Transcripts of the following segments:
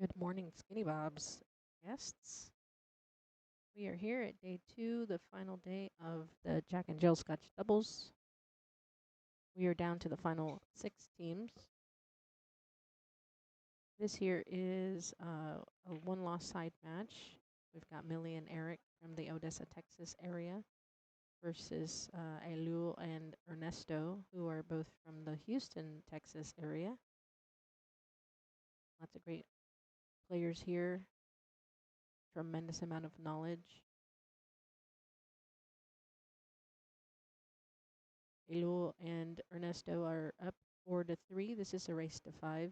Good morning, Skinny Bobs guests. We are here at day 2, the final day of the Jack and Jill Scotch doubles. We are down to the final 6 teams. This here is a one-loss side match. We've got Millie and Eric from the Odessa, Texas area versus Elu and Ernesto, who are both from the Houston, Texas area. Lots of great players here. Tremendous amount of knowledge. Elu and Ernesto are up 4-3. This is a race to 5.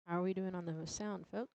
How are we doing on the sound, folks?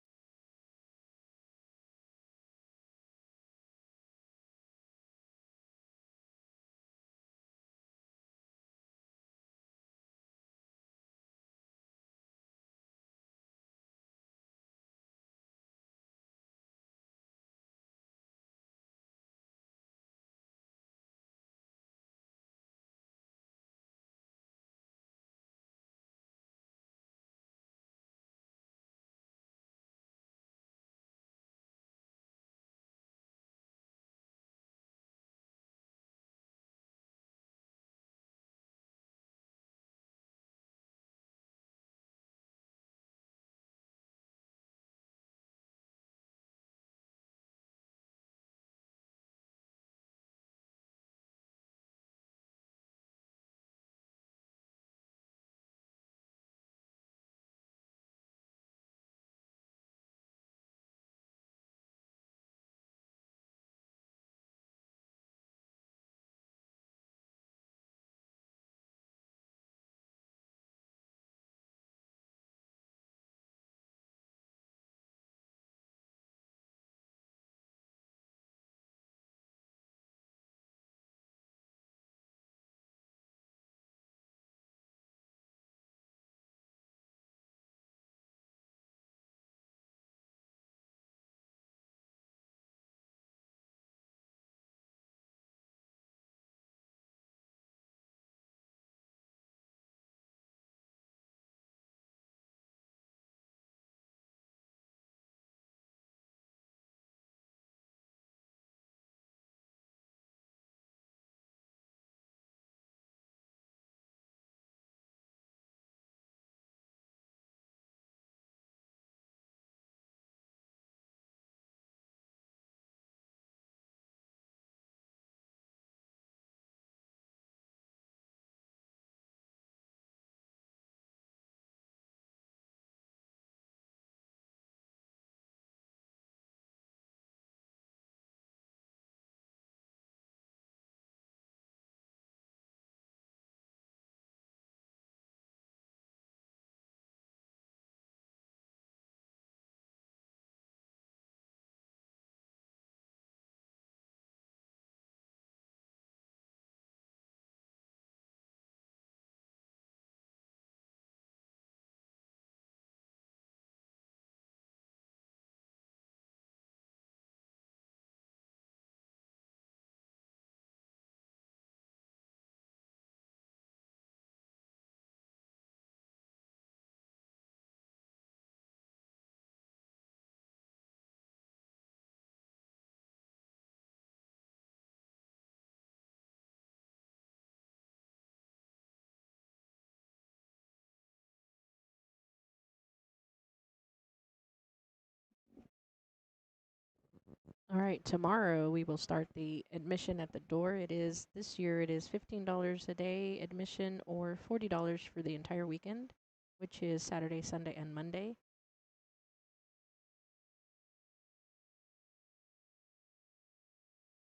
All right, tomorrow we will start the admission at the door. This year it is $15 a day admission or $40 for the entire weekend, which is Saturday, Sunday, and Monday.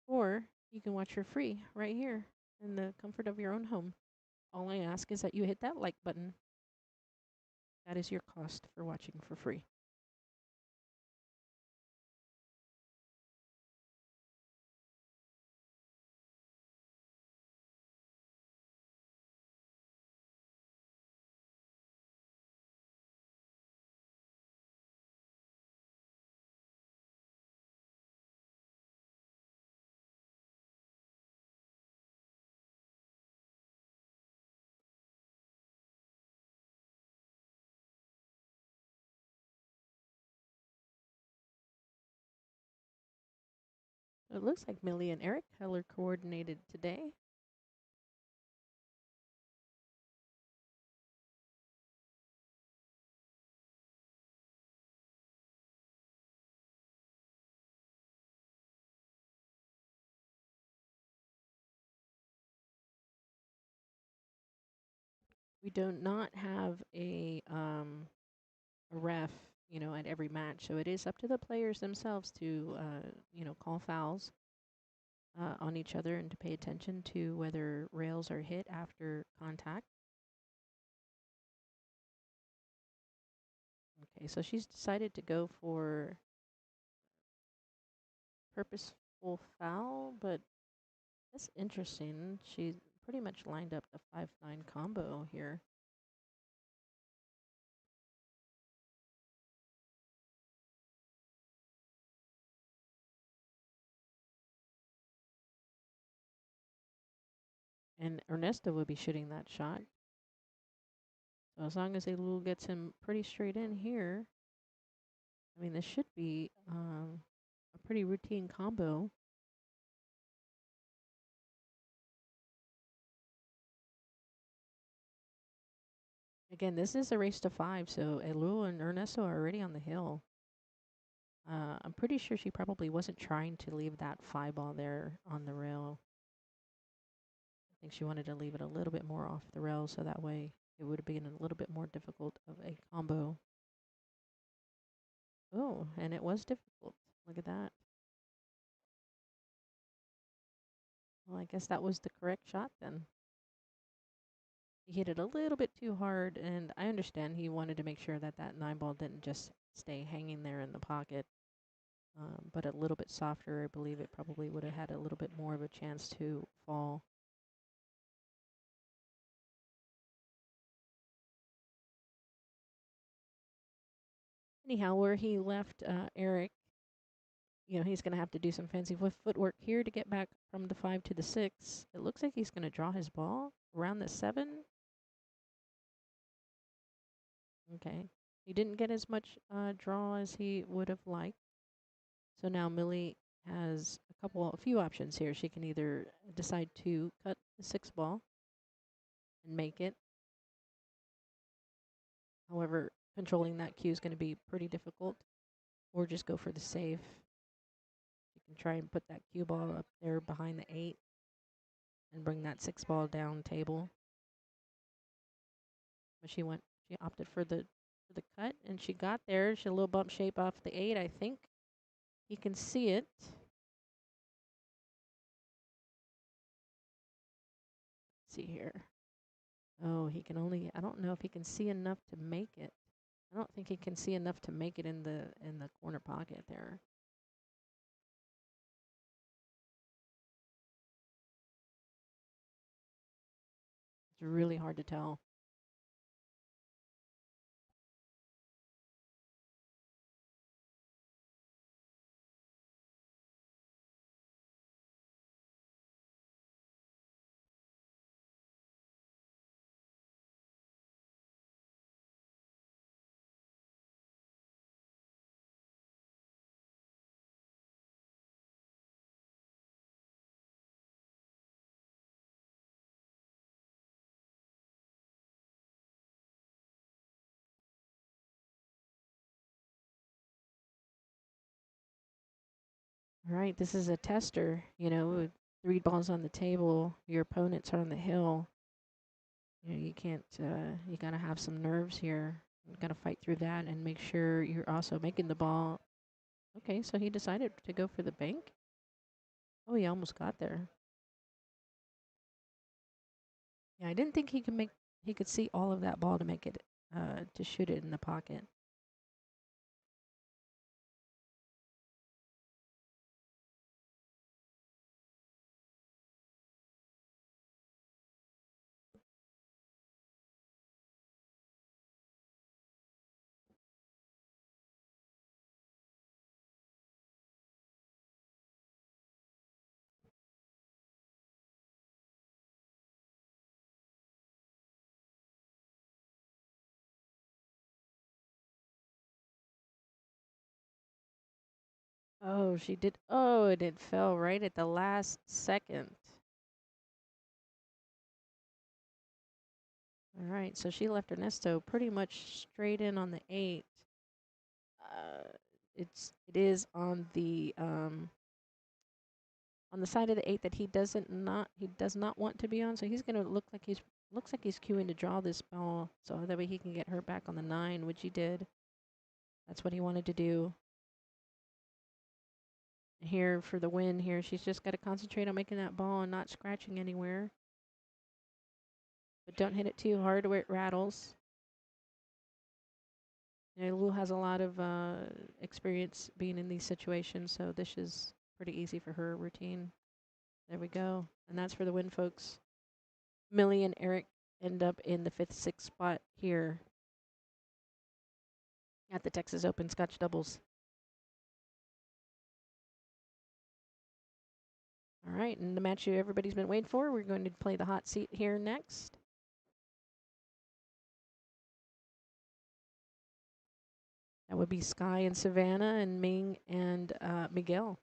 Or you can watch for free right here in the comfort of your own home. All I ask is that you hit that like button. That is your cost for watching for free. It looks like Millie and Eric color coordinated today. We do not have a ref, at every match, so it is up to the players themselves to, call fouls on each other and to pay attention to whether rails are hit after contact. Okay, so she's decided to go for purposeful foul, but that's interesting. She pretty much lined up the 5-9 combo here. And Ernesto will be shooting that shot. So as long as Elul gets him pretty straight in here, I mean, this should be a pretty routine combo. Again, this is a race to 5, so Elul and Ernesto are already on the hill. I'm pretty sure she probably wasn't trying to leave that 5 ball there on the rail. I think she wanted to leave it a little bit more off the rail so that way it would have been a little bit more difficult of a combo. Oh, and it was difficult. Look at that. Well, I guess that was the correct shot then. He hit it a little bit too hard, and I understand he wanted to make sure that that 9 ball didn't just stay hanging there in the pocket. But a little bit softer, I believe it probably would have had a little bit more of a chance to fall. Anyhow, where he left Eric, he's going to have to do some fancy footwork here to get back from the 5 to the 6. It looks like he's going to draw his ball around the 7. Okay. He didn't get as much draw as he would have liked. So now Millie has a few options here. She can either decide to cut the 6 ball and make it. However, controlling that cue is going to be pretty difficult. Or just go for the save. You can try and put that cue ball up there behind the 8 and bring that 6 ball down table. But she opted for the cut, and she got there. She a little bump shape off the 8, I think. He can see it. Let's see here. Oh, I don't know if he can see enough to make it. I don't think he can see enough to make it in the corner pocket there. It's really hard to tell. All right, this is a tester, with 3 balls on the table. Your opponents are on the hill. You can't, you got to have some nerves here. You got to fight through that and make sure you're also making the ball. Okay, so he decided to go for the bank. Oh, he almost got there. Yeah, I didn't think he could see all of that ball to make it, to shoot it in the pocket. Oh, she did. Oh, and it fell right at the last second. All right, so she left Ernesto pretty much straight in on the 8. Uh, it is on the side of the 8 that he does not want to be on. So he's gonna looks like he's queuing to draw this ball, so that way he can get her back on the 9, which he did. That's what he wanted to do. Here for the win. Here she's just got to concentrate on making that ball and not scratching anywhere. But don't hit it too hard where it rattles. Lou has a lot of experience being in these situations, so this is pretty easy for her routine. There we go. And that's for the win, folks. Millie and Eric end up in the 5th, 6th spot here at the Texas Open Scotch Doubles. All right, and the match everybody's been waiting for, we're going to play the hot seat here next. That would be Sky and Savannah and Ming and Miguel.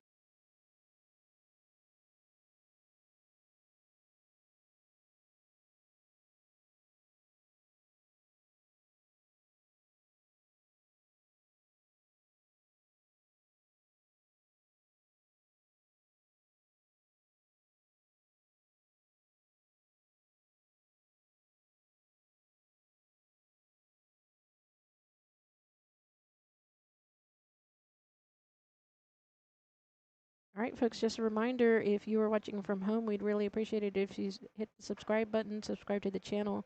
All right, folks, just a reminder, if you are watching from home, we'd really appreciate it if you hit the subscribe button, subscribe to the channel.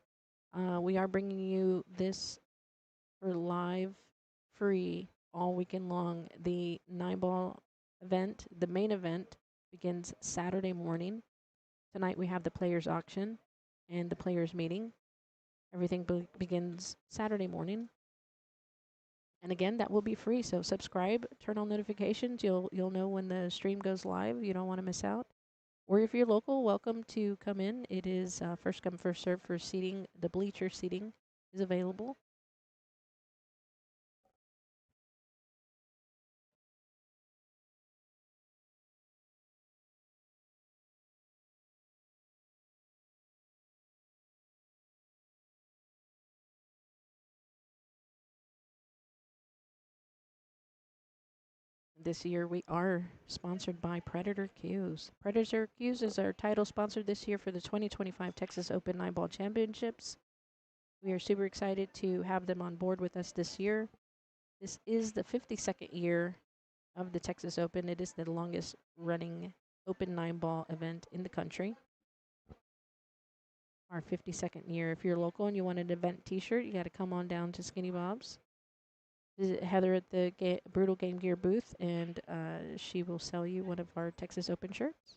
We are bringing you this for live, free, all weekend long. The 9-ball event, the main event, begins Saturday morning. Tonight we have the players' auction and the players' meeting. Everything begins Saturday morning. And again, that will be free, so subscribe, turn on notifications. You'll know when the stream goes live. You don't want to miss out. Or if you're local, welcome to come in. It is first come, first serve for seating. The bleacher seating is available. This year we are sponsored by Predator Cues. Predator Cues is our title sponsor this year for the 2025 Texas Open 9-ball Championships. We are super excited to have them on board with us this year. This is the 52nd year of the Texas Open. It is the longest running Open 9-ball event in the country. Our 52nd year. If you're local and you want an event t-shirt, you got to come on down to Skinny Bob's. Visit Heather at the Brutal Game Gear booth, and she will sell you one of our Texas Open shirts.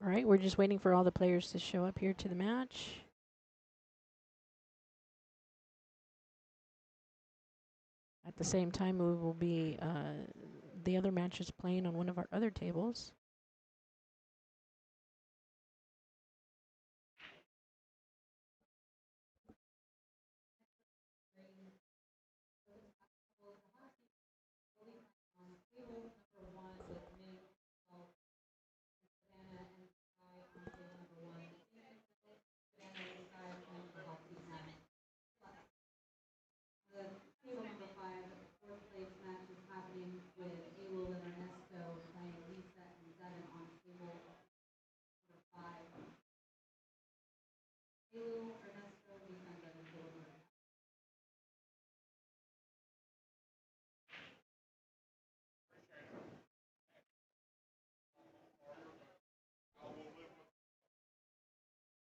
All right, we're just waiting for all the players to show up here to the match. At the same time, we will be the other matches playing on one of our other tables.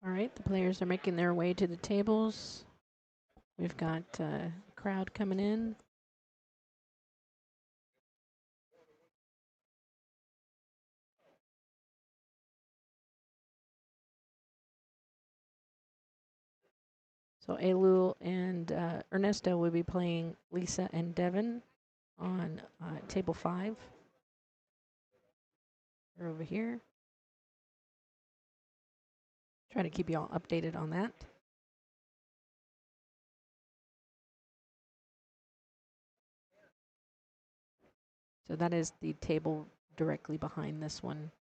All right, the players are making their way to the tables. We've got a crowd coming in. So Elu and Ernesto will be playing Lisa and Devin on table 5. They're over here. Try to keep you all updated on that. So that is the table directly behind this one.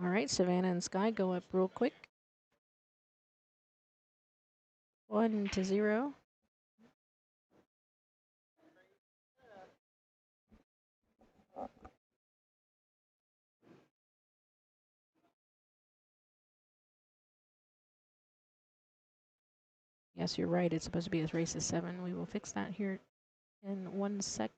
All right, Savannah and Sky go up real quick. 1-0. Yes, you're right. It's supposed to be as race as 7. We will fix that here in 1 sec.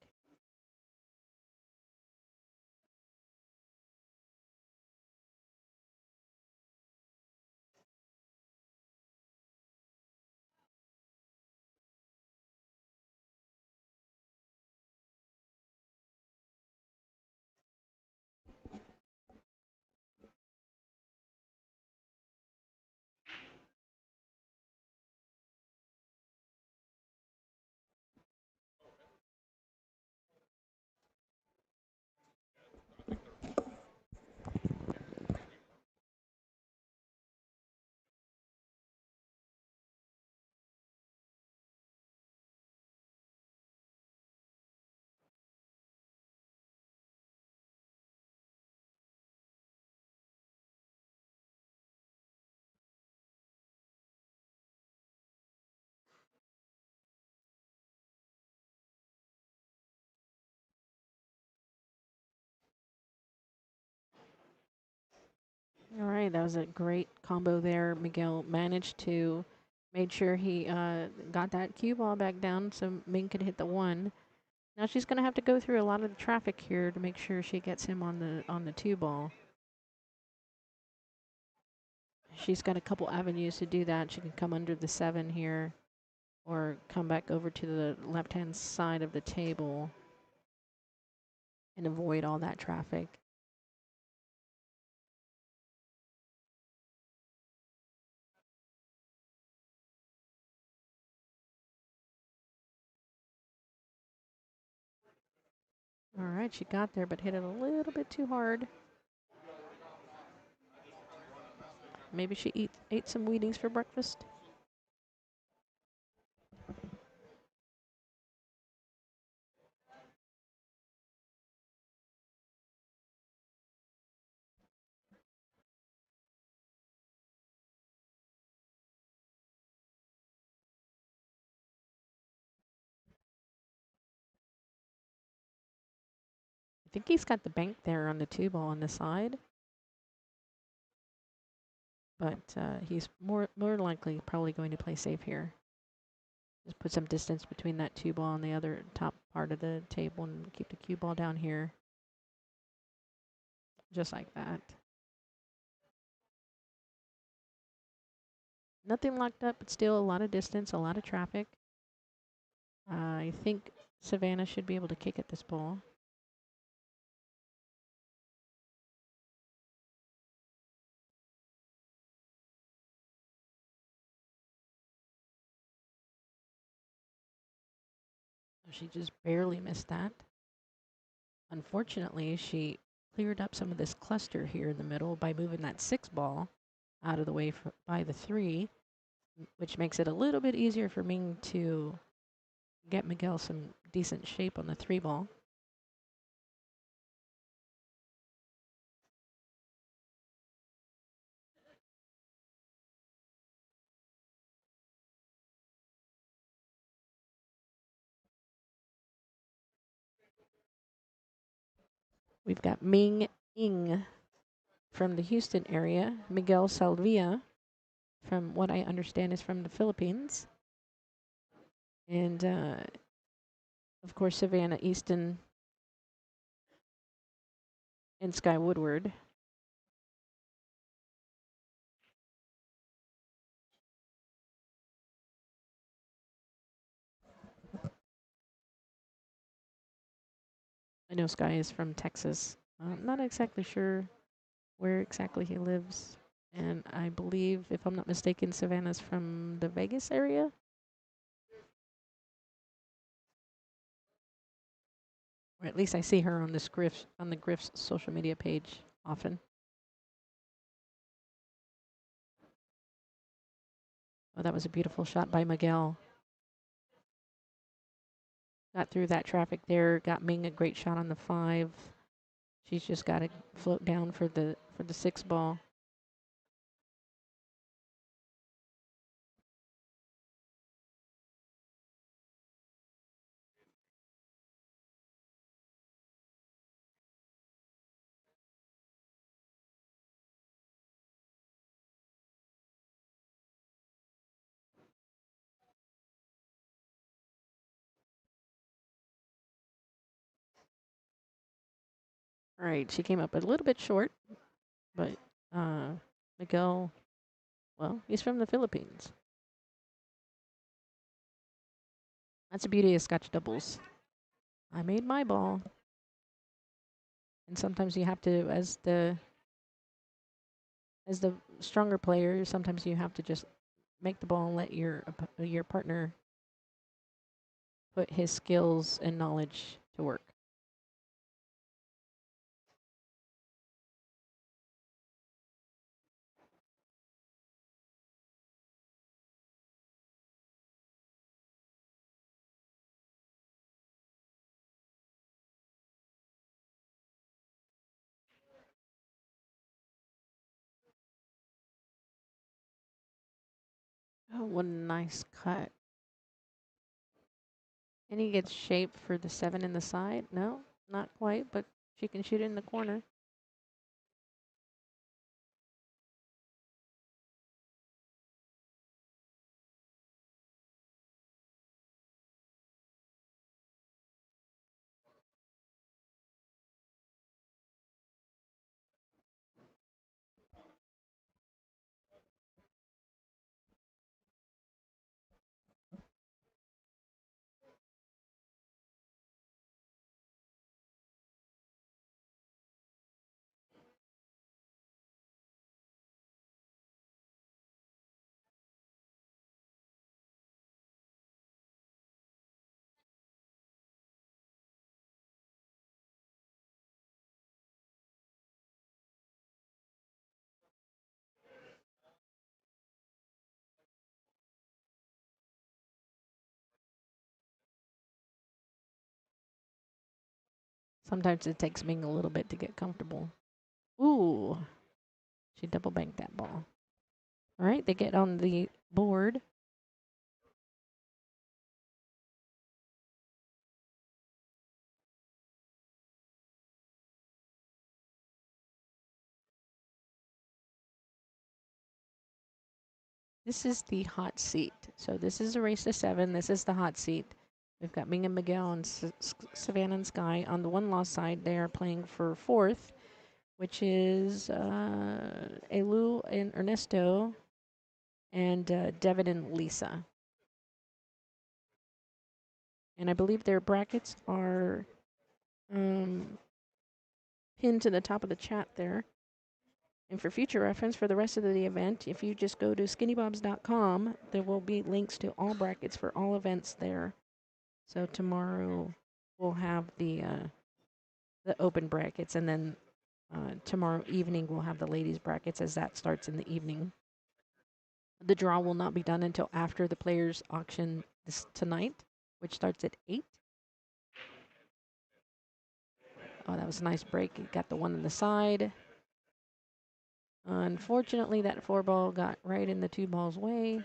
All right, that was a great combo there. Miguel managed to made sure he got that cue ball back down so Ming could hit the 1. Now she's going to have to go through a lot of the traffic here to make sure she gets him on the 2 ball. She's got a couple avenues to do that. She can come under the 7 here or come back over to the left-hand side of the table and avoid all that traffic. All right, she got there, but hit it a little bit too hard. Maybe she ate some Wheaties for breakfast. I think he's got the bank there on the 2 ball on the side. But he's more likely probably going to play safe here. Just put some distance between that 2 ball and the other top part of the table and keep the cue ball down here. Just like that. Nothing locked up, but still a lot of distance, a lot of traffic. I think Savannah should be able to kick at this ball. She just barely missed that. Unfortunately, she cleared up some of this cluster here in the middle by moving that 6 ball out of the way by the 3, which makes it a little bit easier for Ming to get Miguel some decent shape on the 3 ball. We've got Ming Ing from the Houston area, Miguel Salvia, from what I understand is from the Philippines, and of course Savannah Easton and Sky Woodward. I know Sky is from Texas. I'm not exactly sure where exactly he lives. And I believe, if I'm not mistaken, Savannah's from the Vegas area. Or at least I see her on the Griff's social media page often. Oh, that was a beautiful shot by Miguel. Got through that traffic there, got Ming a great shot on the 5. She's just got to float down for the 6 ball. All right, she came up a little bit short, but Miguel, well, he's from the Philippines. That's the beauty of Scotch doubles. I made my ball. And sometimes you have to, as the stronger player, sometimes you have to just make the ball and let your partner put his skills and knowledge to work. Oh, what a nice cut. And he gets shape for the 7 in the side. No, not quite, but she can shoot it in the corner. Sometimes it takes Ming a little bit to get comfortable. Ooh, she double banked that ball. All right, they get on the board. This is the hot seat. So this is a race to 7. This is the hot seat. We've got Ming and Miguel and Savannah and Sky. On the one-loss side, they are playing for 4th, which is Elu and Ernesto and Devin and Lisa. And I believe their brackets are pinned to the top of the chat there. And for future reference, for the rest of the event, if you just go to skinnybobs.com, there will be links to all brackets for all events there. So tomorrow we'll have the open brackets, and then tomorrow evening we'll have the ladies brackets as that starts in the evening. The draw will not be done until after the players auction tonight, which starts at 8. Oh, that was a nice break. It got the 1 on the side. Unfortunately, that 4 ball got right in the 2 ball's way.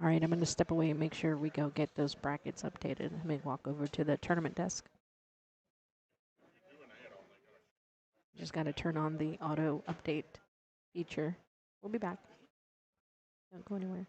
All right, I'm going to step away and make sure we go get those brackets updated. Let me walk over to the tournament desk. Just got to turn on the auto update feature. We'll be back. Don't go anywhere.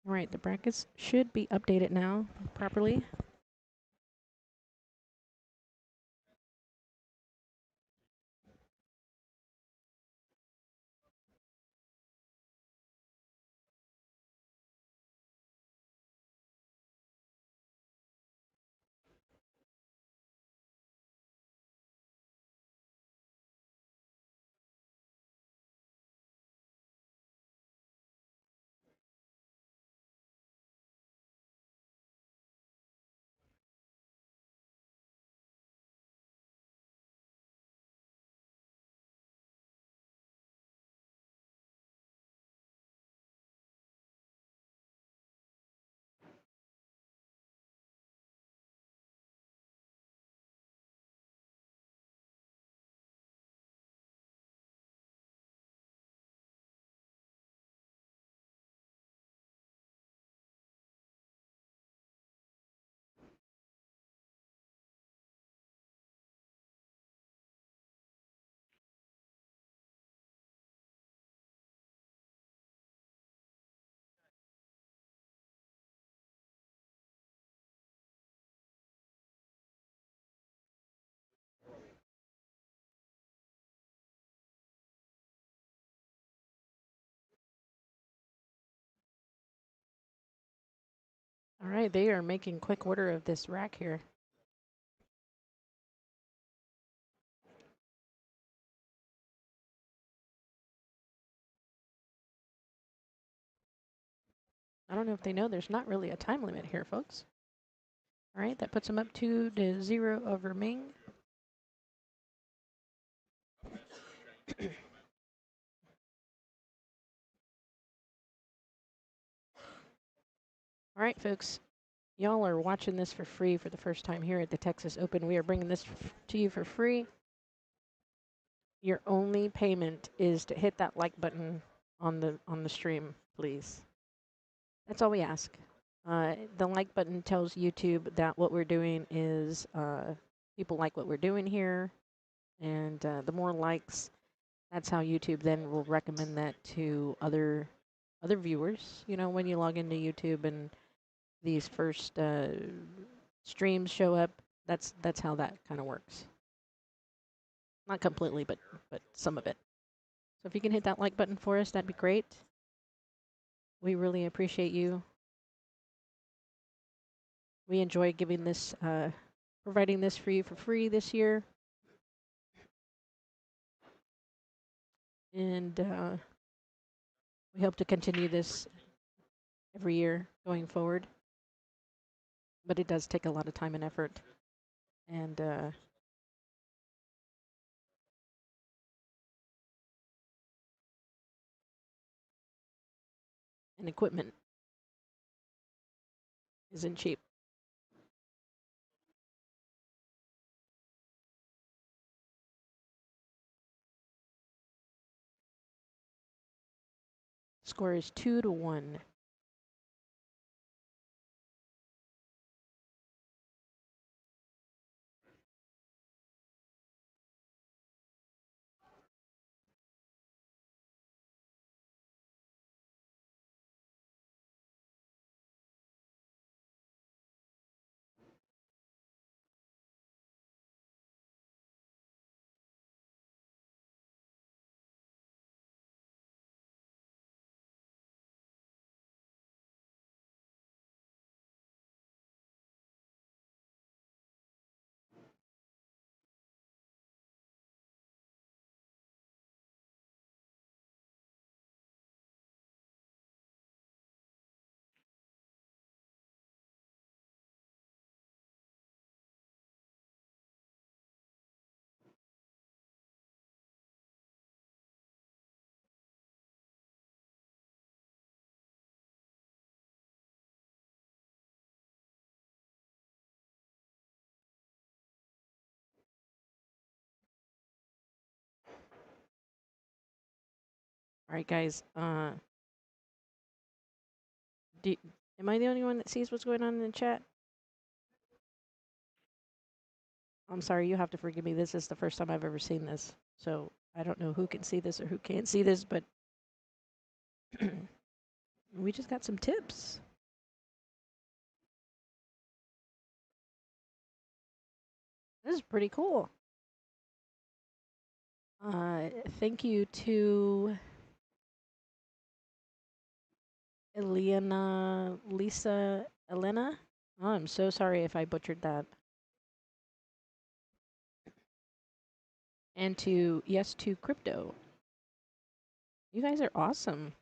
All right, the brackets should be updated now properly. All right, they are making quick order of this rack here. I don't know if they know there's not really a time limit here, folks. All right, that puts them up 2-0 over Ming. All right, folks, y'all are watching this for free for the first time here at the Texas Open. We are bringing this to you for free. Your only payment is to hit that like button on the stream, please. That's all we ask. The like button tells YouTube that what we're doing is people like what we're doing here, and the more likes, that's how YouTube then will recommend that to other viewers. You know, when you log into YouTube and these first streams show up, that's how that kind of works. Not completely, but some of it. So if you can hit that like button for us, that'd be great. We really appreciate you. We enjoy giving this, providing this for you for free this year. And we hope to continue this every year going forward. But it does take a lot of time and effort. And equipment isn't cheap. Score is 2-1. All right, guys. Am I the only one that sees what's going on in the chat? I'm sorry, you have to forgive me. This is the first time I've ever seen this. So I don't know who can see this or who can't see this, but We just got some tips. This is pretty cool. Thank you to Lisa Elena. Oh, I'm so sorry if I butchered that. And to Yes to Crypto. You guys are awesome.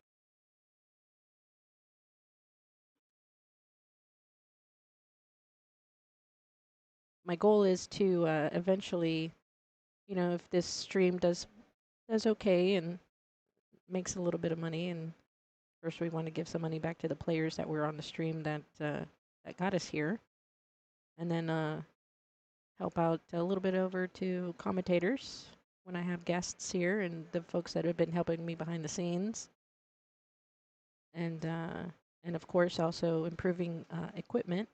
My goal is to eventually, if this stream does okay and makes a little bit of money, and first we want to give some money back to the players that were on the stream that got us here, and then help out a little bit over to commentators when I have guests here and the folks that have been helping me behind the scenes, and of course also improving equipment.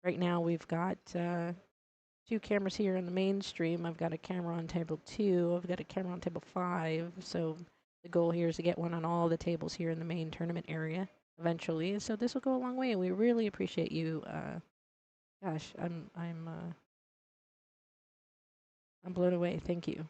Right now we've got 2 cameras here in the main stream. I've got a camera on table 2. I've got a camera on table 5. So the goal here is to get one on all the tables here in the main tournament area eventually. So this will go a long way. We really appreciate you. Gosh, I'm blown away. Thank you.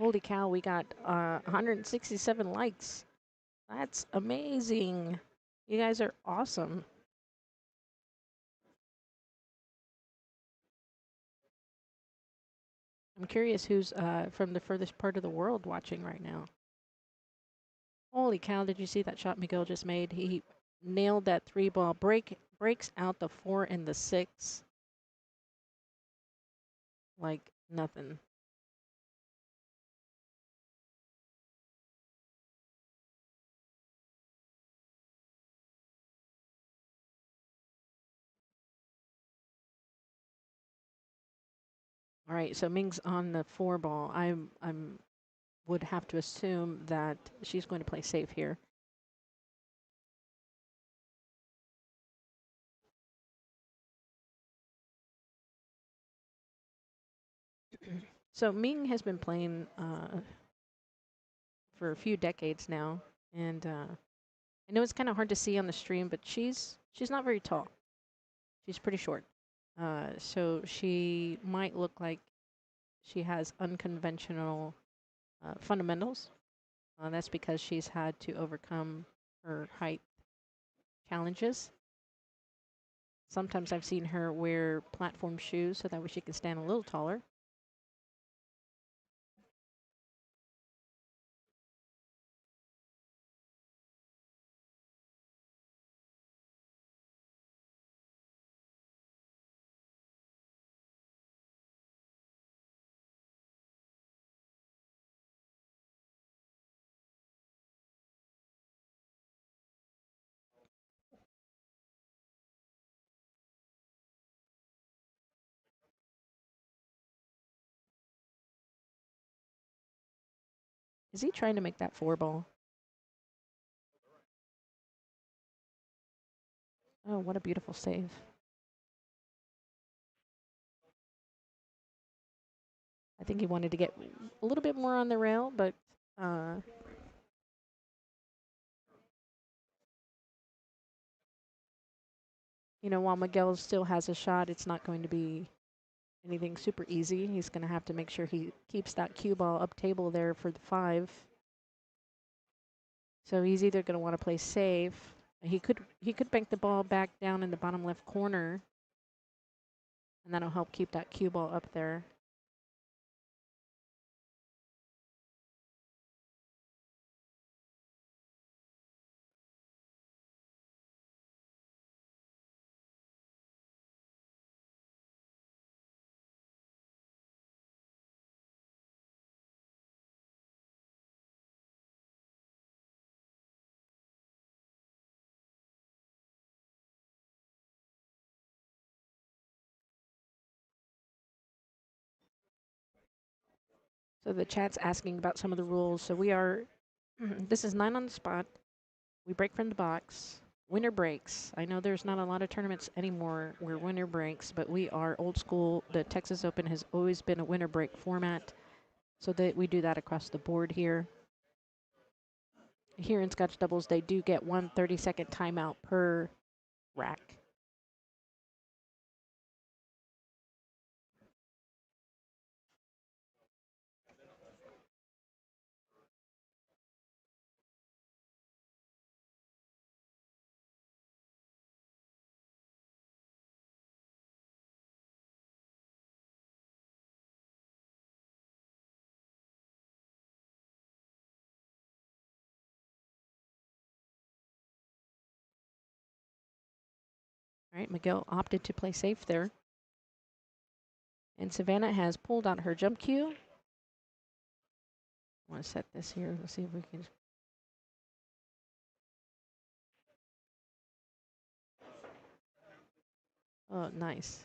Holy cow, we got 167 likes. That's amazing. You guys are awesome. I'm curious who's from the furthest part of the world watching right now. Holy cow, did you see that shot Miguel just made? He nailed that 3-ball, breaks out the 4 and the 6 like nothing. All right, so Ming's on the 4-ball. I'm would have to assume that she's going to play safe here. So Ming has been playing for a few decades now, and I know it's kind of hard to see on the stream, but she's not very tall. She's pretty short. So she might look like she has unconventional fundamentals. That's because she's had to overcome her height challenges. Sometimes I've seen her wear platform shoes so that way she can stand a little taller. Is he trying to make that 4-ball? Oh, what a beautiful save. I think he wanted to get a little bit more on the rail, but Uh, while Miguel still has a shot, it's not going to be anything super easy. He's going to have to make sure he keeps that cue ball up table there for the 5. So he's either going to want to play safe. He could bank the ball back down in the bottom left corner, and that'll help keep that cue ball up there. So the chat's asking about some of the rules. So we are, this is 9 on the spot. We break from the box. Winner breaks. I know there's not a lot of tournaments anymore where winner breaks, but we are old school. The Texas Open has always been a winner break format, so that we do that across the board here. Here in Scotch doubles, they do get 1 30-second timeout per rack. All right, Miguel opted to play safe there. And Savannah has pulled out her jump cue. I want to set this here. Let's see if we can. Oh, nice.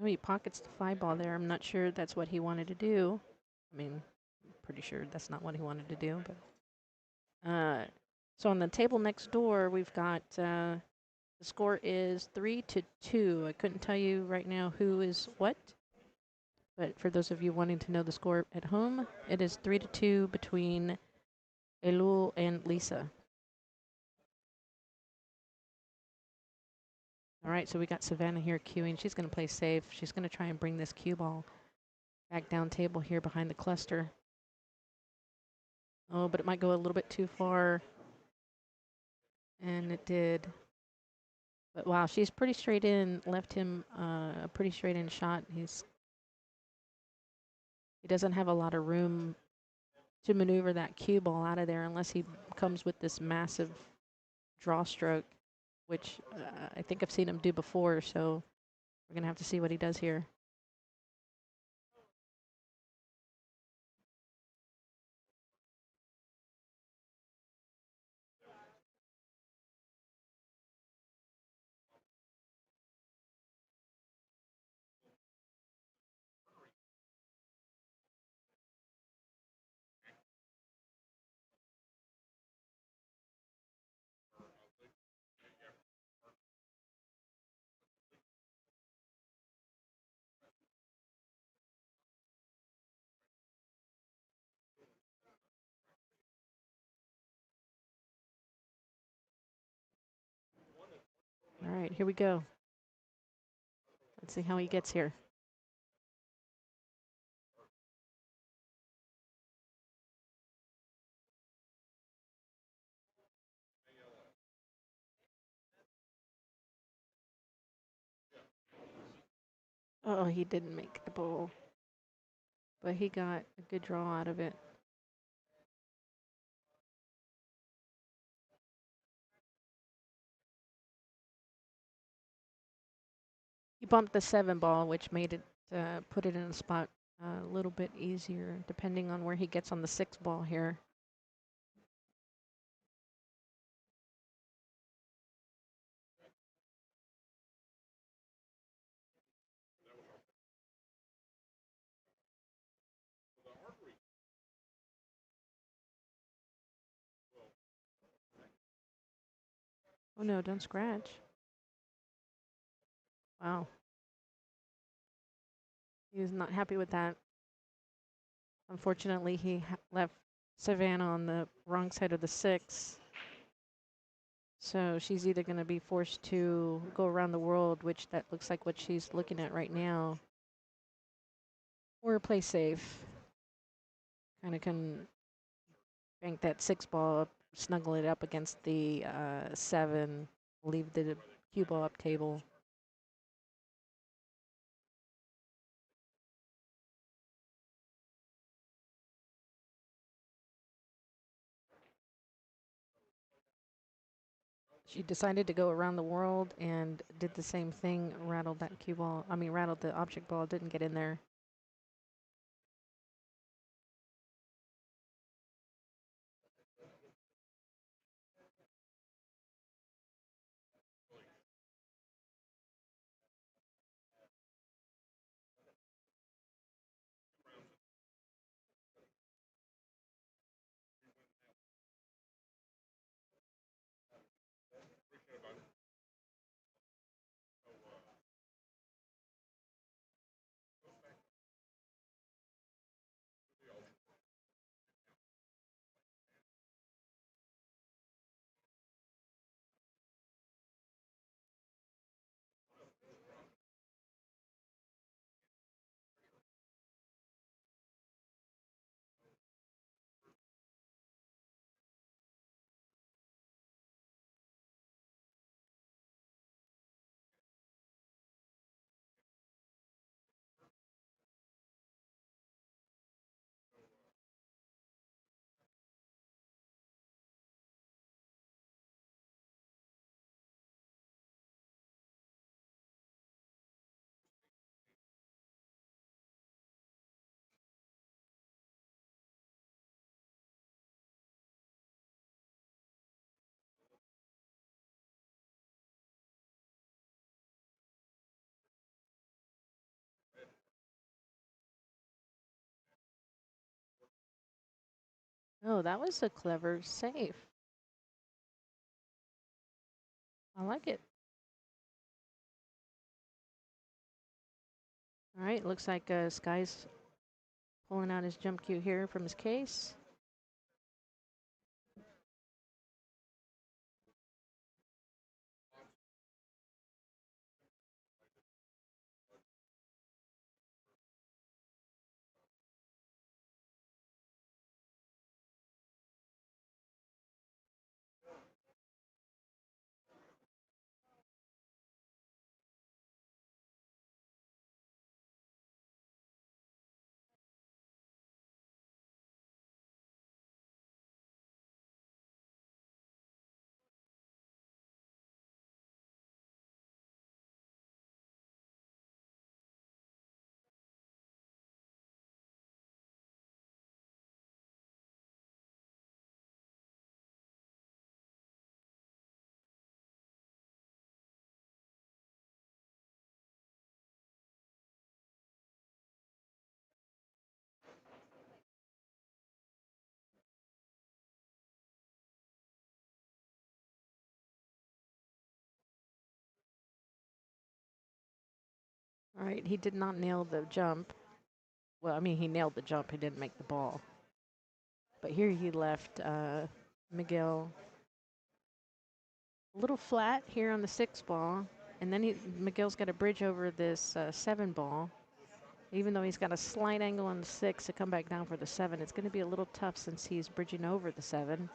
Oh, he pockets the 5 ball there. I'm not sure that's what he wanted to do. I mean, pretty sure that's not what he wanted to do. But so on the table next door, we've got the score is 3-2. I couldn't tell you right now who is what, but for those of you wanting to know the score at home, it is 3-2 between Elul and Lisa. All right, so we got Savannah here queuing. She's going to play safe. She's going to try and bring this cue ball back down table here behind the cluster. Oh, but it might go a little bit too far. And it did. But wow, she's pretty straight in, left him a pretty straight in shot. He doesn't have a lot of room to maneuver that cue ball out of there unless he comes with this massive draw stroke, which I think I've seen him do before, so we're going to have to see what he does here. All right, here we go. Let's see how he gets here. Oh, he didn't make the bowl, but he got a good draw out of it. He bumped the 7 ball, which made it put it in a spot a little bit easier, depending on where he gets on the 6 ball here. Oh no, don't scratch. Wow. He was not happy with that. Unfortunately, he left Savannah on the wrong side of the 6. So she's either going to be forced to go around the world, which that looks like what she's looking at right now, or play safe. Kind of can bank that 6 ball up, snuggle it up against the 7, leave the cue ball up table. She decided to go around the world and did the same thing, rattled that cue ball, rattled the object ball, didn't get in there. Oh, that was a clever save. I like it. All right, looks like Sky's pulling out his jump cue here from his case. All right, he did not nail the jump. Well, he nailed the jump. He didn't make the ball. But here he left Miguel a little flat here on the 6 ball. And then Miguel's got a bridge over this 7 ball. Even though he's got a slight angle on the 6 to come back down for the 7, it's going to be a little tough since he's bridging over the 7.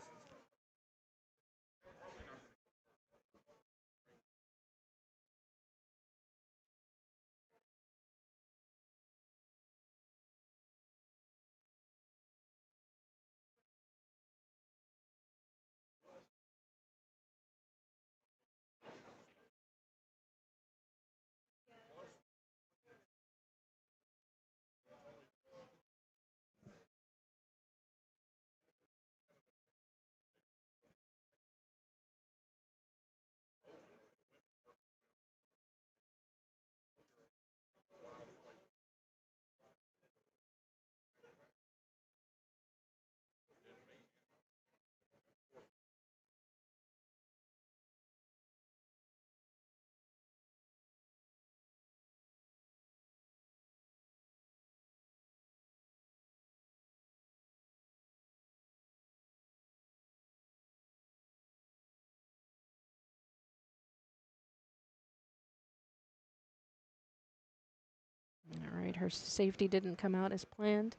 All right, her safety didn't come out as planned.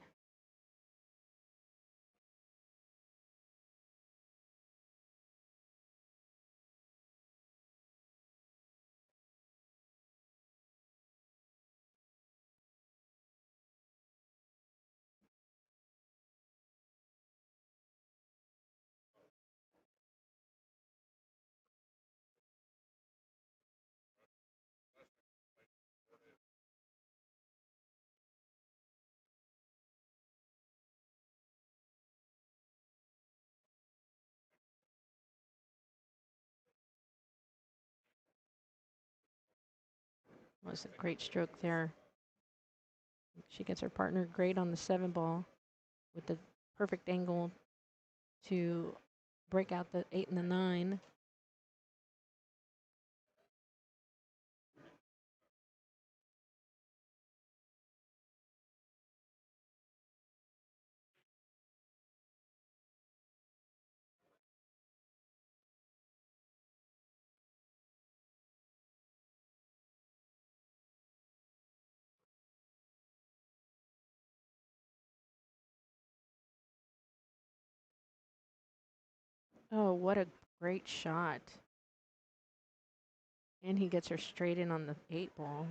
Was a great stroke there. She gets her partner great on the 7 ball with the perfect angle to break out the 8 and the 9. Oh, what a great shot. And he gets her straight in on the 8 ball.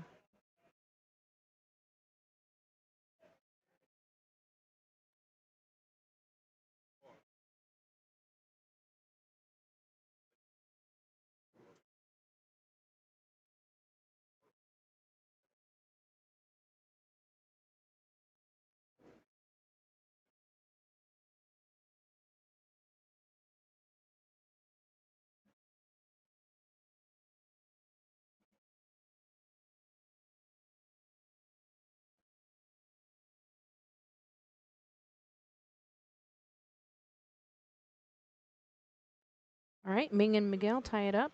All right, Ming and Miguel tie it up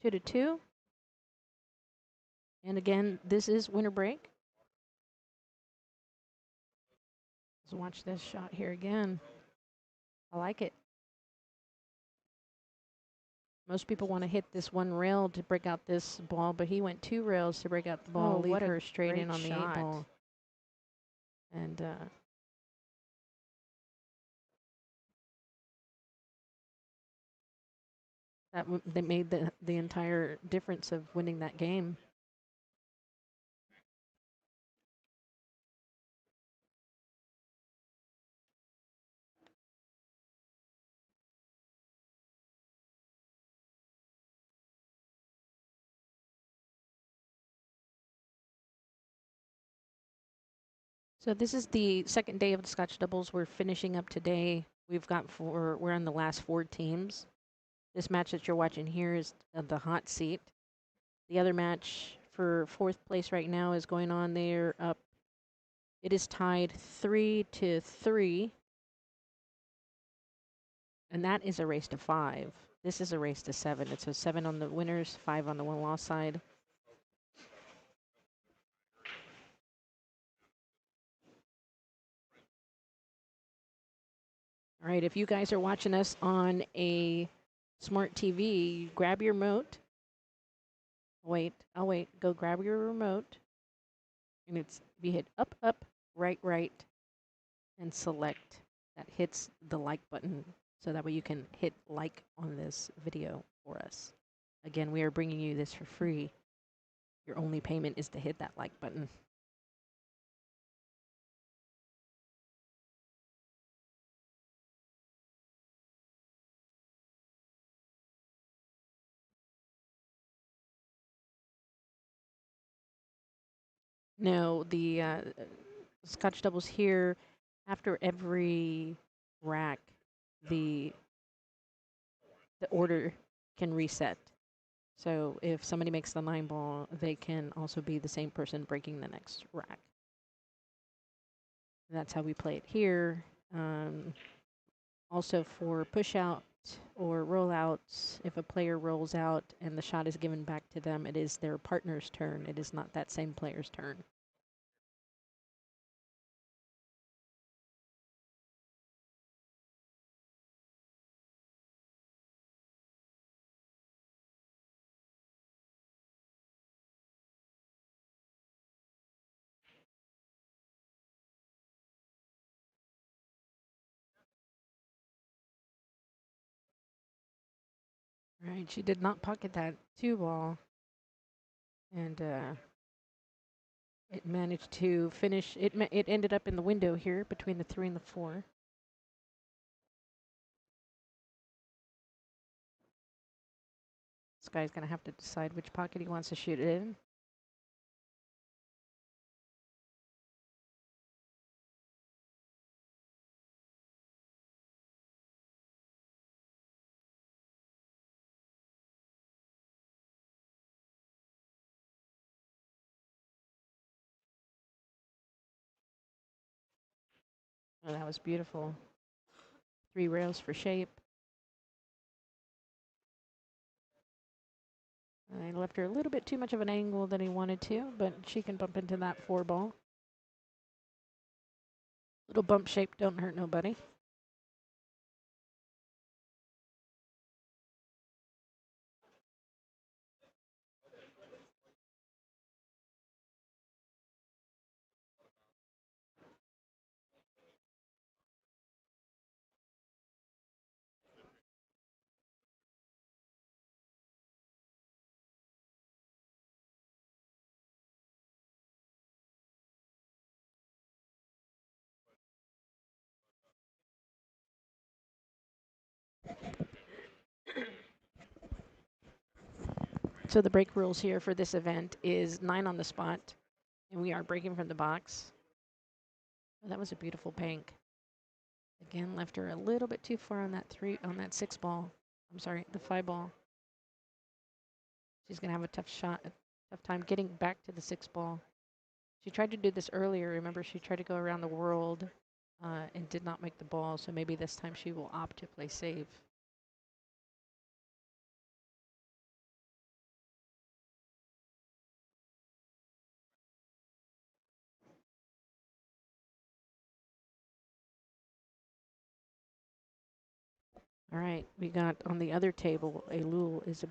2-2. And again, this is winter break. Let's watch this shot here again. I like it. Most people want to hit this 1 rail to break out this ball, but he went 2 rails to break out the ball, leave her straight in on the 8 ball. And that made the entire difference of winning that game. So this is the second day of the Scotch doubles. We're finishing up today. We're on the last 4 teams. This match that you're watching here is the hot seat. The other match for 4th place right now is going on. They're up. It is tied 3-3. And that is a race to 5. This is a race to 7. It's a 7 on the winners, 5 on the 1 loss side. All right, if you guys are watching us on a smart TV, grab your remote Wait, I'll wait. Go grab your remote. And it's, if you hit up, up, right, right, and select, that hits the like button. So that way you can hit like on this video for us. Again, we are bringing you this for free. Your only payment is to hit that like button. No, the Scotch doubles here, after every rack, the order can reset. So if somebody makes the 9 ball, they can also be the same person breaking the next rack. That's how we play it here. Also for push out or rollouts, if a player rolls out and the shot is given back to them, it is their partner's turn. It is not that same player's turn. Right, she did not pocket that 2 ball. And it managed to finish. It ended up in the window here between the 3 and the 4. This guy's going to have to decide which pocket he wants to shoot it in. Oh, that was beautiful. 3 rails for shape. I left her a little bit too much of an angle than he wanted to, but she can bump into that 4 ball. Little bump shape don't hurt nobody. So the break rules here for this event is 9 on the spot, and we are breaking from the box. Oh, that was a beautiful bank. Again, left her a little bit too far on that 6 ball. I'm sorry, the 5 ball. She's going to have a tough time getting back to the 6 ball. She tried to do this earlier. Remember, she tried to go around the world and did not make the ball, so maybe this time she will opt to play safe. All right, we got on the other table, Elul is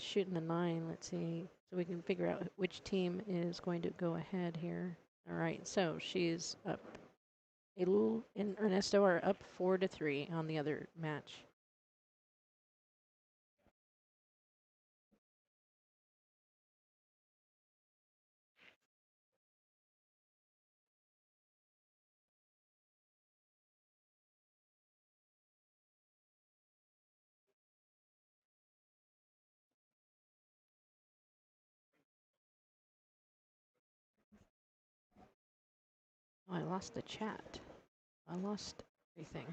shooting a 9. Let's see, so we can figure out which team is going to go ahead here. All right, so she's up. Elul and Ernesto are up 4-3 on the other match. Oh, I lost the chat. I lost everything.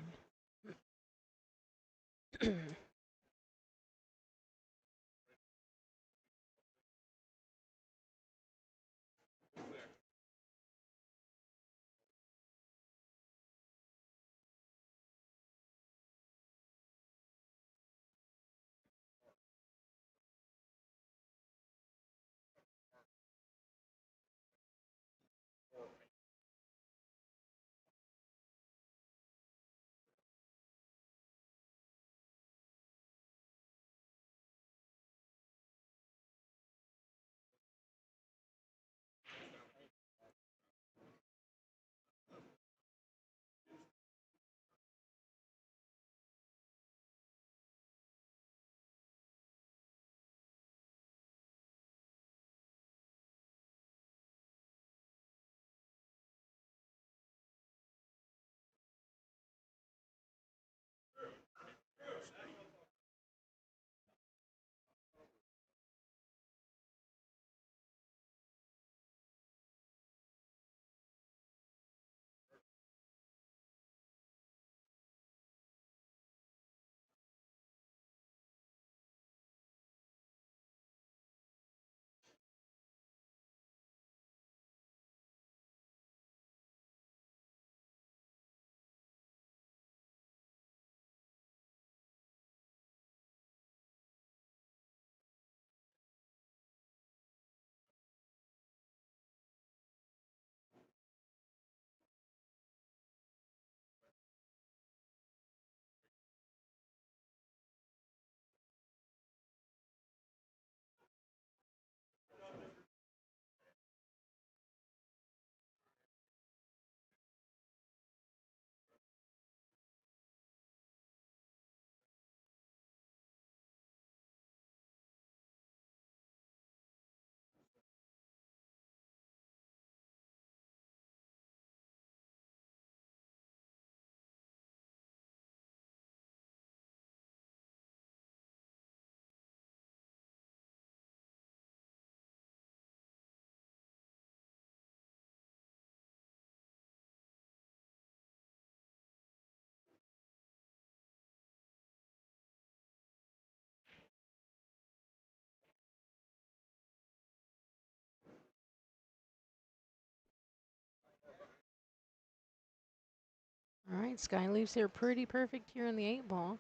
right, Sky leaves her pretty perfect here on the 8-ball.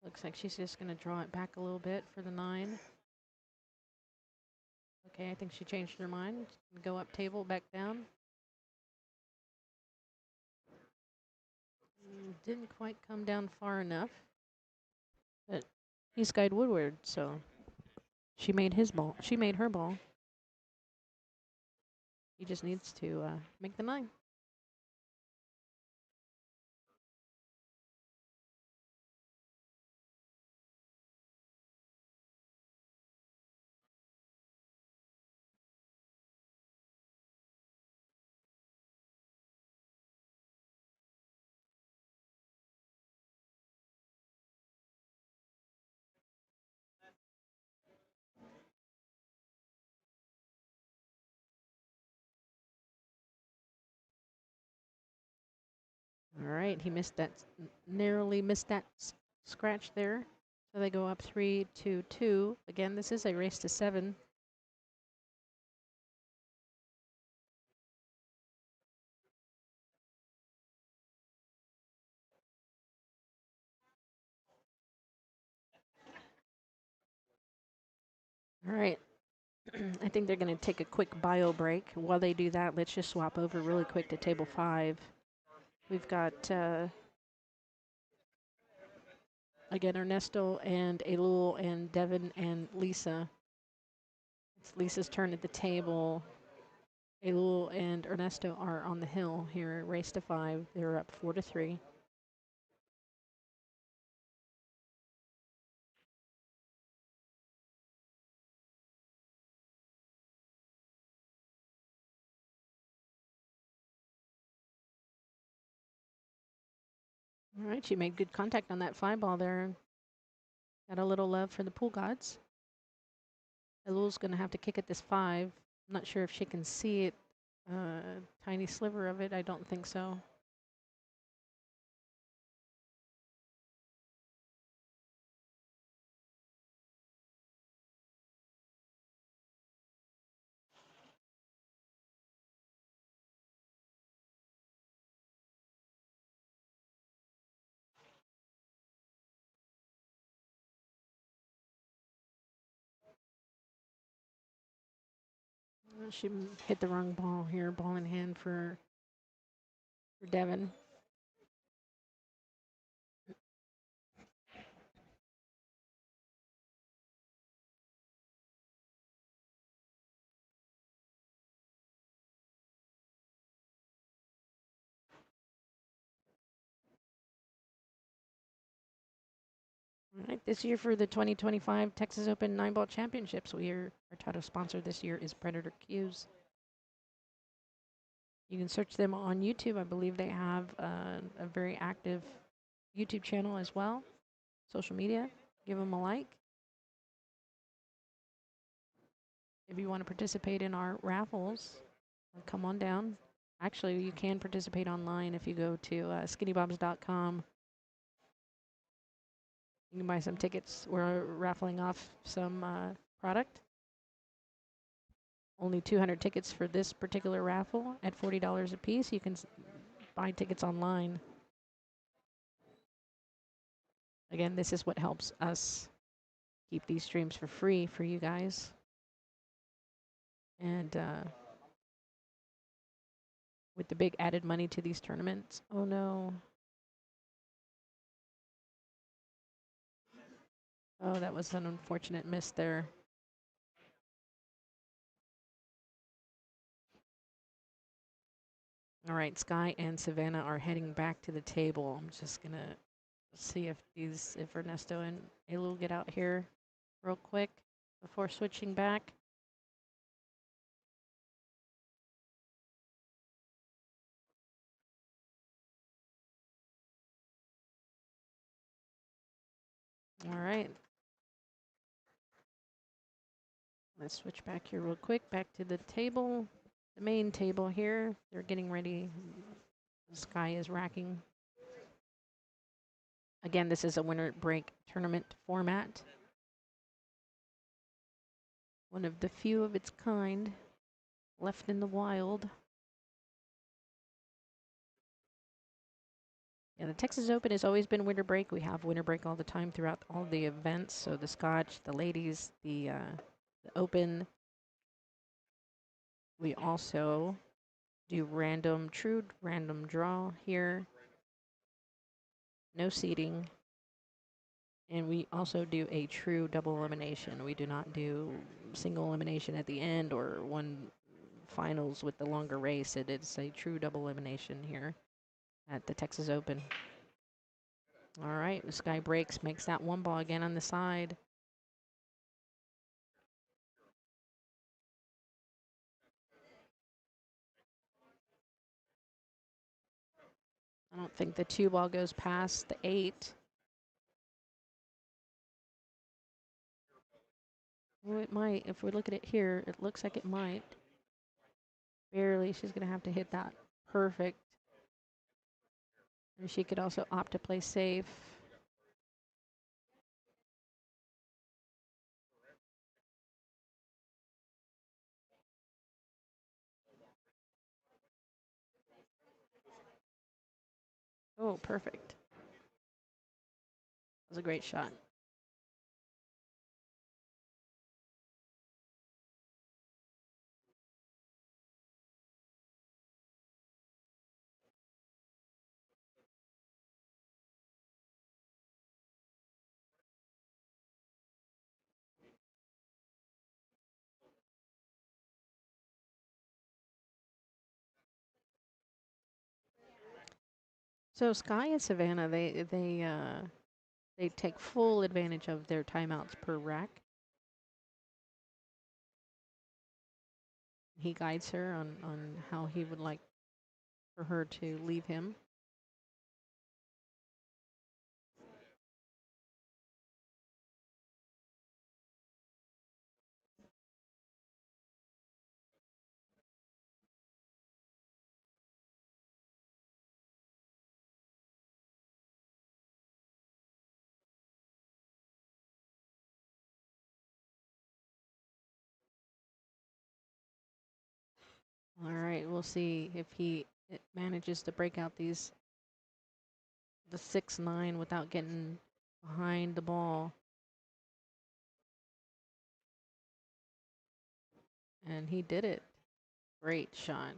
Looks like she's just going to draw it back a little bit for the 9. Okay, I think she changed her mind. Go up table, back down. Didn't quite come down far enough. But he skied woodward, so she made his ball. She made her ball. He just needs to make the 9. All right, he missed that, narrowly missed that scratch there. So they go up 3-2. Again, this is a race to 7. All right, I think they're going to take a quick bio break. While they do that, let's just swap over really quick to table 5. We've got, again, Ernesto and Elul and Devin and Lisa. It's Lisa's turn at the table. Elul and Ernesto are on the hill here, race to 5. They're up 4-3. All right, she made good contact on that 5-ball there. Got a little love for the pool gods. Elul's going to have to kick at this 5. I'm not sure if she can see it. Tiny sliver of it, I don't think so. She hit the wrong ball here, ball in hand for Devin. All right, this year for the 2025 Texas Open 9-ball championships, our title sponsor this year is Predator Cues. You can search them on YouTube. I believe they have a very active YouTube channel as well. Social media, give them a like. If you want to participate in our raffles, come on down. Actually, you can participate online if you go to skinnybobs.com. You can buy some tickets. We're raffling off some product. Only 200 tickets for this particular raffle at $40 a piece. You can buy tickets online. Again, this is what helps us keep these streams for free for you guys. And with the big added money to these tournaments. Oh no. Oh, that was an unfortunate miss there. All right, Sky and Savannah are heading back to the table. I'm just gonna see if Ernesto and Elul get out here real quick before switching back. All right. Let's switch back here real quick, back to the table, the main table here. They're getting ready. The Sky is racking. Again, this is a winter break tournament format. One of the few of its kind left in the wild. Yeah, the Texas Open has always been winter break. We have winter break all the time throughout all the events. So the Scotch, the ladies, the Open. We also do true random draw here. No seating. And we also do a true double elimination. We do not do single elimination at the end or one finals with the longer race. It is a true double elimination here at the Texas Open. All right, Sky breaks, makes that one ball again on the side. I don't think the 2 ball goes past the 8. Well, it might. If we look at it here, it looks like it might. Barely. She's going to have to hit that perfect. And she could also opt to play safe. Oh, perfect. That was a great shot. So Sky and Savannah, they take full advantage of their timeouts per rack. He guides her on how he would like for her to leave him. All right, we'll see if he manages to break out the 6-9 without getting behind the ball. And he did it. Great shot.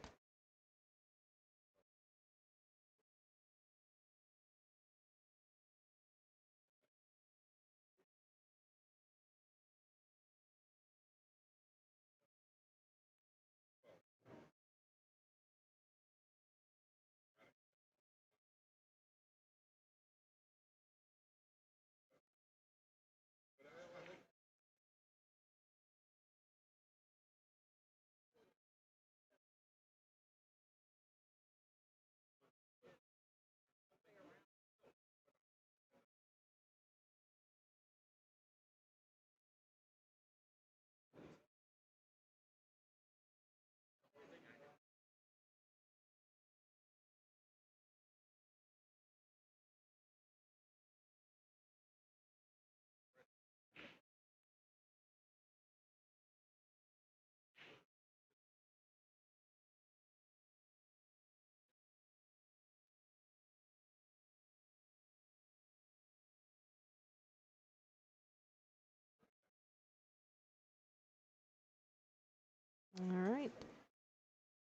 All right.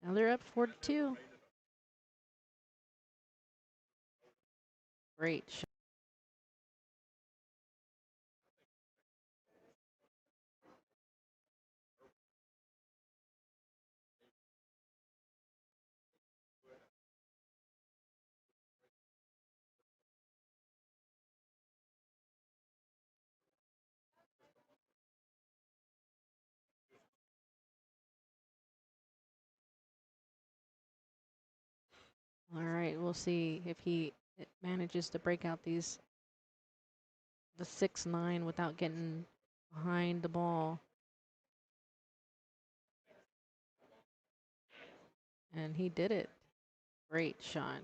Now they're up 4-2. Great shot. All right, we'll see if he manages to break out the 6-9 without getting behind the ball. And he did it. Great shot.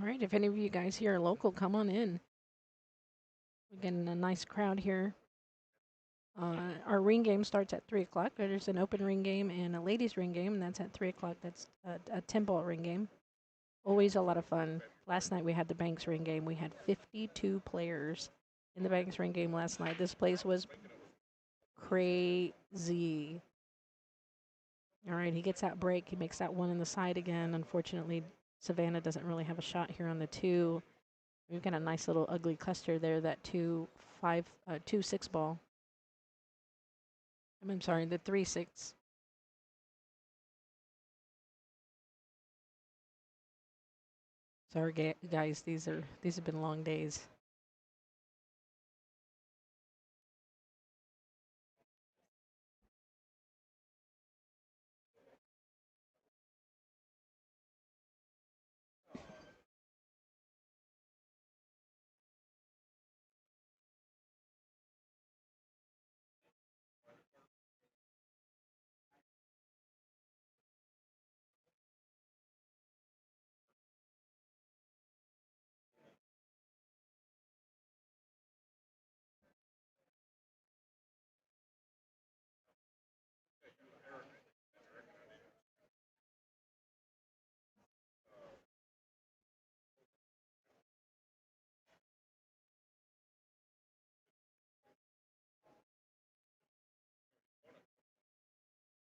All right, if any of you guys here are local, come on in. We're getting a nice crowd here. Our ring game starts at 3 o'clock. There's an open ring game and a ladies ring game, and that's at 3 o'clock. That's a 10-ball ring game. Always a lot of fun. Last night we had the Banks ring game. We had 52 players in the Banks ring game last night. This place was crazy. All right, he gets that break. He makes that one in the side again. Unfortunately, Savannah doesn't really have a shot here on the 2. We've got a nice little ugly cluster there, that 2-6 ball. I'm sorry, the 3-6. Sorry, guys. These have been long days.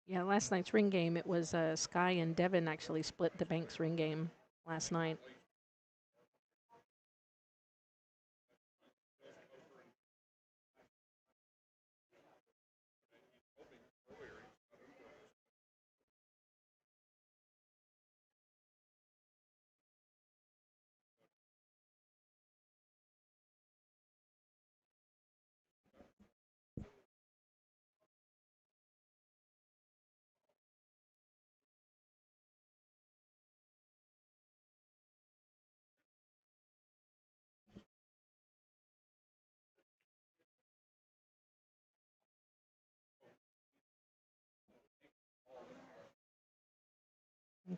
Yeah, last night's ring game, it was Sky and Devin actually split the Banks ring game last night.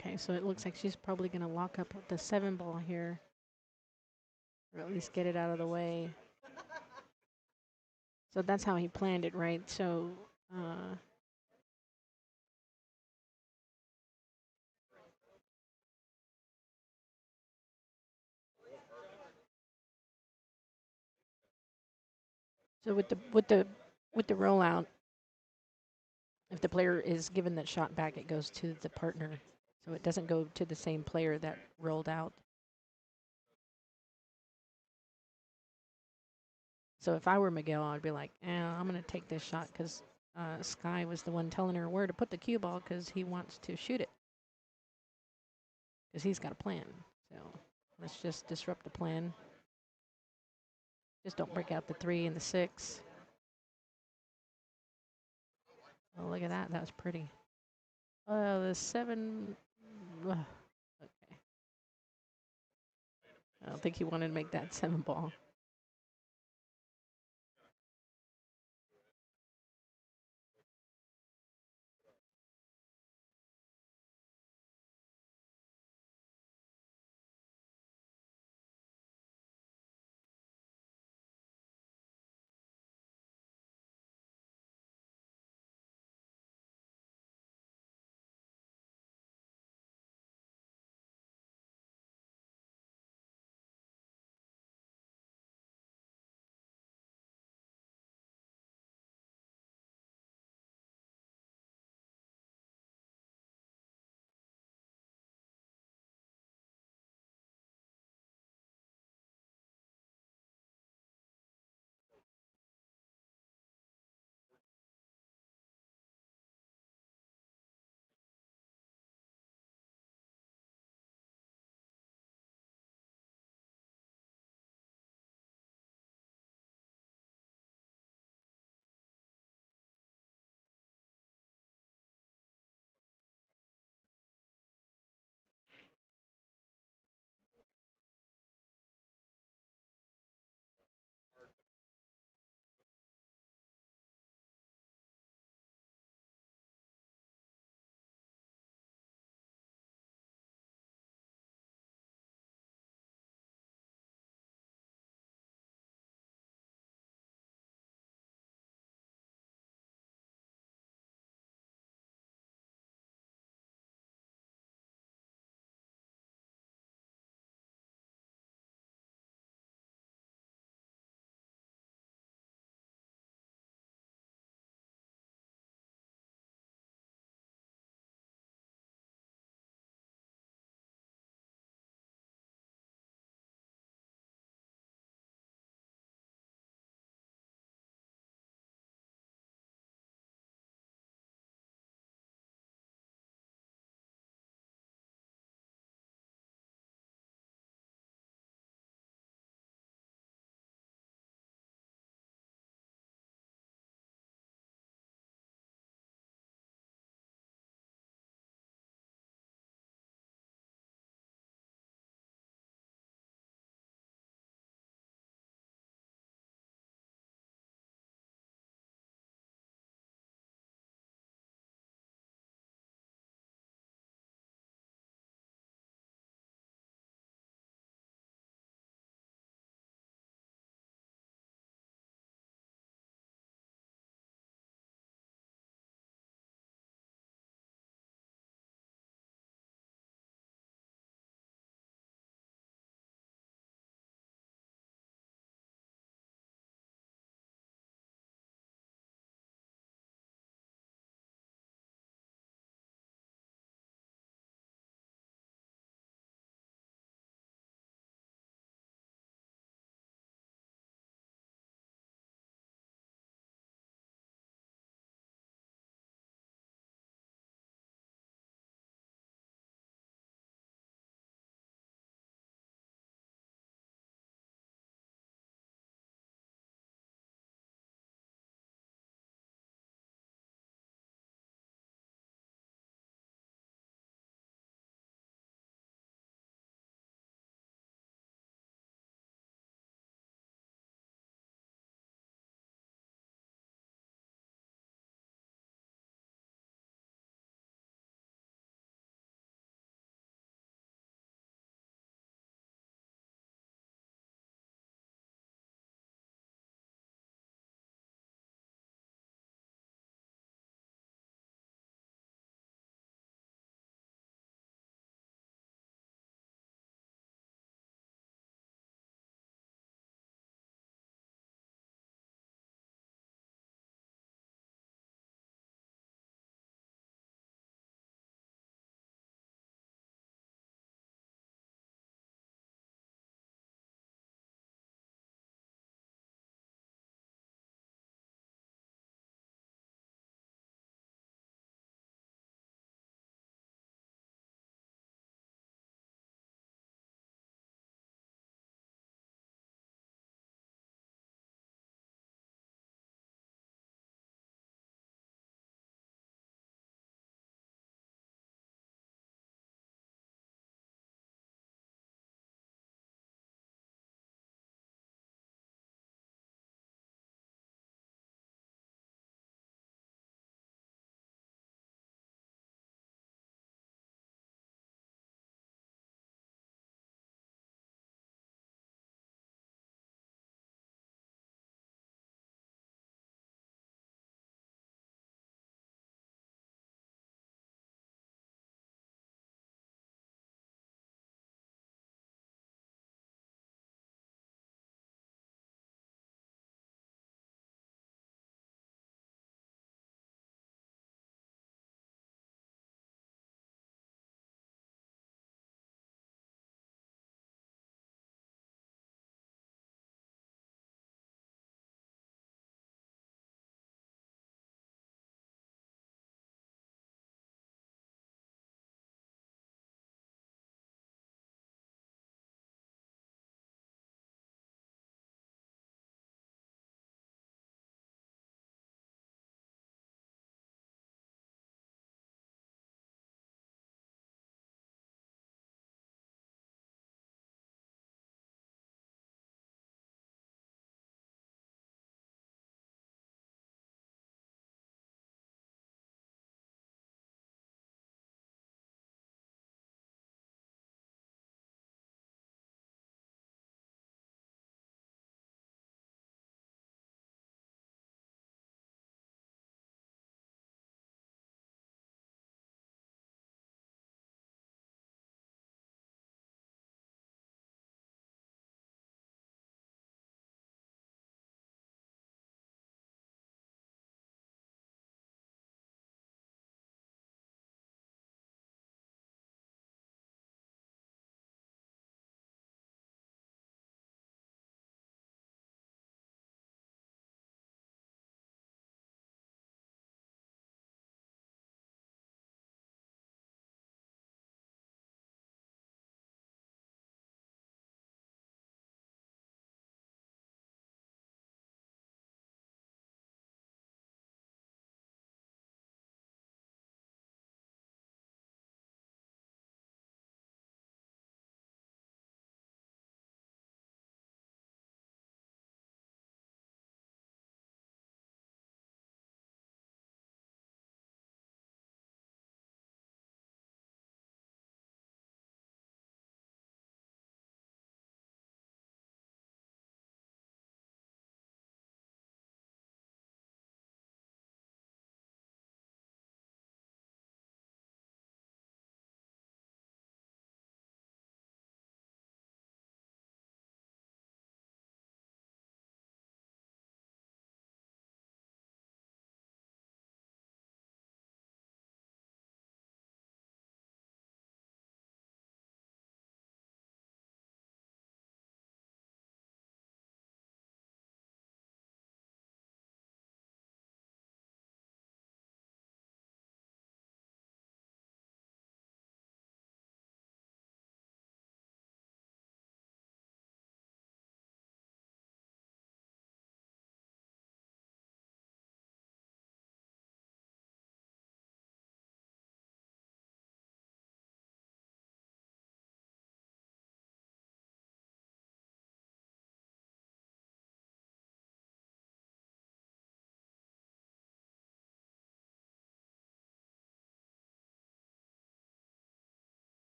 Okay, so it looks like she's probably going to lock up the 7 ball here, or at least get it out of the way. So that's how he planned it, right? So so with the rollout, if the player is given that shot back, it goes to the partner. So it doesn't go to the same player that rolled out. So if I were Miguel, I'd be like, I'm going to take this shot because Sky was the one telling her where to put the cue ball because he wants to shoot it. Because he's got a plan. So let's just disrupt the plan. Just don't break out the 3 and the 6. Oh, look at that. That was pretty. The 7. Okay. I don't think he wanted to make that 7 ball.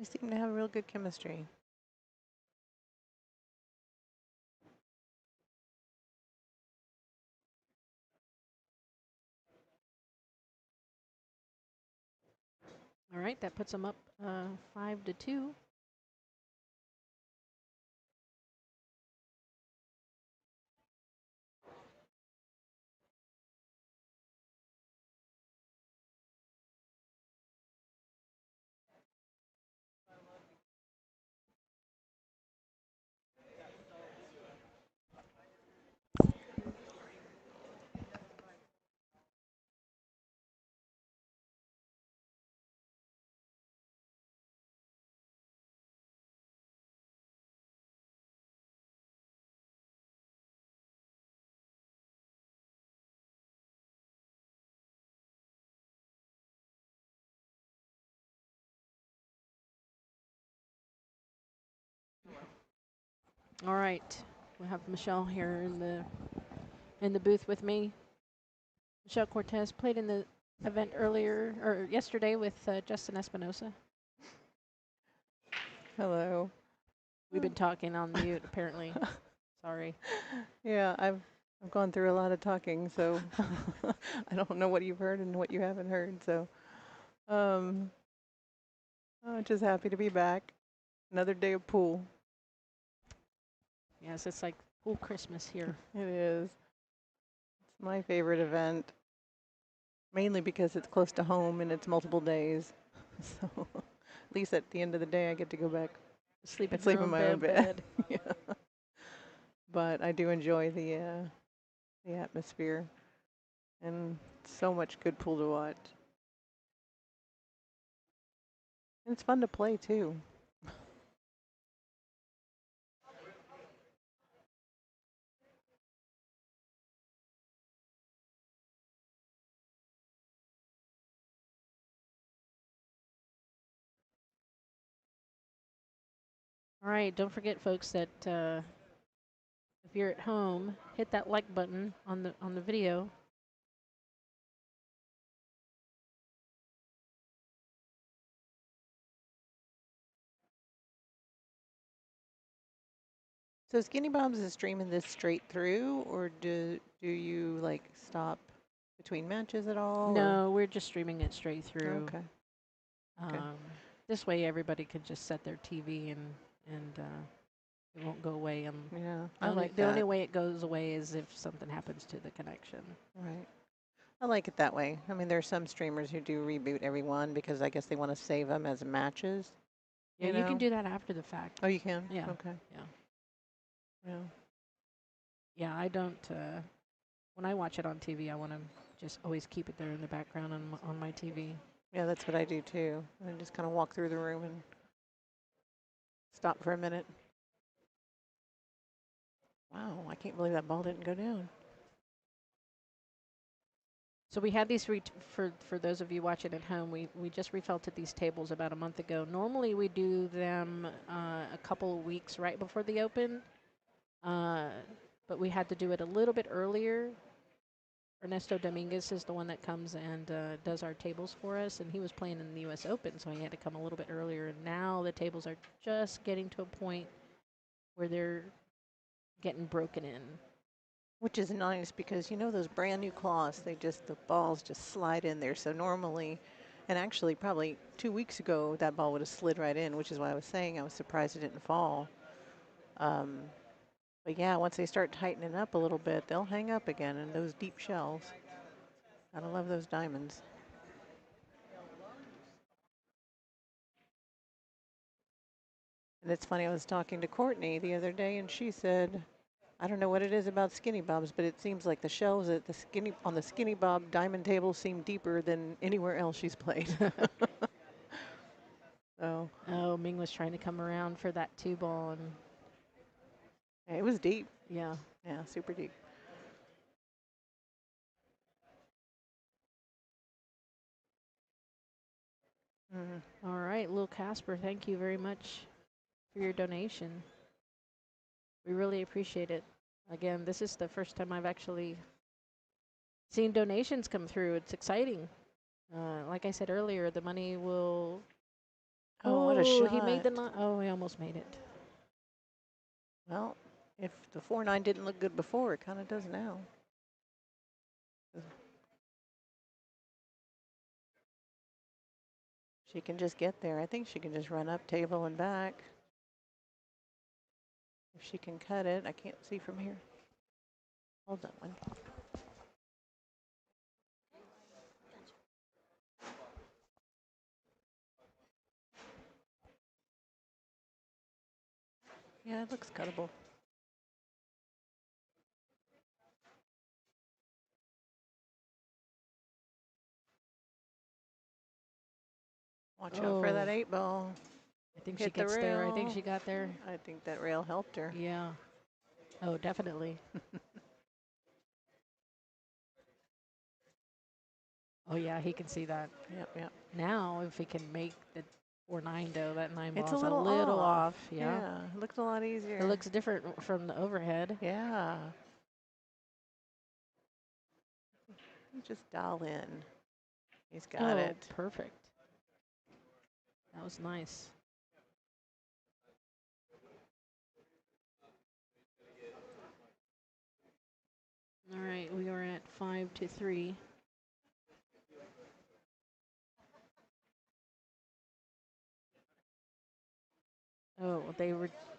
They seem to have real good chemistry. All right, that puts them up 5-2. All right, we have Michelle here in the booth with me. Michelle Cortez played in the event earlier or yesterday with Justin Espinosa. Hello. We've been talking on mute, apparently. Sorry. Yeah, I've gone through a lot of talking, so I don't know what you've heard and what you haven't heard. So, I'm just happy to be back. Another day of pool. Yes, it's like pool Christmas here. It is. It's my favorite event, mainly because it's close to home and it's multiple days. So, at least at the end of the day, I get to go back Sleep and in sleep your in own my own bed. bed. Yeah. But I do enjoy the atmosphere and so much good pool to watch. And it's fun to play too. All right, don't forget, folks, that if you're at home, hit that like button on the video. So Skinny Bob's is streaming this straight through, or do you like stop between matches at all? No, we're just streaming it straight through. Okay. Okay. This way, everybody can just set their TV and it won't go away. Yeah, I like the that. only way it goes away is if something happens to the connection. Right. I like it that way. I mean, there are some streamers who do reboot every one because I guess they want to save them as matches. Yeah, you can do that after the fact. Oh, you can? Yeah. Okay. Yeah. Yeah. Yeah, I don't. When I watch it on TV, I want to just always keep it there in the background on my TV. Yeah, that's what I do too. I just kind of walk through the room and stop for a minute. Wow, I can't believe that ball didn't go down. So we had these, for those of you watching at home, we just refelted these tables about a month ago. Normally we do them a couple of weeks right before the Open, but we had to do it a little bit earlier. Ernesto Dominguez is the one that comes and does our tables for us, and he was playing in the U.S. Open, so he had to come a little bit earlier. And now the tables are just getting to a point where they're getting broken in. Which is nice because, you know, those brand new cloths, the balls just slide in there. So normally, and actually probably 2 weeks ago, that ball would have slid right in, which is why I was saying I was surprised it didn't fall. But yeah, once they start tightening up a little bit, they'll hang up again in those deep shells. Gotta love those diamonds. And it's funny, I was talking to Courtney the other day and she said, I don't know what it is about Skinny Bobs, but it seems like the shells at on the Skinny Bob diamond table seem deeper than anywhere else she's played. So. Oh, Ming was trying to come around for that 2-ball, and It was deep. yeah. Yeah, super deep. All right, Lil Casper, thank you very much for your donation. We really appreciate it. Again, this is the first time I've actually seen donations come through. It's exciting. Like I said earlier, the money will go what a Oh, he made the shot. oh, he almost made it. Well, if the 4-9 didn't look good before, it kind of does now. She can just get there. I think she can just run up, table, and back. If she can cut it, I can't see from here. Hold that one. Yeah, it looks cuttable. Watch out for that Oh, 8-ball. I think she Hit the gets there. I think rail. she got there. I think that rail helped her. Yeah. Oh, definitely. Oh, yeah, he can see that. Yep, yep. Now, if he can make the 4-9 though, that 9 It's ball a is a little little off. off. Yeah. Yeah, it looks a lot easier. It looks different from the overhead. Yeah. Just dial in. He's got Oh, it. perfect. That was nice. All right, we are at 5-3. Oh,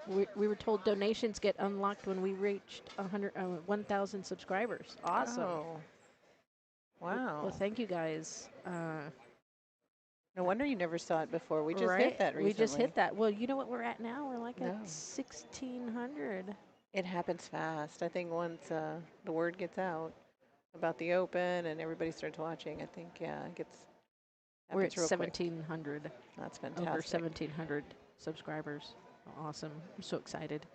we were told donations get unlocked when we reached 1,000 subscribers. Awesome. Oh, wow. Well, thank you guys. No wonder you never saw it before. We just hit Right, that recently. we just hit that. Well, you know what we're at now? We're like at No. 1,600. It happens fast. I think once the word gets out about the Open and everybody starts watching, I think, yeah, it gets We're at happens real quick. 1,700. That's Over fantastic. 1,700 subscribers. Awesome. I'm so excited.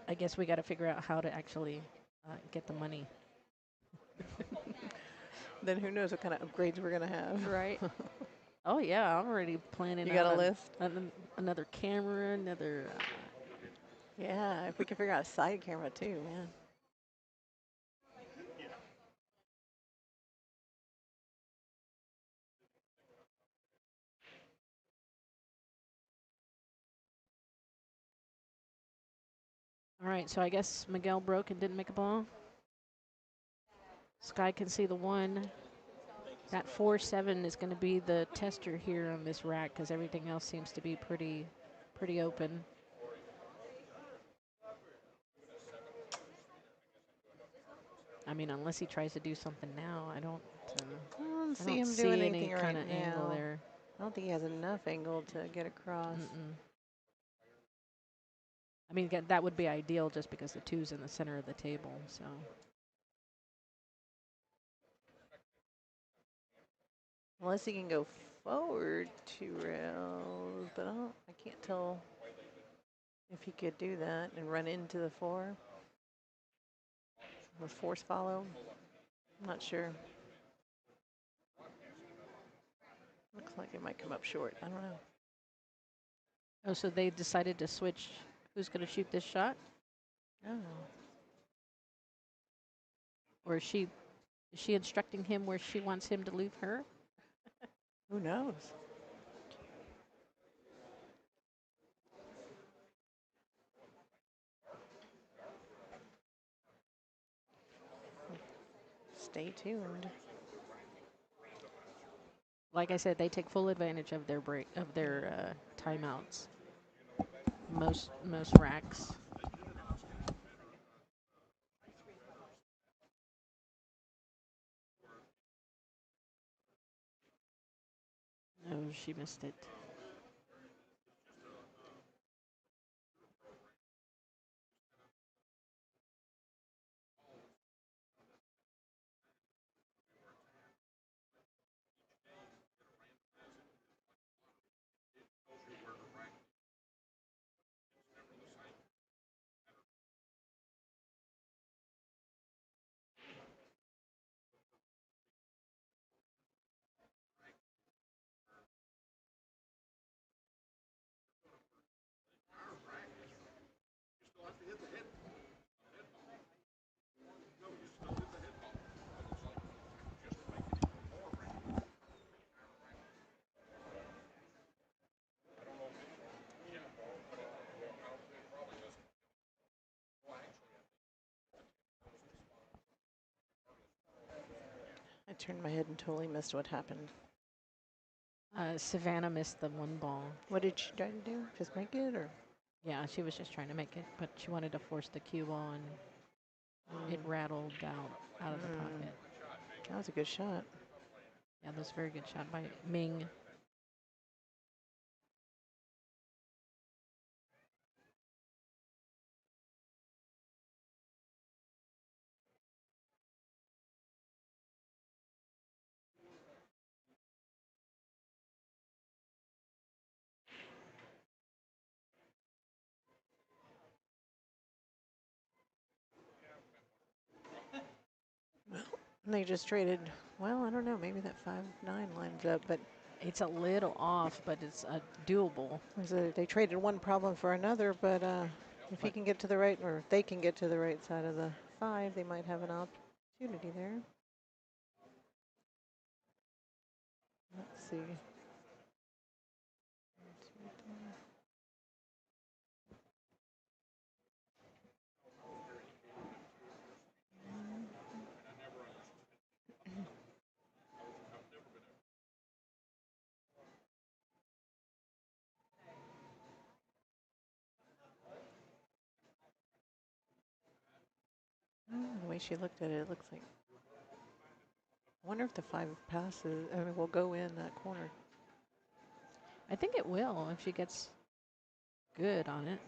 I guess we got to figure out how to actually get the money. Then who knows what kind of upgrades we're going to have. Right. Oh, yeah. I'm already planning You got out a list? another camera, another... Yeah, if we can figure out a side camera too, man. All right, so I guess Miguel broke and didn't make a ball. Sky can see the 1. That 4-7 is going to be the tester here on this rack because everything else seems to be pretty open. I mean, unless he tries to do something now, I don't I don't see him doing any anything kind right of angle now. there. I don't think he has enough angle to get across. I mean, that would be ideal just because the 2's in the center of the table, so. Unless he can go forward 2 rails, but I can't tell if he could do that and run into the 4 with force follow. I'm not sure. Looks like it might come up short. I don't know. Oh, so they decided to switch who's going to shoot this shot? Oh. Or is she instructing him where she wants him to leave her? Who knows? Stay tuned. Like I said, they take full advantage of their timeouts. Most racks. Oh, she missed it. turned my head and totally missed what happened. Savannah missed the one ball. What did she try to do? Just make it, or? Yeah, she was just trying to make it, but she wanted to force the cue ball, and it rattled out of the pocket. That was a good shot. Yeah, that was a very good shot by Ming. They just traded, well, I don't know, maybe that 5-9 lines up, but It's a little off, but it's doable. they traded one problem for another, but if he can get to the right, or if they can get to the right side of the 5, they might have an opportunity there. Let's see. The way she looked at it, it looks like. I wonder if the 5 passes, I mean, will go in that corner. I think it will if she gets good on it.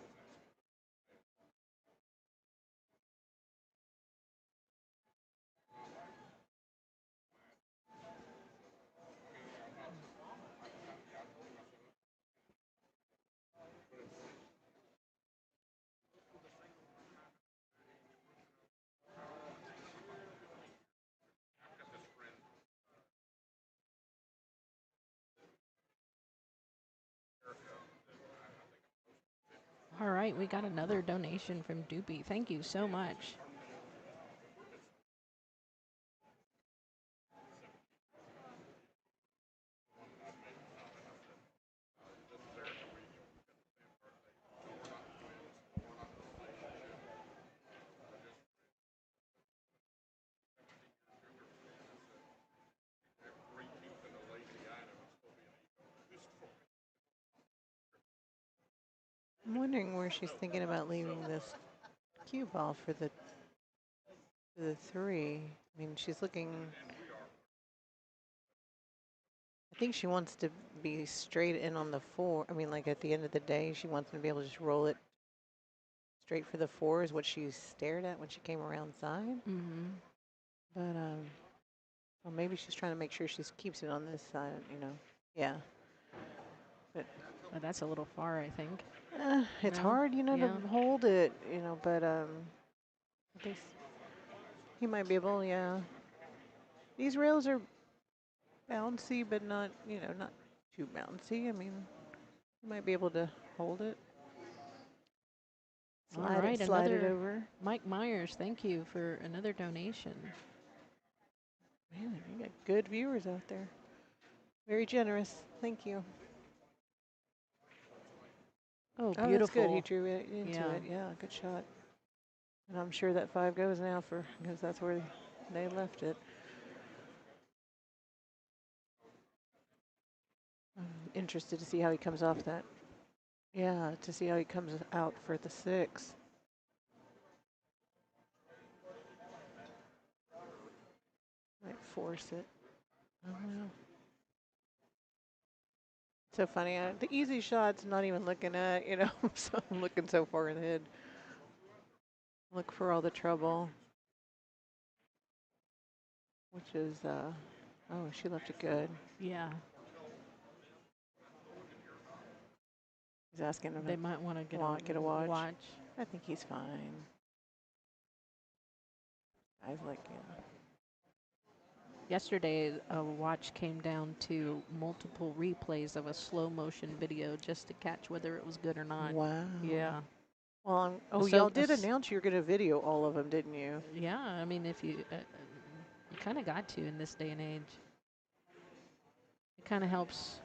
All right, we got another donation from Doopy. Thank you so much. I'm wondering where she's thinking about leaving this cue ball for the 3. I mean, she's looking. I think she wants to be straight in on the 4. I mean, like at the end of the day, she wants to be able to just roll it straight for the 4 is what she stared at when she came around side. But well, maybe she's trying to make sure she keeps it on this side. Yeah. But that's a little far, I think. it's No? hard, to hold it, But at least he might be able. Yeah. These rails are bouncy, but not, not too bouncy. I mean, you might be able to hold it. Slide it over. Mike Myers, thank you for another donation. Man, you got good viewers out there. Very generous. Thank you. Oh, Oh, beautiful. that's good. He drew it into it. Yeah, good shot. And I'm sure that 5 goes now because that's where they left it. I'm interested to see how he comes off that. Yeah, to see how he comes out for the 6. Might force it. Oh, well. So funny. The easy shot's not even looking at, so I'm looking so far ahead. Look for all the trouble. Which is, oh, she left it good. Yeah. He's asking him They might want to get a watch. I think he's fine. Guy's like, yeah. Yesterday, a watch came down to multiple replays of a slow motion video just to catch whether it was good or not. Wow. Yeah. Well, y'all did announce you were going to video all of them, didn't you? Yeah, I mean, if you kind of got to in this day and age. It kind of helps.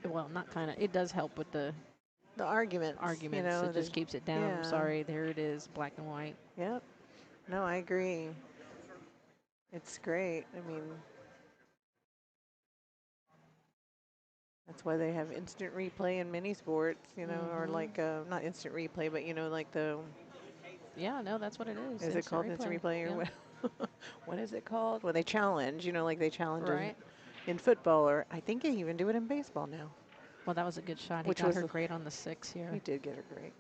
Well, not kind of. It does help with the arguments. It just keeps it down. Yeah. Sorry, there it is, black and white. Yep. No, I agree. It's great. I mean, That's why they have instant replay in mini sports, you know, or like, not instant replay, but, you know, like the, Yeah, no, that's what it is. is it Instant called instant replay or Yeah. what? What is it called? Well, they challenge, you know, like they challenge Right. in football, or I think they even do it in baseball now. Well, that was a good shot. He Which got was her the, great on the 6 here. he did get her great.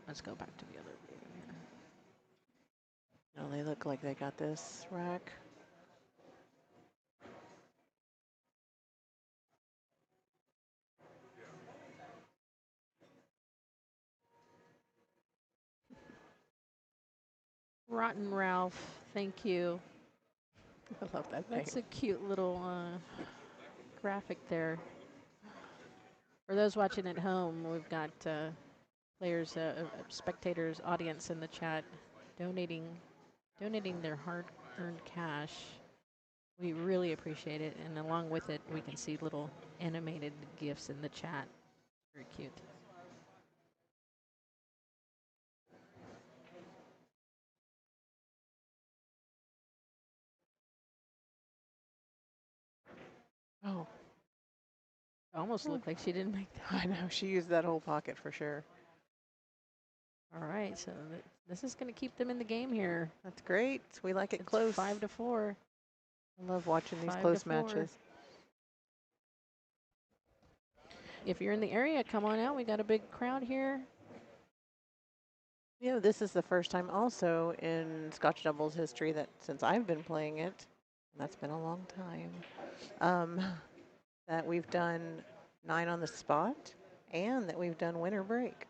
Let's go back to the other view here. No, they look like they got this rack. Rotten Ralph, thank you. I love that name. That's a cute little graphic there. For those watching at home, we've got players, spectators, audience in the chat donating their hard-earned cash. We really appreciate it, and along with it, we can see little animated GIFs in the chat. Very cute. Oh. Almost looked like she didn't make that. I know, she used that whole pocket for sure. All right, so this is going to keep them in the game here. That's great. We like it It's close. 5-4. I love watching these 5 close to 4. matches. If you're in the area, come on out. We got a big crowd here. You know, this is the first time also in Scotch doubles history that since I've been playing it, and that's been a long time, that we've done 9 on the spot and that we've done winner break.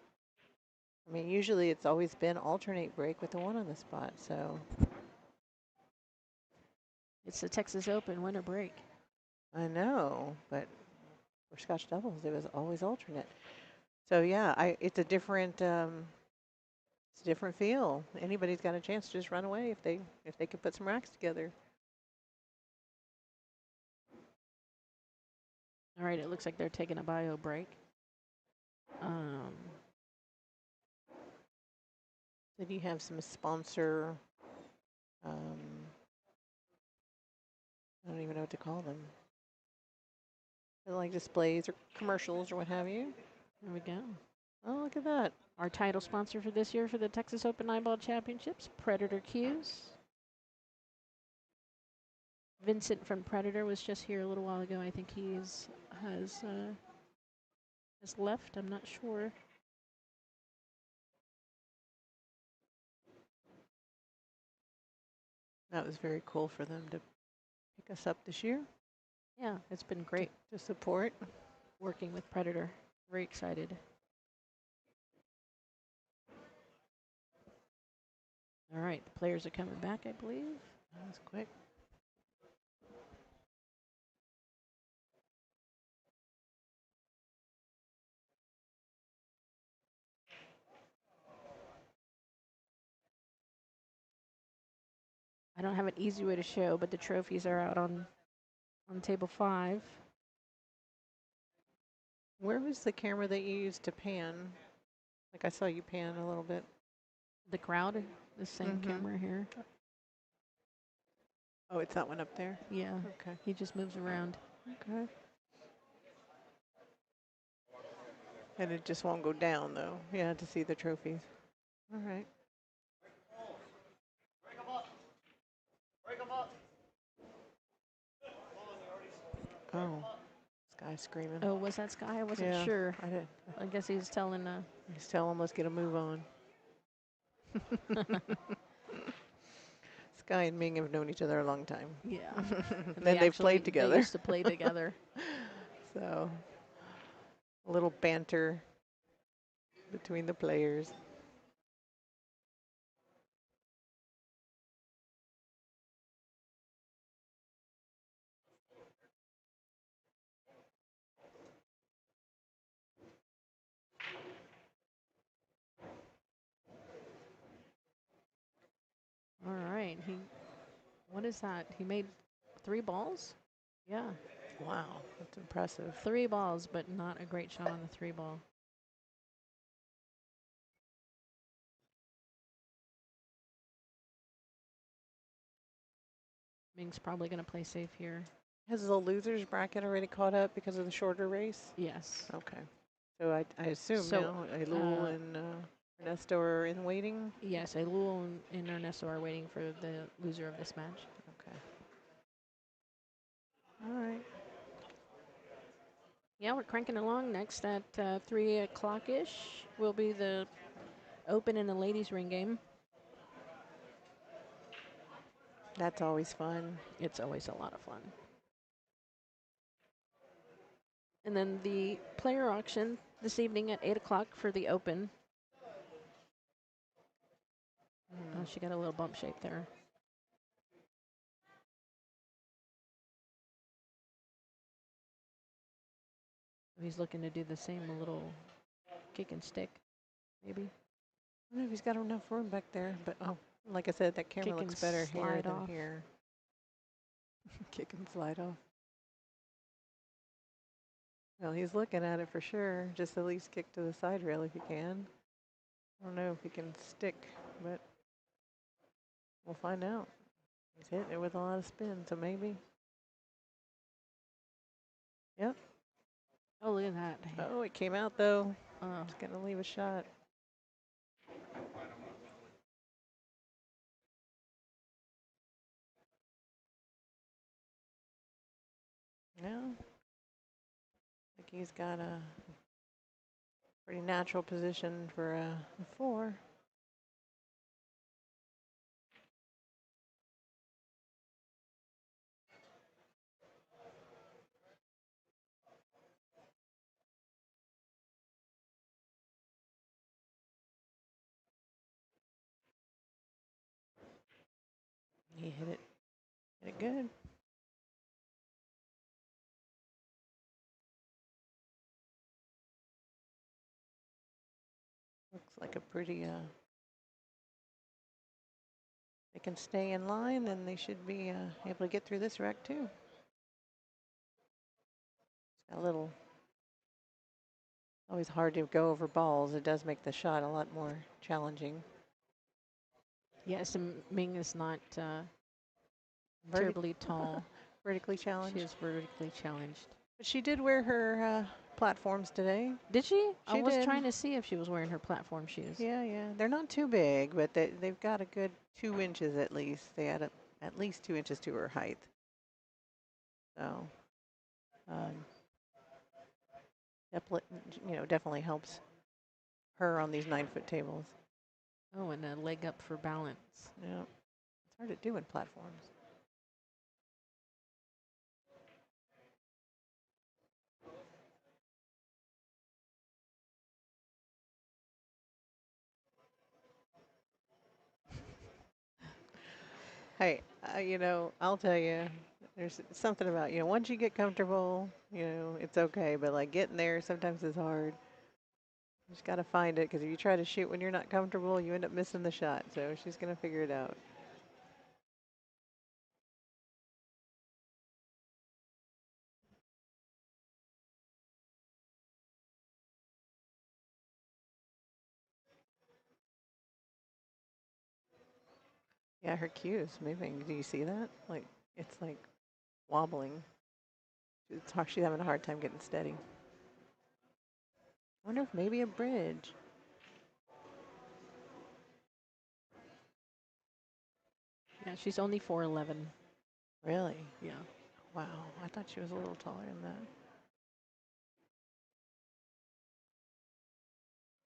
I mean, usually it's always been alternate break with the 1 on the spot, so. It's the Texas Open winter break. I know, but for Scotch doubles, it was always alternate. So yeah, it's a different feel. Anybody's got a chance to just run away if they could put some racks together. All right, it looks like they're taking a bio break. Did you have some sponsor? I don't even know what to call them. They're like displays or commercials or what have you. There we go. Oh, look at that. Our title sponsor for this year for the Texas Open Eyeball Championships, Predator Cues. Vincent from Predator was just here a little while ago. I think he has left. I'm not sure. That was very cool for them to pick us up this year. Yeah, it's been great to support. Working with Predator. Very excited. All right, the players are coming back, I believe. That was quick. I don't have an easy way to show, but the trophies are out on table 5. Where was the camera that you used to pan? Like I saw you pan a little bit. The crowd, the same camera here. Oh, it's that one up there? Yeah. Okay. He just moves around. Okay. And it just won't go down, though. Yeah, to see the trophies. All right. Oh, Sky screaming. Oh, was that Sky? I wasn't sure. I did. I guess he was telling. Just tell him let's get a move on. Sky and Ming have known each other a long time. Yeah. And then they've played together. They used to play together. So, a little banter between the players. All right. What is that? He made 3 balls? Yeah. Wow, that's impressive. 3 balls, but not a great shot on the 3 ball. Ming's probably going to play safe here. Has the losers bracket already caught up because of the shorter race? Yes. Okay. So I assume So, now Elul and Ernesto are in waiting? yes, Elul and Ernesto are waiting for the loser of this match. Okay. All right. Yeah, we're cranking along. Next at 3 o'clock-ish will be the open in the ladies' ring game. That's always fun. It's always a lot of fun. And then the player auction this evening at 8 o'clock for the open. Oh, she got a little bump shape there. He's looking to do the same, a little kick and stick, maybe. I don't know if he's got enough room back there, but oh, like I said, that camera Kick and looks better here slide than off. here. Kick and slide off. Well, he's looking at it for sure. Just at least kick to the side rail if he can. I don't know if he can stick, but we'll find out. He's hitting it with a lot of spin, so maybe. Yep. Oh, look at that. Oh, it came out though. It's gonna leave a shot. No. I think he's got a pretty natural position for a 4. He hit it good. Looks like a pretty, they can stay in line, then they should be able to get through this wreck too. It's got a little, always hard to go over balls. It does make the shot a lot more challenging. Yes, and Ming is not Vertic terribly tall. vertically challenged. She is vertically challenged. But she did wear her platforms today. Did she? I She was did. trying to see if she was wearing her platform shoes. Yeah. They're not too big, but they've got a good 2 inches at least. They add at least 2 inches to her height. So, definitely helps her on these 9-foot tables. Oh, and a leg up for balance. Yeah, it's hard to do in platforms. Hey, I'll tell you, there's something about, once you get comfortable, it's okay. But like getting there sometimes is hard. You just got to find it because if you try to shoot when you're not comfortable, you end up missing the shot. So she's going to figure it out. Yeah, her cue is moving. Do you see that? Like, it's like wobbling. It's hard. She's having a hard time getting steady. I wonder if maybe a bridge. Yeah, she's only 4'11". Really? Yeah. Wow. I thought she was a little taller than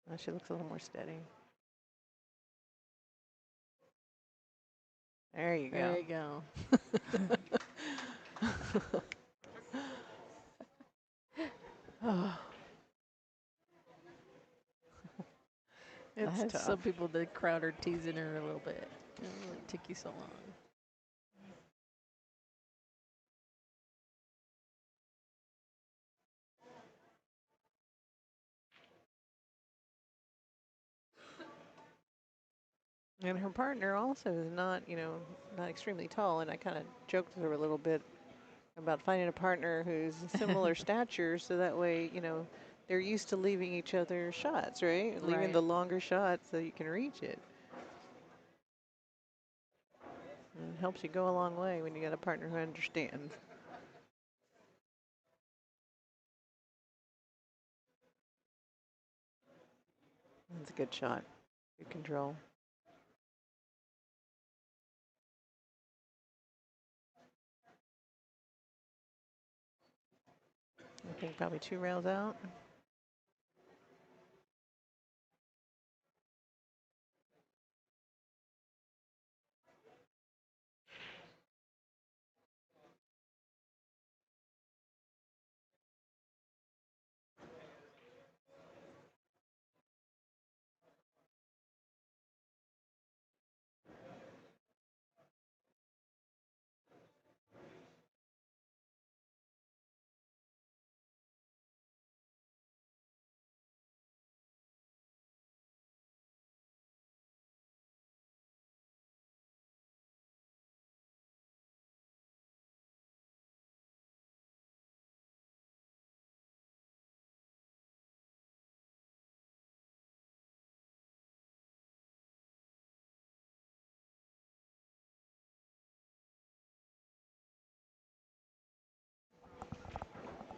that. She looks a little more steady. There you go. There you go. It's tough. Some people, the crowd are teasing her a little bit. It took you so long. And her partner also is not, not extremely tall. And I kind of joked with her a little bit about finding a partner who's similar stature, so that way, they're used to leaving each other shots, right? Leaving Right. the longer shots so you can reach it. And it helps you go a long way when you got a partner who understands. That's a good shot. Good control. I think probably 2 rails out.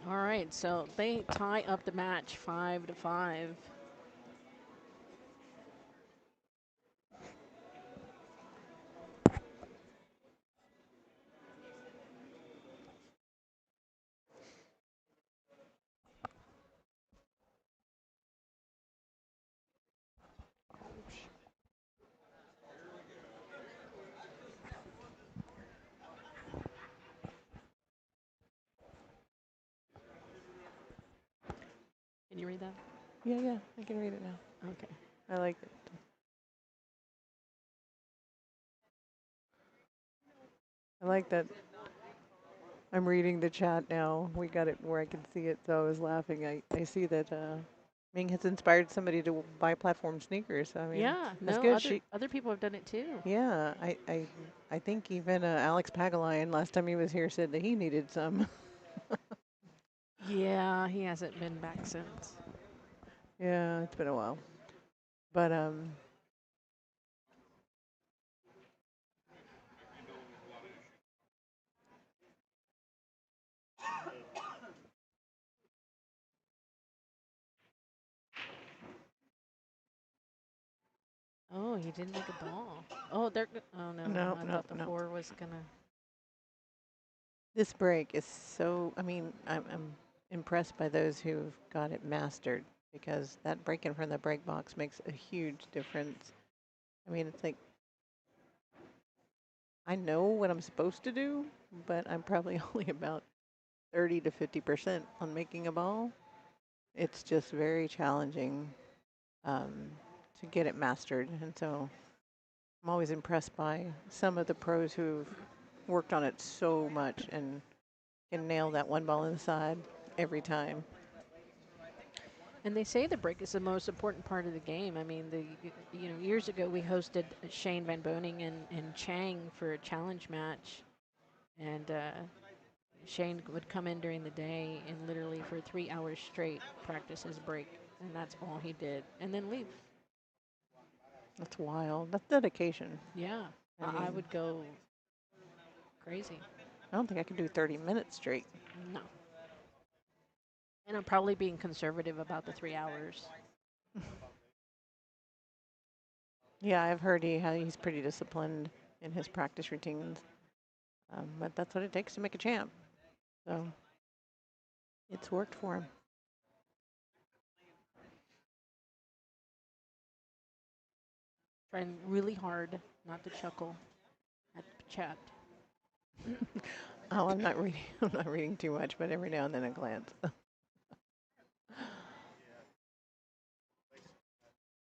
All right, so they tie up the match 5-5. Can you read that? Yeah, I can read it now. Okay. I like it. I like that I'm reading the chat now. We got it where I can see it, so I was laughing. I see that Ming has inspired somebody to buy platform sneakers. I mean, Yeah, that's no, good. other people have done it too. Yeah, I think even Alex Pagalion last time he was here said that he needed some. Yeah, he hasn't been back since. Yeah, it's been a while, but Oh, he didn't make a ball. Oh, oh no, no, I no, thought the no. 4 was gonna. This break is so. I mean, I'm impressed by those who've got it mastered because that break in front of the break box makes a huge difference. I mean, it's like I know what I'm supposed to do, but I'm probably only about 30 to 50% on making a ball. It's just very challenging um, to get it mastered, and so I'm always impressed by some of the pros who've worked on it so much and can nail that one ball inside every time. And they say the break is the most important part of the game. I mean, years ago we hosted Shane Van Boning and Chang for a challenge match, and Shane would come in during the day and literally for 3 hours straight practice his break, and that's all he did, and then leave. That's wild. That's dedication. Yeah, I I mean, would go crazy. I don't think I could do 30 minutes straight. No. And I'm probably being conservative about the 3 hours. Yeah, I've heard how he's pretty disciplined in his practice routines, but that's what it takes to make a champ. So it's worked for him. Trying really hard not to chuckle at the chat. Oh, I'm not reading. I'm not reading too much, but every now and then I glance.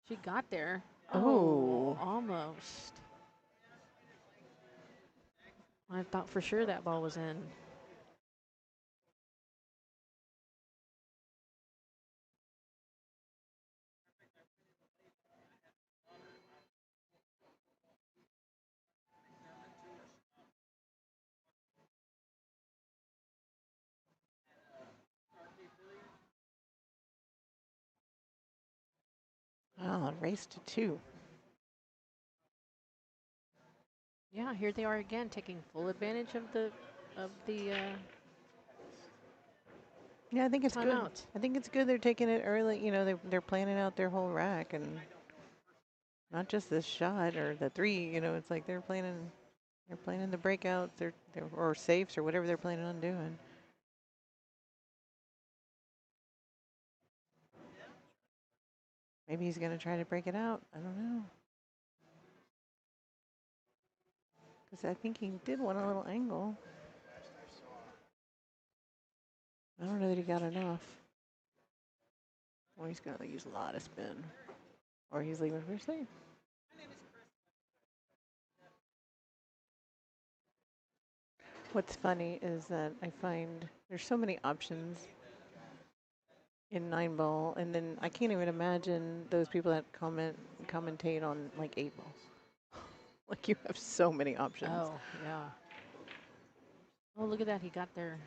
She got there. Oh, Oh, almost. I thought for sure that ball was in. oh, race to 2. Yeah, here they are again, taking full advantage of the Yeah, I think it's good. timeouts. I think it's good they're taking it early. You know, they're planning out their whole rack and not just this shot or the three. You know, it's like they're planning the breakouts, they're or safes or whatever they're planning on doing. Maybe he's gonna try to break it out. I don't know. Because I think he did want a little angle. I don't know that he got enough. Or he's gonna use a lot of spin. Or he's leaving for safe. What's funny is that I find there's so many options in 9 ball, and then I can't even imagine those people that commentate on like 8 ball. Like you have so many options. Oh, yeah. Oh, look at that. He got there.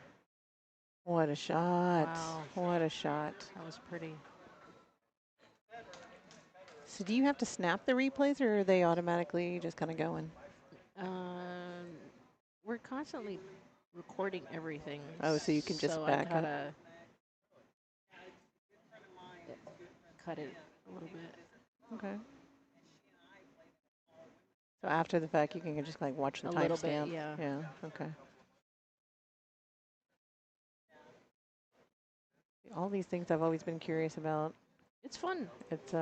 What a shot. Wow. What a shot. That was pretty. So do you have to snap the replays or are they automatically just kind of going? Um, we're constantly recording everything. Oh, so you can just so back I up. gotta cut it a little bit. Okay. So after the fact, you can just like watch the A little bit, timestamp. yeah. Yeah. Okay. All these things I've always been curious about. It's fun. It's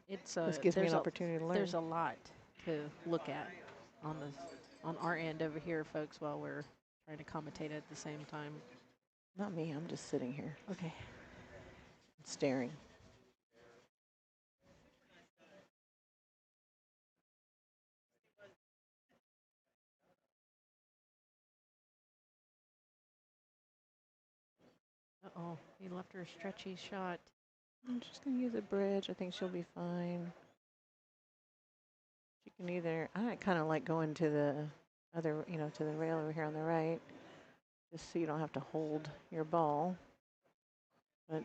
It's this gives me an opportunity to learn. there's a lot to look at on our end over here, folks, while we're trying to commentate at the same time. Not me. I'm just sitting here Okay. staring. Uh-oh, he left her a stretchy shot. I'm just gonna use a bridge. I think she'll be fine. She can either. I kind of like going to the other, to the rail over here on the right, just so you don't have to hold your ball. But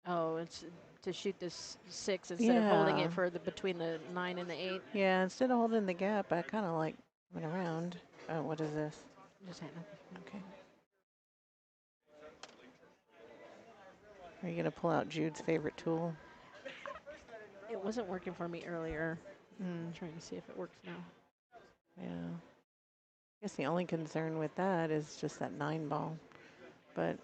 Oh, it's to shoot this 6 instead of holding yeah, it for the between the 9 and the 8. yeah. Instead of holding the gap, I kind of like coming around. Oh, what is this? Just hit it. Okay. Are you gonna pull out Jude's favorite tool? It wasn't working for me earlier. Mm, I'm trying to see if it works now. yeah. I guess the only concern with that is just that 9 ball, but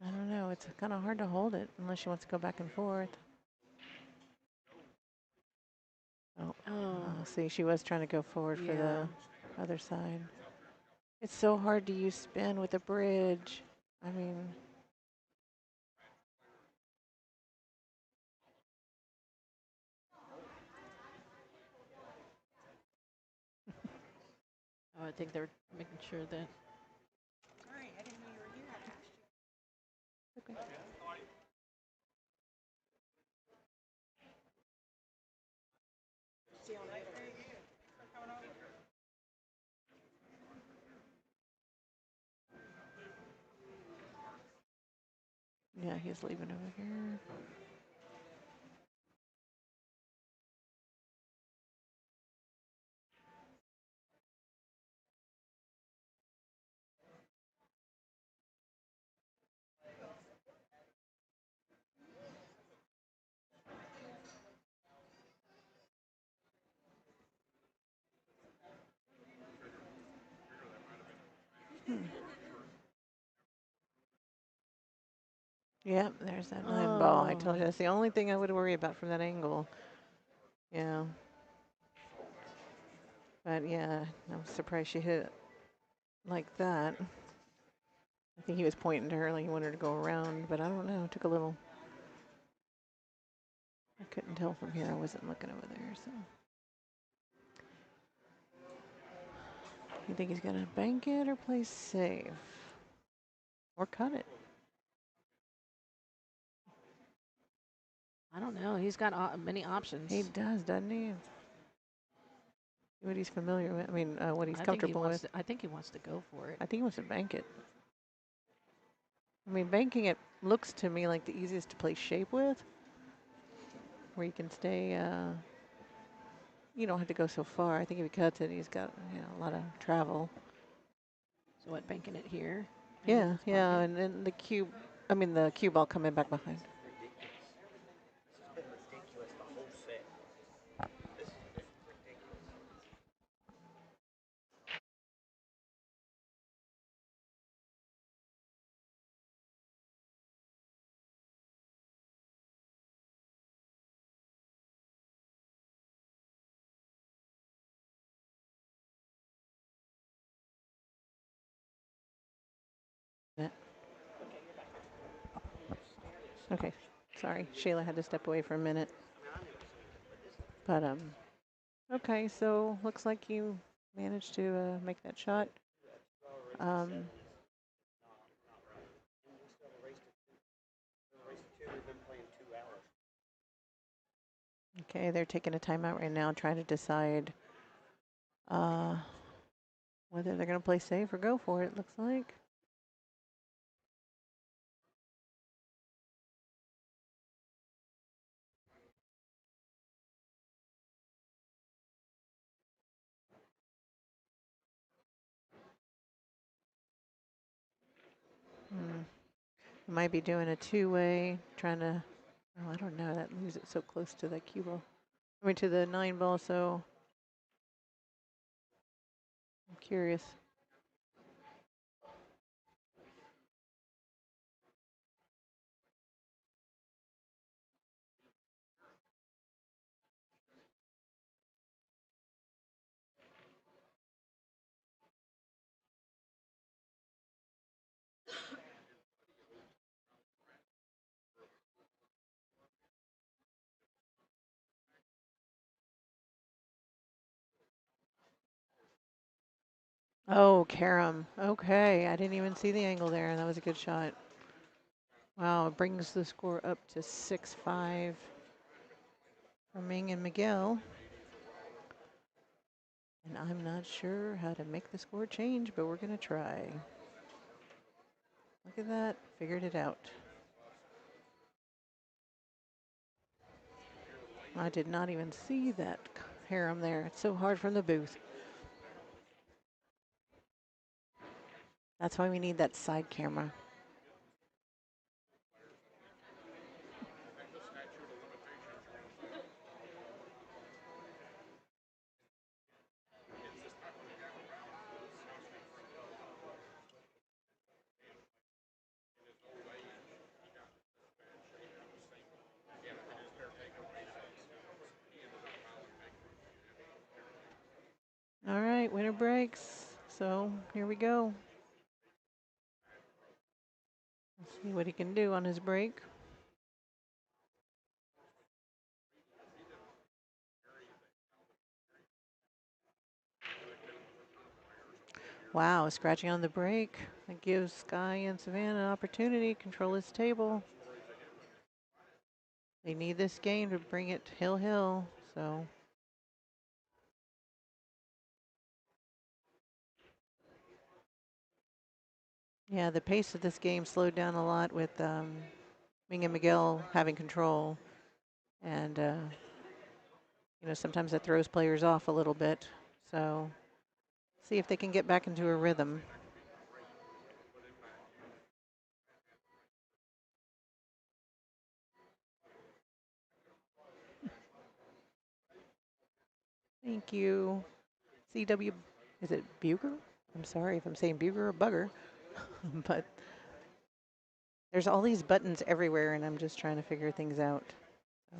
I don't know. It's kind of hard to hold it unless she wants to go back and forth. Oh, Oh, see, she was trying to go forward for yeah. the other side. It's so hard to use spin with a bridge. I mean, Oh, I think they're making sure that. okay. Yeah, he's leaving over here. Hmm. Yep, there's that 9 ball. I told you that's the only thing I would worry about from that angle. Yeah. But yeah, I'm surprised she hit it like that. I think he was pointing to her like he wanted her to go around, but I don't know. It took a little. I couldn't tell from here. I wasn't looking over there, so. You think he's gonna bank it or play safe? Or cut it? I don't know. He's got many options. He does, doesn't he? What he's familiar with. I mean, what he's I think he comfortable wants with. to. I think he wants to go for it. I think he wants to bank it. I mean, banking it looks to me like the easiest to play shape with, where you can stay. You don't have to go so far. I think if he cuts it, he's got a lot of travel. So what, banking it here? Maybe in Yeah, this yeah, pocket? and then the cue ball coming back behind. Yeah. Okay, sorry, Shayla had to step away for a minute. But okay, so looks like you managed to make that shot. Um, okay, they're taking a timeout right now, trying to decide uh, whether they're going to play safe or go for it. Looks like. Hmm. Might be doing a two-way, trying to. Oh, I don't know. That leaves it so close to the cue ball. I mean, to the 9 ball. So I'm curious. Oh, Karam. Okay, I didn't even see the angle there, and that was a good shot. Wow, it brings the score up to 6-5 for Ming and Miguel. And I'm not sure how to make the score change, but we're going to try. Look at that. Figured it out. I did not even see that harem there. It's so hard from the booth. That's why we need that side camera. All right, winner breaks. So here we go. Let's see what he can do on his break. Wow, scratching on the break. That gives Sky and Savannah an opportunity to control his table. They need this game to bring it hill, so. Yeah, the pace of this game slowed down a lot with Ming and Miguel having control. And, sometimes that throws players off a little bit. So see if they can get back into a rhythm. Thank you. CW, is it Buger? I'm sorry if I'm saying Buger or Bugger, but there's all these buttons everywhere and I'm just trying to figure things out. So.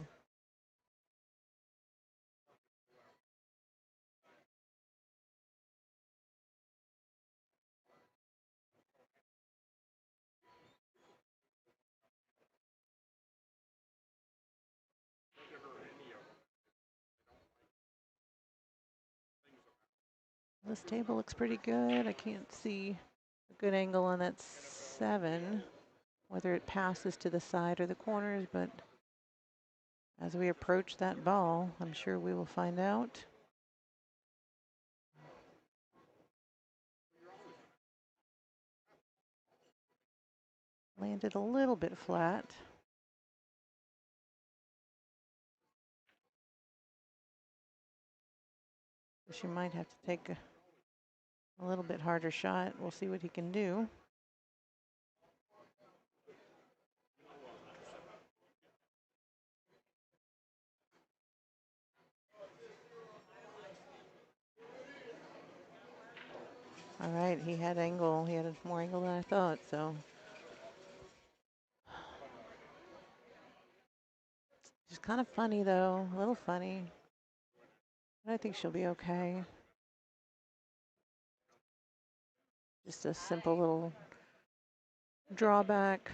This table looks pretty good. I can't see a good angle on that 7, whether it passes to the side or the corners, but as we approach that ball, I'm sure we will find out. Landed a little bit flat. She might have to take A little bit harder shot. We'll see what he can do. All right, he had angle. He had more angle than I thought, so. She's kind of funny, though. A little funny. But I think she'll be okay. Just a simple little drawback.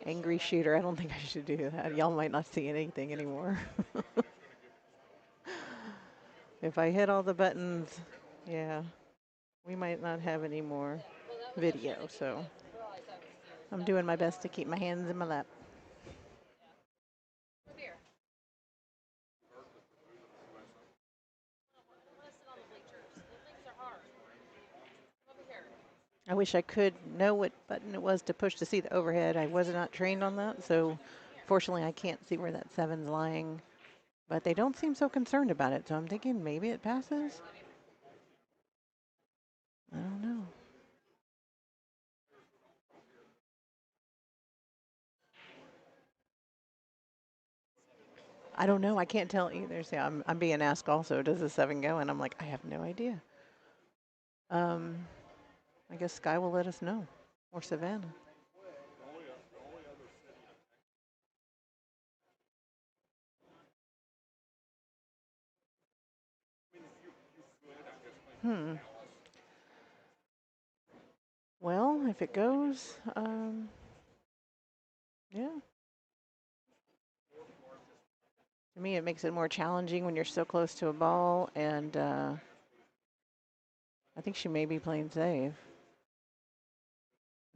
Angry shooter. I don't think I should do that. Y'all might not see anything anymore. If I hit all the buttons, yeah, we might not have any more video. So I'm doing my best to keep my hands in my lap. I wish I could know what button it was to push to see the overhead. I was not trained on that, so fortunately I can't see where that 7's lying. But they don't seem so concerned about it, so I'm thinking maybe it passes. I don't know. I don't know. I can't tell either. So I'm being asked also, does the 7 go? And I'm like, I have no idea. I guess Sky will let us know, or Savannah. Well, if it goes, yeah. To me, it makes it more challenging when you're so close to a ball, and I think she may be playing safe.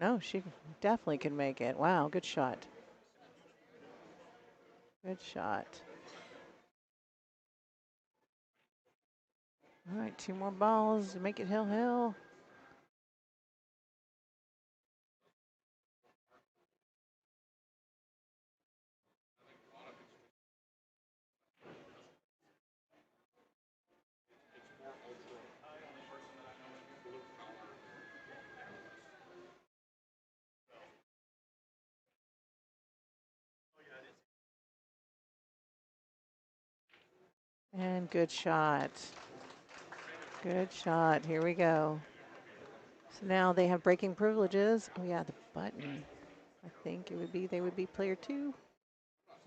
No, she definitely can make it. Wow, good shot. Good shot. All right, 2 more balls to make it hill. And good shot. Good shot. Here we go. So now they have breaking privileges. Oh yeah, the button. I think it would be, they would be player 2.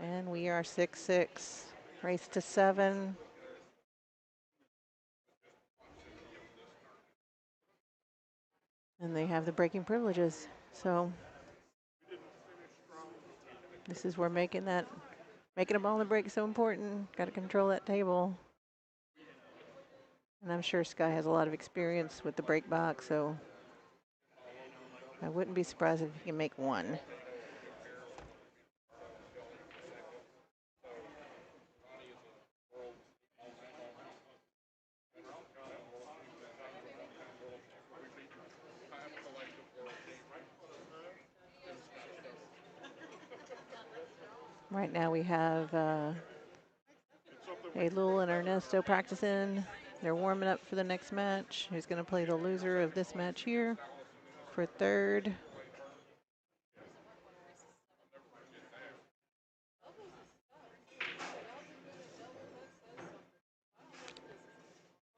And we are 6-6. Race to 7. And they have the breaking privileges. So this is where making a ball in the break is so important. Got to control that table. And I'm sure Sky has a lot of experience with the break box, so I wouldn't be surprised if he can make 1. Right now we have Elul and Ernesto practicing. They're warming up for the next match. Who's going to play the loser of this match here for 3rd.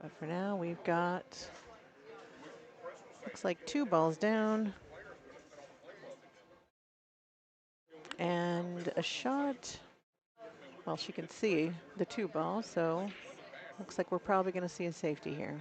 But for now, we've got, looks like 2 balls down. And a shot. Well, she can see the 2 balls, so looks like we're probably going to see a safety here.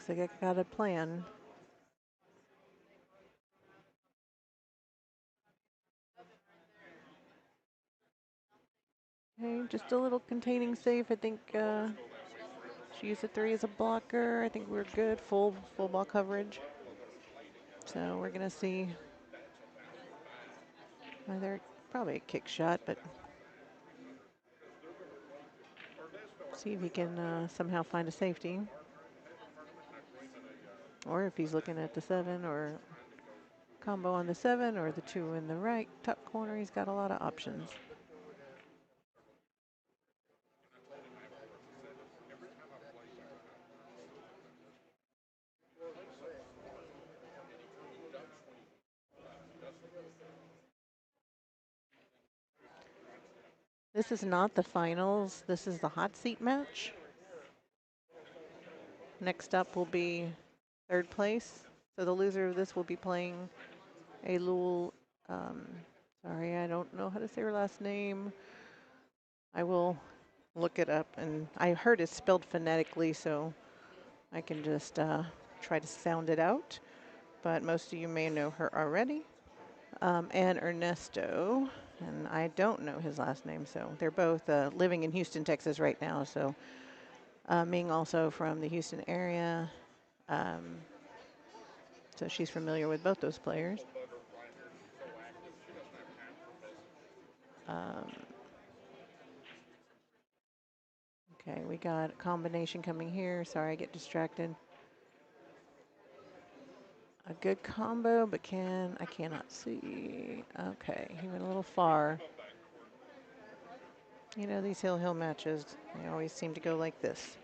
Looks like I got a plan. Okay, just a little containing safe. I think she used a 3 as a blocker. I think we're good. Full ball coverage. So we're gonna see either probably a kick shot, but see if he can somehow find a safety. Or if he's looking at the 7 or combo on the 7 or the 2 in the right top corner, he's got a lot of options. This is not the finals. This is the hot seat match. Next up will be 3rd place. So the loser of this will be playing a Lul, sorry, I don't know how to say her last name. I will look it up, and I heard it spelled phonetically, so I can just try to sound it out. But most of you may know her already. And Ernesto, and I don't know his last name, so they're both living in Houston, Texas right now. So Ming also from the Houston area. So she's familiar with both those players. Okay, we got a combination coming here. Sorry, I get distracted. A good combo, but I cannot see. Okay, he went a little far. You know, these hill matches, they always seem to go like this.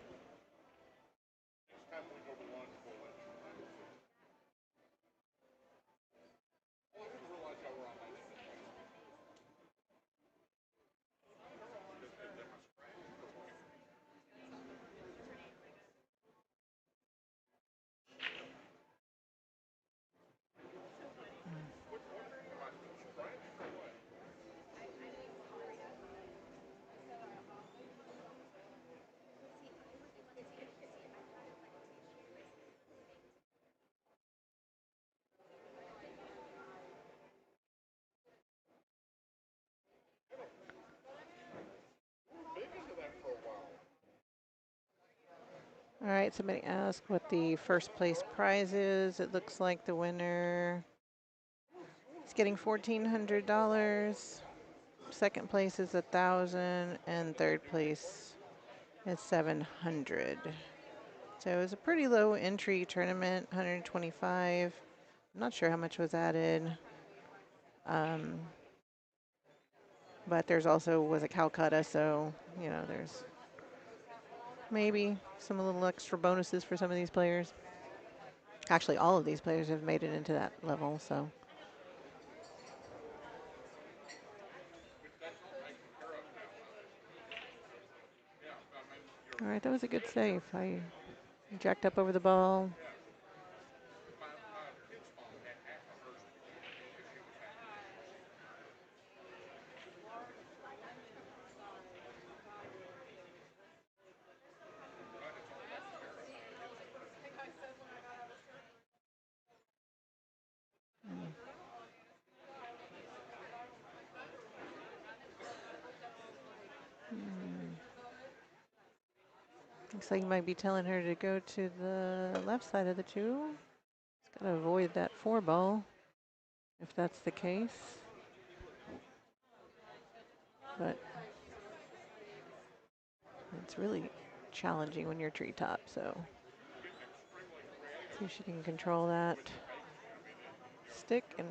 All right, somebody asked what the first place prize is. It looks like the winner is getting $1,400. Second place is $1,000, and third place is $700. So it was a pretty low entry tournament, 125. I'm not sure how much was added. But there's also was a Calcutta, so you know there's maybe some little extra bonuses for some of these players. Actually, all of these players have made it into that level, so. All right, that was a good save. I jacked up over the ball. Looks like you might be telling her to go to the left side of the 2. It's got to avoid that 4 ball, if that's the case. But it's really challenging when you're treetop, so see if she can control that stick and.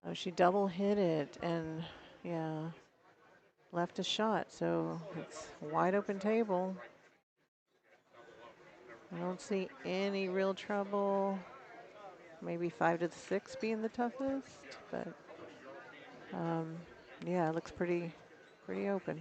Oh, she double hit it and yeah, left a shot. So it's a wide open table. I don't see any real trouble. Maybe 5 to the 6 being the toughest, but yeah, it looks pretty open.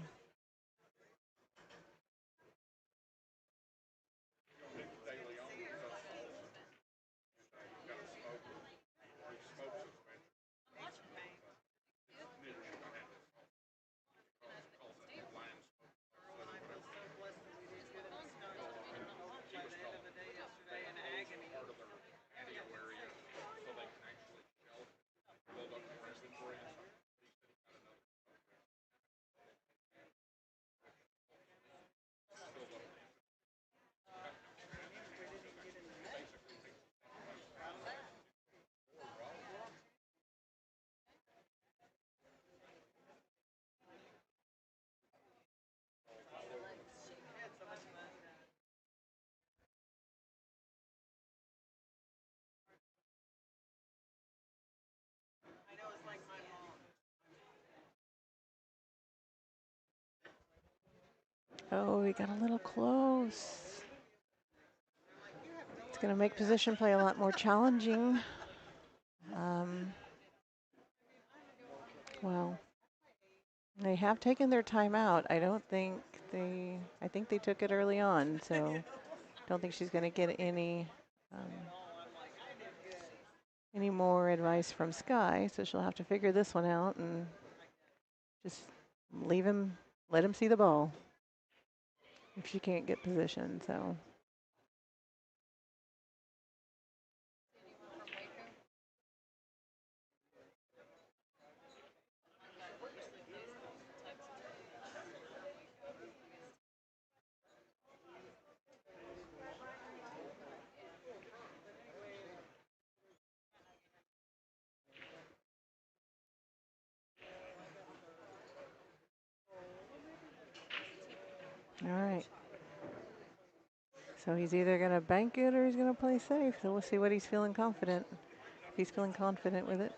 Oh, we got a little close. It's going to make position play a lot more challenging. Well, they have taken their time out. I think they took it early on, so don't think she's going to get any more advice from Sky, so she'll have to figure this one out and just let him see the ball if she can't get position, so. All right. So he's either going to bank it or he's going to play safe. So we'll see what he's feeling confident. If he's feeling confident with it,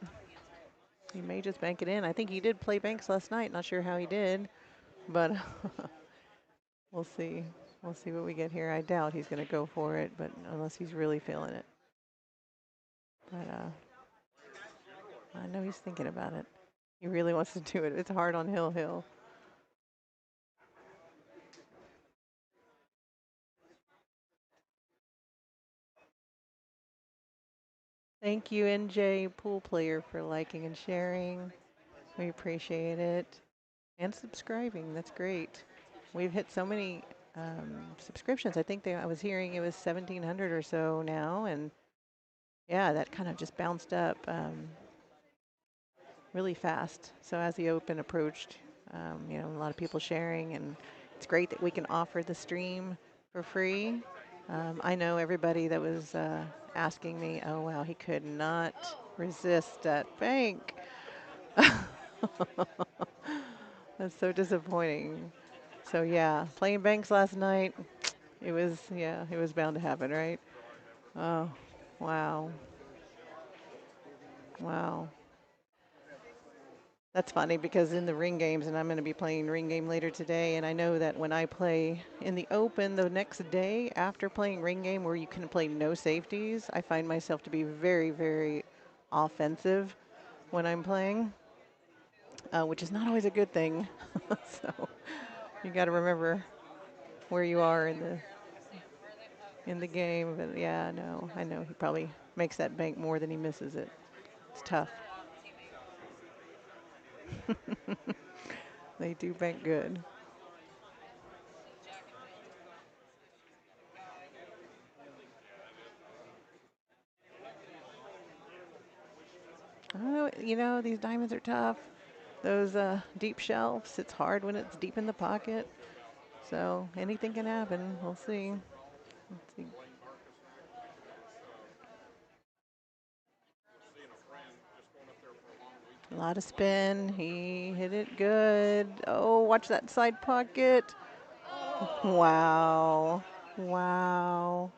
he may just bank it in. I think he did play banks last night. Not sure how he did, but we'll see. We'll see what we get here. I doubt he's going to go for it, but unless he's really feeling it. But I know he's thinking about it. He really wants to do it. It's hard on Hill. Thank you, NJ Pool Player, for liking and sharing. We appreciate it. And subscribing. That's great. We've hit so many subscriptions. I think I was hearing it was 1,700 or so now. And yeah, that kind of just bounced up really fast. So as the Open approached, a lot of people sharing. And it's great that we can offer the stream for free. I know everybody that was asking me, oh, wow, he could not resist that bank. That's so disappointing. So yeah, playing banks last night, it was bound to happen, right? Oh, wow. Wow. That's funny because in the ring games, and I'm going to be playing ring game later today, and I know that when I play in the Open the next day after playing ring game where you can play no safeties, I find myself to be very, very offensive when I'm playing, which is not always a good thing. So you got to remember where you are in the game. But yeah, no, I know he probably makes that bank more than he misses it. It's tough. They do bank good. Oh, these diamonds are tough. Those deep shelves, it's hard when it's deep in the pocket. So anything can happen. We'll see. Let's see. A lot of spin. He hit it good. Oh, watch that side pocket. Wow. Wow.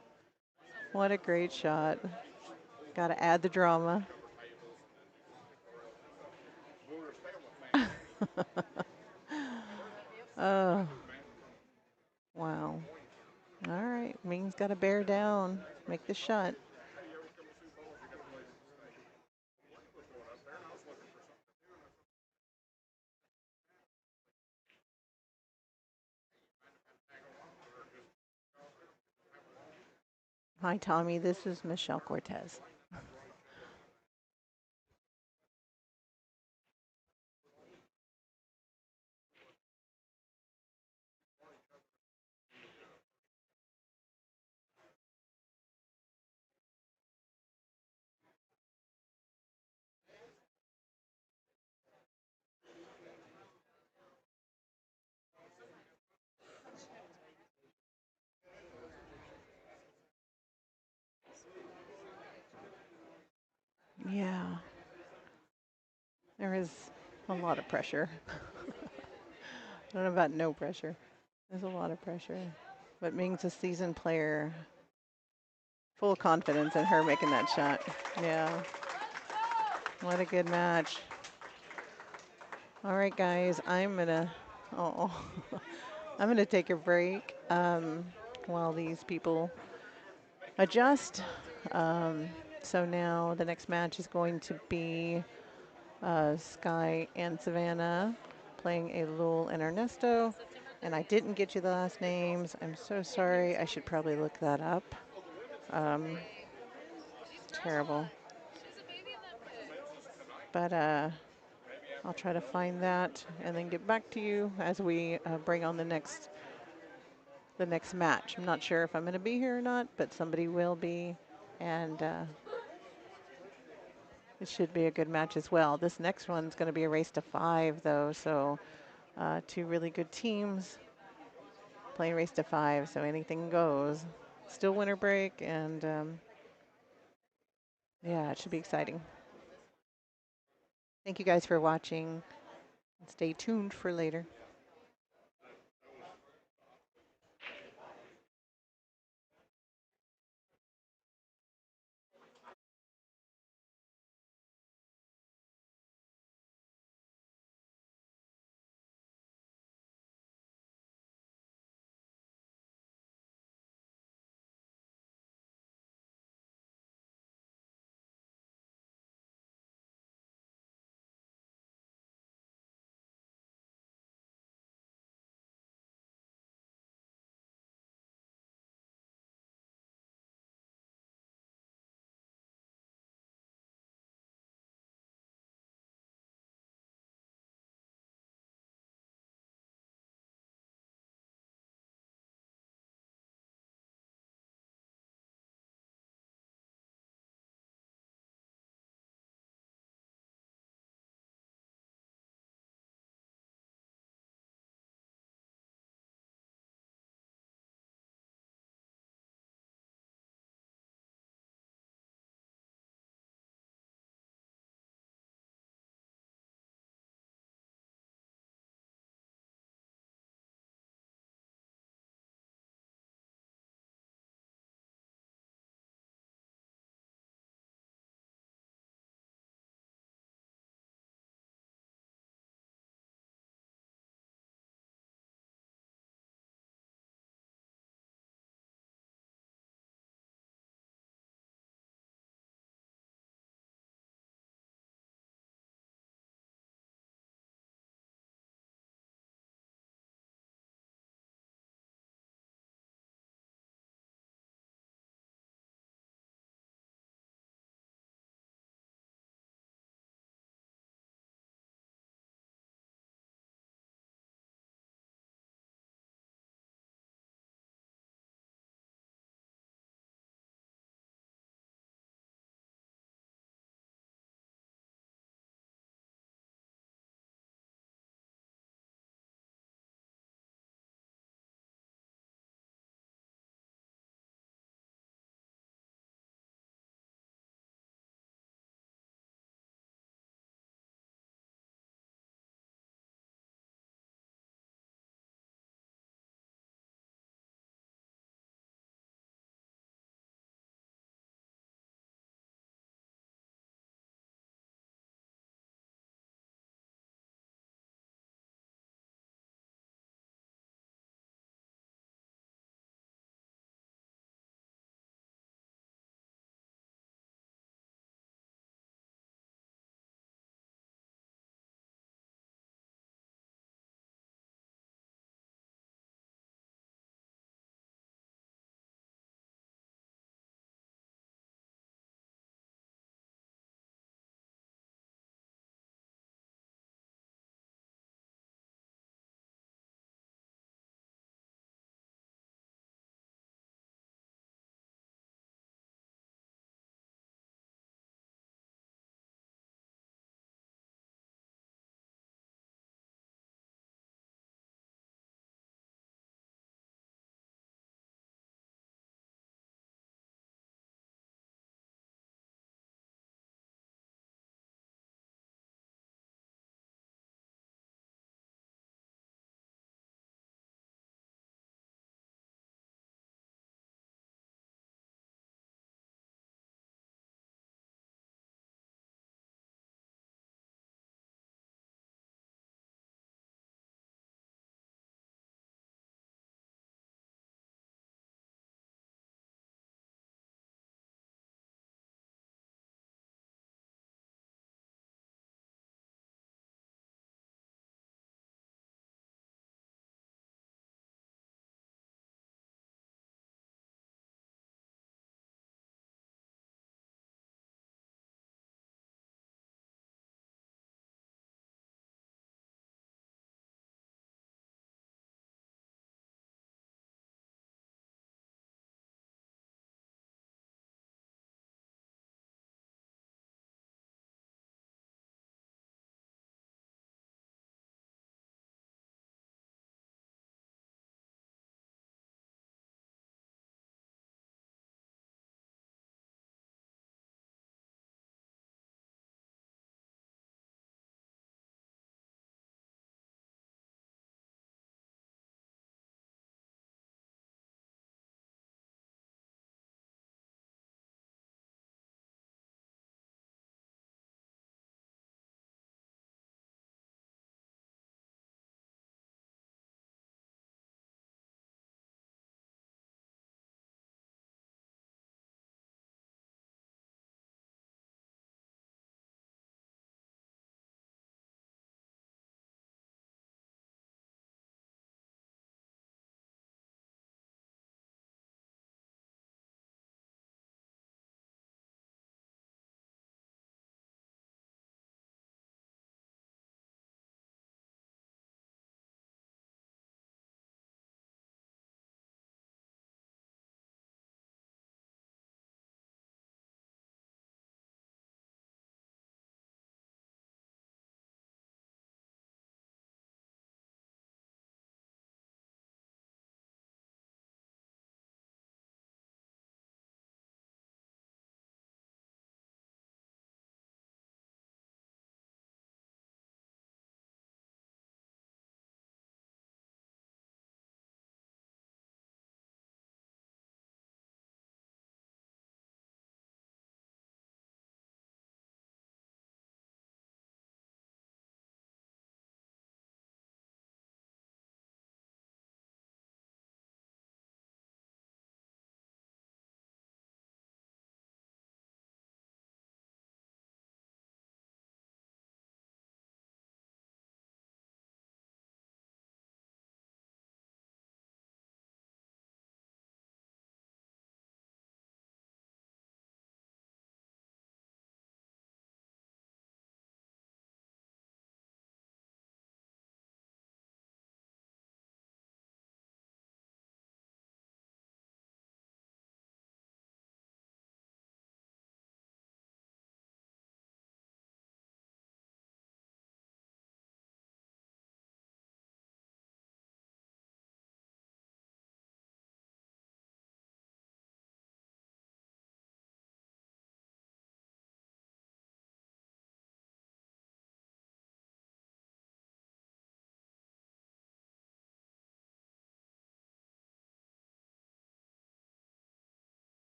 What a great shot. Got to add the drama. Oh, wow. All right. Ming's got to bear down. Make the shot. Hi, Tommy. This is Michelle Cortez. Yeah. There is a lot of pressure. I don't know about no pressure. There's a lot of pressure. But Ming's a seasoned player. Full confidence in her making that shot. Yeah. What a good match. All right, guys. I'm going to... Oh. I'm going to take a break while these people adjust. Um, so now the next match is going to be Sky and Savannah playing Elul and Ernesto. And I didn't get you the last names. I'm so sorry. I should probably look that up. Terrible. But I'll try to find that and then get back to you as we bring on the next match. I'm not sure if I'm going to be here or not, but somebody will be, and it should be a good match as well. This next one's going to be a race to 5, though, so two really good teams playing race to 5, so anything goes. Still winter break, and yeah, it should be exciting. Thank you guys for watching. Stay tuned for later.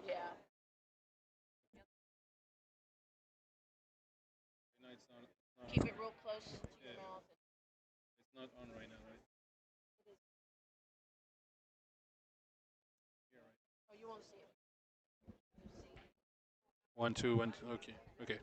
Yeah. No, it's not. Keep it real close to your Yeah, mouth. it's not on right now, right? Here, right? Oh, you won't see it. You'll see. 1, 2, 1, 2. Okay, okay.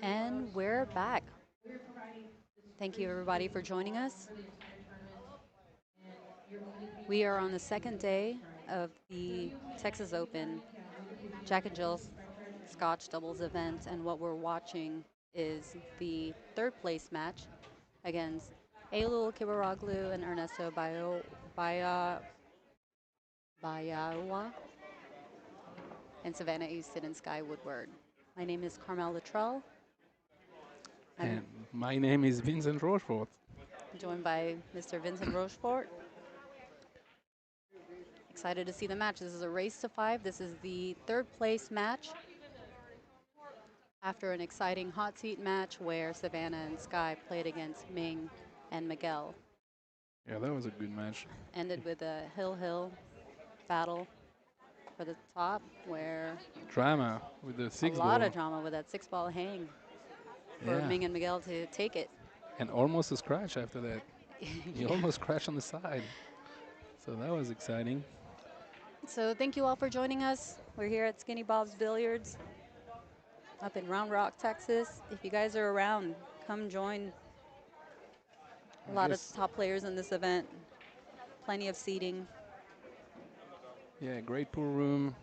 And we're back. Thank you, everybody, for joining us. We are on the second day of the Texas Open Jack and Jill Scotch doubles event, and what we're watching is the third place match against Elul Kibaraglu and Ernesto Bayawa and Savannah Easton and Sky Woodward. My name is Carmel Luttrell. I'm And my name is Vincent Rochefort. joined by Mr. Vincent Rochefort. Excited to see the match. This is a race to 5. This is the third place match after an exciting hot seat match where Savannah and Sky played against Ming and Miguel. Yeah, that was a good match. Ended with a hill battle for the top where Drama with the a six lot ball. of drama with that 6-ball hang for Yeah, Ming and Miguel to take it. and almost a scratch after that. He Yeah. almost crashed on the side. So that was exciting. So thank you all for joining us. We're here at Skinny Bob's Billiards up in Round Rock, Texas. If you guys are around, come join a I lot of guess, top players in this event. Plenty of seating. yeah, great pool room.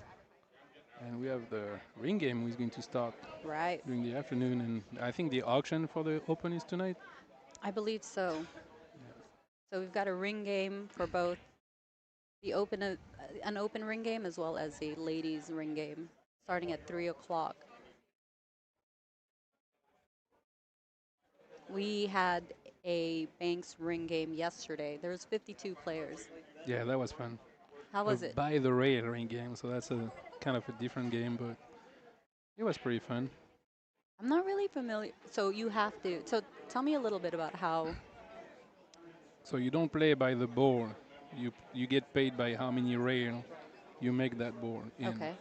And we have the ring game is going to start Right. during the afternoon. And I think the auction for the Open is tonight. I believe so. So we've got a ring game for both the an open ring game as well as a ladies ring game starting at 3 o'clock. We had a Banks ring game yesterday. There was 52 players. Yeah, that was fun. How was it? By the rail ring game, so that's a kind of a different game, but it was pretty fun. I'm not really familiar. So you have to. So tell me a little bit about how. So you don't play by the board. You get paid by how many rail you make that board in. Okay.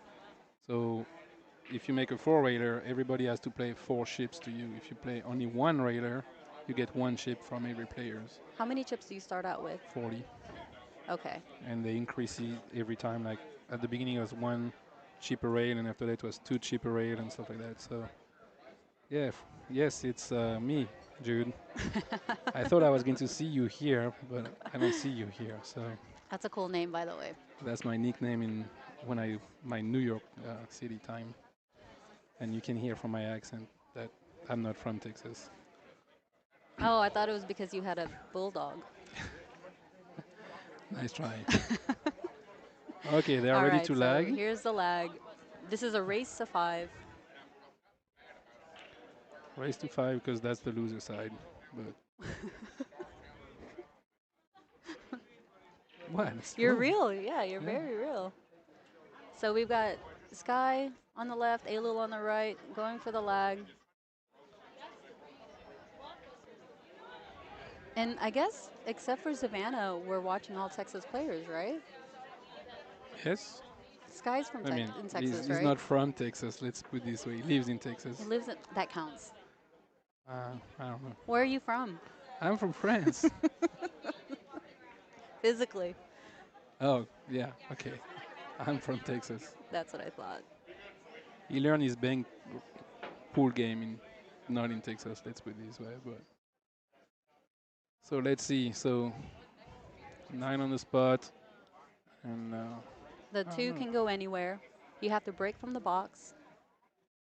So if you make a 4-railer, everybody has to play 4 ships to you. If you play only 1 railer, you get 1 ship from every players. How many chips do you start out with? 40. Okay. And they increase it every time. Like at the beginning it was 1 cheaper rail, and after that it was 2 cheaper rail and stuff like that. So yeah, yes, it's me, Jude. I thought I was going to see you here, but I don't see you here. So That's a cool name, by the way. that's my nickname in my New York City time. And you can hear from my accent that I'm not from Texas. Oh, I thought it was because you had a bulldog. Nice try. Okay, they are All ready right, to so lag. here's the lag. This is a race to 5. Race to 5 because that's the loser side. But what? It's You're true. real. Yeah, you're Yeah. very real. So we've got Sky on the left, Elul on the right, going for the lag. And I guess, except for Savannah, we're watching all Texas players, right? Yes. Sky's from I mean, in he's, Texas, he's right? not from Texas. Let's put it this way. He lives in Texas. He lives in, that counts. I don't know. Where are you from? I'm from France. Physically. Oh, yeah. Okay. I'm from Texas. That's what I thought. He learned his bank pool game not in Texas. Let's put it this way. But so let's see. So 9 on the spot, and The I don't 2 know. can go anywhere. You have to break from the box.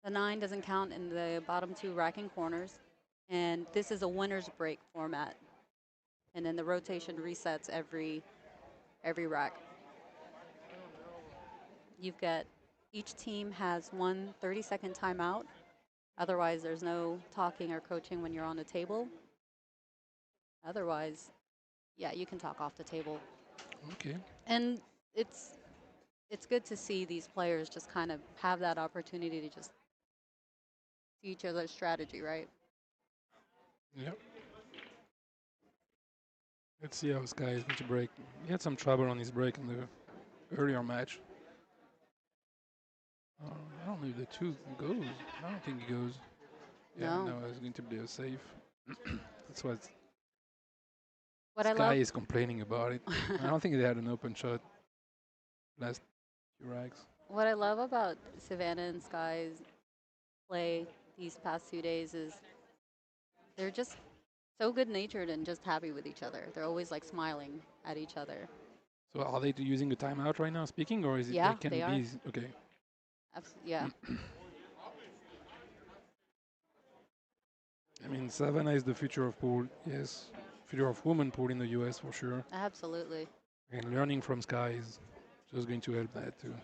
The 9 doesn't count in the bottom 2 racking corners. And this is a winner's break format. And then the rotation resets every rack. You've got each team has 1 30-second timeout. Otherwise, there's no talking or coaching when you're on the table. Otherwise, yeah, you can talk off the table. Okay. And it's good to see these players just kind of have that opportunity to just see each other's strategy, right? Yep. Let's see how Sky is going to break. He had some trouble on his break in the earlier match. I don't know if the 2 goes. I don't think he goes. Yeah, No. no, it's going to be a safe. That's what What I Sky love, is complaining about it. I don't think they had an open shot last few rags. what I love about Savannah and Sky's play these past 2 days is they're just so good natured and just happy with each other. They're always like smiling at each other. So are they using a timeout right now speaking, or is it Yeah, like can they it are. be okay? Yeah. I mean, Savannah is the future of pool. Yes, future of women pool in the U.S. for sure. Absolutely. And learning from Sky is just going to help that too.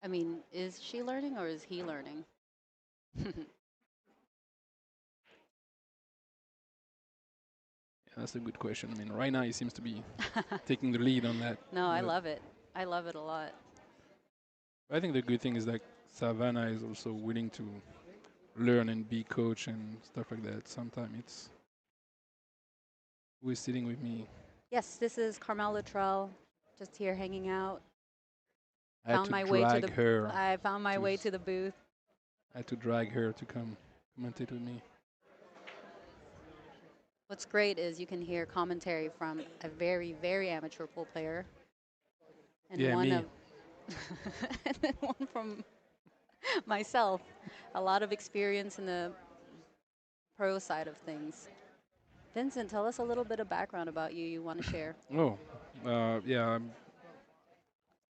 I mean, is she learning or is he learning? Yeah, that's a good question. I mean, right now he seems to be taking the lead on that. No, I But love it. I love it a lot. I think the good thing is that Savannah is also willing to learn and be coach and stuff like that. Sometimes it's who is sitting with me. Yes, this is Carmel Luttrell, just here hanging out. I had Found to my way to drag her. I found my to way s- to the booth. I had to drag her to come commentate with me. What's great is you can hear commentary from a very, very amateur pool player, and Yeah, one me. of, and then one from myself. A lot of experience in the pro side of things. Vincent, tell us a little bit of background about you want to share. Oh, yeah. I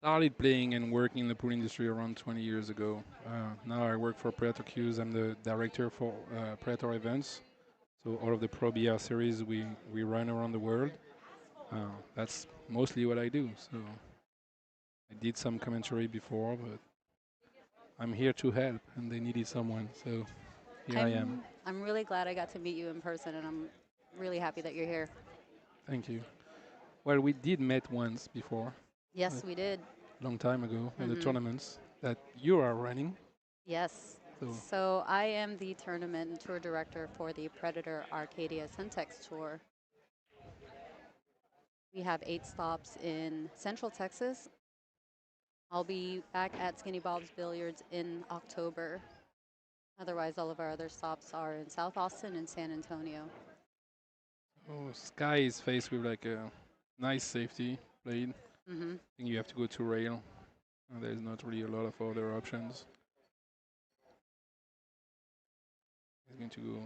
started playing and working in the pool industry around 20 years ago. Now I work for Predator Qs. I'm the director for Predator events. So all of the Pro BR series we run around the world. That's mostly what I do. So I did some commentary before, but I'm here to help, and they needed someone. So here I am. I'm really glad I got to meet you in person, and I'm really happy that you're here. Thank you. Well, we did met once before, Yes, a we did. long time ago, at the Mhm. tournaments that you are running. Yes. So So I am the tournament and tour director for the Predator Arcadia Centex Tour. We have 8 stops in Central Texas. I'll be back at Skinny Bob's Billiards in October. Otherwise, all of our other stops are in South Austin and San Antonio. Sky is faced with like a nice safety blade. Hmm. I think you have to go to rail. There's not really a lot of other options. He's going to go.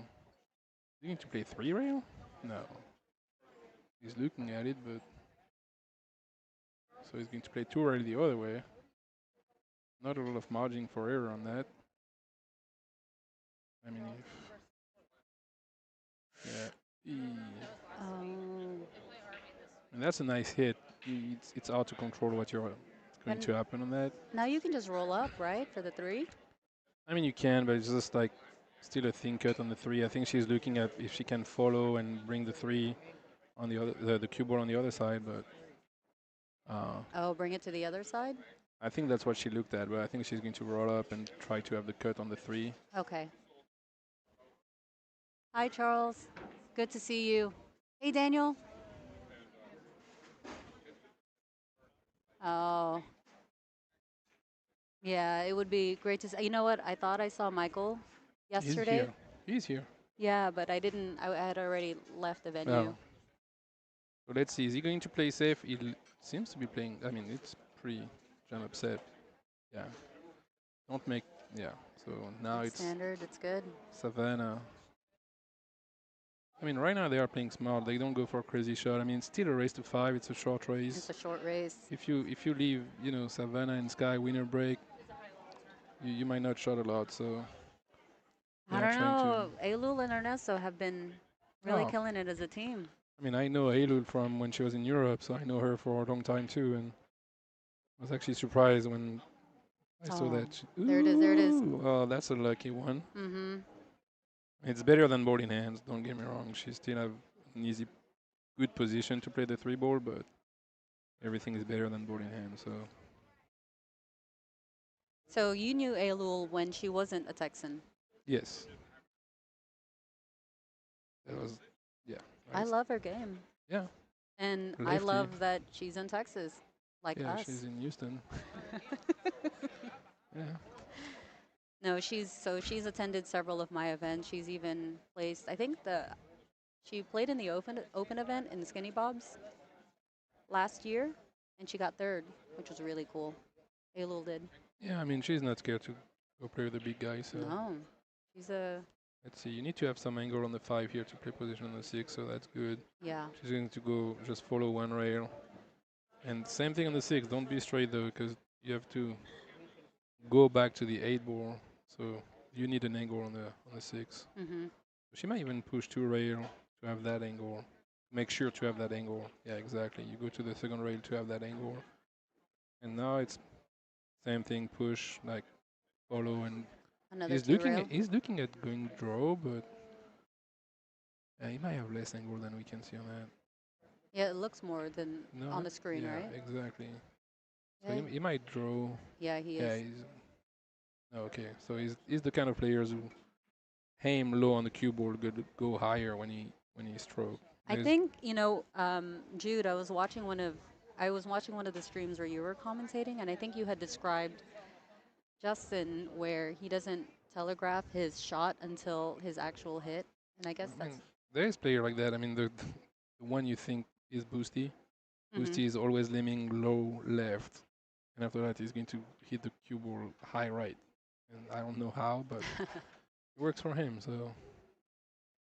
He's going to play 3 rail? No. He's looking at it, but so he's going to play 2 rail the other way. Not a lot of margin for error on that. I mean, yeah. Oh. And that's a nice hit. It's hard to control what's going And to happen on that. now you can just roll up, right, for the 3? I mean, you can, but it's just like still a thin cut on the 3. I think she's looking at if she can follow and bring the 3 on the other the cue ball on the other side, but Oh, bring it to the other side? I think that's what she looked at. But I think she's going to roll up and try to have the cut on the 3. Okay. Hi, Charles. Good to see you. Hey, Daniel. Oh. Yeah, it would be great to see. You know what? I thought I saw Michael He's yesterday. here. He's here. Yeah, but I didn't. I had already left the venue. Oh. So let's see. Is he going to play safe? He seems to be playing. I mean, it's pretty jam upset. Yeah. Don't make. Yeah. So now It's it's standard. It's good. Savannah. I mean, right now they are playing smart. They don't go for a crazy shot. I mean, it's still a race to 5. It's a short race. It's a short race. If you leave, Savannah and Sky winner break, you might not shot a lot. So they I are don't trying to. know. Elul and Ernesto have been really Oh, killing it as a team. I mean, I know Ailul from when she was in Europe, so I know her for a long time too. And I was actually surprised when I saw Oh, that. there it is. There it is. Ooh, oh, that's a lucky one. Mm-hmm. It's better than ball in hands. Don't get me wrong. She still have an easy, good position to play the 3 ball, but everything is better than ball in hand. So So you knew Elul when she wasn't a Texan. yes, that was yeah. I love her game. Yeah, And I lefty. love that she's in Texas, like Yeah, us. she's in Houston. Yeah. No, she's attended several of my events. She's even placed. I think she played in the open event in the Skinny Bobs last year, and she got third, which was really cool. Ailul did. Yeah, I mean, she's not scared to go play with the big guy, so. No, she's a Let's see, you need to have some angle on the 5 here to play position on the 6, so that's good. yeah. She's going to go just follow one rail. And same thing on the 6, don't be straight though, because you have to go back to the 8 ball, so you need an angle on the 6. Mhm. She might even push 2 rail to have that angle. Make sure to have that angle. Yeah, exactly. You go to the second rail to have that angle. And now it's same thing, push, like follow, and Another two rail. he's looking at going draw, but he might have less angle than we can see on that. Yeah, it looks more than No, on the screen, yeah, right? exactly. So Yeah, he might draw. yeah, he Yeah, is. he's okay. So he's the kind of players who aim low on the cue ball, go higher when he stroke. I There's think Jude. I was watching one of the streams where you were commentating, and I think you had described Justin where he doesn't telegraph his shot until his actual hit, and I guess I that's. mean there's player like that. I mean the one you think is Boosty. Mhm. Boosty is always leaning low left, and after that he's going to hit the cue ball high right. And I don't know how, but it works for him. So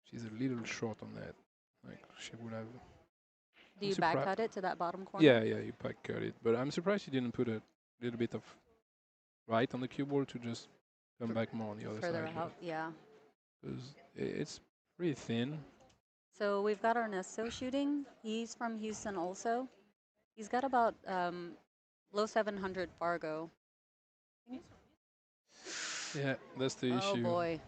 she's a little short on that. Like she would have. Do I'm you back surprised. cut it to that bottom corner? Yeah, you back cut it, but I'm surprised you didn't put a little bit of right on the cue ball to just come Fur- back more on the other Further side, out, yeah. because it's pretty thin. So we've got Ernesto shooting. He's from Houston also. He's got about low 700 Fargo. Yeah, that's the Oh issue. boy.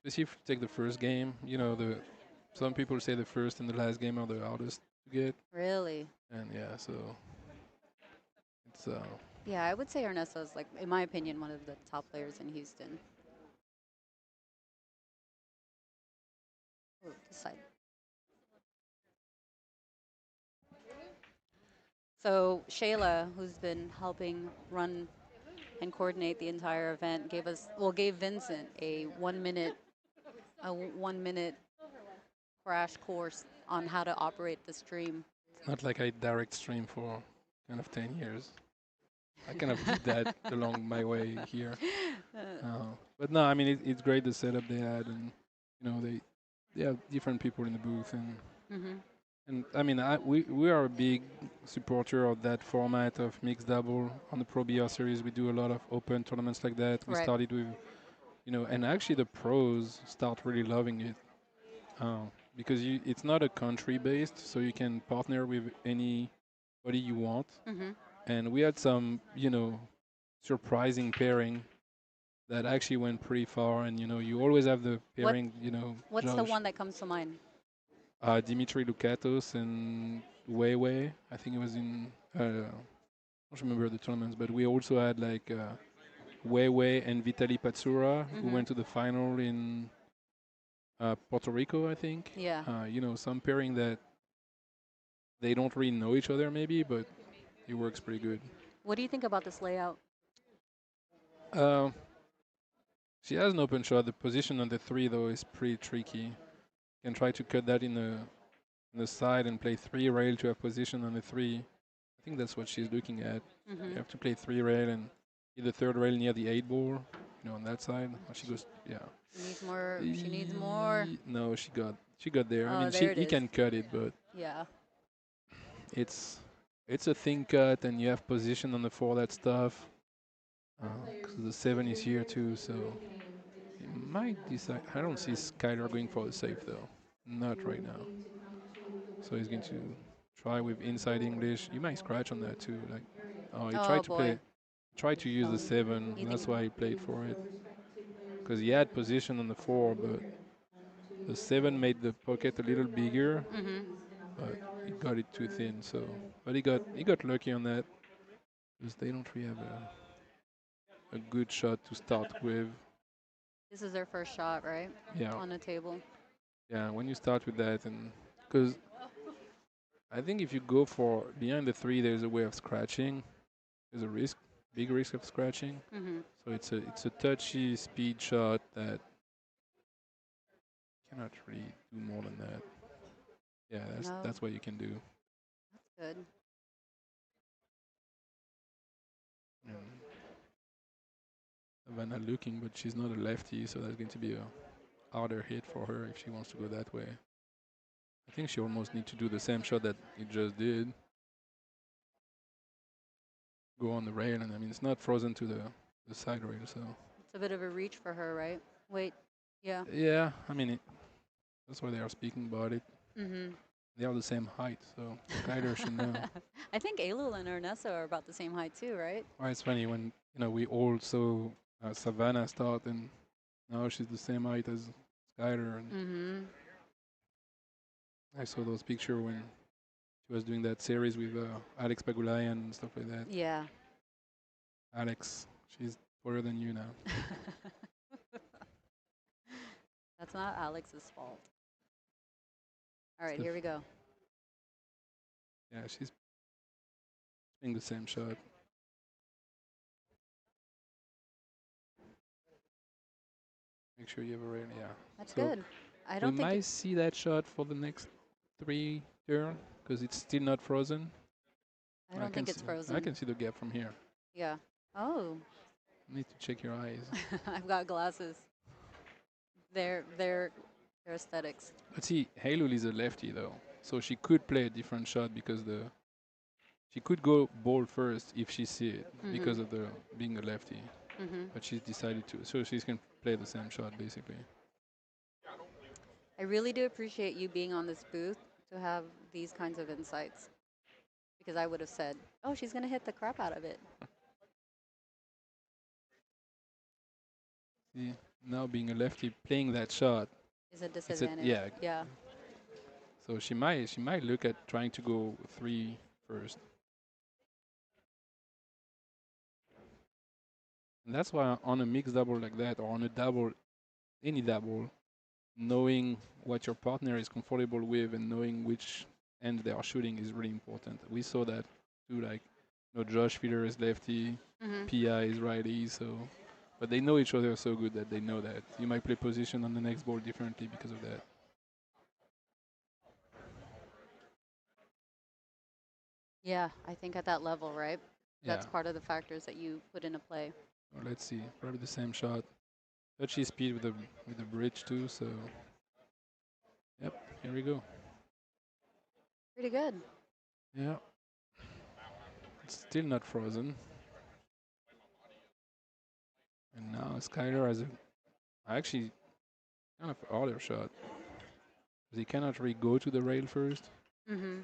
Especially if you take the first game, the some people say the first and the last game are the hardest to get, Really? and yeah, so it's Yeah, I would say Ernesto's, like, in my opinion, one of the top players in Houston. Oh, this side. So Shayla, who's been helping run and coordinate the entire event, gave Vincent a 1 minute crash course on how to operate the stream. it's not like I direct stream for kind of 10 years. I kind of did that along my way here. But no, I mean it's great the setup they had, and they have different people in the booth, Mm-hmm. and I mean we are a big supporter of that format of mixed double on the Pro BR series. We do a lot of open tournaments like that. We Right. started with and actually the pros start really loving it because it's not a country based, so you can partner with anybody you want, Mm-hmm. and we had some surprising pairing that actually went pretty far. And you always have the What pairing, What's the Josh, one that comes to mind? Dimitri Lukatos and Weiwei. I think it was in I don't remember the tournaments, but we also had like Weiwei and Vitaly Patsura, who Mm-hmm. went to the final in Puerto Rico, I think. Yeah. Some pairing that they don't really know each other maybe, but it works pretty good. What do you think about this layout? Uh, she has an open shot. The position on the 3 though is pretty tricky. Can try to cut that in the side and play 3 rail to have position on the 3. I think that's what she's looking at. You Mm-hmm. have to play 3 rail and hit the third rail near the 8 ball, on that side. She goes, yeah. She needs more. She needs more. No, she got there. I Oh, mean, there it you is. can cut it, but Yeah. it's it's a thin cut, and you have position on the 4 that stuff. 'Cause the 7 is here too, so he might decide. I don't see Skylar going for the safe though. Not right now. So he's going to try with inside English. You might scratch on that too. Like, oh, he Oh tried to boy. play, tried to use the Oh, 7. you think? That's why he played for it. Because he had position on the 4, but the 7 made the pocket a little bigger, Mm-hmm. but he got it too thin. So, but he got lucky on that because they don't really have a good shot to start with. This is their first shot, right? Yeah, On the table. yeah. When you start with that, and because I think if you go for behind the 3, there's a way of scratching. There's a risk, big risk of scratching. Mm-hmm. So it's a touchy speed shot that cannot really do more than that. Yeah, No, that's what you can do. that's good. And Savannah looking, but she's not a lefty, so that's going to be a harder hit for her if she wants to go that way. I think she almost needs to do the same shot that it just did. Go on the rail, and I mean it's not frozen to the side rail, so It's a bit of a reach for her, right? Wait, yeah. yeah, I mean that's why they are speaking about it. Mm-hmm. They are the same height, so Skyler should know. I think Alul and Ernesto are about the same height too, right? Well, it's funny when we all saw Savannah start, and now she's the same height as Skyler, and Mm-hmm. I saw those pictures when she was doing that series with Alex Pagulayan and stuff like that. Yeah. Alex, she's taller than you now. That's not Alex's fault. All right, Stuff. here we go. Yeah, she's doing the same shot. Make sure you have a rail. Yeah. That's So good. I we don't think might see that shot for the next 3 turn because it's still not frozen. I don't think it's I frozen. can see the gap from here. Yeah. Oh, Need to check your eyes. I've got glasses. They're aesthetics. But see, Halul is a lefty though, so she could play a different shot because she could go ball first if she see it because of the being a lefty. Mm-hmm. But she's decided to, so she's gonna play the same shot basically. I really do appreciate you being on this booth to have these kinds of insights, because I would have said, "Oh, she's gonna hit the crap out of it." See, now being a lefty playing that shot, Is a it's a disadvantage. yeah. Yeah. So she might look at trying to go 3 first. And that's why on a mixed double like that, or on a double, any double, knowing what your partner is comfortable with and knowing which end they are shooting is really important. We saw that too, like, Josh Fiedler is lefty, Mm-hmm. PI is righty, so, but they know each other so good that they know that you might play position on the next ball differently because of that. Yeah, I think at that level, right? Yeah. That's part of the factors that you put into play. Well, let's see, probably the same shot. Touchy speed with the bridge too, so yep, here we go. Pretty good. Yeah. It's still not frozen. And now Skyler has a actually kind of harder shot. He cannot really go to the rail first. Mm-hmm.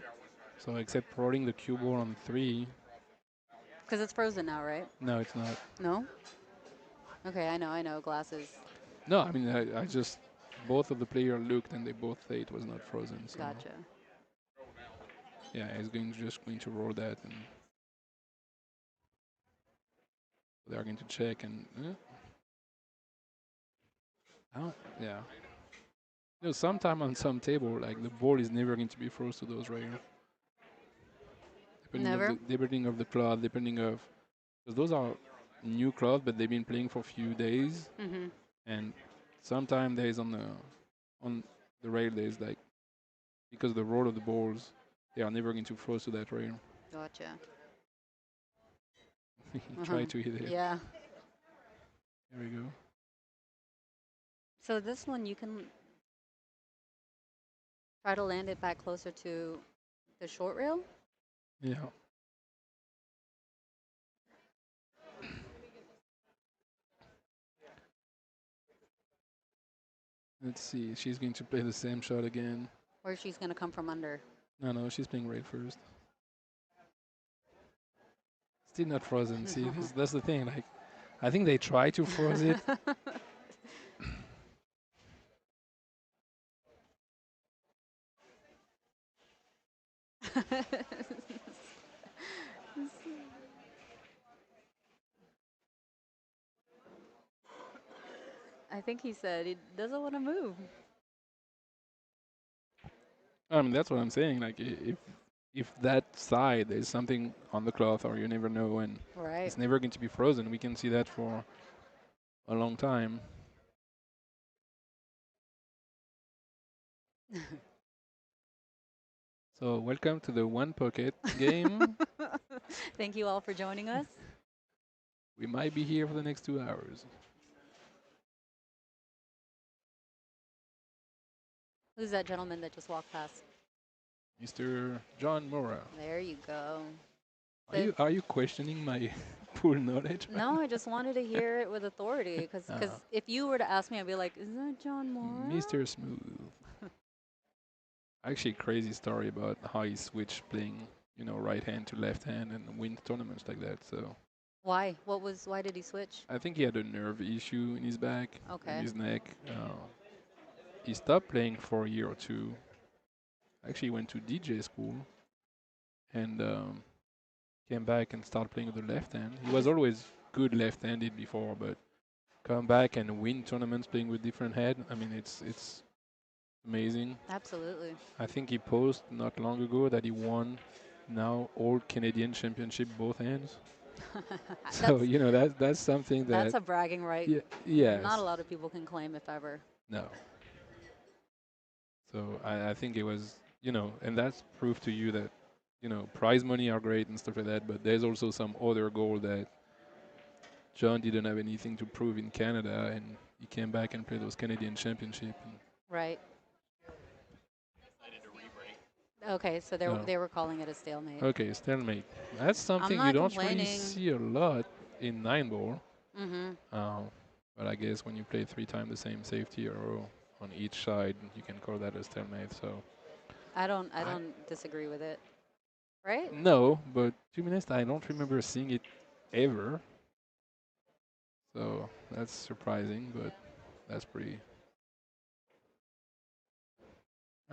So except rolling the cue ball on 3, Because it's frozen now, right? no, it's not. No? Okay, I know. Glasses. No, I mean I just both of the players looked and they both say it was not frozen. So Gotcha. yeah, he's just going to roll that and they're going to check and oh yeah. Sometime on some table, like the ball is never going to be froze to those rails. Never? Depending of the cloth, depending of because those are new cloth, but they've been playing for a few days, Mm-hmm. and sometimes there's on the rail there's like because the roll of the balls, they are never going to froze to that rail. Gotcha. Try to hit it. Yeah. There we go. So this one you can try to land it back closer to the short rail. Yeah. Let's see. She's going to play the same shot again. Or she's going to come from under. No, she's playing rail first. Still not frozen. See, that's the thing. Like, I think they try to froze it. I think he said he doesn't want to move. I mean, that's what I'm saying. Like, if if that side there's something on the cloth, or you never know, and Right. it's never going to be frozen. We can see that for a long time. So welcome to the one pocket game. Thank you all for joining us. We might be here for the next 2 hours. Who's that gentleman that just walked past? Mr. John Mora. There you go. Are you questioning my pool knowledge? No, I just wanted to hear it with authority because Uh, if you were to ask me, I'd be like, is that John Moore? Mr. Smooth. Actually, crazy story about how he switched playing, right hand to left hand and win tournaments like that. So Why? Why did he switch? I think he had a nerve issue in his back and Okay. his neck. He stopped playing for a year or two. Actually, went to DJ school and came back and started playing with the left hand. He was always good left-handed before, but come back and win tournaments playing with different head. I mean, it's amazing. Absolutely. I think he posted not long ago that he won now all Canadian championship both hands. So that's that's something that's that a bragging right. yeah, Not a yes, lot of people can claim, if ever. no. So I think it was and that's proof to you that prize money are great and stuff like that, but there's also some other goal that John didn't have anything to prove in Canada, and he came back and played those Canadian championship. And Right. Okay, so no. they were calling it a stalemate. Okay, stalemate. That's I'm something you not don't really complaining. see a lot in 9 ball. Mm-hmm. But I guess when you play 3 times the same safety row on each side, you can call that a stalemate. So I don't I disagree with it. Right? no, but 2 minutes I don't remember seeing it ever. So that's surprising, but that's pretty.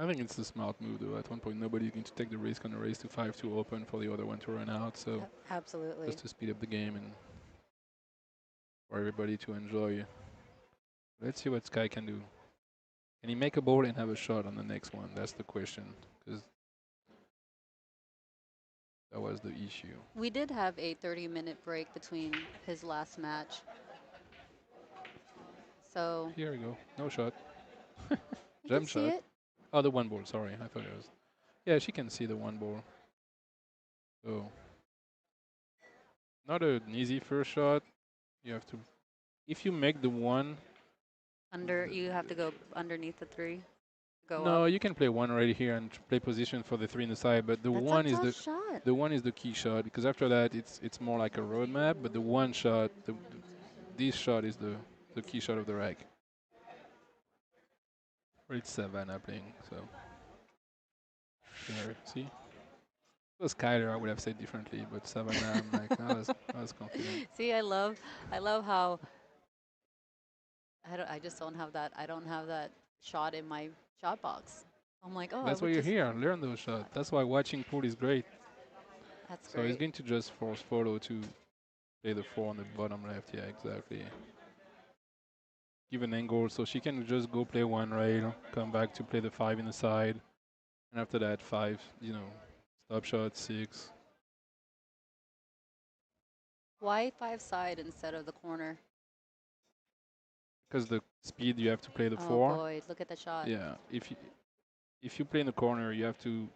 I think it's a smart move though. At one point, nobody's going to take the risk on a race to 5-2 open for the other one to run out. So Absolutely. just to speed up the game and for everybody to enjoy. Let's see what Sky can do. Can he make a ball and have a shot on the next one? That's the question, because that was the issue. We did have a 30-minute break between his last match. So Here we go. No shot. you can Jump see shot. it. Oh, the one ball. Sorry, I thought it was. Yeah, she can see the one ball. So not an easy first shot. You have to. If you make the one. You have to go underneath the 3. Go up. No, you can play one right here and play position for the 3 in the side, but the That's one a is tough shot. the one is the key shot, because after that it's more like a roadmap. But the one shot, this shot is the key shot of the rack. Or it's Savannah playing, so there. See, if it was Kyler, I would have said differently, but Savannah, I'm like, I was confident. See, I love how I just don't have that. I don't have that shot in my shot box. I'm like, oh, I That's why would you're just. here. Learn those shots. That's why watching pool is great. That's So he's great. going to just force follow to play the 4 on the bottom left. Yeah, exactly. Give an angle so she can just go play one rail, come back to play the 5 in the side, and after that 5, stop shot 6. Why 5 side instead of the corner? Because the speed you have to play the Oh 4. boy, look at the shot. Yeah, if you play in the corner, you have to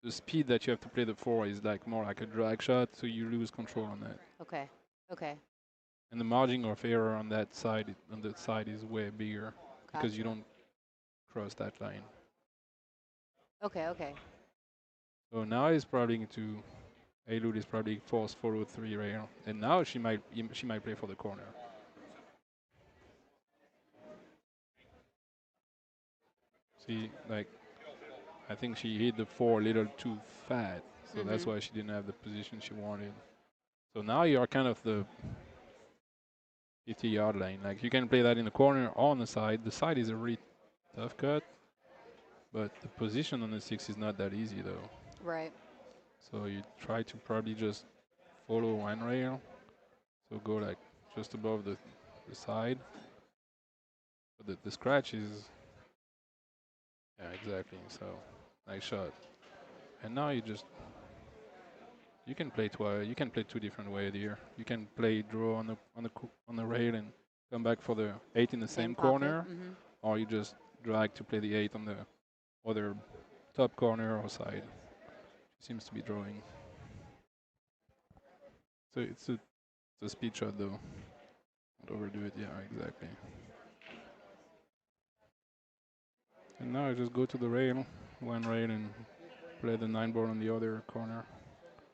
the speed that you have to play the 4 is like more like a drag shot, so you lose control on that. Okay. Okay. And the margin of error on that side is way bigger because you Gotcha. don't cross that line. Okay. Okay. So now he's probably going to Aylud is probably force follow 3 rail, and now she might play for the corner. See, like I think she hit the 4 a little too fat, so that's why she didn't have the position she wanted. So now you are kind of the 50-yard line. Like you can play that in the corner or on the side. The side is a really tough cut, but the position on the 6 is not that easy though. Right. So you try to probably just follow one rail, so go like just above the side. But the scratch is, yeah, exactly. So nice shot. And now you can play twice. You can play two different ways here. You can play draw on the rail and come back for the 8 in the Same same pocket. corner, or you just drag to play the 8 on the other top corner or side. Seems to be drawing. So it's a speed shot though. Don't overdo it. Yeah, exactly. And now I just go to the rail, one rail, and play the 9 board on the other corner.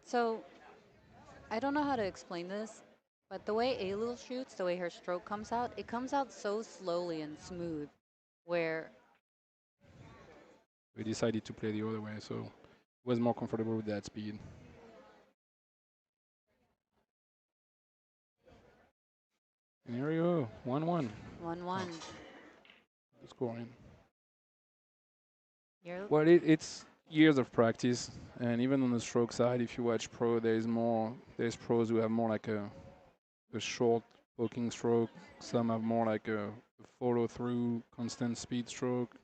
So I don't know how to explain this, but the way Ailul shoots, the way her stroke comes out, it comes out so slowly and smooth, where We decided to play the other way, so it was more comfortable with that speed. And here you go, 1-1. 1-1. The scoring. You're Well, it's years of practice, and even on the stroke side, if you watch pro, there's pros who have more like a short poking stroke. Some have more like a follow through, constant speed stroke.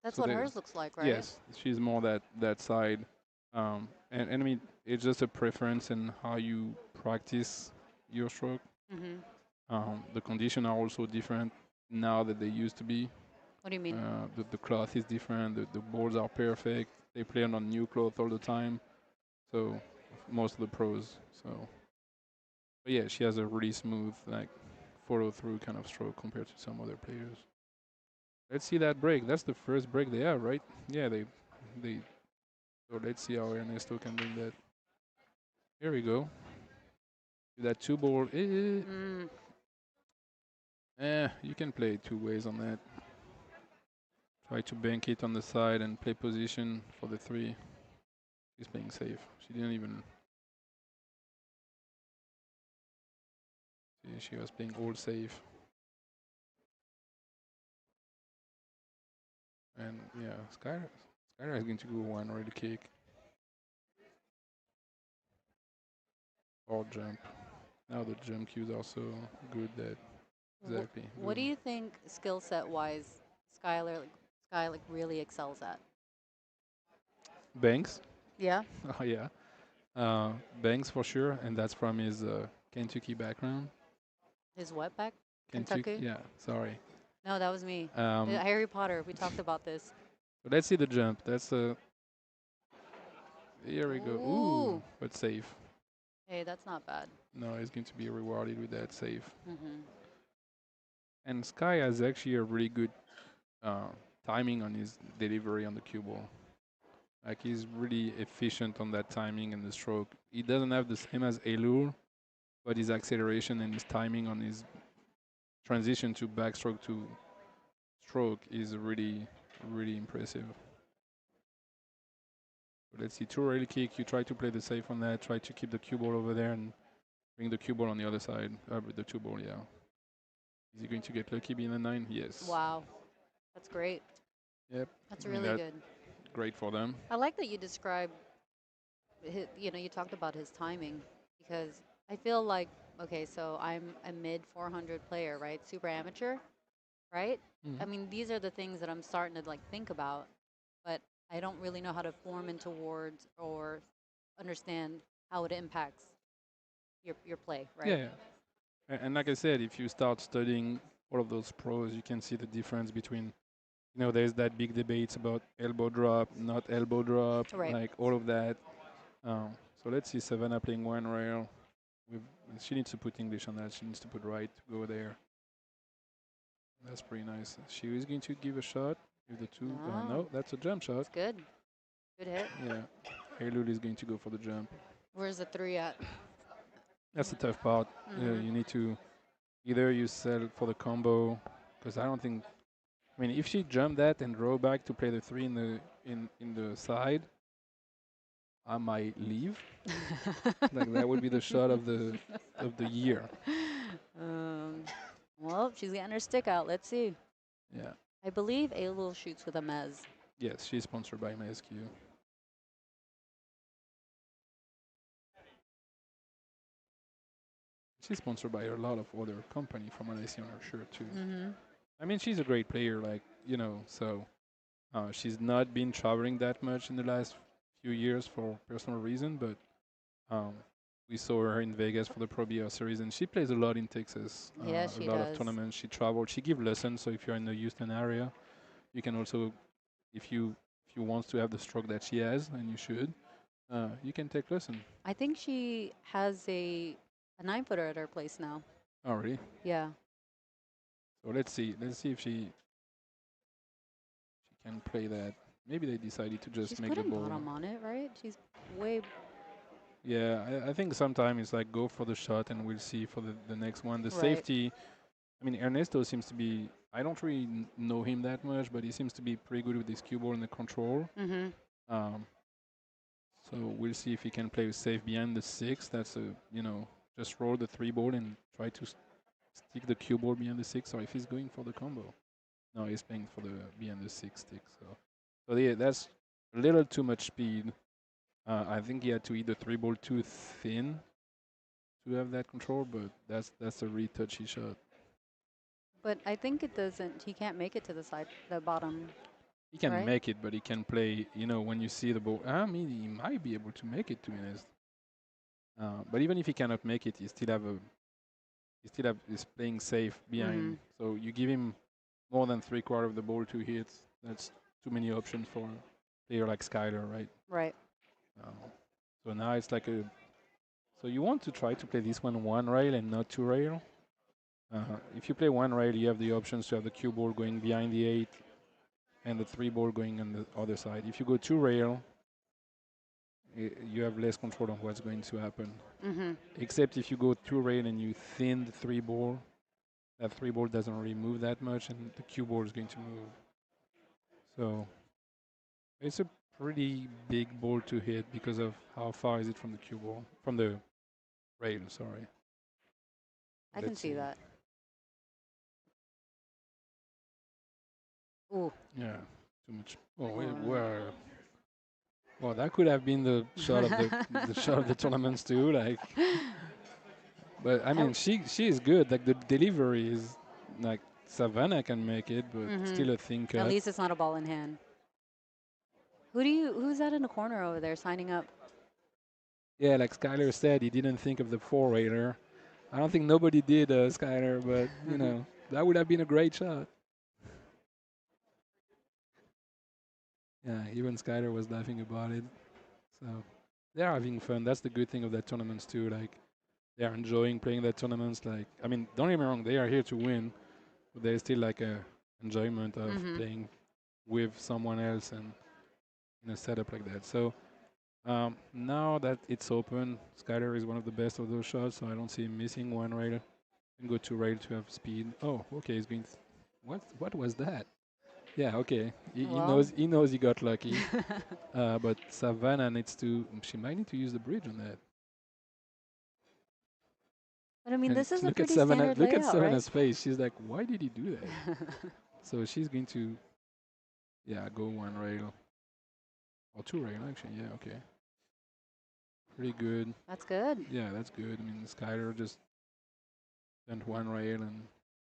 That's So what they, hers looks like, right? yes, she's more that side. And I mean, it's just a preference in how you practice your stroke. Mm-hmm. The conditions are also different now that they used to be. What do you mean? The cloth is different. The boards are perfect. They play on new cloth all the time. So most of the pros. So, but yeah, she has a really smooth like follow through kind of stroke compared to some other players. Let's see that break. That's the first break they have, right? Yeah, they. So let's see how Ernesto can bring that. Here we go. That 2 ball. You can play 2 ways on that. Try to bank it on the side and play position for the 3. She's playing safe. She didn't even. See, she was playing all safe. And yeah, Skyra is going to go one ready kick or jump. Now the jump cues are so good that exactly. What do boom. you think skill set wise Sky like really excels at? Banks? Yeah. Oh yeah, Banks for sure, and that's from his Kentucky background. His what back? Kentucky, Kentucky? yeah. Sorry. No, that was me. Um, Harry Potter. We talked about this. but let's see the jump. That's a. Here we go. Ooh, Ooh. but safe. Hey, that's not bad. No, he's going to be rewarded with that save. Mm-hmm. And Sky has actually a really good uh, timing on his delivery on the cue ball. Like he's really efficient on that timing and the stroke. He doesn't have the same as Elul, but his acceleration and his timing on his transition to backstroke to stroke is really, really impressive. But let's see, 2 rail kick. You try to play the safe on that. Try to keep the cue ball over there and bring the cue ball on the other side. With the 2 ball, yeah. Is he going to get lucky being a 9? Yes. Wow. That's great. Yep. That's I mean, really good. Great for them. I like that you described, you talked about his timing because I feel like, okay, so I'm a mid 400 player, right? Super amateur, right? I mean, these are the things that I'm starting to like think about, but I don't really know how to form into words or understand how it impacts your play, right? Yeah. And like I said, if you start studying all of those pros, you can see the difference between, there's that big debates about elbow drop, not elbow drop, Right. like all of that. So let's see Savannah playing one rail. With, she needs to put English on that. She needs to put right to go there. That's pretty nice. She is going to give a shot with the 2. No, that's a jump shot. That's good. Good hit. Yeah. Elul is going to go for the jump. Where's the 3 at? That's the tough part. You need to either you sell for the combo, because I don't think. I mean, if she jumped that and draw back to play the 3 in the side, I might leave. Like that would be the shot of the year. Well, she's getting her stick out. Let's see. Yeah. I believe Ailul shoots with a mez. Yes, she's sponsored by MSQ. She's sponsored by a lot of other company from what I see on her shirt too. I mean, she's a great player, like so she's not been traveling that much in the last few years for personal reason, but um, we saw her in Vegas for the Pro BR series, and she plays a lot in Texas. Yeah, A she lot of does. tournaments. She traveled. She gives lessons. So if you're in the Houston area, you can also, if you want to have the stroke that she has, and you should, you can take lesson. I think she has a 9-footer at her place now. Already. Yeah. So let's see. Let's see if she can play that. Maybe they decided to just She's make the putting ball. bottom on it, right? She's way. Yeah, I think sometimes it's like go for the shot and we'll see for the next one. The Right. safety, I mean, Ernesto seems to be, I don't really know him that much, but he seems to be pretty good with his cue ball and the control. Mm-hmm. Um, so we'll see if he can play safe behind the six. That's just roll the three ball and try to stick the cue ball behind the six, or if he's going for the combo. No, he's playing for the behind the six stick. So yeah, that's a little too much speed. I think he had to eat the three ball too thin to have that control, but that's a really touchy shot. But I think it doesn't. He can't make it to the side, the bottom, He can right? make it, but he can play. When you see the ball, I mean, he might be able to make it. To be honest, but even if he cannot make it, he's playing safe Mm-hmm. behind. So you give him more than three-quarter of the ball to hit. That's too many options for a player like Skyler, right? Right. Um, so now it's like a. So you want to try to play this one rail and not two rail. If you play one rail, you have the options to have the cue ball going behind the eight and the three ball going on the other side. If you go two rail, you have less control on what's going to happen. Mm-hmm. Except if you go two rail and you thin the three ball, that three ball doesn't really move that much, and the cue ball is going to move. So it's a pretty big ball to hit because of how far is it from the cue ball, from the rail. Sorry. I can Let's see see. that. Ooh. Yeah, too much. Oh, Or- well, that could have been the shot of the shot of the tournaments too. Like, but I mean, she is good. Like the delivery is like Savannah can make it, but Mm-hmm. still a thin At cut. least it's not a ball in hand. Who's that in the corner over there signing up? Yeah, like Skyler said, he didn't think of the four railer. I don't think nobody did, Skyler, but that would have been a great shot. Yeah, even Skyler was laughing about it. So they're having fun. That's the good thing of that tournaments too. Like they're enjoying playing that tournaments. Like I mean, don't get me wrong, they are here to win, but there's still like a enjoyment of Mm-hmm. playing with someone else and in a setup like that. So now that it's open, Skyler is one of the best of those shots, so I don't see him missing one rail. And go to rail to have speed. Oh, okay, he's going. What was that? Yeah, okay. He Well. knows he got lucky. But Savannah needs to. She might need to use the bridge on that. But I mean, And this is a look at pretty Savannah. standard Look at layout, right? Savannah's face. She's like, why did he do that? So she's going to, yeah, go one rail or two rail actually. Yeah, okay, pretty good. That's good. Yeah, that's good. I mean, Skyler just went one rail and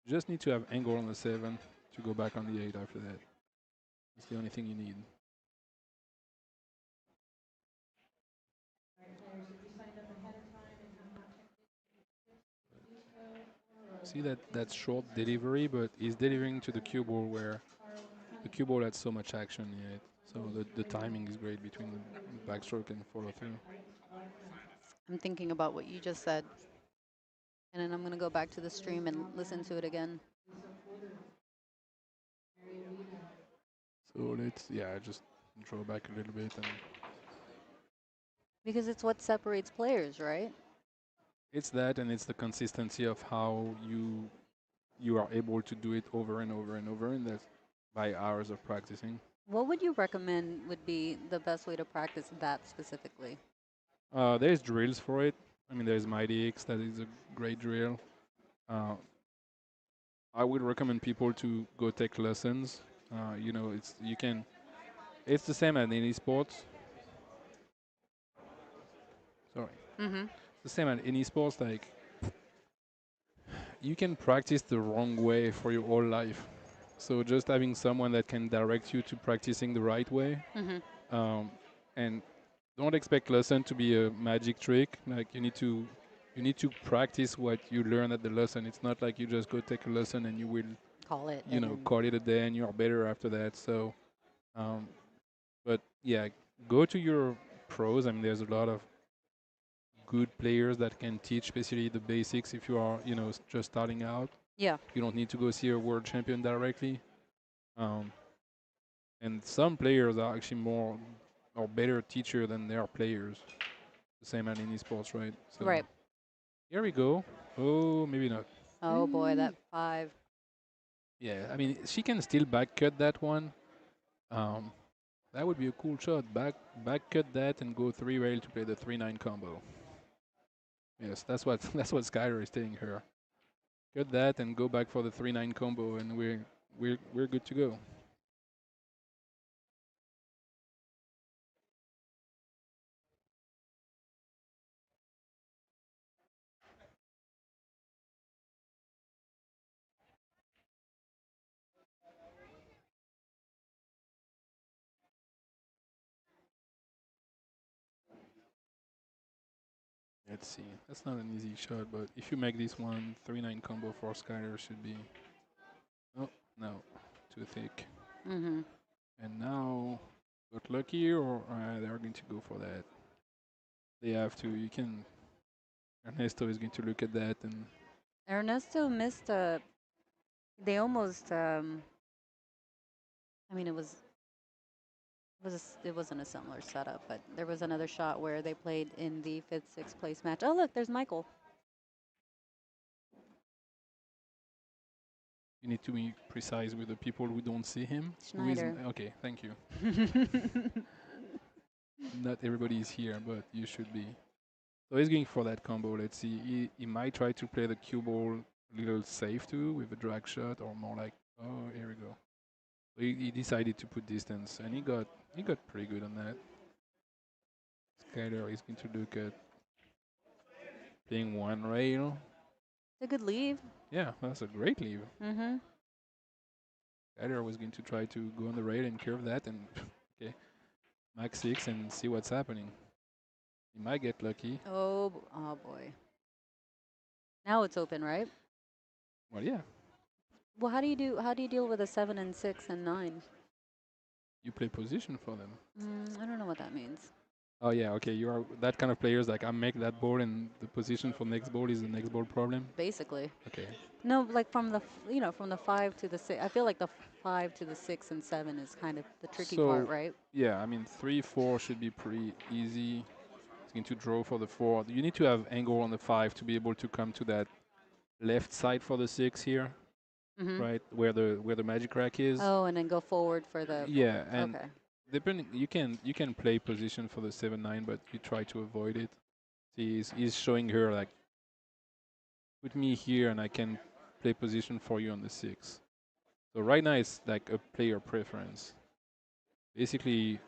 just need to have angle on the seven to go back on the eight after that. That's the only thing you need. See that short delivery, but he's delivering to the cue ball where the cue ball had so much action in it. So the timing is great between the backstroke and follow through. I'm thinking about what you just said, and then I'm gonna go back to the stream and listen to it again. So just draw back a little bit, and Because it's what separates players, right? it's that, and it's the consistency of how you are able to do it over and over and over, and that's by hours of practicing. What would you recommend would be the best way to practice that specifically? There's drills for it. I mean, there's Mighty X, that is a great drill. Uh, I would recommend people to go take lessons. It's you can. It's the same as any sports. Sorry, Mm-hmm. it's the same as any sports. Like you can practice the wrong way for your whole life. So just having someone that can direct you to practicing the right way, Mm-hmm. um, and don't expect lesson to be a magic trick. Like you need to practice what you learn at the lesson. It's not like you just go take a lesson and you will, Call it you and know, then call it a day and you're better after that. So, um, but yeah, go to your pros. I mean, there's a lot of good players that can teach, especially the basics. If you are, you know, just starting out, yeah. you don't need to go see a world champion directly. Um, and some players are actually more or better teacher than they are players. The same at any sports, right? So Right. here we go. Oh, maybe not. Oh boy, that 5. Yeah, I mean, she can still back cut that one. Um, that would be a cool shot. Back cut that and go 3 rail to play the 3-9 combo. Yes, that's what that's what Skyler is telling her. Cut that and go back for the 3-9 combo, and we're good to go. Let's see. That's not an easy shot, but if you make this one 3-9 combo for Skyler should be. Oh no, too thick. Mhm. And now got lucky, or they're going to go for that. They have to. You can. Ernesto is going to look at that and Ernesto missed a. They almost. I mean, it wasn't a similar setup, but there was another shot where they played in the fifth, sixth place match. Oh look, there's Michael you need to be precise with the people who don't see him. Who is Schneider. okay? Thank you. Not everybody is here, but you should be. So he's going for that combo. Let's see. He might try to play the cue ball a little safe too with a drag shot, or more like, oh, here we go. So he decided to put distance, and he got pretty good on that. Skyler is going to look at playing 1 rail. It's a good leave. Yeah, that's a great leave. Mhm. Skyler was going to try to go on the rail and curve that, and okay, max 6 and see what's happening. He might get lucky. Oh boy. Now it's open, right? Well, yeah, Well, how do you deal with a 7 and 6 and 9? you play position for them. I don't know what that means. Oh yeah, okay. You are that kind of players. Like I make that ball, and the position for next ball is the next ball problem. Basically. Okay. No, like from the from the 5 to the 6. I feel like the 5 to the 6 and 7 is kind of the tricky part, So right? yeah, I mean 3-4 should be pretty easy. It's going to draw for the 4. You need to have angle on the 5 to be able to come to that left side for the 6 here, Mhm. right where the magic rack is. Oh, and then go forward for the. Yeah, and Okay. depending, you can play position for the 7-9, but you try to avoid it. See, he's showing her like, put me here, and I can play position for you on the 6. So right now it's like a player preference. Basically,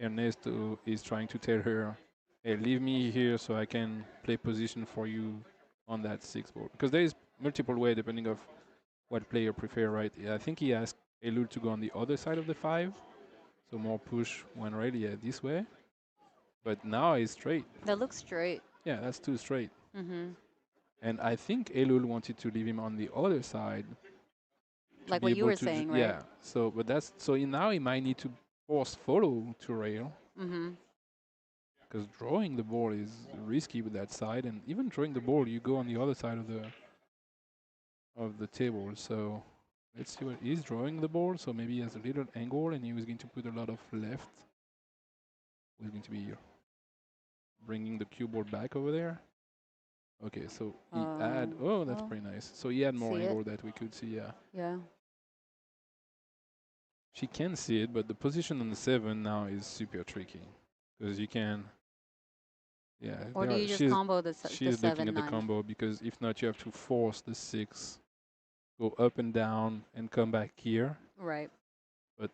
Ernesto is trying to tell her, "Hey, leave me here so I can play position for you on that 6 board." Because there is multiple way depending of what player prefer, right? Yeah, I think he asked Elul to go on the other side of the 5, so more push when ready, yeah, this way. But now it's straight. That looks straight. Yeah, that's too straight. Mhm. And I think Elul wanted to leave him on the other side to Like be what you able were to, saying, right? yeah. So, but that's so now he might need to force follow to rail Mhm. because drawing the ball is risky with that side, and even drawing the ball, you go on the other side of the table. So let's see what he's drawing the ball. So maybe he has a little angle, and he was going to put a lot of left. We're going to be bringing the cue ball back over there. Okay, so he add. Oh, that's Well, pretty nice. So he had more see it? angle that we could see. Yeah. Yeah. She can see it, but the position on the 7 now is super tricky because you can. Yeah, Or do you just combo the she's looking 7 at the 9? combo because if not, you have to force the 6, go up and down, and come back here. Right. But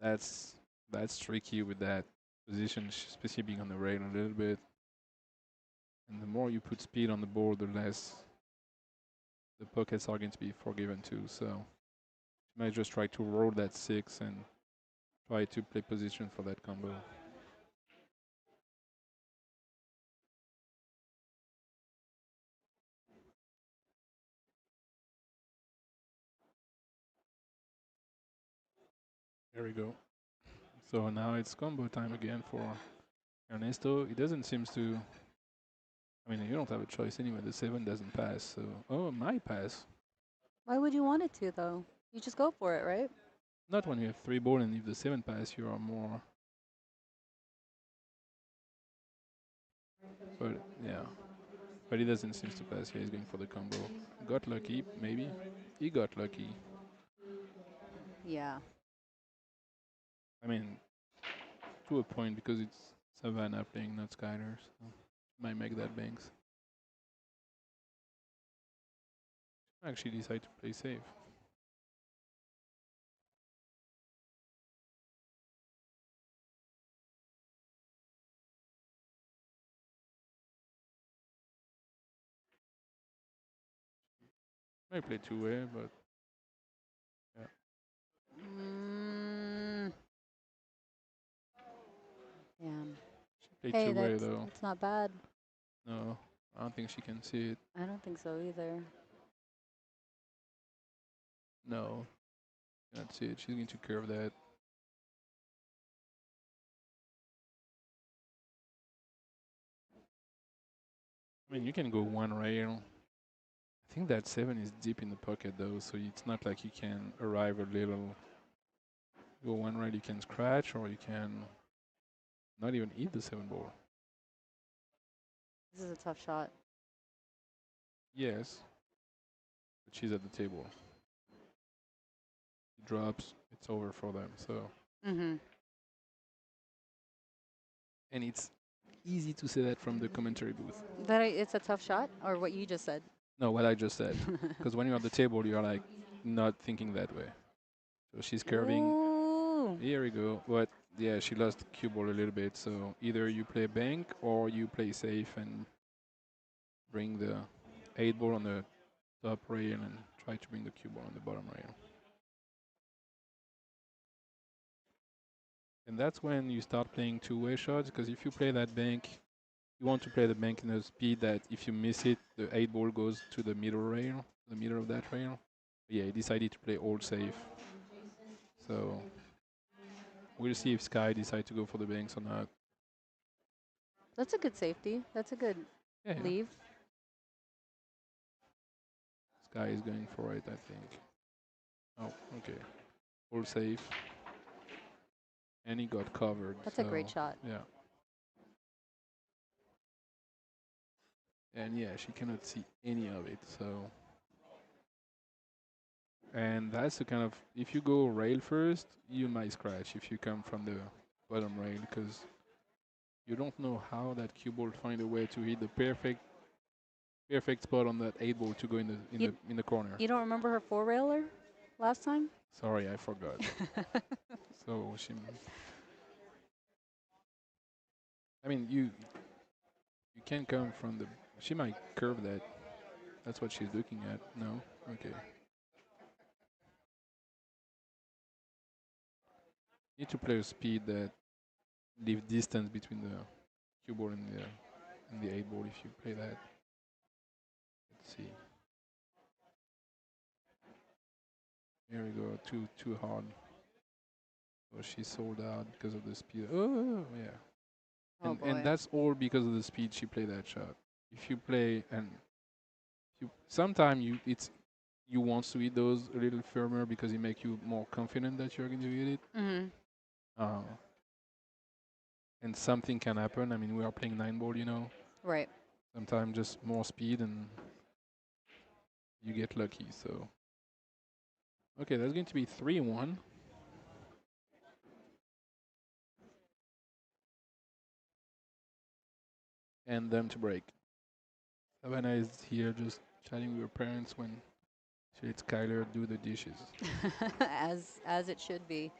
that's that's tricky with that position, especially being on the rail a little bit. And the more you put speed on the board, the less the pockets are going to be forgiven too. So you might just try to roll that 6 and try to play position for that combo. There we go. So now it's combo time again for Ernesto. It doesn't seem to. I mean, you don't have a choice anyway. The 7 doesn't pass. So, oh, my pass. Why would you want it to, though? You just go for it, right? Not when you have 3 ball, and if the 7 pass, you are more. But yeah, but he doesn't seem to pass here. He's going for the combo. Got lucky, maybe. He got lucky. Yeah. I mean, to a point because it's Savannah playing, not Skyler. So might make that banks. Actually, decide to play safe. Might play two-way, but yeah. Mm, yeah. Play Hey, two-way though. that's not bad. No, I don't think she can see it. I don't think so either. No, cannot see it. She's going to curve that. I mean, you can go one rail. I think that 7 is deep in the pocket though, so it's not like you can arrive a little. Go one rail, you can scratch, or you can not even eat the 7 ball. This is a tough shot. Yes, but she's at the table. He drops, it's over for them. So, Mm-hmm. and it's easy to say that from the commentary booth. It's a tough shot, or what you just said? No, what I just said. Because when you're at the table, you're like not thinking that way. So she's curving. Ooh. Here we go. But yeah, she lost the cue ball a little bit. So either you play bank or you play safe and bring the 8 ball on the top rail and try to bring the cue ball on the bottom rail. And that's when you start playing two-way shots, because if you play that bank, you want to play the bank in a speed that if you miss it, the 8 ball goes to the middle rail, the middle of that rail. Yeah, he decided to play all safe. So we'll see if Sky decides to go for the banks or not. That's a good safety. That's a good Yeah, leave. Sky is going for it, I think. Oh, okay. All safe. And he got covered. That's so a great shot. Yeah. And yeah, she cannot see any of it. So. And that's the kind of, if you go rail first, you might scratch if you come from the bottom rail, because you don't know how that cue ball find a way to hit the perfect spot on that 8 ball to go in the corner. You don't remember her four railer last time? Sorry, I forgot. So she, I mean, you can come from the, she might curve that. That's what she's looking at. No, okay. Need to play a speed that leave distance between the cue ball and the 8 ball if you play that. Let's see. Here we go. Too hard. So she sold out because of the speed. Oh yeah. Oh And boy. that's all because of the speed she played that shot. If you play and you sometimes you want to hit those a little firmer because it make you more confident that you're going to hit it. Mm-hmm. Uh, and something can happen. I mean, we are playing 9 ball, you know. Right. Sometimes just more speed and you get lucky. So okay, that's going to be 3-1. And them to break. Savannah is here just chatting with her parents when she lets Skyler do the dishes. as it should be.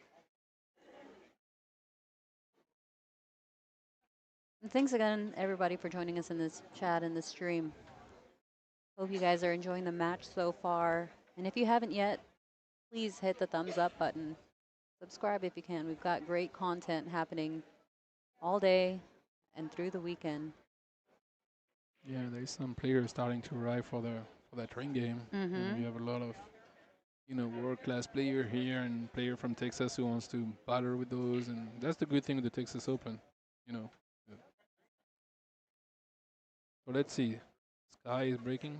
And thanks again, everybody, for joining us in this chat and this stream. Hope you guys are enjoying the match so far. And if you haven't yet, please hit the thumbs up button. Subscribe if you can. We've got great content happening all day and through the weekend. Yeah, there's some players starting to arrive for that ring game. Mm-hmm. And we have a lot of world-class player here and player from Texas who wants to battle with those, and that's the good thing with the Texas Open, you know. Yeah. So let's see. Sky is breaking.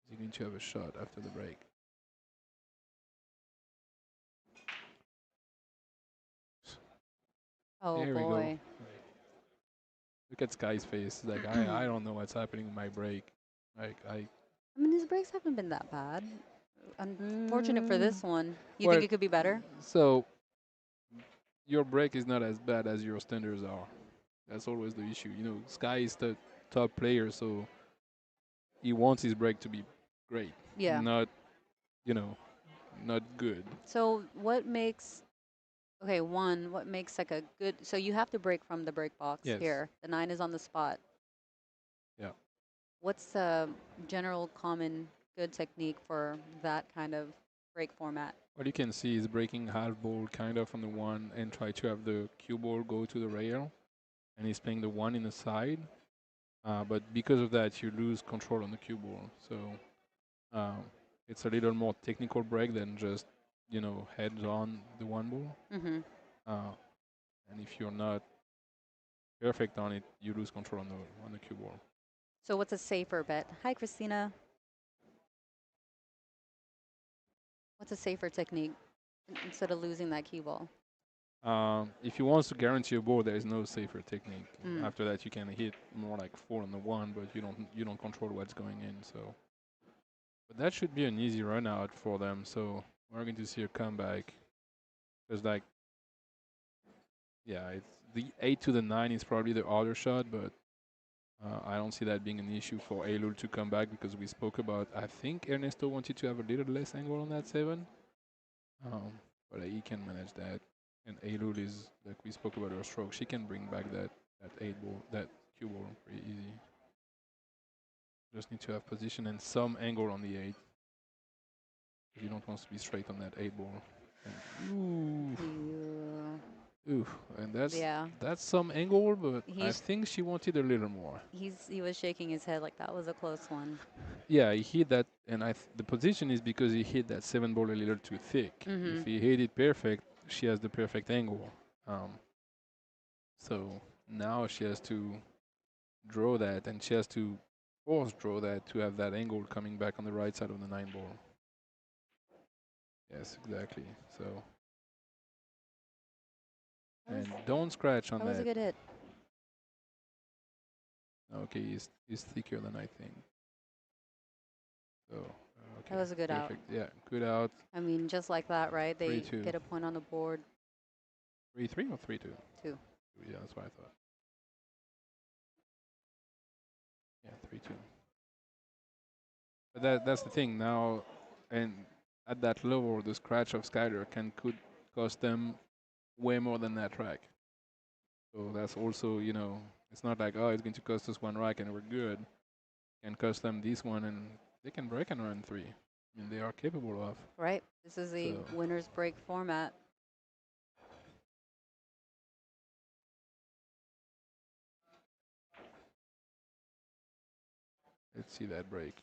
Is he going to have a shot after the break? Oh There we go. boy. Look at Sky's face. He's like, I don't know what's happening with my break. Like I mean, his breaks haven't been that bad. Unfortunate for Mm, this one. You well, think it could be better? so your break is not as bad as your standards are. That's always the issue. Sky is the top player, so he wants his break to be great, Yeah. not you know, not good. So what makes okay, one, what makes like a good so you have to break from the break box Yes. here. The 9 is on the spot. Yeah. What's the general common good technique for that kind of break format? What you can see is breaking half ball kind of on the one and try to have the cue ball go to the rail, and he's playing the one in the side. But because of that, you lose control on the cue ball. So um, it's a little more technical break than just heads on the one ball. Mm-hmm. Uh, and if you're not perfect on it, you lose control on the cue ball. So what's a safer bet? Hi, Christina. What's a safer technique instead of losing that cue ball? If you want to guarantee a ball, there is no safer technique. Mm. After that, you can hit more like 4 on the one, but you don't control what's going in. So, but that should be an easy run out for them. So we're going to see a comeback. Because yeah, it's the 8 to the 9 is probably the harder shot, but I don't see that being an issue for Ailul to come back because we spoke about. I think Ernesto wanted to have a little less angle on that 7, um, but he can manage that. And Ailul is like we spoke about her stroke. She can bring back that 8 ball, that cue ball pretty easy. Just need to have position and some angle on the 8. If you don't want to be straight on that 8 ball. And ooh, and Yeah. that's some angle, but I He's think she wanted a little more. he was shaking his head like that was a close one. Yeah, he hit that, and the position is because he hit that 7 ball a little too thick. Mm-hmm. If he hit it perfect, she has the perfect angle. Um, so now she has to draw that, and she has to force draw that to have that angle coming back on the right side of the 9 ball. Yes, exactly. So, and don't scratch on That was a that. good hit. Okay, he's thicker than I think. So, That okay, was a good out. perfect. Yeah, good out. I mean, just like that, right? They 3-2. get a point on the board. 3-3 or 3-2? 2. Yeah, that's what I thought. Yeah, 3-2. But that's the thing now, and at that level, the scratch of Skyler could cost them way more than that rack. So that's also, it's not like, oh, it's going to cost us one rack and we're good. It can cost them this one and they can break and run 3. I mean, they are capable of. Right. This is the So winner's break format. let's see that break.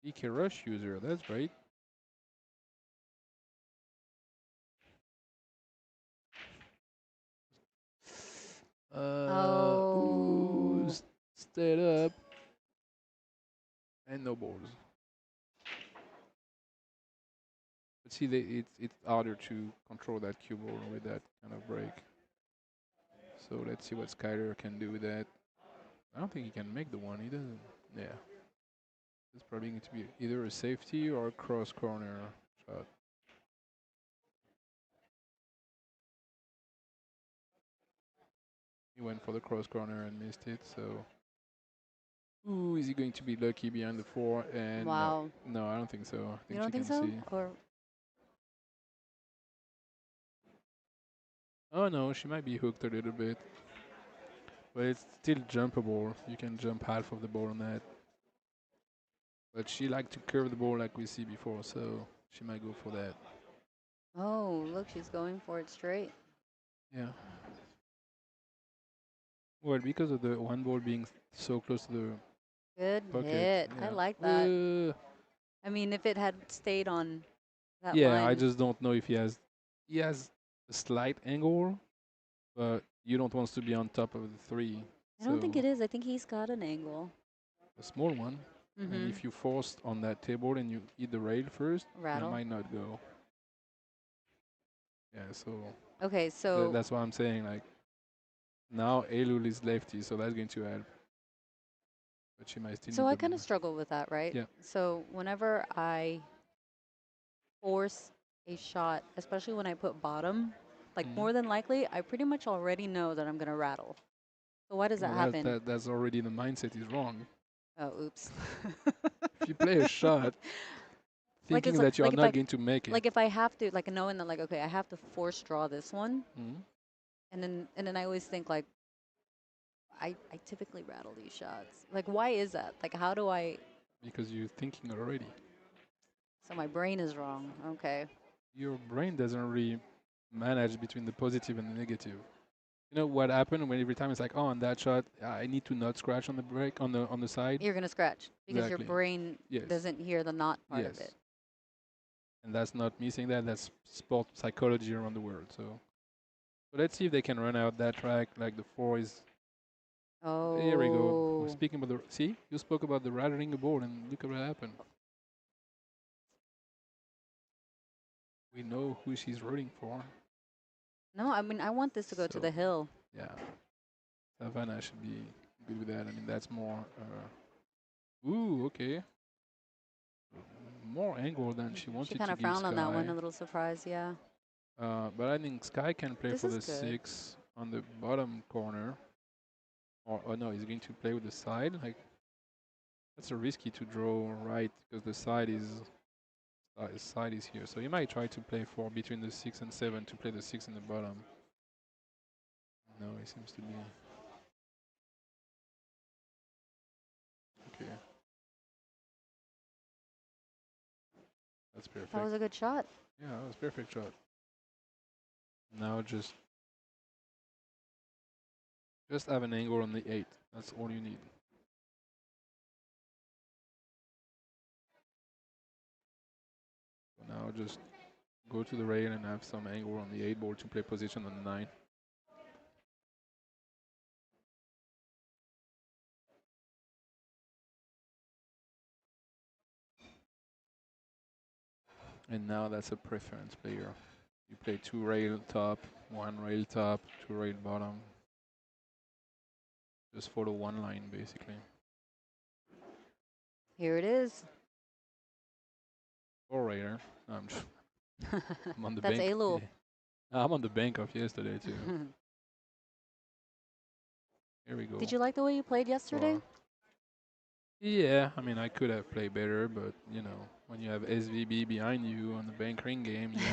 EK Rush user, that's great. Ooh, Oh. stayed up and no balls. But see, it's harder to control that cue ball with that kind of break. So let's see what Skyler can do with that. I don't think he can make the one. He doesn't. Yeah. It's probably going to be either a safety or a cross corner shot. He went for the cross corner and missed it. So, ooh, is he going to be lucky behind the 4? And no, Wow. no, I don't think so. I You think don't she think can so? see. Or Oh no, she might be hooked a little bit, but it's still jumpable. You can jump half of the ball on that. But she liked to curve the ball like we see before, so she might go for that. oh, look, she's going for it straight. Yeah. Well, because of the one ball being so close to the Good pocket. hit. I Yeah. like that. I mean, if it had stayed on that Yeah, I line. just don't know if he has a slight angle, but you don't want to be on top of the three. I don't think So it is. I think he's got an angle. a small one. And Mm-hmm. if you force on that table and you hit the rail first, it Rattle. might not go. Yeah, so Okay, so that's why I'm saying like now Elul is lefty, so that's going to help. But she might still so need I the kind of struggle with that, right? yeah. So whenever I force a shot, especially when I put bottom, like Mhm. more than likely, I pretty much already know that I'm gonna rattle. So why does that Well, happen? that's already the mindset is wrong. Oh, oops. If you play a shot Like it's thinking that you are like not going to make it, if I have to, like knowing that, like, okay, I have to force draw this one, mhm, and then I always think like I typically rattle these shots. Like, why is that? Like, how do I? because you're thinking already. So my brain is wrong. Okay. Your brain doesn't really manage between the positive and the negative. You know what happened when every time it's like, oh, on that shot, I need to not scratch on the break on the side. You're gonna scratch because your Exactly. brain Yes. doesn't hear the not part of it. Yes. And that's not me saying that. That's sport psychology around the world. So let's see if they can run out that track. Like the four is. Here we go. We're Oh. speaking about the. See, you spoke about the rattling the board, and look at what happened. We know who she's rooting for. No, I mean I want this to go to So the hill. yeah, Savannah should be good with that. I mean, that's more. Ooh, okay. More angle than she She wanted kind to of give frowned on that one, Sky. a little surprised, yeah. But I think Sky can play This for is the good. 6 on the bottom corner. Or no, he's going to play with the side. Like that's a risky to draw right because the side is here. So he might try to play for between the 6 and 7 to play the 6 in the bottom. No, he seems to be okay. That's That perfect. was a good shot. Yeah, that was perfect shot. Now just have an angle on the 8. That's all you need. So now just go to the rail and have some angle on the 8 ball to play position on the 9. And now that's a preference player. You play 2 rail top, 1 rail top, 2 rail bottom. Just follow one line basically. Here it is. 4 railer. No, I'm on the That's bank. Elul. Yeah. I'm on the bank of yesterday too. Here we go. Did you like the way you played yesterday? Draw. Yeah, I mean I could have played better, but you know when you have SVB behind you on the bank ring game, you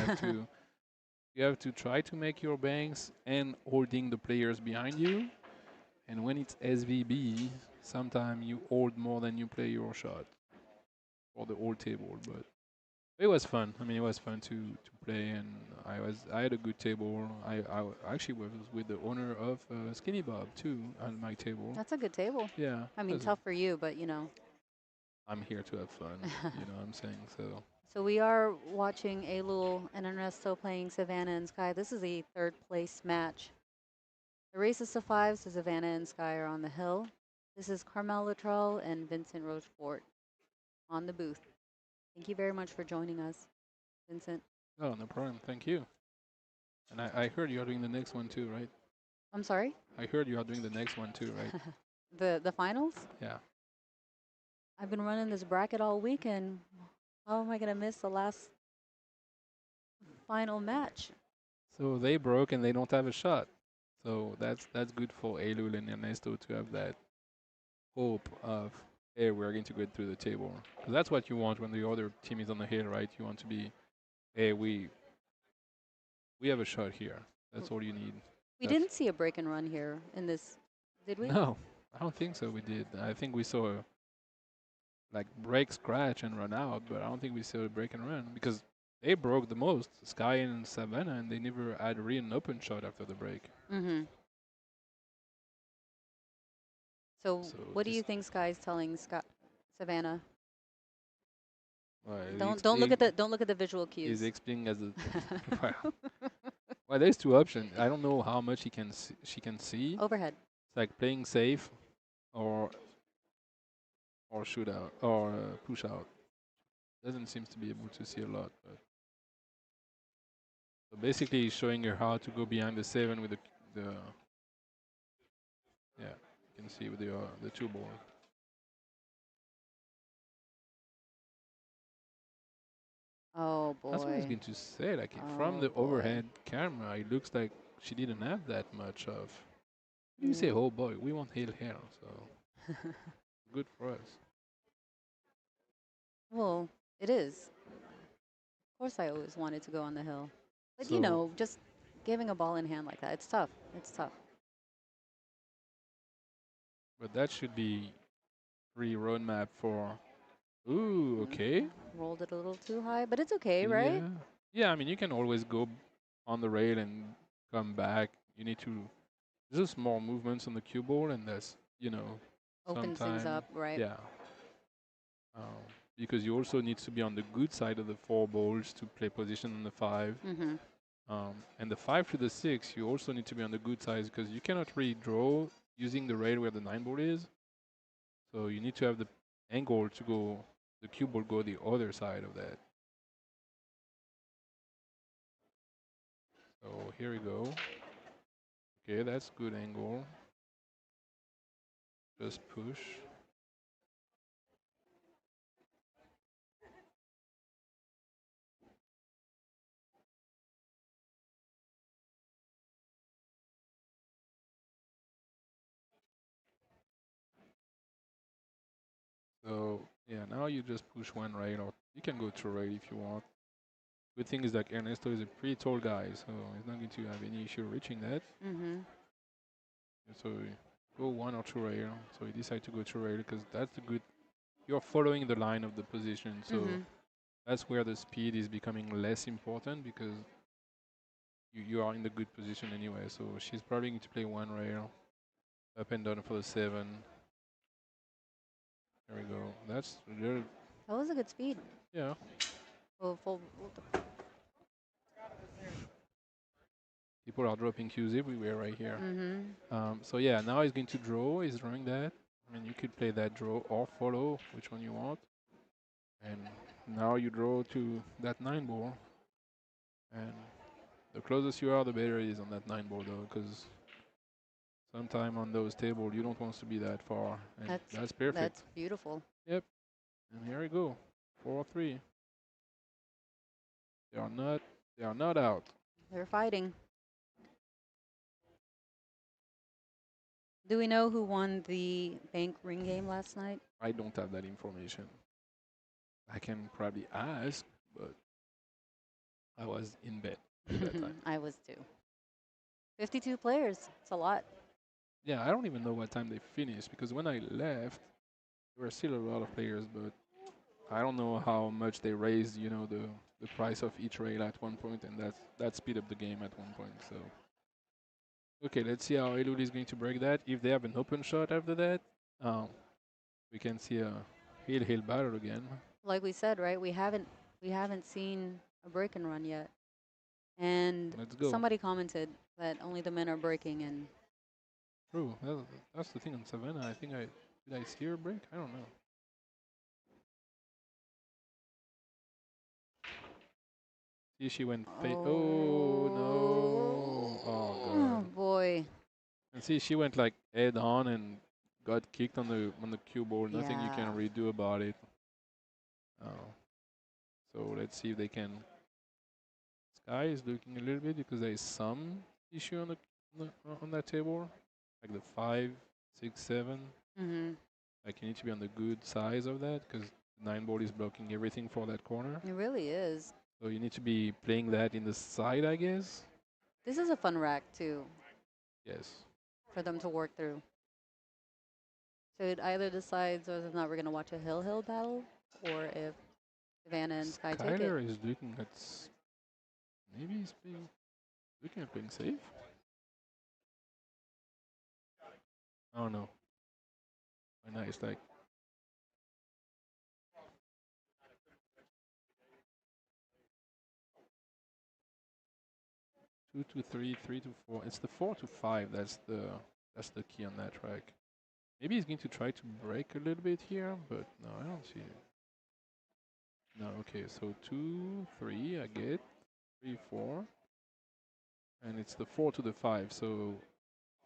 have to try to make your banks and holding the players behind you. And when it's SVB, sometimes you hold more than you play your shot for the whole table. But it was fun. I mean, it was fun to play, and I had a good table. I actually was with the owner of Skinny Bob too on my table. That's a good table. Yeah, I mean, tough for you, but you know. I'm here to have fun. You know what I'm saying? So So we are watching Elul and Ernesto playing Savannah and Sky. This is a third place match. The races to 5, so Savannah and Sky are on the hill. This is Carmel Luttrell and Vincent Rochefort on the booth. Thank you very much for joining us, Vincent. oh, no problem. Thank you. And I heard you are doing the next one too, right? I'm sorry? I heard you are doing the next one too, right? The finals? Yeah. I've been running this bracket all weekend. How am I going to miss the last final match? So they broke and they don't have a shot. So that's good for Elul and Ernesto to have that hope of, hey, we're going to go through the table. Because that's what you want when the other team is on the hill, right? You want to be, hey, we have a shot here. That's all you need. We That's didn't see a break and run here in this, did we? no, I don't think so. We did. I think we saw a like break, scratch, and run out, but I don't think we saw a break and run because they broke the most, Sky and Savannah, and they never had really an open shot after the break. Mm-hmm. So So what do you this, think Sky's telling Scott, Savannah? well, Don't look at the visual is cues. explaining as a well, well, there's two options. I don't know how much she can see. Overhead. It's like playing safe or shoot out or push out. Doesn't seem to be able to see a lot. But so basically, he's showing her how to go behind the 7 with the yeah. You can see with the 2 ball. Oh That's what I was boy. going to say. Like from Oh the boy. overhead camera, it looks like she didn't have that much of. You say, Mm. "Oh boy, we want hail here," so good for us. Well, it is. Of course, I always wanted to go on the hill, but you So, know, just giving a ball in hand like that, it's tough. It's tough. but that should be free roadmap for. Ooh, Mm. okay. Rolled it a little too high, but it's okay, right? Yeah, yeah. I mean, you can always go on the rail and come back. You need to. There's just small movements on the cue ball, and that's Opens things sometime. up, right? Yeah. Because you also need to be on the good side of the 4 balls to play position on the 5. Mm-hmm. And the 5 to the 6, you also need to be on the good side because you cannot really draw using the rail where the 9 ball is. So you need to have the angle to go, the cue ball go the other side of that. So here we go. Okay, that's good angle. Just push. So yeah, now you just push one rail, or you can go two rail if you want. Good thing is that Ernesto is a pretty tall guy, so he's not going to have any issue reaching that. Mm-hmm. So go one or two rail. So you decide to go two rail because that's the good. You're following the line of the position, so Mm-hmm. that's where the speed is becoming less important because you are in the good position anyway. So she's probably going to play one rail up and down for the 7. There we go. That's really, That was a good speed. yeah. Full. People are dropping cues everywhere right here. Mm-hmm. So yeah, now he's going to draw. He's drawing that. I mean, you could play that draw or follow, which one you want. And now you draw to that 9 ball. And the closest you are, the better it is on that 9 ball, though, because sometime on those tables, you don't want to be that far. And that's perfect. That's beautiful. Yep. And here we go. 4-3. They are not. They are not out. They're fighting. Do we know who won the bank ring game last night? I don't have that information. I can probably ask, but I was in bed at that time. I was too. 52 players. It's a lot. Yeah, I don't even know what time they finished because when I left, there were still a lot of players, but I don't know how much they raised, the price of each rail at one point, and that speed up the game at one point. So, okay, let's see how Elul is going to break that. If they have an open shot after that, um, we can see a heel battle again. Like we said, right? We haven't seen a break and run yet. And Let's go. somebody commented that only the men are breaking, and True. That's the thing on Savannah. I think did I see her break? I don't know. See, she went. Oh no! Oh oh god! boy. And see, she went like head on and got kicked on the cue ball. Nothing you Yeah. can really do about it. Oh. So let's see if they can. Sky is looking a little bit because there is some issue on that table, like the 5, 6, 7. Mhm. Like you need to be on the good size of that because 9 ball is blocking everything for that corner. It really is. So you need to be playing that in the side, I guess. This is a fun rack too Yes. for them to work through. So it either decides whether or not we're gonna watch a hill battle, or if Savannah and Sky take it. Skyler is looking at maybe he's looking at being safe. I don't know. Nice, like 2 to 3, 3 to 4. It's the 4 to 5. That's the key on that track. Maybe he's going to try to break a little bit here, but no, I don't see it. No, okay, so 2, 3, I get 3, 4, and it's the 4 to the 5. So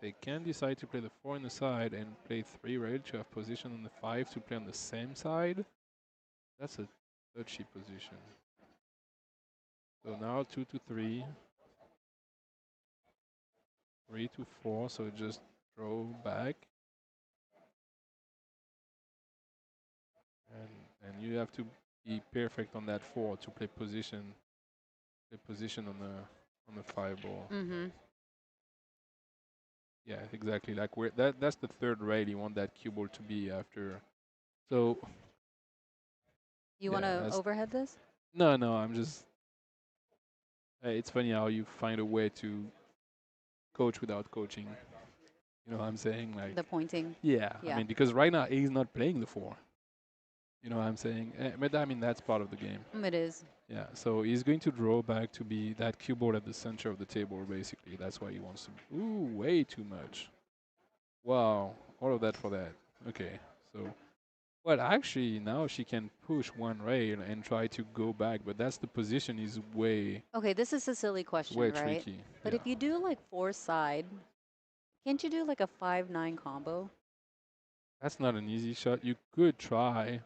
they can decide to play the 4 on the side and play 3 rail to have position on the 5 to play on the same side. That's a touchy position. So now 2 to 3, 3 to 4. So just throw back, and you have to be perfect on that 4 to play position on the 5 ball. Mm-hmm. Yeah, exactly. Like where that's the third rail you want that cue ball to be after. So You want yeah, to that's overhead this? no. I'm just. It's funny how you find a way to coach without coaching. You know what I'm saying? Like The pointing. yeah, I Yeah. mean because right now he's not playing the 4. You know what I'm saying? But I mean that's part of the game. It is. Yeah, so he's going to draw back to be that cue ball at the center of the table, basically. That's why he wants to. Ooh, way too much. Wow, all of that for that. Okay, so. Well, actually, now she can push one rail and try to go back, but that's the position is way, Okay, this is a silly it's way question, right? tricky. But Yeah, if you do like 4 side, can't you do like a 5-9 combo? that's not an easy shot. You could try.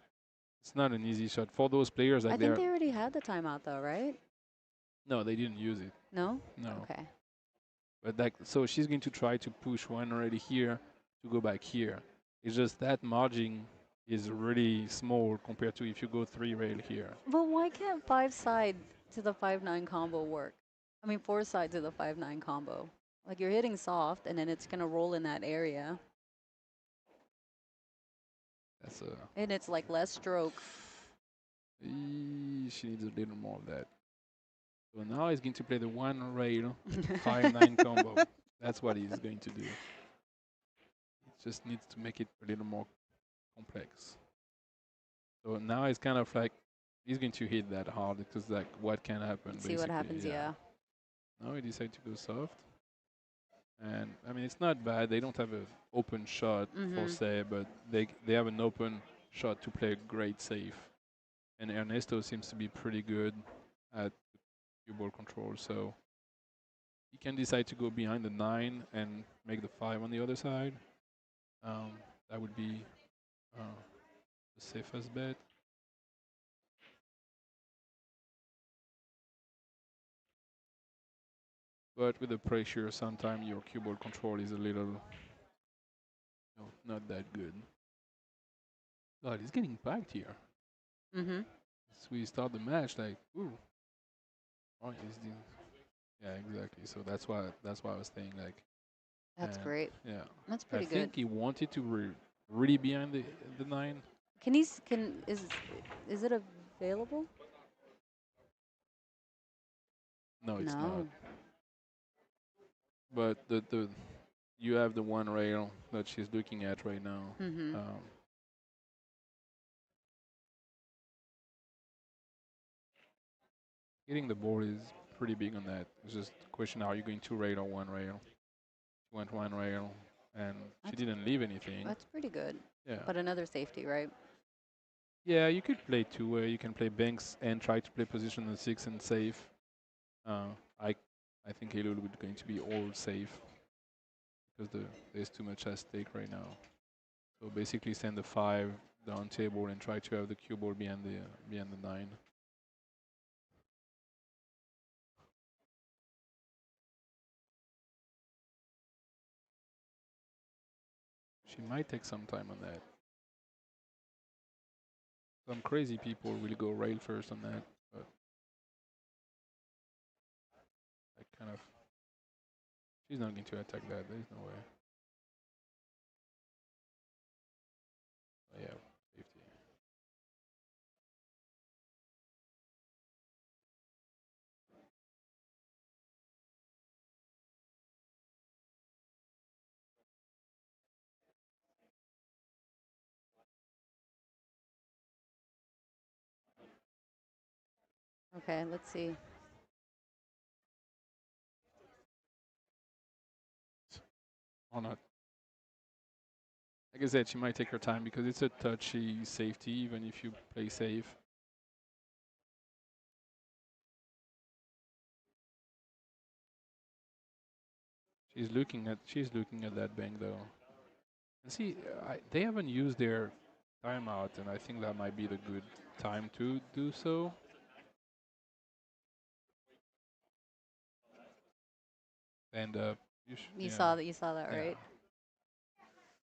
It's not an easy shot for those players. I Like think they're they already had the timeout though, right? no, they didn't use it. No? No, Okay. but like so she's going to try to push one already here to go back here. It's just that margin is really small compared to if you go 3 rail here. But why can't 5 side to the 5-9 combo work? I mean, 4 side to the 5-9 combo. Like you're hitting soft and then it's going to roll in that area That's a. and it's like less stroke. She needs a little more of that. So now he's going to play the 1 rail 5-9 combo. That's what he's going to do. He just needs to make it a little more complex. So now it's kind of like he's going to hit that hard because like what can happen See basically. what happens, yeah. Now he decided to go soft. And I mean it's not bad. They don't have an open shot for Mm-hmm. say, but they have an open shot to play a great safe. And Ernesto seems to be pretty good at cue ball control, so he can decide to go behind the 9 and make the 5 on the other side. Um, that would be uh, the safest bet. But with the pressure, sometimes your cue ball control is a little, not that good. God, he's getting backed here. Mm-hmm. So we start the match like, ooh, oh, he's the, yeah, exactly. So that's why I was saying like, That's and great. yeah, That's I pretty good. think he wanted to really behind the 9. Can is it available? No, it's not. No. But the you have the 1 rail that she's looking at right now. Mm-hmm. Hitting the board is pretty big on that. It's just a question: are you going 2 rail or 1 rail? She went 1 rail, and she That's didn't leave anything. that's pretty good. Yeah, But another safety, right? yeah. You could play 2 way. You can play banks and try to play position on 6 and safe. Uh, I I think Halo would going to be all safe because there's too much at stake right now. So basically, send the 5 down table and try to have the cue ball behind the 9. She might take some time on that. Some crazy people will go rail first on that, but I kind of. She's not going to attack that. There's no way. Oh, yeah, safety. Okay, let's see. Or not. Like I said, she might take her time because it's a touchy safety, even if you play safe. She's looking at that bank though. And see, they haven't used their timeout, and I think that might be the good time to do so. Stand up. You Yeah, saw that. You saw that, yeah. right?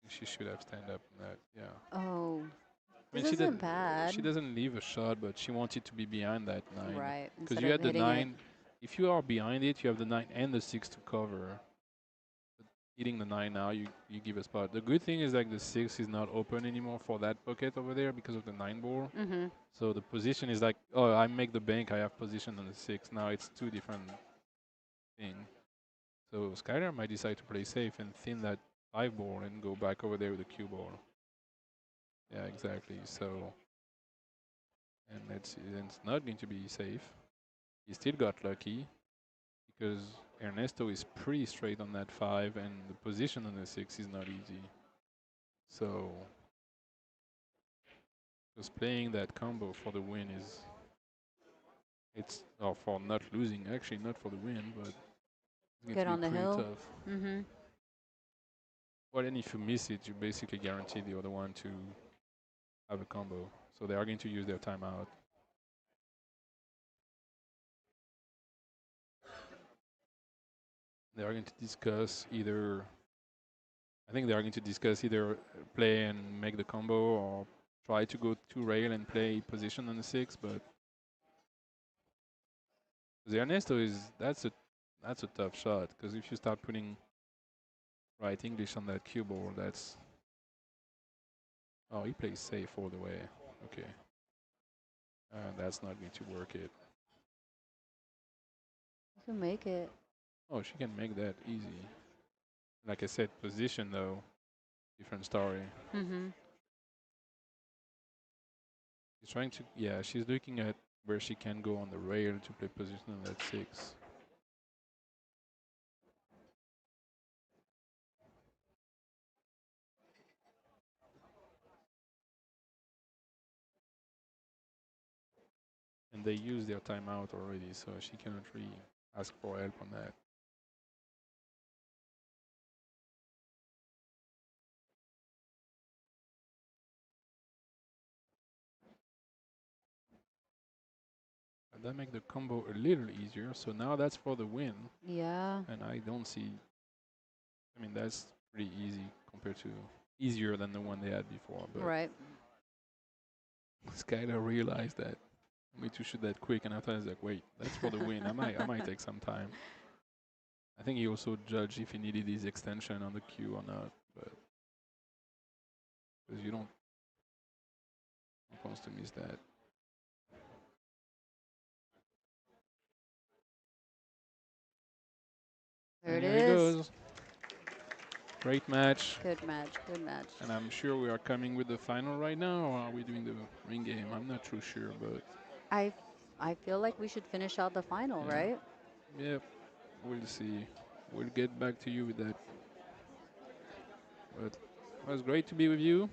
She should have stand up in that. Yeah. Oh, I mean, this isn't she bad. doesn't leave a shot, but she wants it to be behind that nine. Right. Because Instead you of had the hitting it. nine. If you are behind it, you have the nine and the six to cover. But hitting the nine now, you give a spot. The good thing is like the six is not open anymore for that pocket over there because of the nine ball. Mm-hmm. So the position is like, oh, I make the bank, I have position on the six. Now it's two different things. So Skylar might decide to play safe and thin that five ball and go back over there with the cue ball. Yeah, exactly. So, and it's not going to be safe. He still got lucky because Ernesto is pretty straight on that five, and the position on the six is not easy. So, just playing that combo for the win is or for not losing. Actually, not for the win, but it's going to Get be on the pretty hill. tough. Mm-hmm. Well, and if you miss it, you basically guarantee the other one to have a combo. So they are going to use their timeout. They are going to discuss either. I think they are going to discuss either play and make the combo or try to go to rail and play position on the six. But the Ernesto that's a tough shot because if you start putting right English on that cue ball, that's he plays safe all the way. Okay, that's not going to work it. You can make it. Oh, she can make that easy. Like I said, position though, different story. Mm-hmm. She's trying to, yeah, she's looking at where she can go on the rail to play position on that six. And they use their timeout already, so she cannot really ask for help on that. And that make the combo a little easier. So now that's for the win. Yeah. And I don't see, I mean, that's pretty easy compared to easier than the one they had before. But Right. Skylar realized that I need to shoot that quick, and after I was like, wait, that's for the win. I might take some time. I think he also judged if he needed his extension on the queue or not, but because you don't want to miss that. There And it here he is. goes. Great match. Good match. Good match. And I'm sure we are coming with the final right now, or are we doing the ring game? I'm not too sure, but I I feel like we should finish out the final, yeah. right? Yep, we'll see. We'll get back to you with that. But it was great to be with you.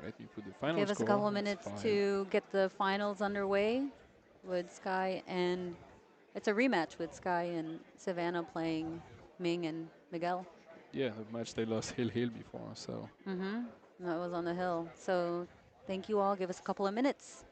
Let me put the final Give us a score. couple of It's minutes 5. to get the finals underway with Sky, and it's a rematch with Sky and Savannah playing Ming and Miguel. Yeah, the match they lost Hill before, so. Mm-hmm. That was on the hill. So thank you all. Give us a couple of minutes.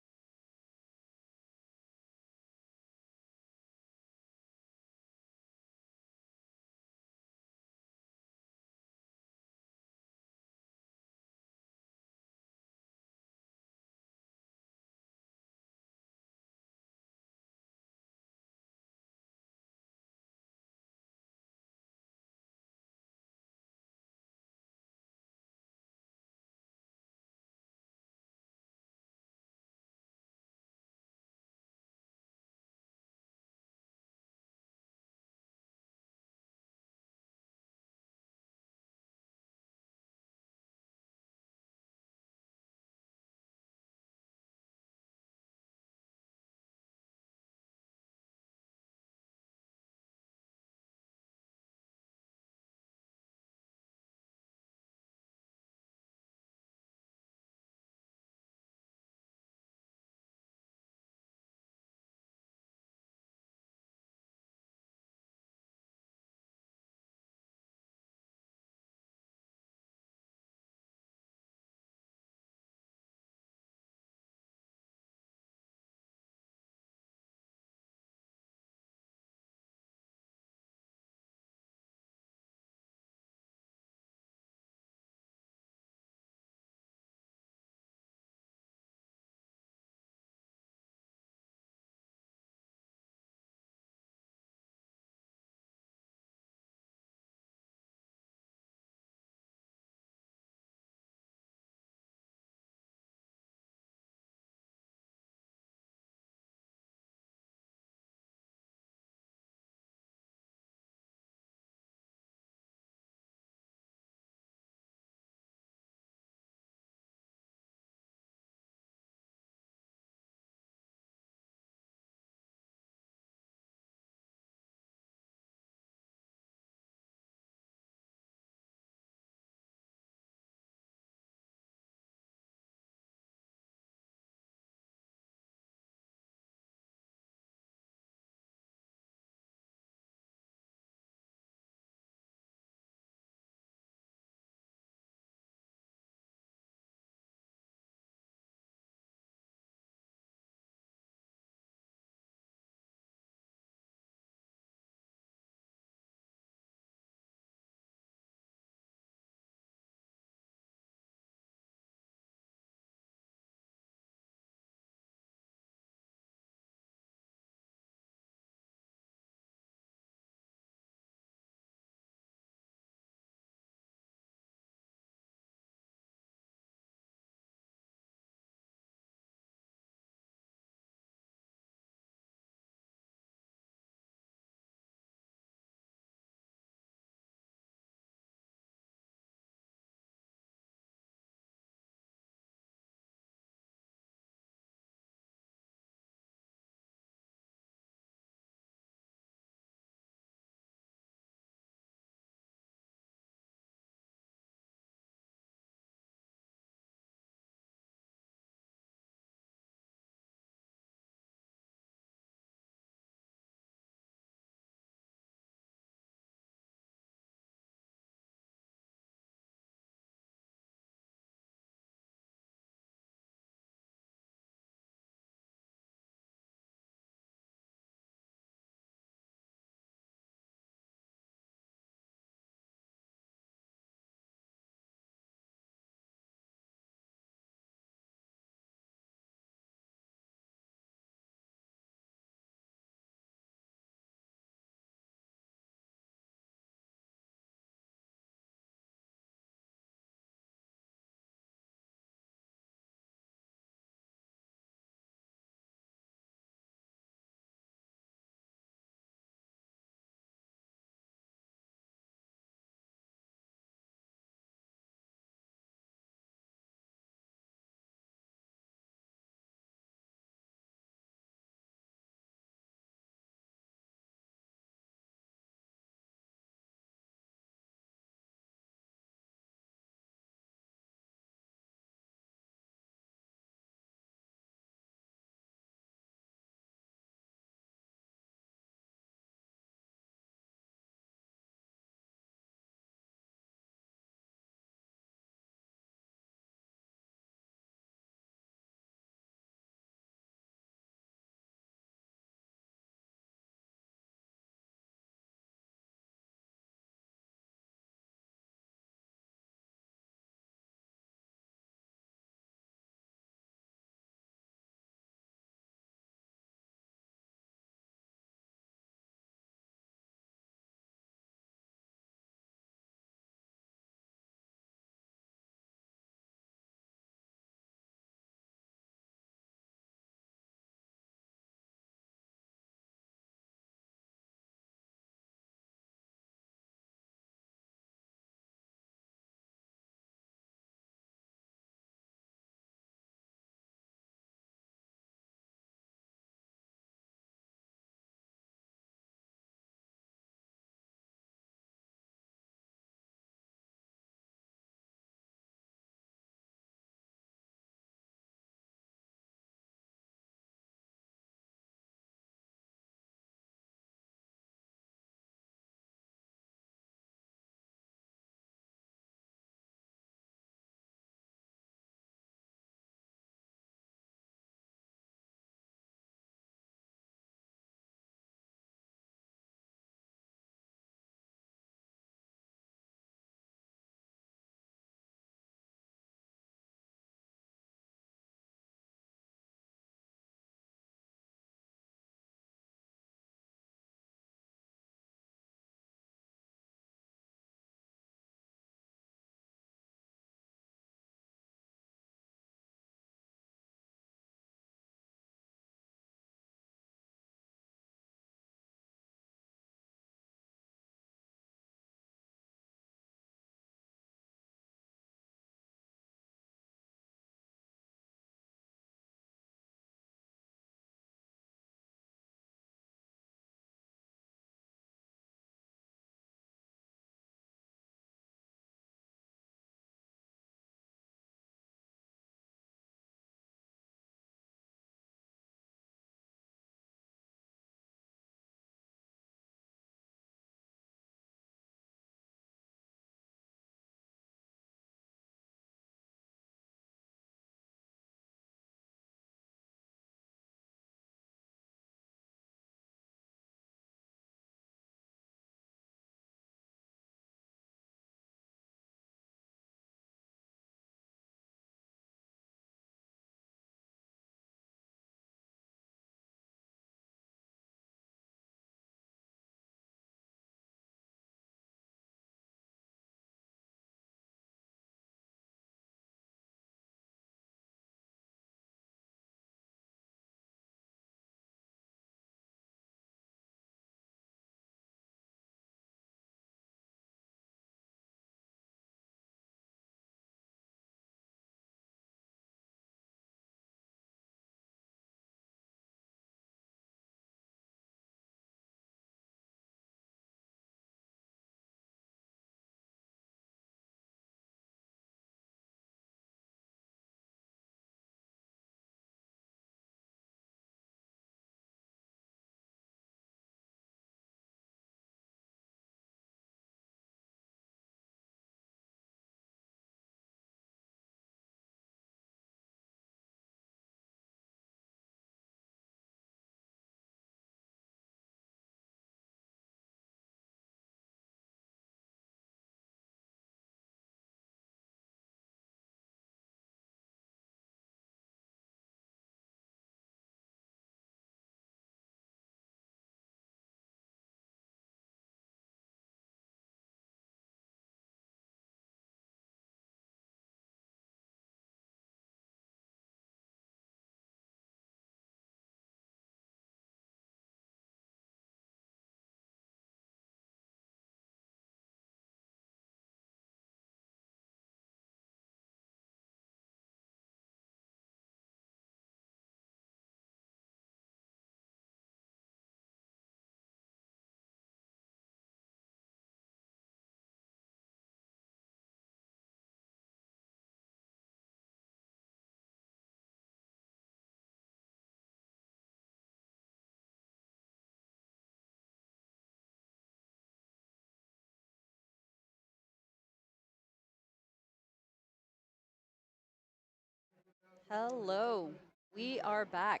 Hello. We are back.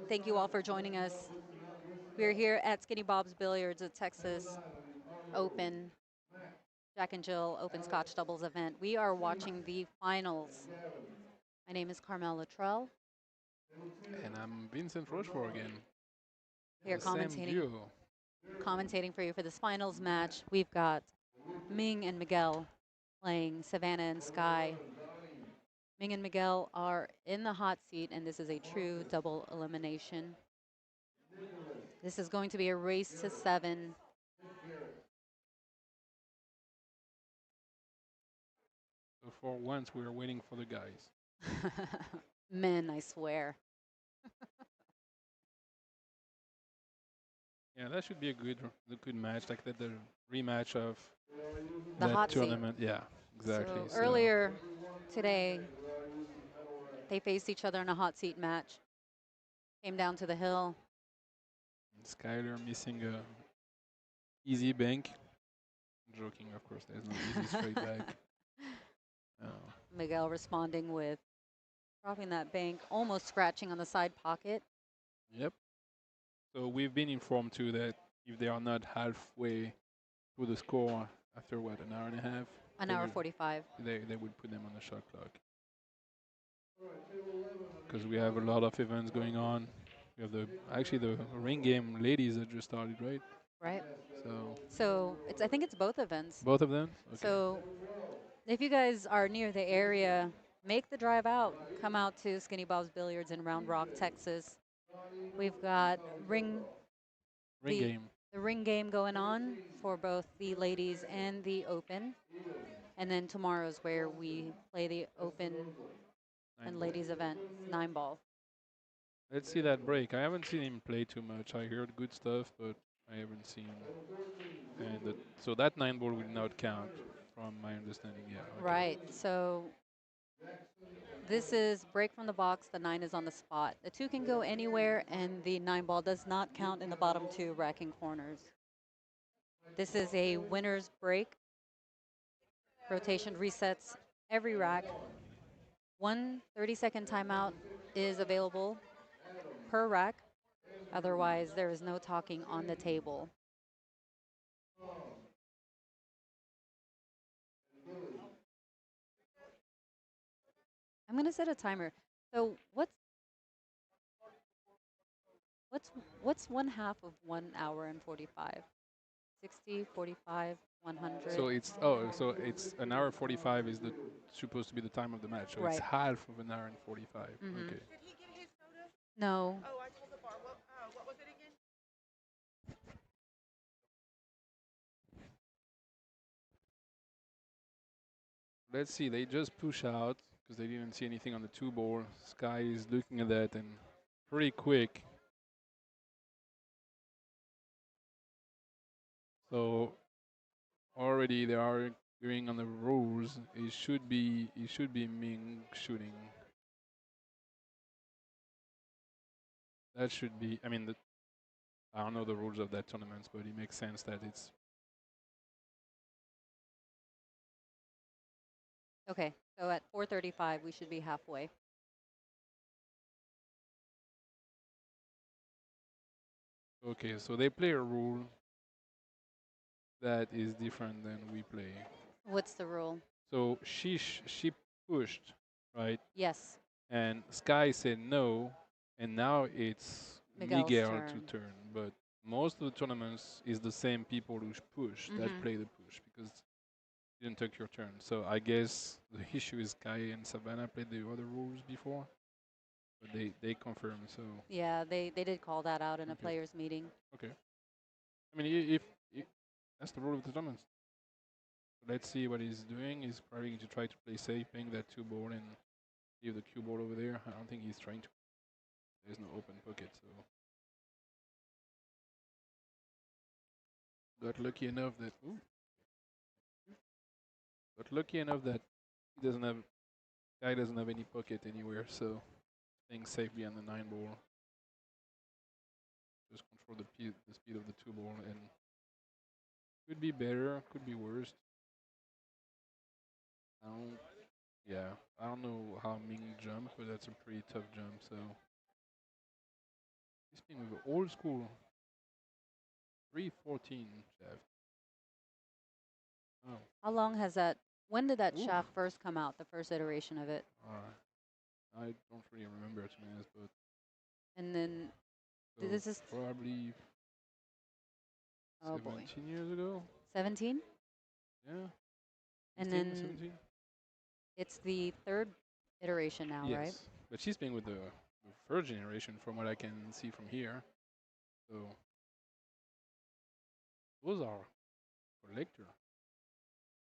Thank you all for joining us. We're here at Skinny Bob's Billiards, a Texas Open, Jack and Jill Open Scotch Doubles event. We are watching the finals. My name is Carmel Luttrell, And I'm Vincent Rochefort again. here The same duo. commentating for you for this finals match. We've got Ming and Miguel playing Savannah and Sky. Ming and Miguel are in the hot seat, and this is a true double elimination. This is going to be a race to 7. So for once, we're waiting for the guys. Men, I swear. Yeah, that should be a good match, like the rematch of The that hot seat. tournament. Yeah, exactly. So earlier today, they faced each other in a hot seat match. Came down to the hill. Skyler missing a easy bank. Joking, of course. There's no easy straight back. Oh. Miguel responding with dropping that bank, almost scratching on the side pocket. Yep. So we've been informed too that if they are not halfway through the score after what, an hour and a half, An they hour would- 45. they would put them on the shot clock. Because we have a lot of events going on. We have the ring game ladies that just started, right? Right. So So I think it's both events. both of them. Okay. So if you guys are near the area, make the drive out. Come out to Skinny Bob's Billiards in Round Rock, Texas. We've got ring game. the ring game going on for both the ladies and the open. And then tomorrow's where we play the open and 9 ladies event, 9-ball. Let's see that break. I haven't seen him play too much. I heard good stuff, but I haven't seen. And so that 9 ball will not count, from my understanding. Yeah. Okay. Right. So this is break from the box. The 9 is on the spot. The 2 can go anywhere, and the 9-ball does not count in the bottom 2 racking corners. This is a winner's break. Rotation resets every rack. 1 30-second timeout is available per rack. Otherwise, there is no talking on the table. I'm going to set a timer. So what's 1/2 of 1 hour and 45? 60, 45, 100. So it's an hour 45 is the supposed to be the time of the match. So it's Right. half of an hour and 45. Mhm. Okay. Did he get his soda? No. Oh, I told the bar. What was it again? Let's see. They just push out because they didn't see anything on the 2 ball. Sky is looking at that and pretty quick. So already they are agreeing on the rules. It should be Ming shooting. That should be. I mean, I don't know the rules of that tournament, but it makes sense that it's. Okay. So at 4:35, we should be halfway. Okay, so they play a rule that is different than we play. What's the rule? So she pushed, right? Yes. And Sky said no, and now it's Miguel's Miguel turn. to turn. But most of the tournaments is the same people who push that Mhm. play the push because you didn't take your turn. So I guess the issue is Sky and Savannah played the other rules before, but they confirmed. So Yeah, they did call that out in a Okay. players' meeting. okay. I mean, if that's the rule of the tournament. Let's see what he's doing. He's probably going to try to play safe, playing that 2 ball and leave the cue ball over there. I don't think he's trying to. There's no open pocket, so got lucky enough that. Ooh, got lucky enough that he doesn't have. Guy doesn't have any pocket anywhere, so staying safe behind the 9 ball. Just control the speed of the 2 ball, and could be better, could be worse. I don't Yeah, I don't know how Ming jumped, but that's a pretty tough jump. So he's playing with an old school 314 shaft. Oh, How long has that? When did that oof. shaft first come out? The first iteration of it, I don't really remember to be honest, but and then so this is probably oh boy, 17 years ago. 17, Yeah, and 16, then 17. it's the third iteration now, right? Yes, but she's playing with the first generation from what I can see from here. So those are collector.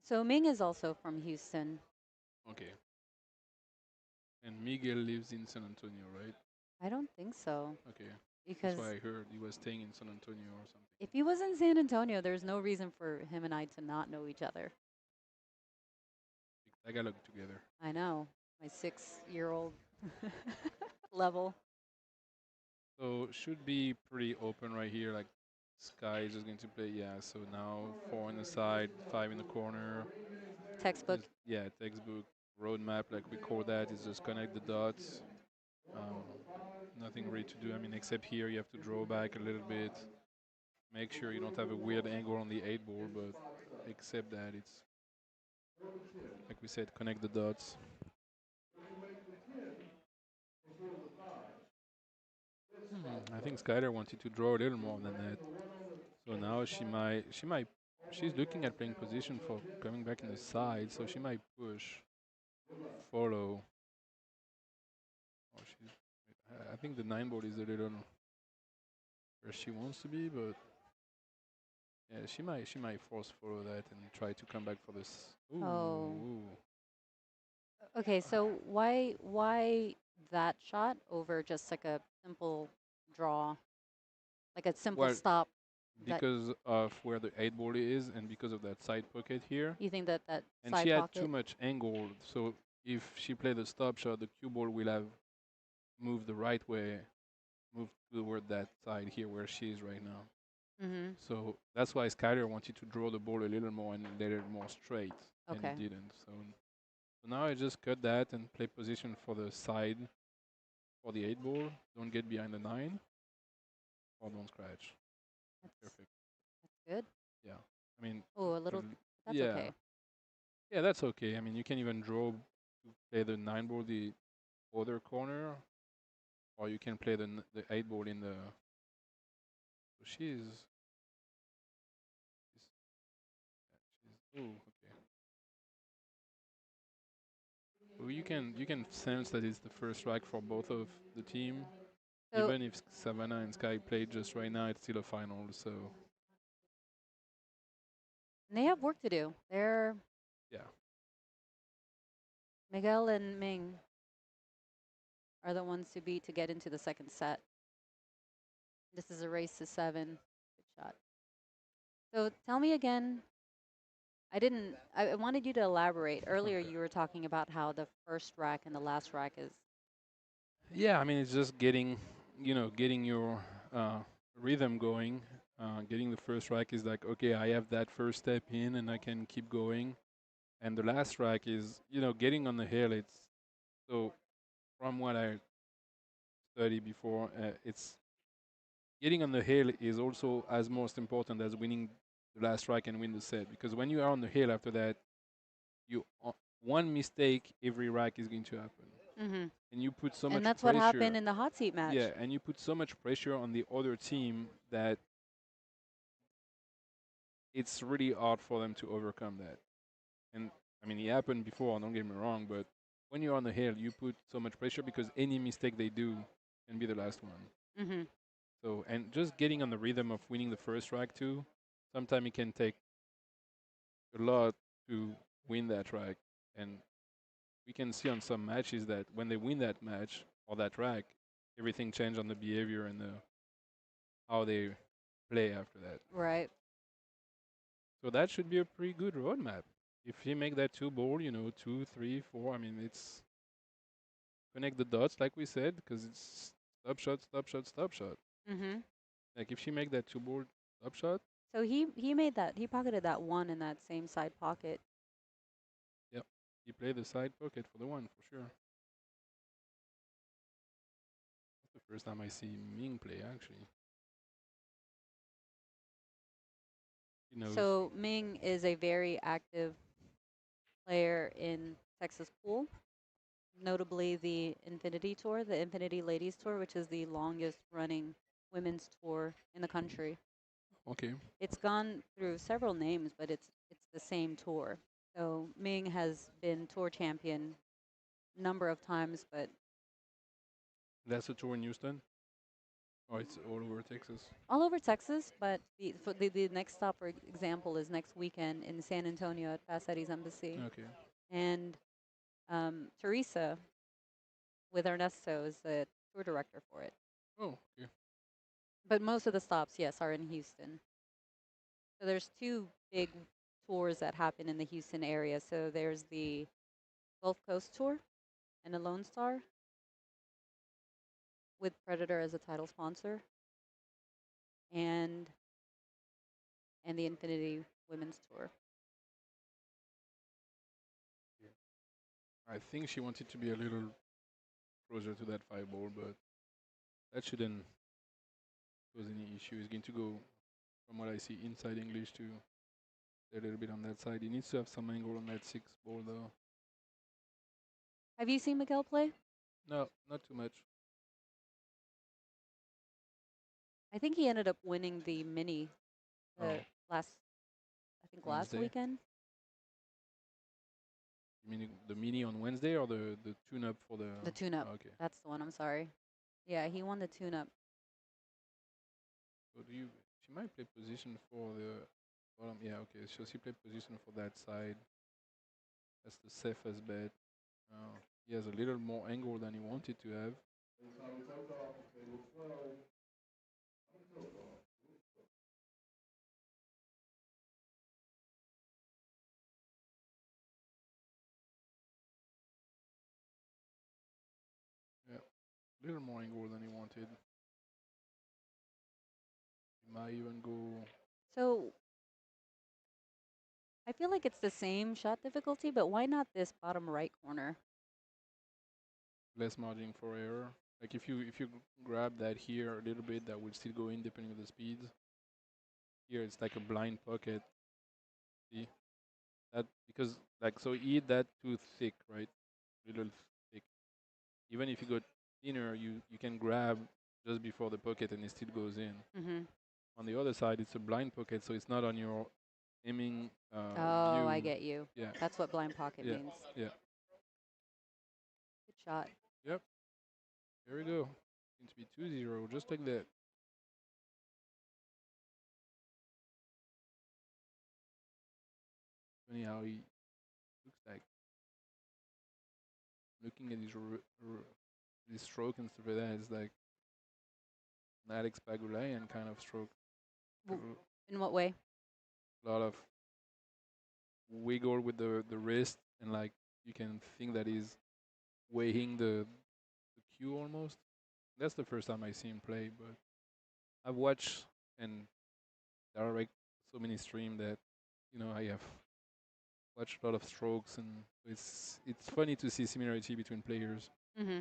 So Ming is also from Houston. Okay. And Miguel lives in San Antonio, right? I don't think so, Okay. That's because why I heard he was staying in San Antonio or something. if he was in San Antonio, there's no reason for him and I to not know each other. I got look together. I know, my 6-year-old level. So should be pretty open right here. Like Sky is just going to play. Yeah. So now 4 in the side, 5 in the corner. Textbook. Yeah, textbook roadmap like we call that is just connect the dots. Um, Nothing really to do. I mean, except here you have to draw back a little bit. Make sure you don't have a weird angle on the 8 ball, but except that it's like we said, connect the dots. I think Skyler wanted to draw a little more than that. So now she's looking at playing position for coming back in the side. So she might push, follow. Or she's, I think the 9 ball is a little where she wants to be, but yeah, she might force follow that and try to come back for this. Ooh, Oh. ooh. Okay, so why that shot over just like a simple draw, like a simple Well, stop? That because of where the 8 ball is and because of that side pocket here. you think that that And she side had too pocket? much angle, so if she played the stop shot, the cue ball will have moved the right way, moved toward that side here where she is right now. Mm-hmm. So that's why Skyler wanted to draw the ball a little more and let it more straight, and Okay. he didn't. So now I just cut that and play position for the side for the 8 ball. Don't get behind the 9, or don't scratch. That's Perfect. good. Yeah. I mean, Oh, a little. the- That's yeah. okay. Yeah, that's okay. I mean, you can even draw to play the 9 ball the other corner, or you can play the 8 ball in the. So she's oh okay. Well, you can sense that it's the first strike for both of the team. So Even if Savannah and Sky played just right now, it's still a final. So they have work to do. They're yeah, Miguel and Ming are the ones to beat to get into the second set. This is a race to 7. Good shot. So tell me again. I didn't. I wanted you to elaborate. Earlier, okay. you were talking about how the first rack and the last rack is. Yeah, I mean it's just getting your uh, rhythm going. Getting the first strike is like okay, I have that first step in and I can keep going. And the last strike is getting on the hill. It's so from what I studied before, it's getting on the hill is also as most important as winning the last strike and win the set. Because when you are on the hill after that, you one mistake every rack is going to happen, Mm-hmm. and you put so And much that's what pressure. happened in the hot seat match. Yeah, and you put so much pressure on the other team that it's really hard for them to overcome that. And I mean, it happened before. Don't get me wrong, but when you're on the hill, you put so much pressure because any mistake they do can be the last one. Mm-hmm. So, and just getting on the rhythm of winning the first track too, sometimes it can take a lot to win that track. And we can see on some matches that when they win that match or that track, everything changed on the behavior and how they play after that. Right. So that should be a pretty good roadmap. If you make that 2 ball, 2, 3, 4, I mean, it's connect the dots like we said, because it's stop shot, stop shot, stop shot. Mm-hmm. Like if she make that 2 ball stop shot, So he made that. He pocketed that 1 in that same side pocket. yep. He played the side pocket for the one for sure. That's the first time I see Ming play actually. He knows. So Ming is a very active player in Texas pool, notably the Infinity Tour, the Infinity Ladies Tour, which is the longest running women's tour in the country. Okay. It's gone through several names, but it's the same tour. So Ming has been tour champion number of times, but That's a tour in Houston. Oh, it's all over Texas. all over Texas. But the next stop, for example, is next weekend in San Antonio at Pacettes Embassy. Okay. And Teresa with Ernesto is the tour director for it. Oh, okay. But most of the stops, yes, are in Houston. So there's two big tours that happen in the Houston area. So there's the Gulf Coast Tour and a Lone Star with Predator as a title sponsor, and the Infinity Women's Tour. I think she wanted to be a little closer to that 5 ball, but that shouldn't cause any issue. He's going to go, from what I see, inside English to a little bit on that side. He needs to have some angle on that 6 ball, though. Have you seen Miguel play? No, not too much. I think he ended up winning the mini Oh, last, I think last Wednesday. weekend. You mean the mini on Wednesday or the tune-up for the? The tune-up. Oh, okay. That's the one. I'm sorry. Yeah, he won the tune-up. So do you? She might play position for the bottom. Yeah, okay. So she played position for that side. That's the safest bet. He has a little more angle than he wanted to have. Yeah, a little more angle than he wanted. He might even go So I feel like it's the same shot difficulty, but why not this bottom right corner? less margin for error. Like if you grab that here a little bit, that would still go in depending on the speeds. Here it's like a blind pocket. See that because like so eat that too thick, right? Little thick. Even if you go thinner, you can grab just before the pocket and it still goes in. Mm-hmm. On the other side, it's a blind pocket, so it's not on your aiming Oh, I view. get you. Yeah, That's what blind pocket yeah, means. yeah. Good shot. Yep. Here we go. Seems to be 2-0, just like that. Funny how he looks like. Looking at his stroke and stuff like that, it's like an Alex Pagulayan kind of stroke. W- In what way? A lot of wiggle with the wrist, and like you can think that he's weighing the cue almost. That's the first time I see him play, but I've watched and direct so many stream that I have watched a lot of strokes, and it's funny to see similarity between players. Mm-hmm.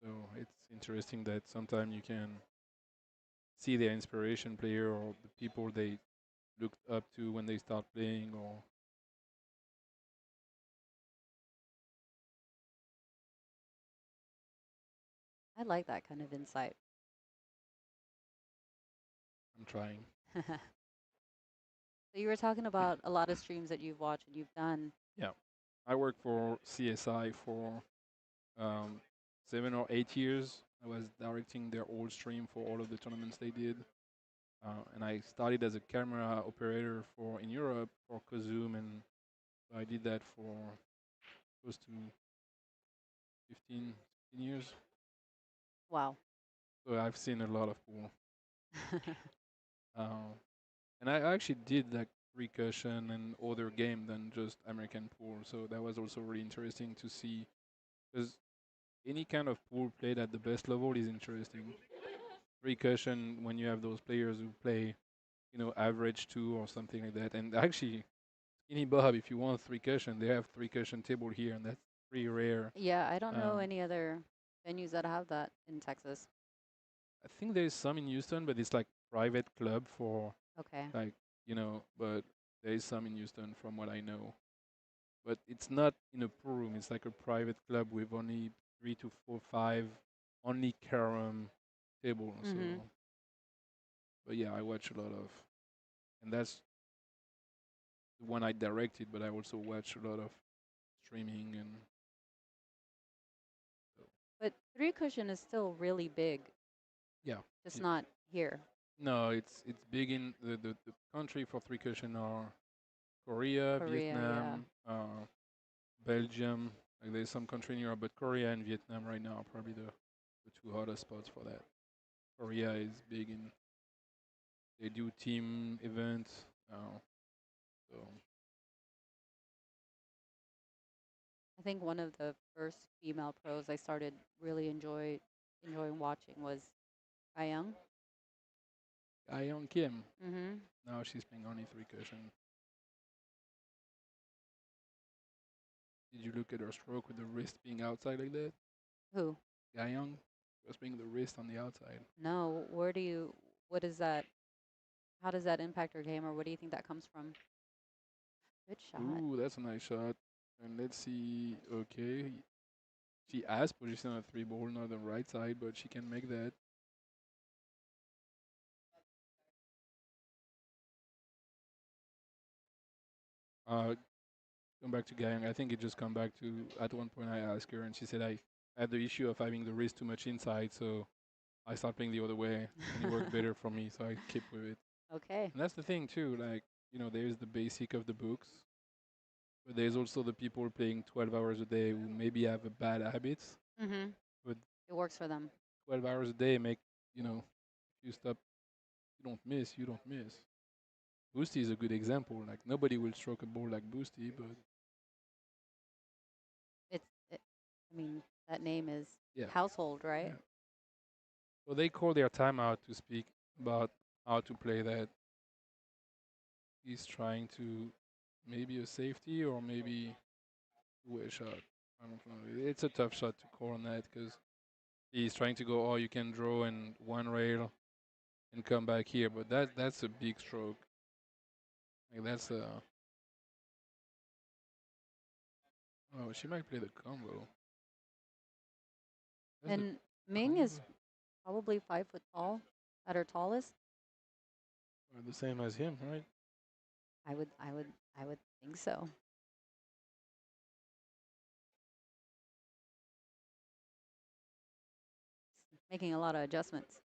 So it's interesting that sometimes you can see their inspiration player or the people they looked up to when they start playing. Or I like that kind of insight. I'm trying. So you were talking about a lot of streams that you've watched and you've done. Yeah, I worked for CSI for 7 or 8 years. I was directing their old stream for all of the tournaments they did. And I started as a camera operator for in Europe for Kozoom, and I did that for close to 15 years. Wow. So I've seen a lot of pool. Uh, and I actually did like recursion and other game than just American pool. So that was also really interesting to see, because any kind of pool played at the best level is interesting. Recursion, when you have those players who play, average two or something like that, and actually Skinny Bob, if you want three cushion, they have three cushion table here, and that's pretty rare. Yeah, I don't know Um, any other venues that have that in Texas. I think there's some in Houston, but it's like private club for Okay. like But there is some in Houston from what I know. But it's not in a pool room. It's like a private club with only 3 to 4, 5, only carom table. So, Mhm. but yeah, I watch a lot of, and that's the one I directed. But I also watch a lot of streaming and so, But three cushion is still really big. yeah. Just It, not here. no, it's big in the country for three cushion are Korea, Korea, yeah. Vietnam, Belgium. Like there's some country in Europe, but Korea and Vietnam right now are probably the two hottest spots for that. Korea is big in they do team events. So I think one of the first female pros I started really enjoying watching was Young. Ayeong Kim. Mhm. Now she's playing only three cushion. Did you look at her stroke with the wrist being outside like that? Who? Ayeong was playing the wrist on the outside. No. What is that? How does that impact her game, or what do you think that comes from? Good shot. Ooh, that's a nice shot. And let's see. Okay, she has position on three ball, not on the right side, but she can make that. Uh, Come back to Guyang. I think it just come back to at one point I asked her and she said I had the issue of having the wrist too much inside, so I started playing the other way and it worked better for me, so I keep with it. Okay. And that's the thing too, like, there's the basic of the books, but there's also the people playing 12 hours a day who maybe have a bad habits, Mhm. but It works for them. 12 hours a day make, you stop, you don't miss. Boosty is a good example. Like nobody will stroke a ball like Boosty, but It's. I mean, that name is yeah, household, right? yeah. So they call their timeout to speak about how to play that. He's trying to maybe a safety or maybe do a shot. I don't know. It's a tough shot to call on that because he's trying to go, oh, you can draw in one rail and come back here, but that's a big stroke. Like that's a oh, she might play the combo. That's the And Ming combo. is probably 5 foot tall at her tallest. The same as him, right? I would. I would. I would think so. Making a lot of adjustments.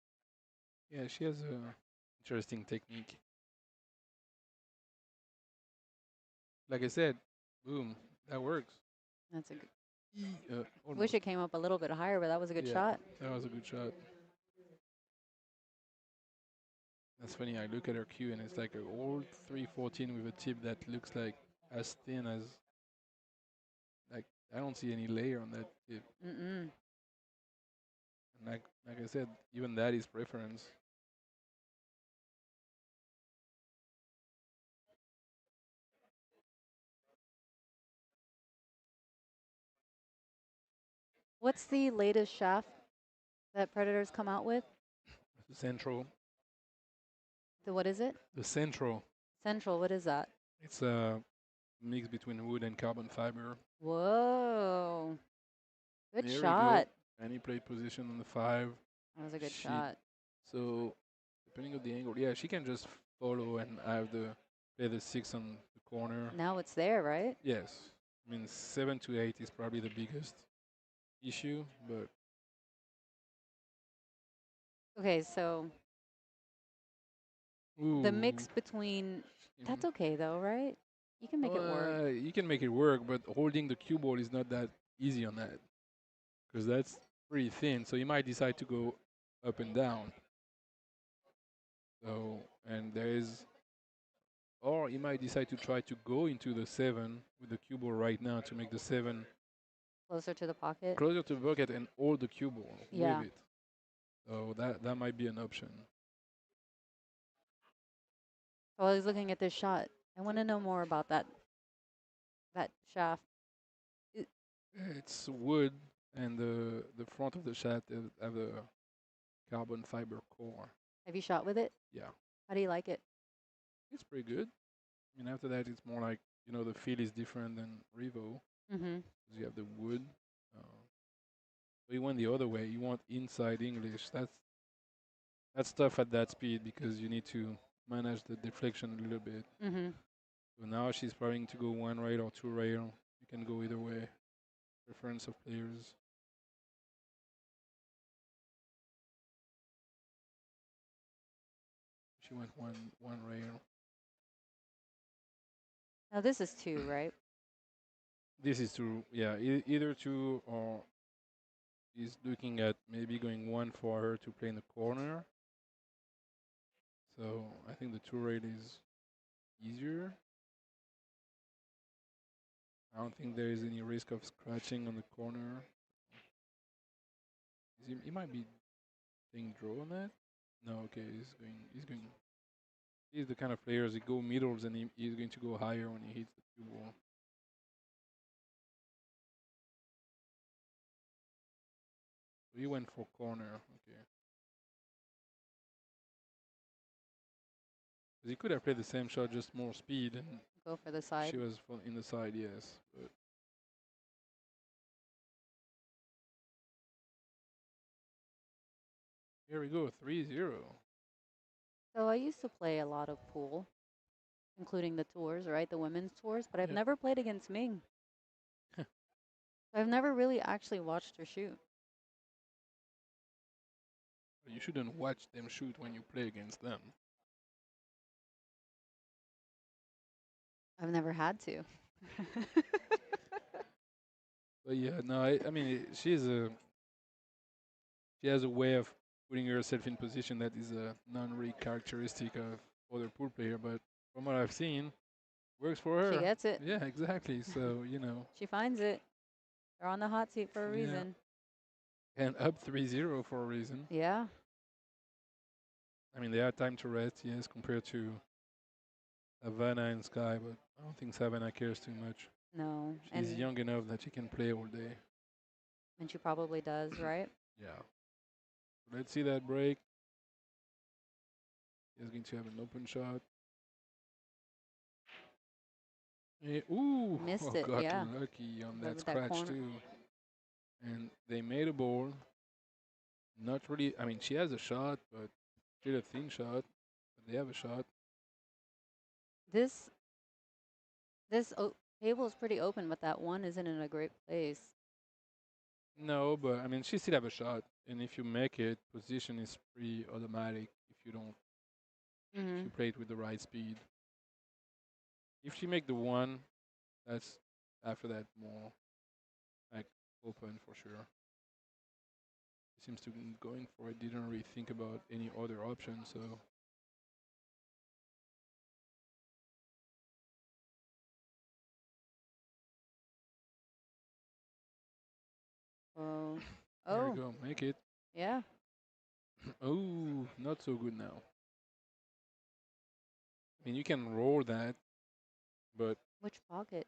Yeah, she has a interesting technique. Like I said, boom, that works. That's a good. Wish Almost. it came up a little bit higher, but that was a good Yeah, shot. that was a good shot. That's funny. I look at her cue and it's like an old 314 with a tip that looks like as thin as like I don't see any layer on that tip. Mm-mm. And like I said, even that is preference. What's the latest shaft that Predators come out with? The central, The what is it? the central. Central. What is that? It's a mix between wood and carbon fiber. Whoa. Good There we go. shot. And he played position on the five. That was a good She shot. so depending on the angle, yeah, she can just follow and have the play the six on the corner. Now it's there, right? Yes, I mean 7 to 8 is probably the biggest issue, but Okay, so the ooh, mix between mm, that's okay though, right? You can make it work. you can make it work, but holding the cue ball is not that easy on that because that's pretty thin. So you might decide to go up and down. So and there is, or you might decide to try to go into the seven with the cue ball right now to make the seven Closer to the pocket. closer to the bucket and hold the cue ball with Yeah. it. So that might be an option. While I was looking at this shot, I want to know more about that that shaft. It, It's wood, and the front of the shaft have a carbon fiber core. have you shot with it? Yeah, How do you like it? it's pretty good. I mean, after that, it's more like the feel is different than Revo Mm-hmm. because you have the wood. Uh, so you want the other way. You want inside English. That's tough at that speed because you need to manage the deflection a little bit. Mm-hmm. So now she's trying to go one rail or two rail. You can go either way. Preference of players. She went one rail. Now this is 2, right? This is to yeah either two or he's looking at maybe going one for her to play in the corner. So I think the two rail is easier. I don't think there is any risk of scratching on the corner. He might be playing draw on that. No, okay, he's going. He's going. He's the kind of players that go middles and he's going to go higher when he hits the cue ball. So he went for corner. Okay. 'Cause he could have played the same shot, just more speed, and Go for the she side. was in the side, yes. But here we go, 3-0. So I used to play a lot of pool, including the tours, right? The women's tours, but I've Yep. never played against Ming. I've never really actually watched her shoot. You shouldn't watch them shoot when you play against them. I've never had to. But yeah, no, I mean, she has a way of putting herself in position that is a non-really characteristic of other pool player. But from what I've seen, works for She her. gets it. Yeah, exactly. So She finds it. They're on the hot seat for a yeah, reason. and up 3-0 for a reason. Yeah. I mean, they had time to rest, yes, compared to Savannah and Sky, but I don't think Savannah cares too much. No. She's young enough that she can play all day. And she probably does, right? Yeah. Let's see that break. He's going to have an open shot. Ooh, Missed oh, it, got yeah. lucky on that With that scratch corner. too. And they made a ball. Not really. I mean, she has a shot, but still a thin shot. But they have a shot. This table is pretty open, but that one isn't in a great place. No, but I mean, she still have a shot. And if you make it, position is pretty automatic. If you don't, if Mm-hmm. you play it with the right speed. If she make the one, that's after that more like open for sure. She seems to be going for it. Didn't really think about any other option. So Oh. there we Oh, go. Make it. yeah. Oh, not so good now. I mean, you can roll that, but Which pocket?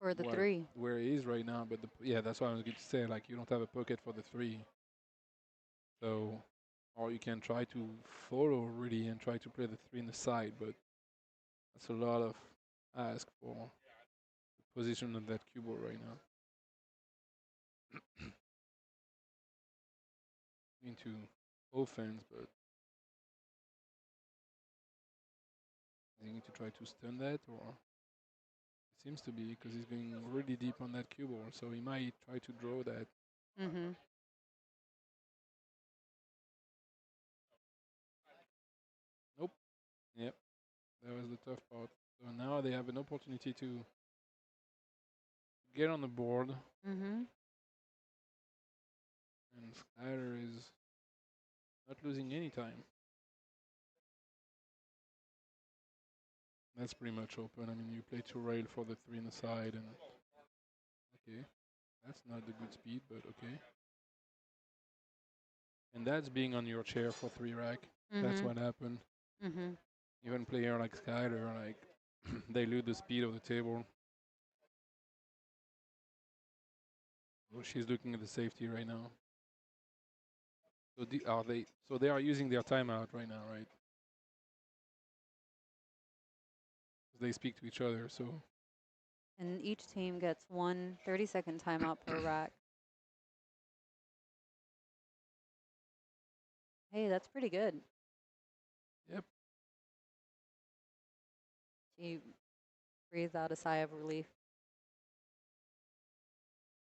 For the where 3. where it is right now. But yeah, that's what I was going to say. Like you don't have a pocket for the three, so or you can try to follow really and try to play the three in the side, but that's a lot of ask for the position of that cue ball right now. Into offense, but is he going to try to stun that or? It seems to be because he's going really deep on that cue ball, so he might try to draw that. Mm-hmm. Nope. Yep. That was the tough part. So now they have an opportunity to get on the board, Mm-hmm. and Skyler is not losing any time. That's pretty much open. I mean, you play two rail for the three on the side, and okay, that's not the good speed, but okay. And that's being on your chair for three rack. That's Mm-hmm. what happened. Mm-hmm. Even player like Skyler, like they lose the speed of the table. Oh, she's looking at the safety right now. So are they? So they are using their timeout right now, right? They speak to each other. So And each team gets one 30-second timeout per rack. Hey, that's pretty good. yep. She breathed out a sigh of relief.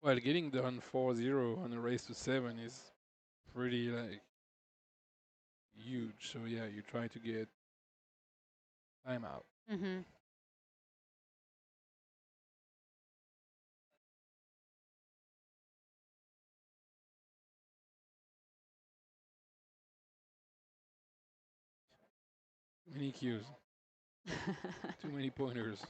Well, getting done 4-0 on a race to 7 is pretty like huge. So yeah, you try to get timeout. Mm-hmm. Too many cues. Too many pointers.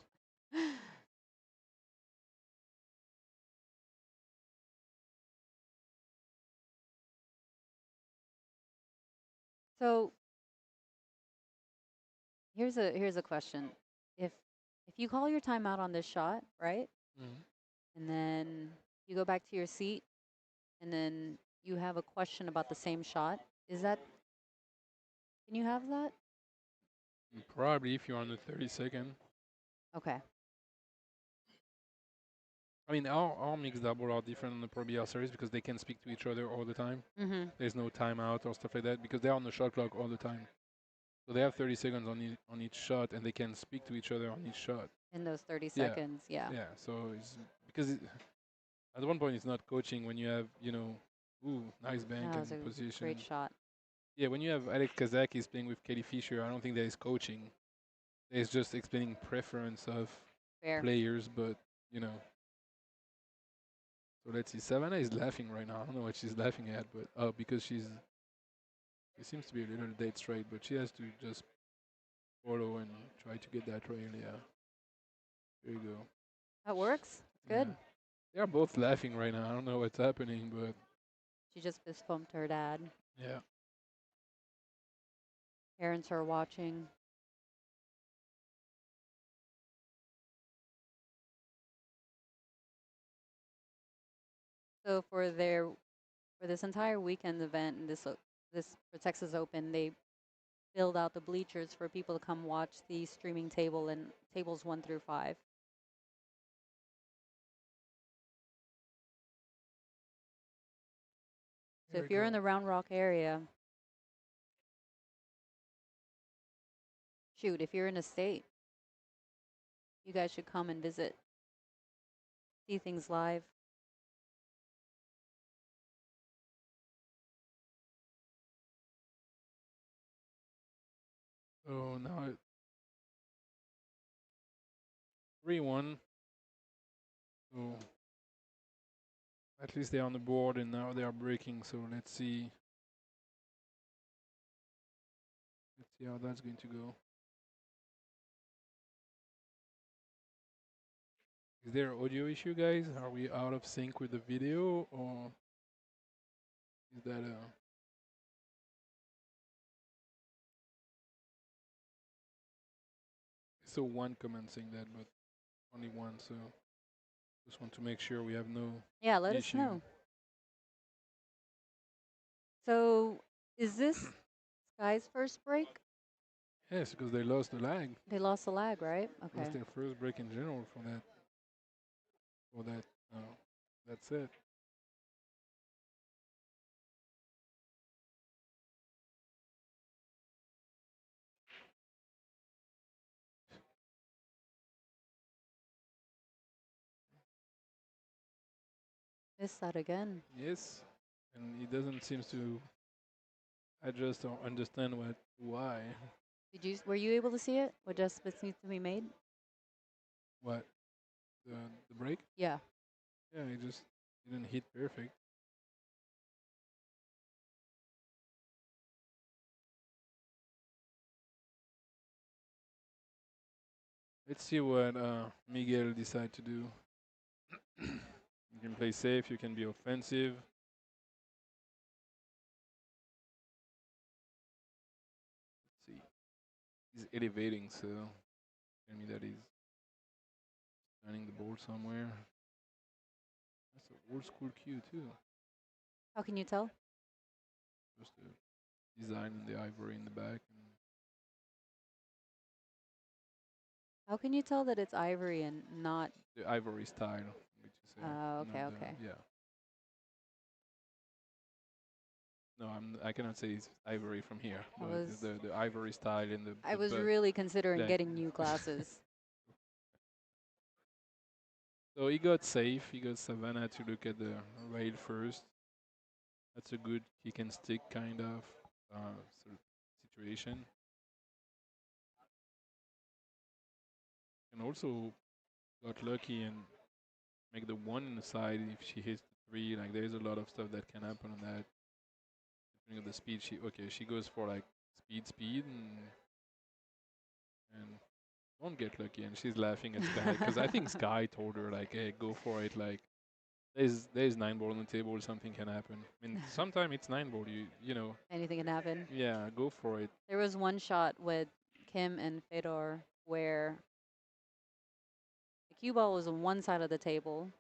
So here's a question. If if you call your timeout on this shot, right? Mhm. And then you go back to your seat and then you have a question about the same shot, is that can you have that? And probably if you're on the 30-second. Okay. I mean, our mixed double are different on the Pro BL series because they can speak to each other all the time. Mm-hmm. There's no timeout or stuff like that because they're on the shot clock all the time. So they have 30 seconds on each shot, and they can speak to each other on each shot. In those 30 Yeah, seconds, yeah. yeah. So it's because at one point it's not coaching when you have ooh, nice bank That was a and great position. shot. Yeah, when you have Alex Kazakis playing with Kelly Fisher, I don't think there is coaching. There's just explaining preference of Fair. players, but you know. So let's see. Savannah is laughing right now. I don't know what she's laughing at, but because she seems to be a little dead straight, but she has to just follow and try to get that rail. Yeah, there you go. That works. It's Yeah, good. they are both laughing right now. I don't know what's happening, but She just fist bumped her dad. yeah. Parents are watching. So for this entire weekend event and this for Texas Open, they build out the bleachers for people to come watch the streaming table and tables 1 through 5. So Here we if you're in go. the Round Rock area, shoot, if you're in a state, you guys should come and visit, see things live. So now 3-1. So at least they're on the board, and now they are breaking. So let's see how that's going to go. Is there an audio issue, guys? Are we out of sync with the video, or is that a? So one comment saying that, but only one. So just want to make sure we have no Yeah, let us issue. know. So is this Sky's first break? Yes, because they lost the lag. They lost the lag, right? Okay. That's their first break in general for that. For that, that's it. Missed that again. Yes, and he doesn't seem to adjust or understand why. Were you able to see it? What adjustments need to be made? What the break? Yeah. Yeah, he just didn't hit perfect. Let's see what Miguel decide to do. You can play safe. You can be offensive. Let's see. He's elevating, so tell me that he's turning the ball somewhere. it's an old school cue too. How can you tell? Just the design and the ivory in the back. And How can you tell that it's ivory and not? the ivory style, would you say? Oh, okay, Not the, okay. yeah. No, I cannot say it's ivory from here, I but was the ivory style in I the was really considering blank. getting new glasses. So he got safe. He got Savannah to look at the rail first. That's a good kick and stick kind of sort of situation. And also got lucky and make the one in the side if she hits the three. Like there's a lot of stuff that can happen on that. Depending on the speed, she goes for like speed and don't get lucky. And she's laughing at Sky because I think Sky told her like, hey, go for it. Like there's nine ball on the table. Something can happen. I mean, sometimes it's nine ball. You know. Anything can happen. Yeah, go for it. There was one shot with Kim and Fedor where the cue ball was on one side of the table,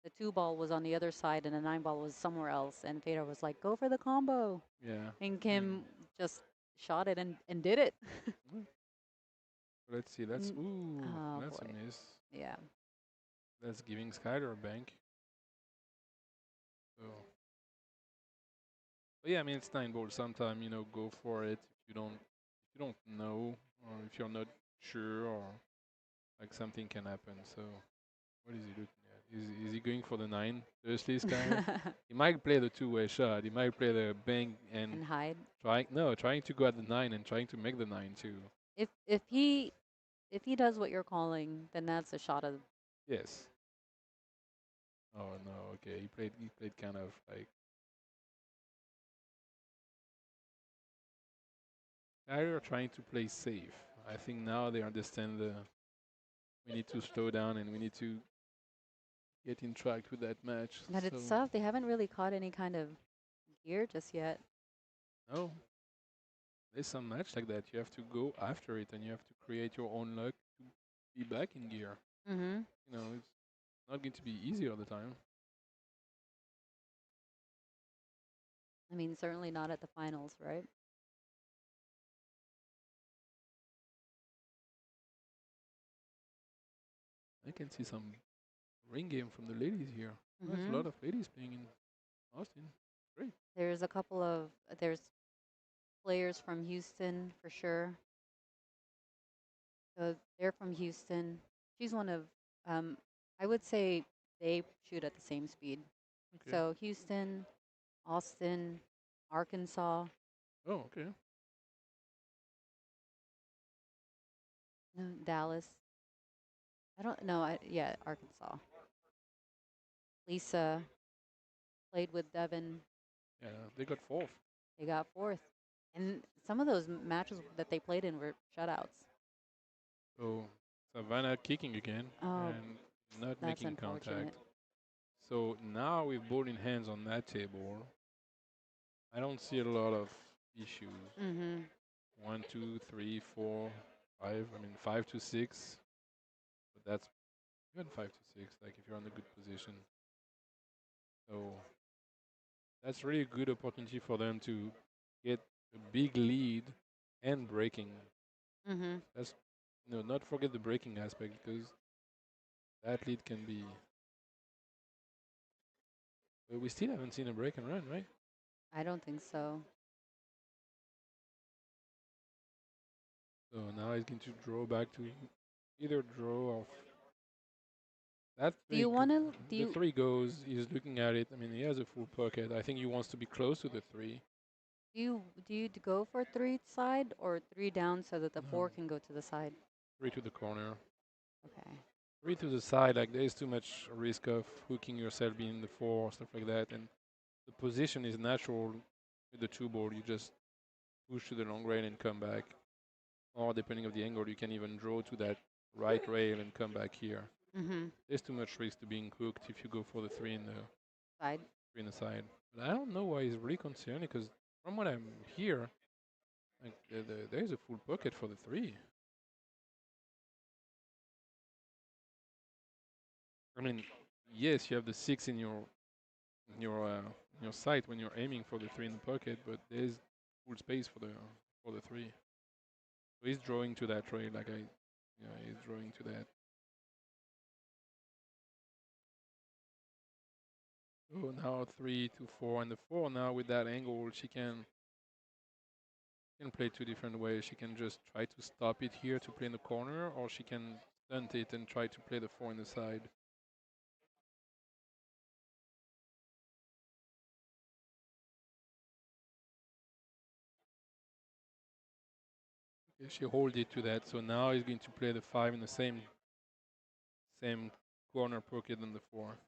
the two ball was on the other side, and the nine ball was somewhere else. And Fedor was like, "Go for the combo," Yeah. and Kim just shot it and did it. Mm. Let's see. That's Oh that's a boy, miss. yeah. That's giving Skyler a bank. So, but yeah, I mean it's nine ball. Sometimes go for it if you don't know or if you're not sure or like something can happen. So what is he looking at? Is he going for the nine? Firstly, Skyler. He might play the two-way shot. He might play the bang and And hide. trying to go at the nine and trying to make the nine too. If he does what you're calling, then that's a shot of. Yes. Oh no. Okay. He played kind of like. They are trying to play safe. I think now they understand we need to slow down and we need to get in track with that match. But So it's tough. They haven't really caught any kind of gear just yet. no, there's some match like that. You have to go after it and you have to create your own luck to be back in gear. Mm-hmm. It's not going to be easy all the time. I mean, certainly not at the finals, right? I can see some ring game from the ladies here. There's a Mm-hmm. lot of ladies playing in Austin. Great. There's a couple of there's players from Houston for sure. So they're from Houston. She's one of, I would say they shoot at the same speed. Okay. So Houston, Austin, Arkansas, Oh, okay. no, Dallas. I don't know. Yeah, Arkansas. Lisa played with Devin. Yeah, they got fourth. They got fourth. And some of those matches that they played in were shutouts. So Savannah kicking again Oh, and not that's making contact. unfortunate. So now with ball in hands on that table, I don't see a lot of issues. Mm-hmm. 1, 2, 3, 4, 5. I mean 5 to 6, but that's even 5 to 6. Like if you're in a good position, so that's really a good opportunity for them to get a big lead and breaking. Mm-hmm. That's not forget the breaking aspect because that lead can be. But we still haven't seen a break and run, right? I don't think so. So now he's going to draw back to either draw or that Do you want to, do the you, three goes. He's looking at it. I mean, he has a full pocket. I think he wants to be close to the three. do you go for three side or three down so that the No, four can go to the side? three to the corner. Okay. Three to the side. Like there's too much risk of hooking yourself being the four, stuff like that. And the position is natural with the two ball. You just push to the long rail and come back. Or depending of the angle, you can even draw to that right rail and come back here. Mm-hmm. There's too much risk to being hooked if you go for the Side. three in the side. But I don't know why he's really concerned because from what I'm here, like there's a full pocket for the three. I mean, yes, you have the six in your in your sight when you're aiming for the 3 in the pocket, but there's full space for the 3. So he's drawing to that rail, yeah, he's drawing to that. So now 3 to 4, and the 4 now with that angle, she can play 2 different ways. She can just try to stop it here to play in the corner, or she can stunt it and try to play the 4 in the side. Okay, she hold it to that, so now he's going to play the 5 in the same corner pocket than the 4.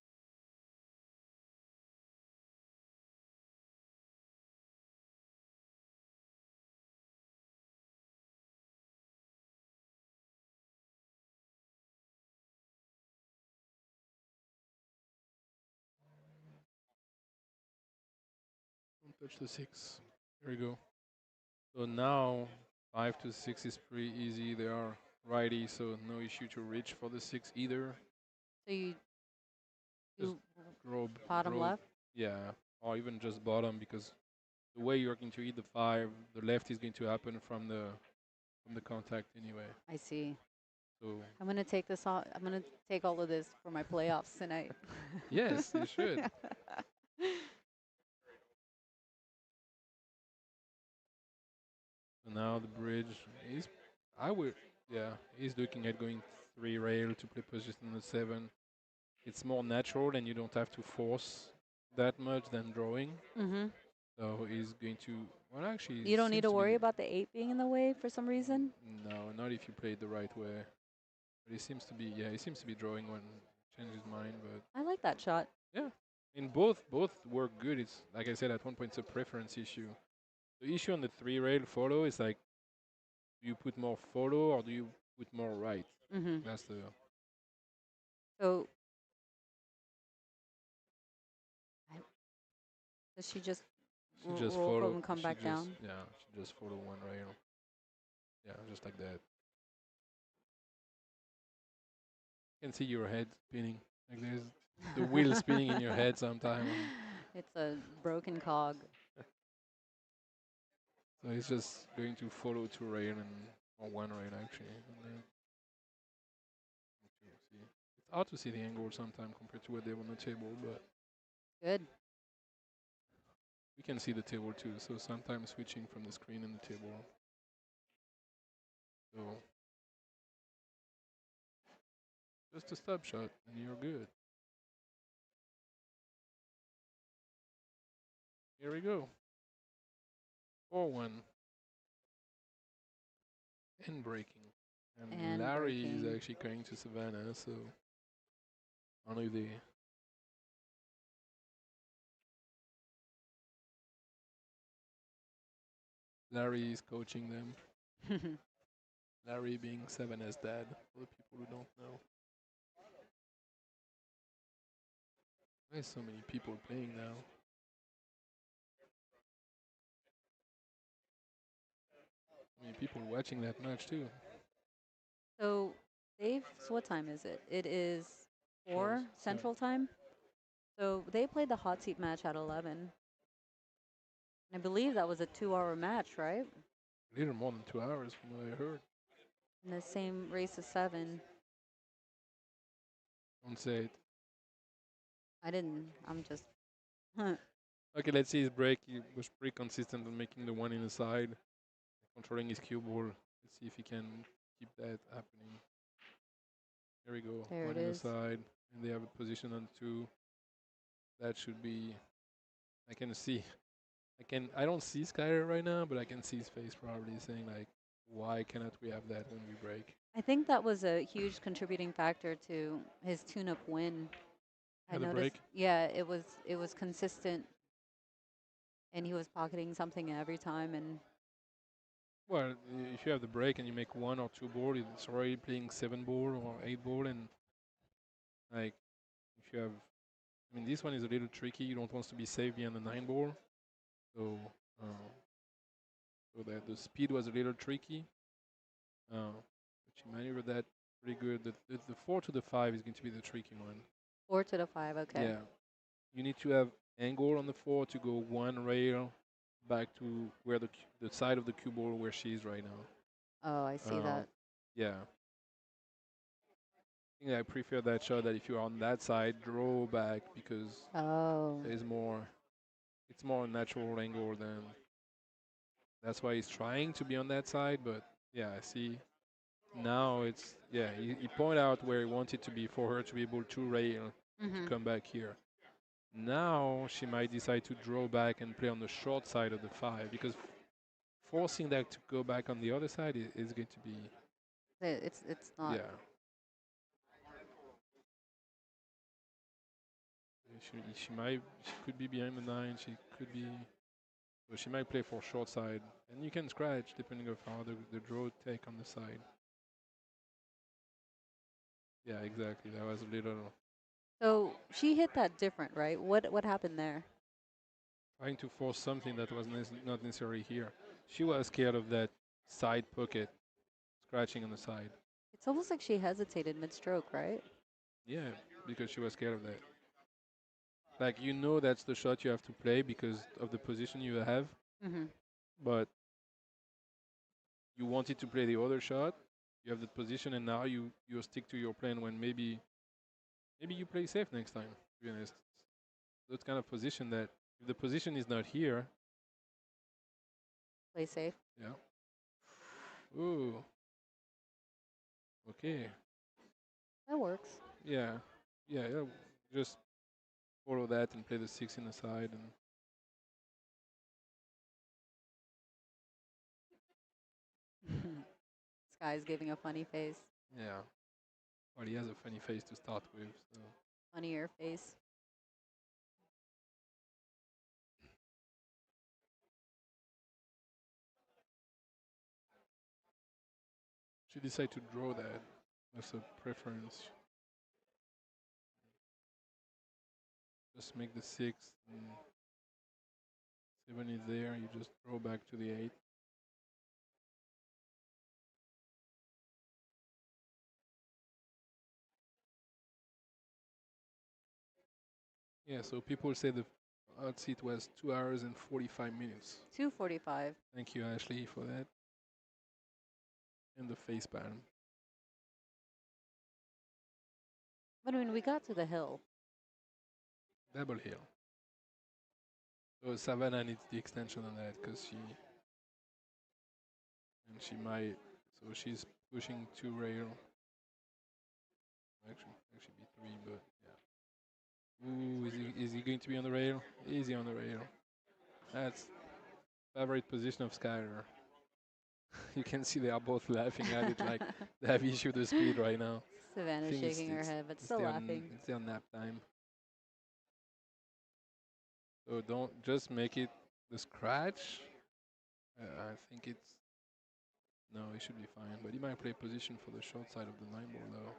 Don't touch the 6. There we go. So now 5 to 6 is pretty easy. They are righty, so no issue to reach for the 6 either. So you Just do Grow, bottom left? yeah, or even just bottom, because the way you're going to eat the 5, the left is going to happen from the contact anyway. I see. So I'm gonna take this off. I'm gonna take all of this for my playoffs tonight. yes, you should. So now the bridge is, I would, yeah, he's looking at going 3 rail to play position on the 7. It's more natural and you don't have to force that much than drawing. Mm-hmm. So he's going to, well, actually, You don't need seems to to be, worry about the 8 being in the way for some reason. no, not if you play it the right way. But he seems to be, yeah, he seems to be drawing when changes his mind. But I like that shot. yeah, in both work good. It's like I said at one point, it's a preference issue. The issue on the 3 rail follow is like, do you put more follow or do you put more right? Mm-hmm. That's the So I- does she just she just roll follow. from and come She back just down? yeah, she just follow 1 rail. Yeah, just like that. You can see your head spinning. Like there's the wheel spinning in your head sometime. It's a broken cog. So he's just going to follow 2 rail or 1 rail actually. And then see. It's hard to see the angle sometimes compared to what they have on the table, but Good. we can see the table too. So sometimes switching from the screen and the table. So just a stop shot and you're good. Here we go. 4-1. And breaking. And And Larry is breaking. actually going to Savannah, so I don't know if they. Larry is coaching them. Larry being Savannah's dad, for the people who don't know. There's so many people playing now. So many people watching that match too. So, Dave, so what time is it? It is 4 Close. Central Time. So they played the hot seat match at 11. I believe that was a 2-hour match, right? A little more than 2 hours from what I heard. In the same race as 7. Don't say it. I didn't. I'm just. Huh. Okay, let's see his break. He was pretty consistent on making the 1 in the side, controlling his cue ball. Let's see if he can keep that happening. Here we go. There 1 it in the is. side, and they have a position on 2. That should be. I can see. I don't see Skyler right now, but I can see his face probably saying like, why cannot we have that when we break? I think that was a huge contributing factor to his tune-up win. I Have the noticed. break. Yeah, it was consistent, and he was pocketing something every time. And Well, if you have the break and you make 1 or 2 ball, it's already playing 7 ball or 8 ball, and like if you have, I mean, this one is a little tricky. You don't want to be safe behind the 9 ball, so so that the speed was a little tricky. But you maneuvered that pretty good. The 4 to the 5 is going to be the tricky one. 4 to the 5. Okay. Yeah, you need to have angle on the floor to go one rail back to where the side of the cue ball where she is right now. Oh, I see that. Yeah. I think I prefer that shot that if you're on that side, draw back because Oh. there's more. It's more a natural angle than. That's why he's trying to be on that side, but yeah, I see. Now it's yeah. He pointed out where he wanted to be for her to be able to rail to Mm-hmm. come back here. Now she might decide to draw back and play on the short side of the five because forcing that to go back on the other side is going to be It's not. yeah. She could be behind the nine. She could be. So she might play for short side, and you can scratch depending on how the draw take on the side. Yeah, exactly. That was a little So she hit that different, right? What happened there? trying to force something that was not necessarily here. She was scared of that side pocket scratching on the side. It's almost like she hesitated mid-stroke, right? Yeah, because she was scared of that. Like you know that's the shot you have to play because of the position you have, Mm-hmm. but you wanted to play the other shot. You have the position, and now you stick to your plan when maybe you play safe next time. To be honest, that kind of position that if the position is not here, Play safe. yeah. Ooh, okay, That works. yeah, yeah. Just follow that and play the six in the side, and Sky's giving a funny face. yeah. Well, he has a funny face to start with, so Funnier face. she decided to draw that. That's a preference. Just make the six. And 7 is there. You just draw back to the 8. Yeah, so people say the hot seat was 2 hours and 45 minutes. 2:45. Thank you, Ashley, for that. And the face palm. But I mean, we got to the hill. Double hill. So Savannah needs the extension on that because she might, so she's pushing 2 rail. Actually be 3, but yeah. Ooh, is he going to be on the rail? Easy on the rail. That's favorite position of Skyler. You can see they are both laughing at it like they have issued the speed right now. I Savannah think shaking her head, but it's still their laughing. it's their nap time. So don't just make it the scratch. I think it's no, it should be fine. But he might play position for the short side of the 9 ball though.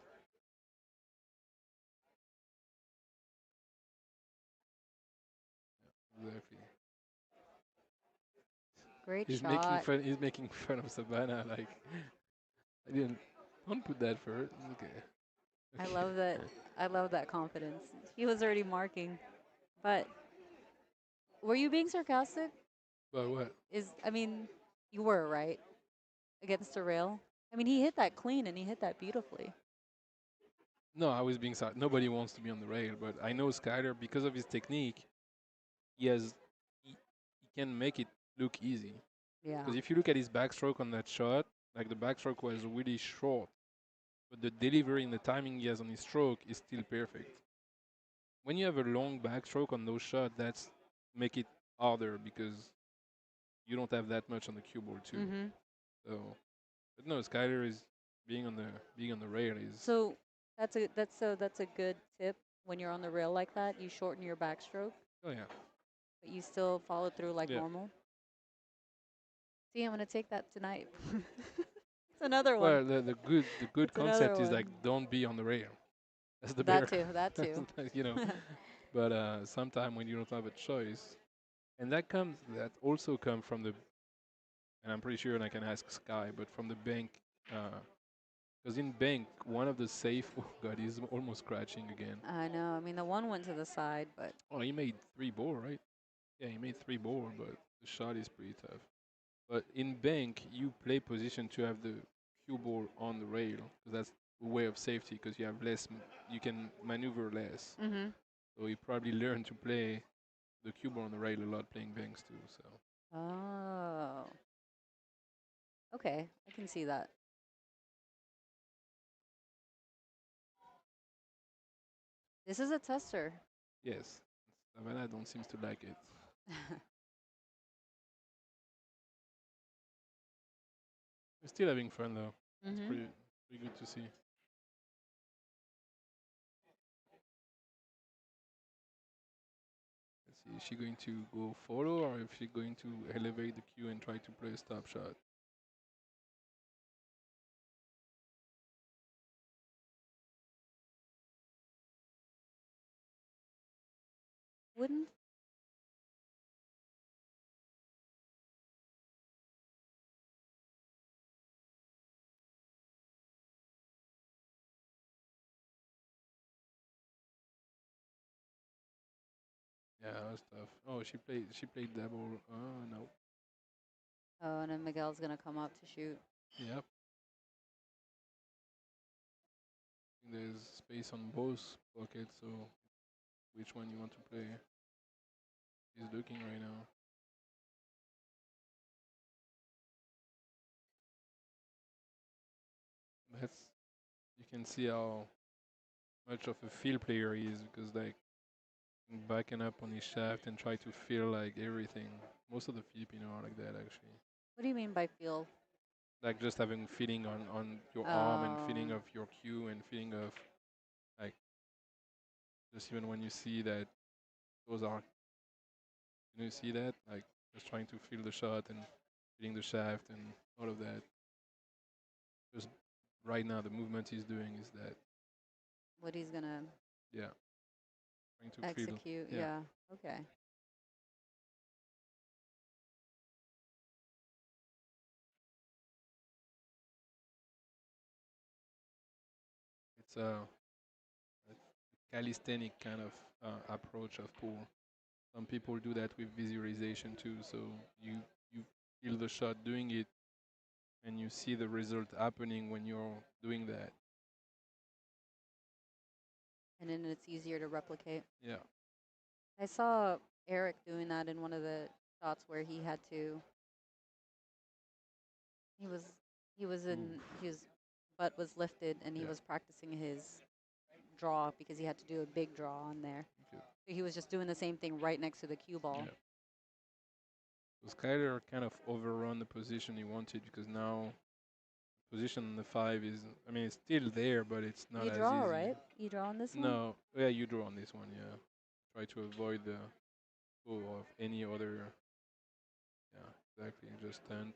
Exactly. Great He's making shot. fun. He's making fun of Savannah. Like I didn't. Don't put that first. Okay. I Okay. love that. I love that confidence. He was already marking. But were you being sarcastic? But what? I mean, you were, right? Against the rail. I mean, he hit that clean and he hit that beautifully. No, I was being sorry. Nobody wants to be on the rail, but I know Skyler because of his technique. He has he can make it look easy. Yeah. Because if you look at his backstroke on that shot, like the backstroke was really short, but the delivery and the timing he has on his stroke is still perfect. When you have a long backstroke on those shots, that's make it harder because you don't have that much on the cue ball too. Mm-hmm. So, but no, Skyler is being on the rail is So that's a good tip when you're on the rail like that. You shorten your backstroke, oh yeah but you still follow through like yeah. normal. See, I'm gonna take that tonight. It's another one. Well, the good It's another concept is like one. don't be on the rail. That's the That better, too. That too. you know. But sometime when you don't have a choice, and that also come from the, and I'm pretty sure, and I can ask Sky, but from the bank Because in bank, one of the safe, oh god, he's almost scratching again. I know. I mean, the one went to the side, but Oh, he made 3 ball, right? Yeah, he made 3 ball, but the shot is pretty tough. But in bank, you play position to have the cue ball on the rail, because that's a way of safety, because you have less, you can maneuver less. mm-hmm. So he probably learned to play the cue ball on the rail a lot playing banks too. So Oh, okay. I can see that. This is a tester. yes, Savannah don't seems to like it. We're still having fun though. It's mm-hmm. pretty good to see. Let's see, is she going to go follow or if she going to elevate the cue and try to play a stop shot? Wouldn't Yeah, that's tough. Oh, she played double. Oh no. Oh, and then Miguel's gonna come up to shoot. Yep. There's space on both pockets, so which one you want to play? He's looking right now. That's you can see how much of a field player he is because like backing up on his shaft and try to feel like everything. Most of the Filipino are like that actually. What do you mean by feel? Like just having feeling on your arm and feeling Um, of your cue and feeling of like just even when you see that those are you see that like just trying to feel the shot and feeling the shaft and all of that. Just right now the movement he's doing is that what he's gonna yeah trying to feel execute? yeah. Yeah. Okay. It's a calisthenic kind of approach of pool. Some people do that with visualization too. So you feel the shot doing it, and you see the result happening when you're doing that. And then it's easier to replicate. Yeah. I saw Eric doing that in one of the shots where he had to. He was he was Ooh. in his butt was lifted and he Yeah. was practicing his draw because he had to do a big draw on there. Okay. So he was just doing the same thing right next to the cue ball. Yeah. So Skyler kind of overrun the position he wanted because now position on the 5 is, I mean, it's still there, but it's not You as draw, easy. right? You draw on this one? No, yeah, you draw on this one, yeah. Try to avoid the flow of any other, yeah, exactly, just stand.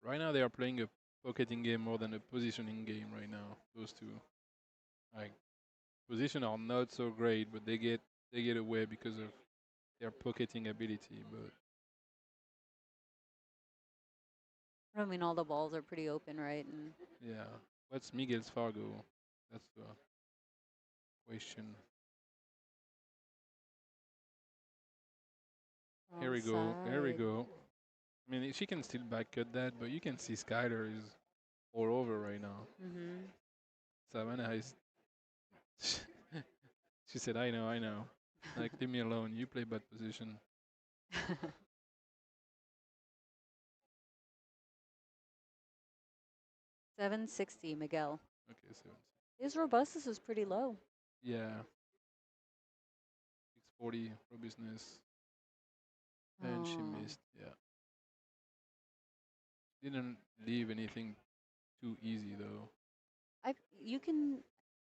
Right now they are playing a pocketing game more than a positioning game right now, those two. Like, position are not so great, but they get away because of their pocketing ability, but I mean, all the balls are pretty open, right? And yeah. What's Miguel's Fargo? That's the question. Here wrong we go. Here we side. go. I mean, she can still back cut that, but you can see Skyler is all over right now. Mm-hmm. Savannah is. She said, "I know, I know. Like, leave me alone. You play bad position." 760, Miguel. Okay, so His robustness is pretty low. yeah, 640 for business, and she Oh. missed. Yeah, didn't leave anything too easy though. You can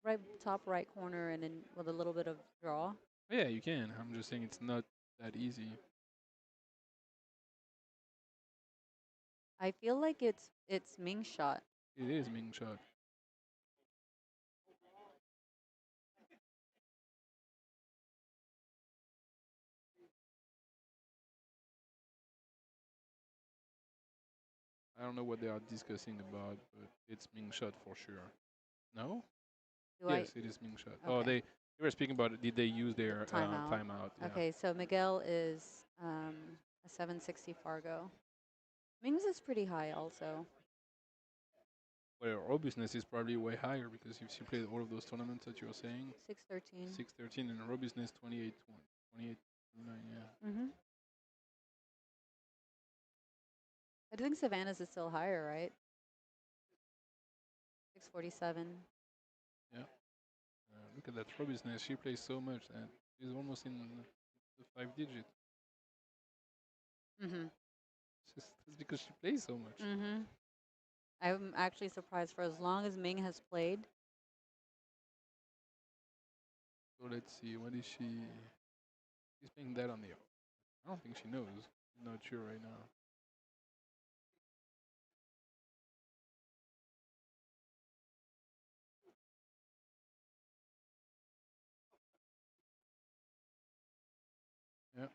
right top right corner and then with a little bit of draw. Yeah, you can. I'm just saying it's not that easy. I feel like it's Ming's shot. It is Ming shot. I don't know what they are discussing about, but it's Ming shot for sure. No? Do Yes, it is Ming shot. Oh, Okay. they were speaking about did they use their Timeout. timeout? Yeah. Okay, so Miguel is a 760 Fargo. Ming's is pretty high also. Well, robustness is probably way higher because if you played all of those tournaments that you were saying, 613. 613 and robustness 28, 28, 29, yeah. Mm-hmm. I think Savannah's is still higher, right? 647. Yeah. Look at that robustness. She plays so much and she's almost in the 5 digit. Mm-hmm. It's because she plays so much. Mm-hmm. I'm actually surprised for as long as Ming has played. So let's see. What is she? She's playing that on the. I don't think she knows. I'm not sure right now. Yeah.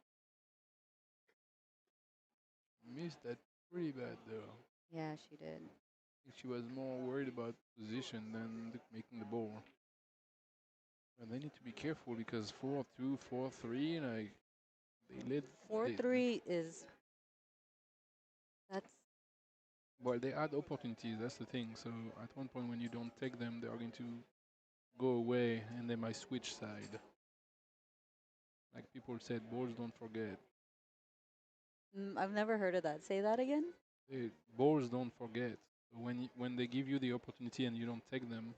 Missed that pretty bad though. Yeah, she did. I think she was more worried about position than making the ball. And they need to be careful because 4-2, 4-3, like they led. 4-3 is that's Well, they had opportunities. That's the thing. So at one point, when you don't take them, they are going to go away and they might switch side. Like people said, balls don't forget. I've never heard of that. Say that again. Balls don't forget. So when they give you the opportunity and you don't take them,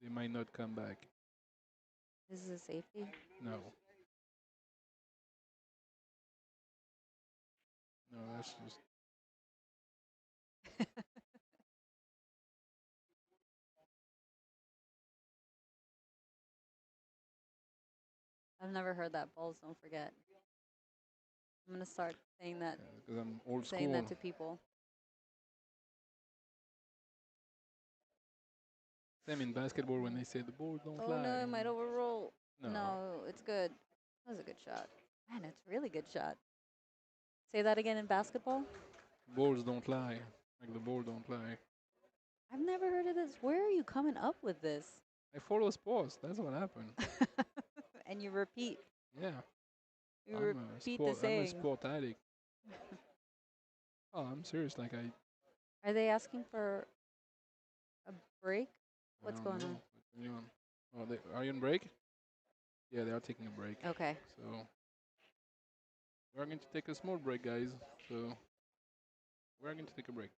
they might not come back. This is a safety. No. No, that's just. I've never heard that. Balls don't forget. I'm gonna start Because I'm old saying that school. to people. Same in basketball when they say the ball don't Oh no, lie. it might overroll. No. No, it's good. That was a good shot. Man, it's a really good shot. Say that again in basketball. Balls don't lie. Like the ball don't lie. I've never heard of this. Where are you coming up with this? I follow sports. That's what happened. And you repeat. Yeah. You I'm a repeat the sport. I'm a saying. sport addict. Oh, I'm serious. Like Are they asking for a break? I What's don't going know. on? What's going on? Oh, are you on break? Yeah, they are taking a break. Okay. So we're going to take a small break, guys. So we're going to take a break.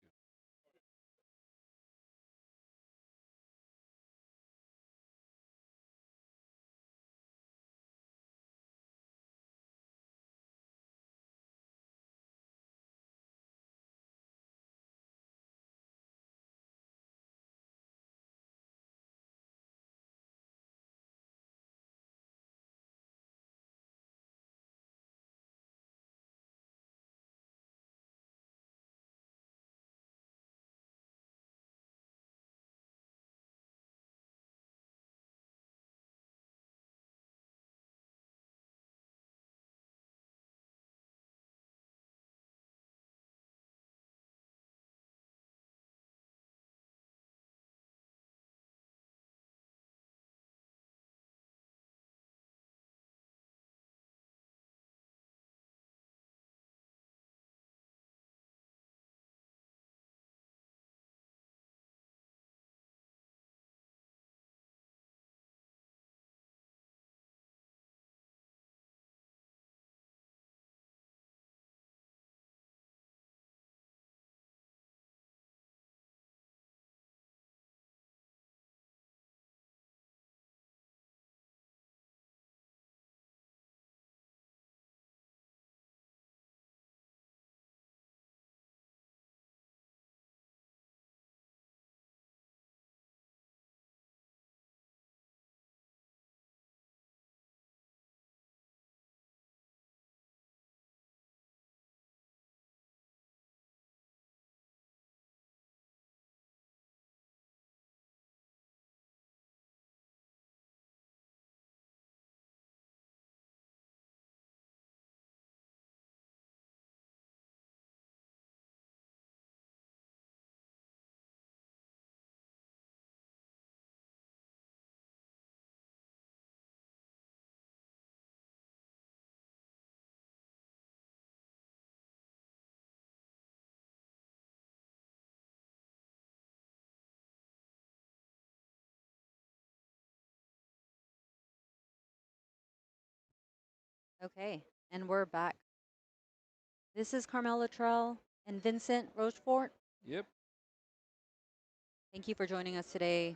Okay, and we're back. This is Carmel Luttrell and Vincent Rochefort. Yep. Thank you for joining us today.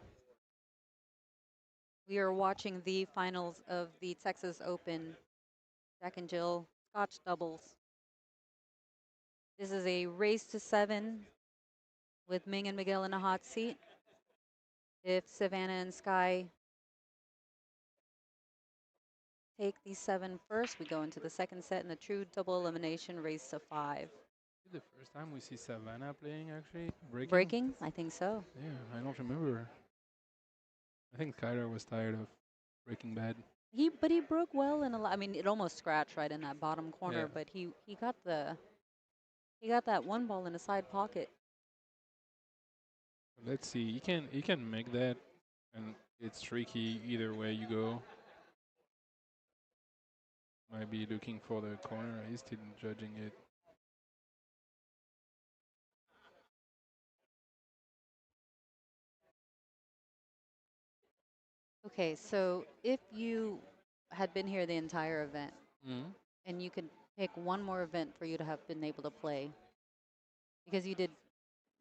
We are watching the finals of the Texas Open Jack and Jill Scotch doubles. This is a race to 7 with Ming and Miguel in a hot seat. If Savannah and Sky take the 7 first, we go into the second set in the true double elimination race to 5. The first time we see Savannah playing, actually breaking. Breaking? I think so. Yeah, I don't remember. I think Kyler was tired of Breaking Bad. But he broke well in a lot. I mean, it almost scratched right in that bottom corner, Yeah. but he got that one ball in the side pocket. Let's see. You can make that, and it's tricky either way you go. Might be looking for the corner. He's still judging it. Okay, so if you had been here the entire event Mm-hmm. and you could pick one more event for you to have been able to play, because you did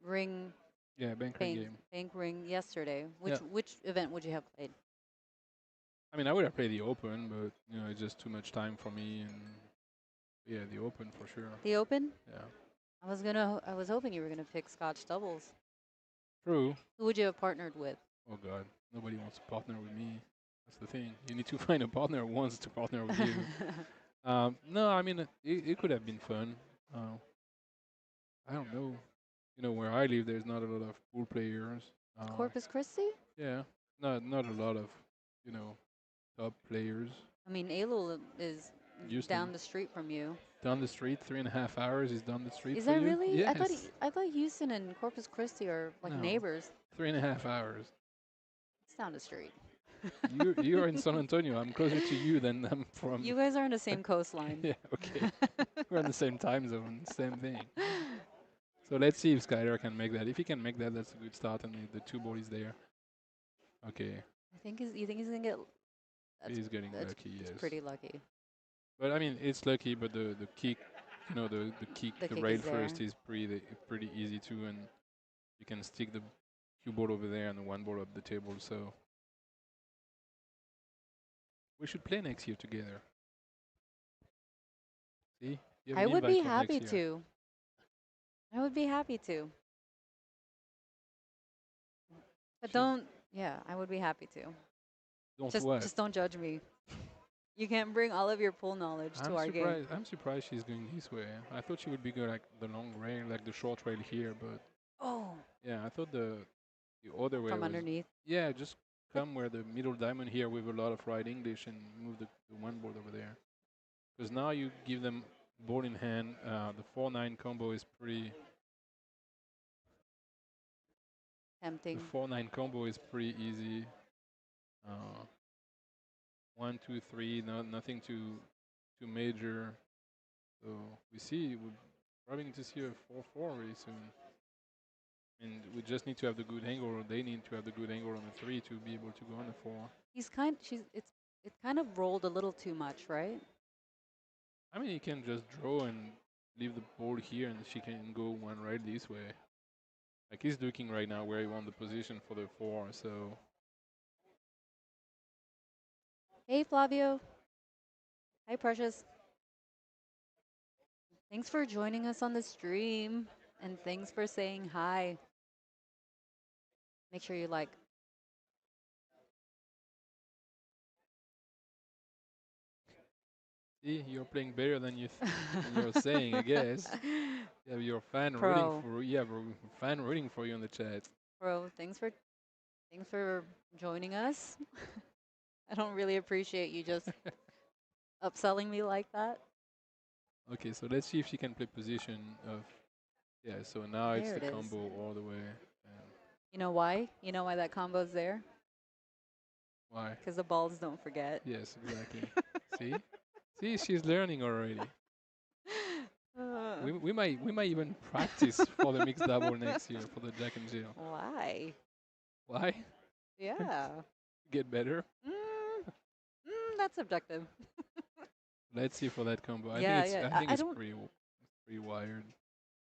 ring Yeah, bank game. bank ring yesterday, Yeah. which event would you have played? I mean, I would have played the Open, but it's just too much time for me. And yeah, the Open for sure. The Open? Yeah. I was hoping you were gonna pick Scotch doubles. True. Who would you have partnered with? Oh God, nobody wants to partner with me. That's the thing. You need to find a partner who wants to partner with you. No, I mean it could have been fun. I don't know. Where I live, there's not a lot of pool players. Corpus Christi? Yeah, not a lot of you know top players. I mean, Elul is Houston, down the street from you. down the street, 3.5 hours is down the street Is for that you. really? Yes. I thought Houston and Corpus Christi are like No. neighbors. 3.5 hours. It's down the street. You are in San Antonio. I'm closer to you than I'm from. You guys are on the same coastline. Yeah. Okay. We're in the same time zone. Same thing. So let's see if Skyler can make that. If he can make that, that's a good start, and the two ball is there. Okay. You think he's gonna get? He's getting That's lucky, yes. pretty lucky. But I mean, it's lucky, but the kick, the kick, The the kick rail is there. first is pretty easy too, and you can stick the cue ball over there and the one ball up the table. So we should play next year together. See, you have I an would invite be for happy next year. to. I would be happy to. But Sure. don't. Yeah, I would be happy to. Don't Just what? just don't judge me. You can't bring all of your pool knowledge to our game. I'm surprised she's going this way. I thought she would be good like the long rail, like the short rail here, but Oh, yeah, I thought the other way from was. underneath. Yeah, just come where the middle diamond here with a lot of right English and move the one board over there. Because now you give them board in hand. The 4-9 combo is pretty. Tempting. The 4-9 combo is pretty easy. Uh, 1, 2, 3. Nothing too major. So we see we're probably going to see a 4-4 really soon. And we just need to have the good angle, or they need to have the good angle on the 3 to be able to go on the 4. It kind of rolled a little too much, right? I mean, you can just draw and leave the board here, and she can go one right this way. Like he's looking right now where he wants the position for the 4. So Hey, Flavio. Hi, Precious. Thanks for joining us on the stream, and thanks for saying hi. Make sure you like. see, you're playing better than you're saying, I guess. You have your fan Pro. fan rooting for you in the chat. Bro, thanks for joining us. I don't really appreciate you just upselling me like that. Okay, so let's see if she can play position of. Yeah, so now it's There the it is. combo all the way. You know why? You know why that combo's there? Why? Because the balls don't forget. Yes, exactly. See? See, she's learning already. We might even practice for the mixed double next year for the Jack and Jill. Why? Why? Yeah. Get better? That's subjective. Let's see for that combo. I think Yeah, it's yeah. I think I it's don't. pretty wired.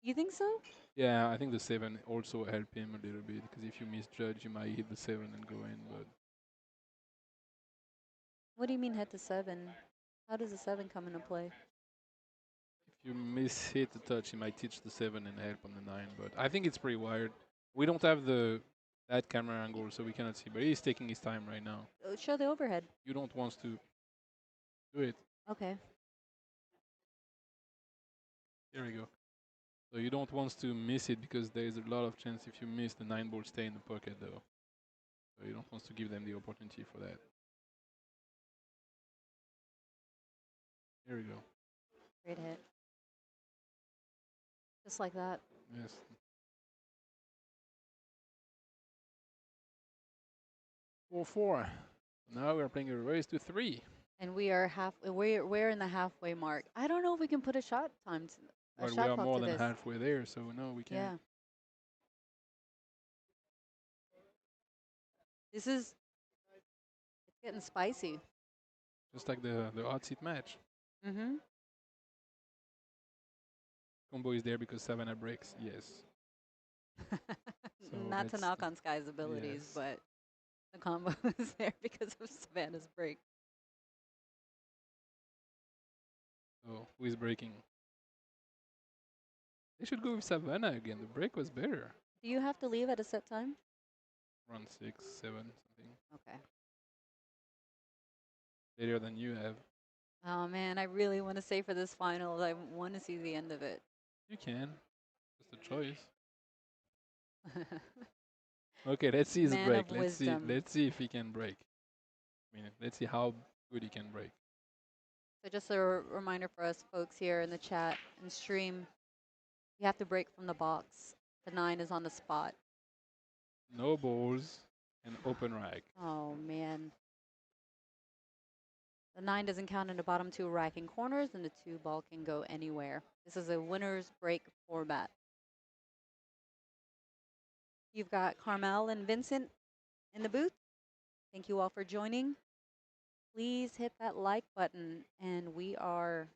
You think so? Yeah, I think the 7 also help him a little bit because if you misjudge, you might hit the 7 and go in. But What do you mean hit the 7? How does the 7 come into play? if you miss hit the touch, he might teach the 7 and help on the 9. But I think it's pretty wired. We don't have that camera angle, so we cannot see. But he's taking his time right now. Show the overhead. You don't want to do it. Okay. Here we go. So you don't want to miss it because there is a lot of chance if you miss the 9 ball stay in the pocket though. So you don't want to give them the opportunity for that. Here we go. Great hit. Just like that. Yes. Four. Now we're playing a race to 3. And we are we're in the halfway mark. I don't know if we can put a shot time to, a But we shot are clock more to than this. halfway there, so no, we can't. Yeah. This is it's getting spicy. Just like the hot seat match. Mm-hmm. Combo is there because Savannah breaks. Yes. So Not to let's knock on Sky's abilities, yes. but the combo is there because of Savannah's break. So who is breaking? They should go with Savannah again. The break was better. Do you have to leave at a set time? Run 6, 7, something. Okay. Later than you have. Oh man, I really want to say for this final, I want to see the end of it. You can. Just a choice. Okay, let's see his Man break. of wisdom. Let's see if he can break. I mean, let's see how good he can break. So just a reminder for us folks here in the chat and stream, you have to break from the box. The 9 is on the spot. No balls and open rack. Oh man. The 9 doesn't count in the bottom 2 racking corners, and the 2 ball can go anywhere. This is a winner's break format. You've got Carmel and Vincent in the booth. Thank you all for joining. Please hit that like button, and we are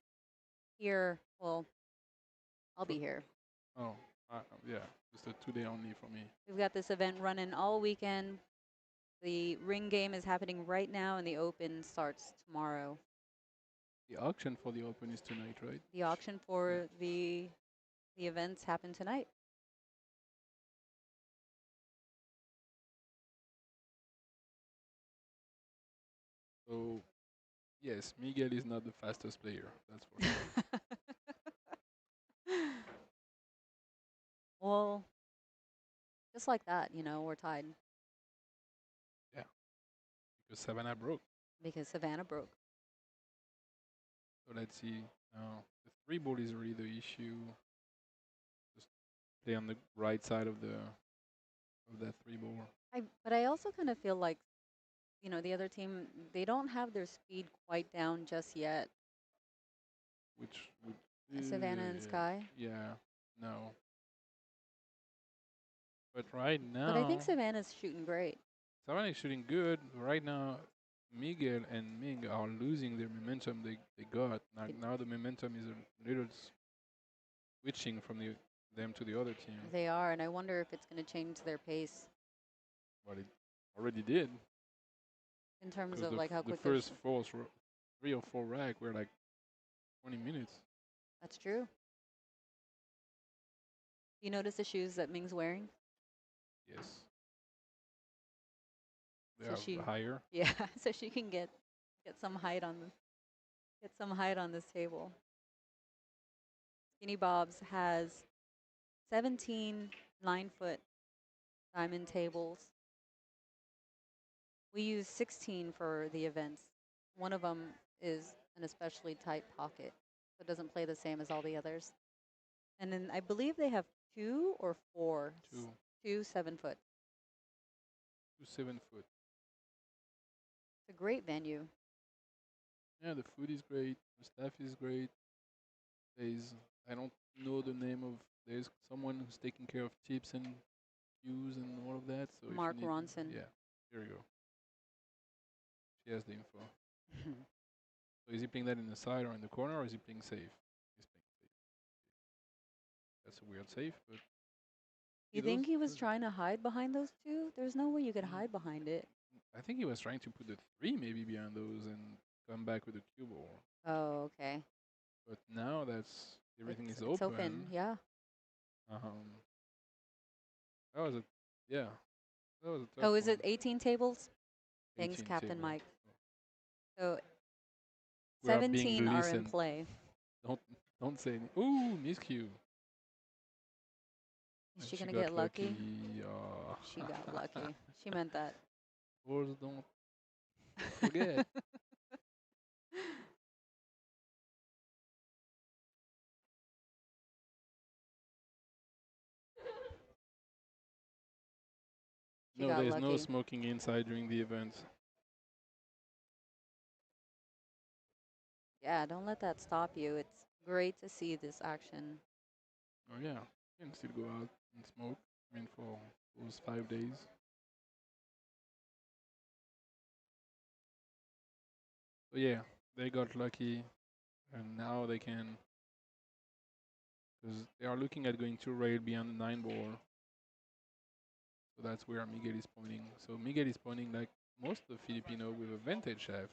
here. Well, I'll be here. Oh, yeah. Just a 2-day only for me. We've got this event running all weekend. The ring game is happening right now, and the open starts tomorrow. The auction for the open is tonight, right? The auction for the events happen tonight. So, yes, Miguel is not the fastest player. That's for sure. Well, just like that, you know, we're tied Yeah, because Savannah broke. because Savannah broke. So let's see. Now, the 3 ball is really the issue. Just play on the right side of that 3 ball. But I also kind of feel like, you know, the other team, they don't have their speed quite down just yet. Which would Savannah and Sky. yeah, no. But right But I think now, Savannah's shooting great. Savannah is shooting good. Right now, Miguel and Ming are losing their momentum they got. Now the momentum is a little switching from them to the other team. They are, and I wonder if it's going to change their pace But it already did. in terms Because of like how the quick they're. first 3 or 4 rack were like 20 minutes. That's true. You notice the shoes that Ming's wearing? Yes. They So are she- higher. Yeah, so she can get some height on this table. Skinny Bob's has 17 9-foot diamond tables. We use 16 for the events. One of them is an especially tight pocket, so it doesn't play the same as all the others. And then I believe they have 2 or 4. 2, 2 7-foot. 2 7-foot. It's a great venue. Yeah, the food is great. The staff is great. I don't know the name of. There's someone who's taking care of tips and queues and all of that. So if you Mark need- Ronson. Yeah, here we go. She has the info. So is he playing that in the side or in the corner, or is he playing safe? He's playing safe. That's a weird safe, but You those, think he was those. trying to hide behind those two? There's no way you could Mm, hide behind it. I think he was trying to put the 3 maybe behind those and come back with the cue ball. Oh, okay. But now that's everything is It's open, open. yeah. Um, that was a yeah, that was a tough Oh, is one. it 18 tables? Thanks, 18 Captain table. Mike. So We are being 17 are in listened. play. Don't don't say any. Ooh, miscue. Is And she she gonna got get lucky. lucky? She got lucky. She meant that. Balls don't forget. She No, got there's no lucky. smoking inside during the event. Yeah, don't let that stop you. It's great to see this action. Oh yeah, you can still go out and smoke. I mean, for those 5 days. So yeah, they got lucky, and now they can, because they are looking at going to rail beyond the 9 ball. So that's where Miguel is pointing. So Miguel is pointing like most of the Filipino with a vintage shaft.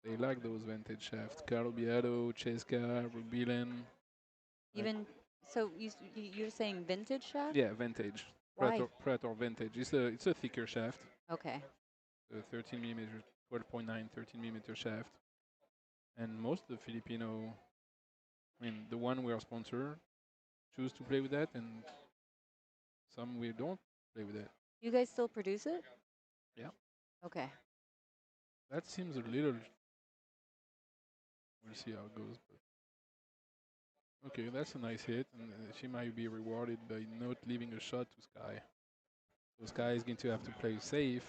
They like those vintage shafts. Carlo Biado, Cheska, Rubilen. Like, Even so, you're saying vintage shaft? yeah, vintage. Why? Predator vintage. It's a thicker shaft. Okay. The 13 millimeter, 12.9, 13 millimeter shaft. And most of the Filipino, I mean, the one we are sponsored, choose to play with that, and some we don't play with that. You guys still produce it? Yeah, Okay. that seems a little. We'll see how it goes. But okay, that's a nice hit, and she might be rewarded by not leaving a shot to Sky. So Sky is going to have to play safe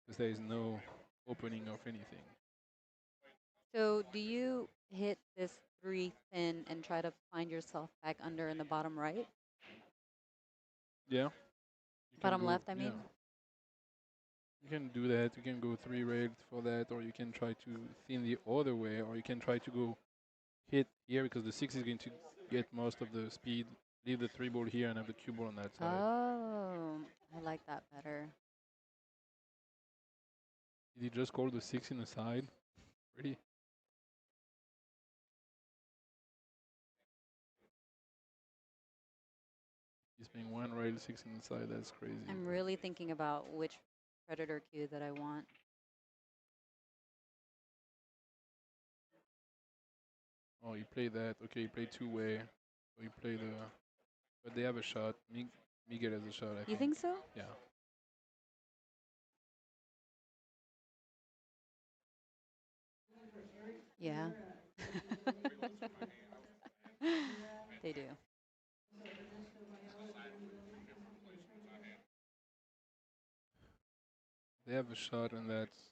because there is no opening of anything. So do you hit this 3 thin and try to find yourself back under in the bottom right? Yeah, you can Bottom go. left, I Yeah, mean? you can do that. You can go 3 railed for that, or you can try to thin the other way, or you can try to go hit here because the 6 is going to get most of the speed. Leave the 3 ball here and have the cue ball on that side. Oh, I like that better. Did he just call the 6 in the side? Pretty. He's playing 1 rail 6 in the side. That's crazy. I'm really thinking about which predator cue that I want. Oh, he played that. Okay, he played 2-way. So he played but they have a shot. Miguel has a shot, I You think. think so? Yeah. Yeah. They do. They have a shot, and that's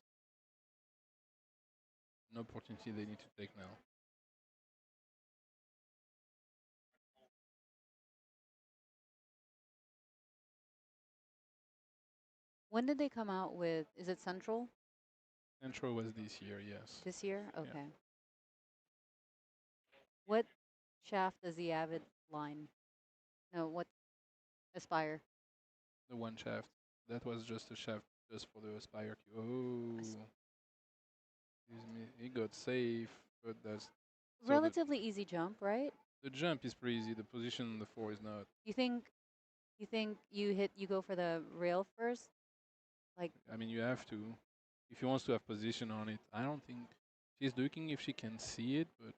an opportunity they need to take now. When did they come out with, is it Central Central was this year, yes. this year? Yeah. Okay. What shaft does the Avid line? No, what Aspire? The one shaft. That was just a shaft just for the Aspire cue. Oh. He got safe, but that's. So Relatively easy jump, right? the jump is pretty easy. The position on the 4 is not. You think you go for the rail first? Like, I mean, you have to. If he wants to have position on it, I don't think. She's looking if she can see it, but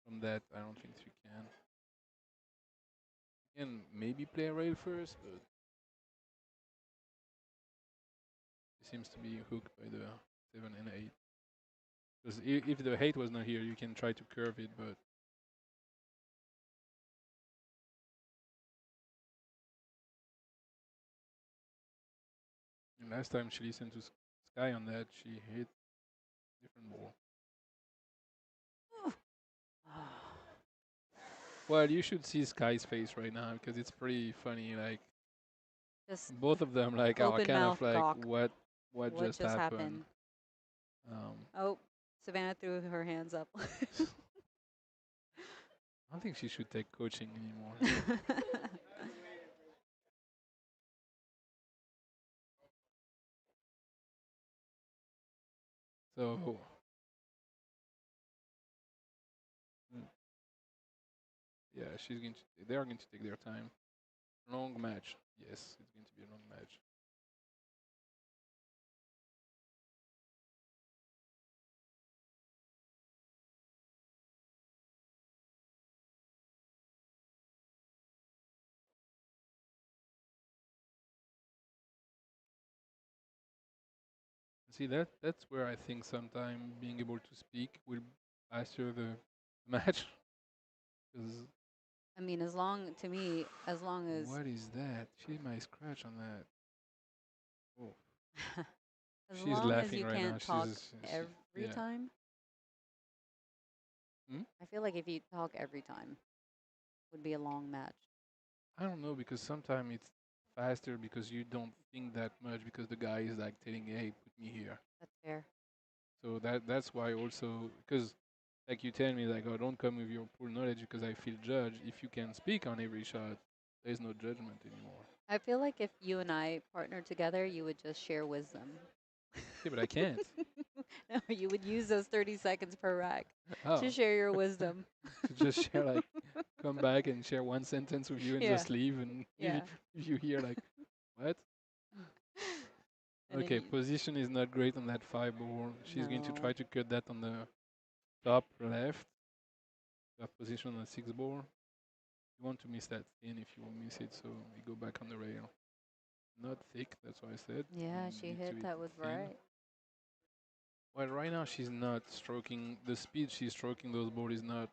from that, I don't think she can. She can maybe play a rail first, but she seems to be hooked by the 7 and 8. Because if the 8 was not here, you can try to curve it, but and last time she listened to Sky on that, she hit different ball. Well, you should see Sky's face right now because it's pretty funny. Like just both of them, like are open kind mouth of like gawk. what What just just happened. happened? Um, Oh, Savannah threw her hands up. I don't think she should take coaching anymore. So, mm, yeah, she's going to. They are going to take their time. Long match. Yes, it's going to be a long match. See that's where I think sometime being able to speak will faster the match. Because I mean, to me, as long as what is that? She might scratch on that. Oh, as she's long as laughing you right now. can't talk She every yeah. time. Hmm? I feel like if you talk every time, would be a long match. I don't know because sometimes it's faster because you don't think that much because the guy is like telling you, hey, put me here. That's fair. So that's why also because like you tell me like, oh, don't come with your poor knowledge because I feel judged. If you can speak on every shot, there's no judgment anymore. I feel like if you and I partnered together, you would just share wisdom. Yeah, but I can't. No, you would use those 30 seconds per rack to Oh, share your wisdom. to just share like come back and share one sentence with you and Yeah, just leave and yeah. if you hear like what? And then Okay, you, position is not great on that 5 ball. She's going to no. try to cut that on the top left. That position on the 6 ball. You want to miss that thin if you miss it, so you go back on the rail. Not thick, that's what I said. Yeah, You she need to hit hit that it with thin. right. Well, right now she's not stroking. The speed she's stroking those balls is not.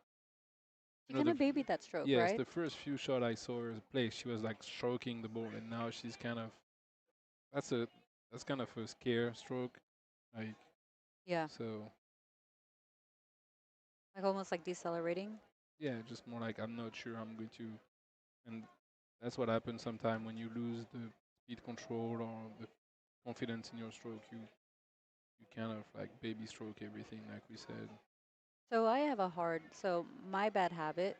She You know kind the of babied that stroke, yes, right? the first few shot I saw her play, she was like stroking the ball, and now she's kind of that's a that's kind of a scare stroke, like Yeah, so. like almost like decelerating. Yeah, just more like I'm not sure I'm going to, and that's what happens sometimes when you lose the speed control or the confidence in your stroke. You kind of like baby stroke everything, like we said. So I have a hard, so my bad habit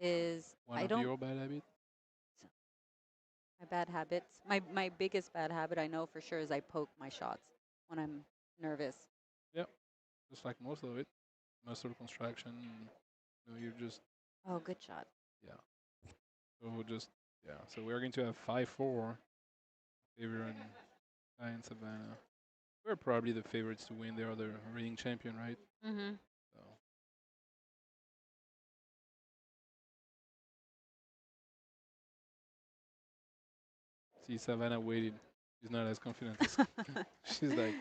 is One I of don't, your bad habits. my bad habits, my biggest bad habit I know for sure is I poke my shots when I'm nervous. Yep, just like most of it, muscle contraction. You just Oh, good shot. yeah. So just yeah. So we're going to have 5-4 favor and Sky and Savannah. We're probably the favorites to win. They are the reigning champion, right? Mm-hmm. So see, Savannah waited. She's not as confident as she's like.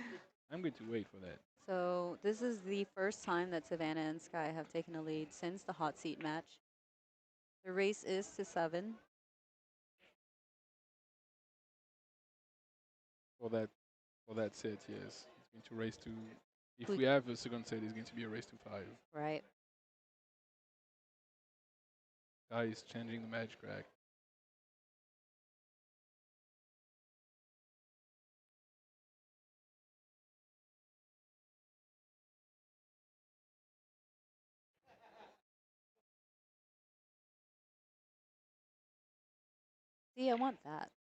I'm going to wait for that. So this is the first time that Savannah and Sky have taken a lead since the hot seat match. The race is to 7. For that, for that set, yes, it's going to race to. If We, we have a second set, it's going to be a race to 5. right. Guy is changing the match crack. See, I want that.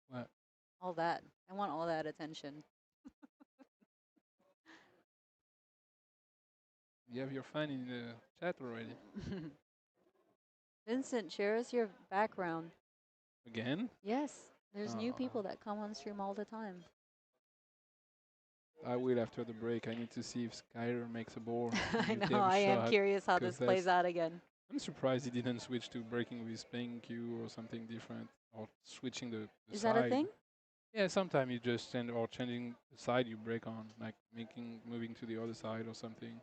What? All that. I want all that attention. You have your fan in the chat already. Vincent, share us your background. Again? Yes, there's new Uh, people that come on stream all the time. I will after the break. I need to see if Skyler makes a ball I and know, UTM I am shot. curious how Because this plays that's. out again. I'm surprised he didn't switch to breaking with his playing cue or something different, or switching the Is that a side. thing? Yeah, sometimes you just send or changing the side you break on, like moving to the other side or something,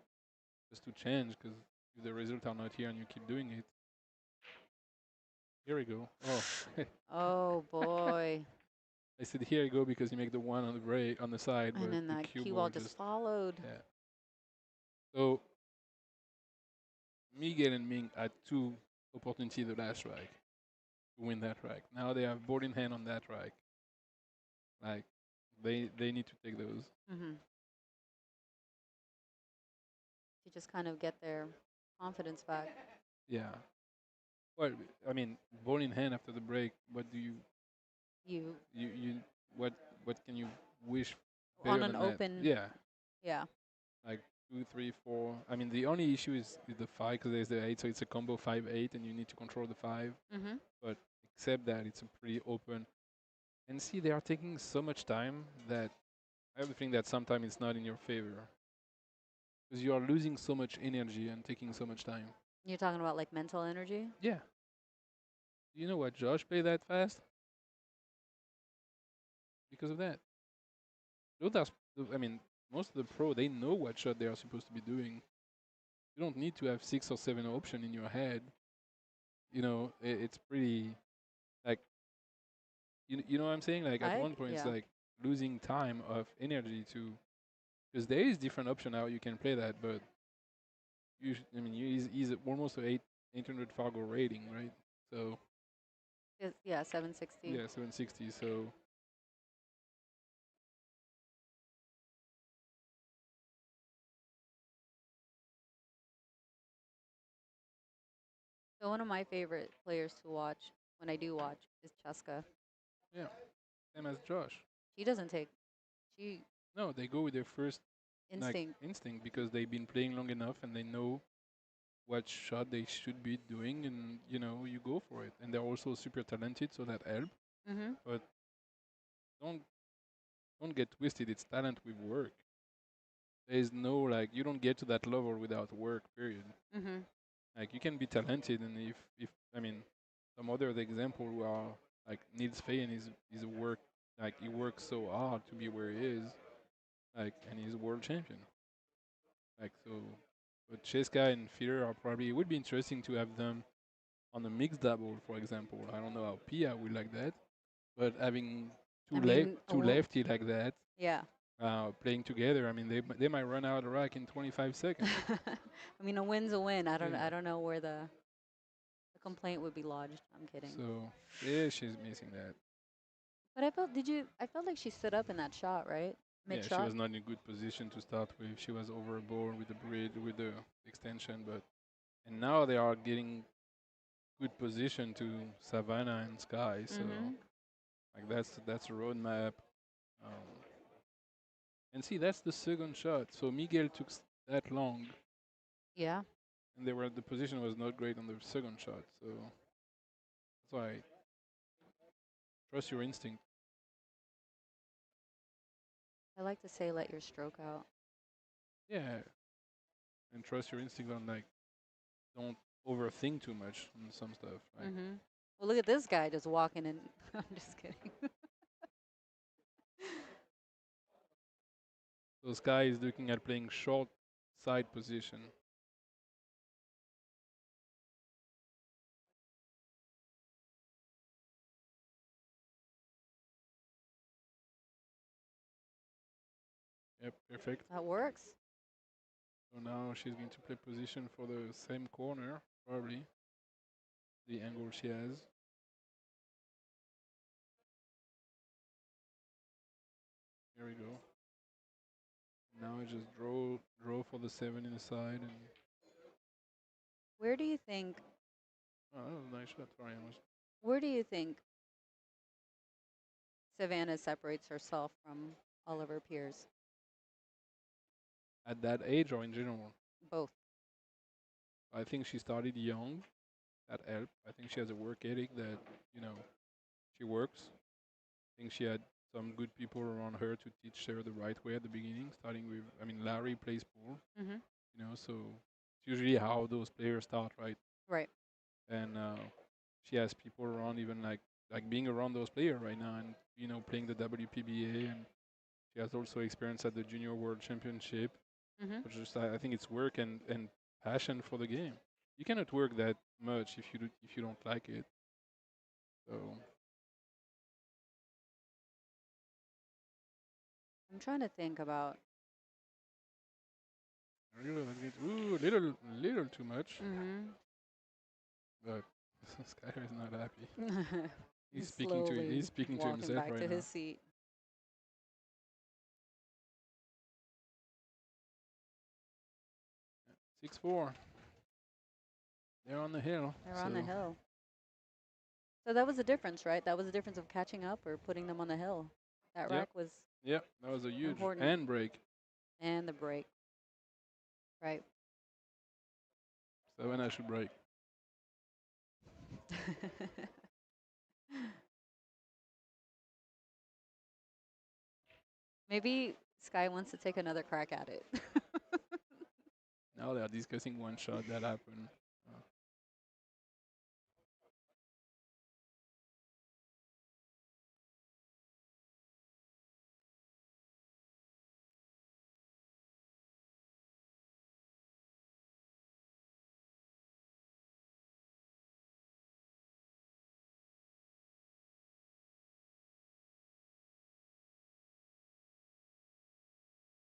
just to change. Because if the results are not here and you keep doing it, here we go. Oh, Oh boy. I said here you go because you make the one on the break on the side, And but then the that cue cue ball ball just just followed. yeah. So Miguel and Ming had 2 opportunities the last strike to win that rack. Now they have board in hand on that rack. Like they need to take those. Mm-hmm. just kind of get their confidence back. Yeah. Well, I mean, ball in hand after the break. What do You you what can you wish on better an than that? open, Yeah, yeah. like 2, 3, 4. I mean, the only issue is the five because there's the eight, so it's a combo 5-8, and you need to control the five. Mm-hmm. But except that, it's a pretty open. And see, they are taking so much time that I have a feeling that sometimes it's not in your favor because you are losing so much energy and taking so much time. You're talking about like mental energy. Yeah. You know what? Josh play that fast because of that. Those are, I mean, most of the pro they know what shot they are supposed to be doing. You don't need to have 6 or 7 option in your head. You know, it's pretty like you know what I'm saying. Like at one point, it's Yeah. like losing time of energy to because there is different option how you can play that, but I mean, he's almost a 800 Fargo rating, right? So Yeah, 760. yeah, 760. So So one of my favorite players to watch when I do watch is Cheska. yeah, same as Josh. She doesn't take she No, they go with their first like instinct. instinct because they've been playing long enough and they know what shot they should be doing, and you know you go for it. And they're also super talented, so that help. Mm-hmm. But don't don't get twisted. It's talent with work. There is no like you don't get to that level without work. Period. Mm-hmm. Like you can be talented, and if I mean some other example who are like Nils Fayen is a work like he works so hard to be where he is, like and he's a world champion. Like so, but Cheska and Feeder are probably it would be interesting to have them on a mixed double, for example. I don't know how Pia would like that, but having I mean, two lefty like that yeah. playing together, I mean they might run out of rack in 25 seconds. I mean, a win's a win. Yeah. I don't know where the complaint would be lodged. I'm kidding. So yeah, she's missing that. But I felt like she stood up in that shot, right? Mid Yeah, she shot. was not in a good position to start with. She was over a ball with the bridge with the extension, but and now they are getting good position to Savannah and Sky. So Mm-hmm. like that's a roadmap. Um, and see, that's the second shot. So Miguel took that long, Yeah. and the position was not great on the second shot. So that's why trust your instinct. I like to say let your stroke out. Yeah, and trust your instinct on like don't overthink too much on some stuff. Like Mm-hmm. Well, look at this guy just walking in. I'm just kidding. so Sky is looking at playing short side position. Yep, perfect. That works. So now she's going to play position for the same corner, probably the angle she has. Here we go. Now I just draw for the 7 inside, and Where do you think? oh, that was a nice shot. Sorry, I was Where do you think Savannah separates herself from all of her peers? at that age or in general. Both. I think she started young. That helped. I think she has a work ethic that you know she works. I think she had some good people around her to teach her the right way at the beginning. Starting with, I mean, Larry plays pool, Mm-hmm. you know, so it's usually how those players start, right? Right. And she has people around, even like being around those players right now, and you know, playing the WPBA, and she has also experience at the Junior World Championship. Mm-hmm. But just I think it's work and passion for the game. You cannot work that much if you don't like it. So I'm trying to think about. little too much, Mm-hmm. but Skyler is not happy. He's slowly He's speaking to walking himself back right to now. his seat. 6-4. They're on the hill. They're so on the hill. So that was the difference, right? That was the difference of catching up or putting them on the hill. That Yep. rack was Yep, that was a huge important. and break. And the break. Right. Savannah should break. Maybe Sky wants to take another crack at it. Now they are discussing one shot that happened.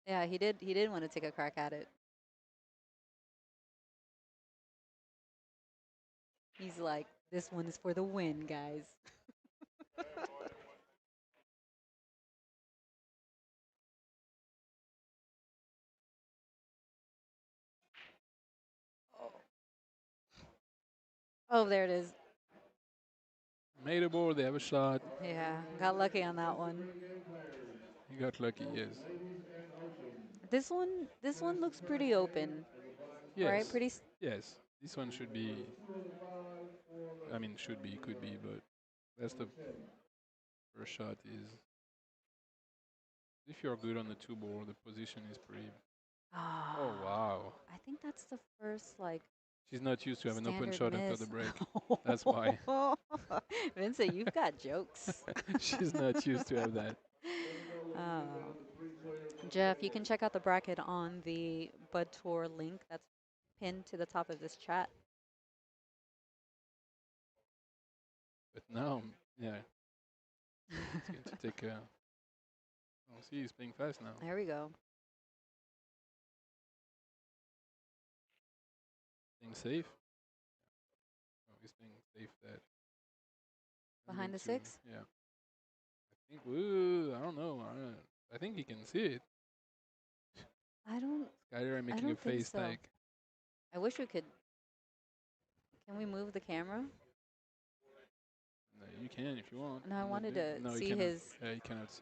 Yeah, he did. He did want to take a crack at it. He's like, this one is for the win, guys. Oh, there it is. Made a board, they have a shot. Yeah, got lucky on that one. He got lucky, yes. This one looks pretty open, right? Yes, Pretty. yes. This one should be, I mean, should be, could be, but that's the first shot is. If you're good on the two board, the position is pretty. Oh, wow. I think that's the first like She's not used to have an open standard shot after miss. the break. That's why. Vincent, you've got jokes. She's not used to have that. Oh. Jeff, you can check out the bracket on the Bud Tour link that's pinned to the top of this chat. But now, yeah, it's going to take a. Oh, see, he's playing fast now. There we go. Playing safe. Oh, he's playing safe that. I'm Behind going the to- six? Yeah. I think, ooh, I don't know. I think he can see it. I don't Skyler making a don't think face so. like. I wish we could. Can we move the camera? No, you can if you want. No, I I'm not wanted doing- to no, you see cannot. his. Yeah, you cannot see.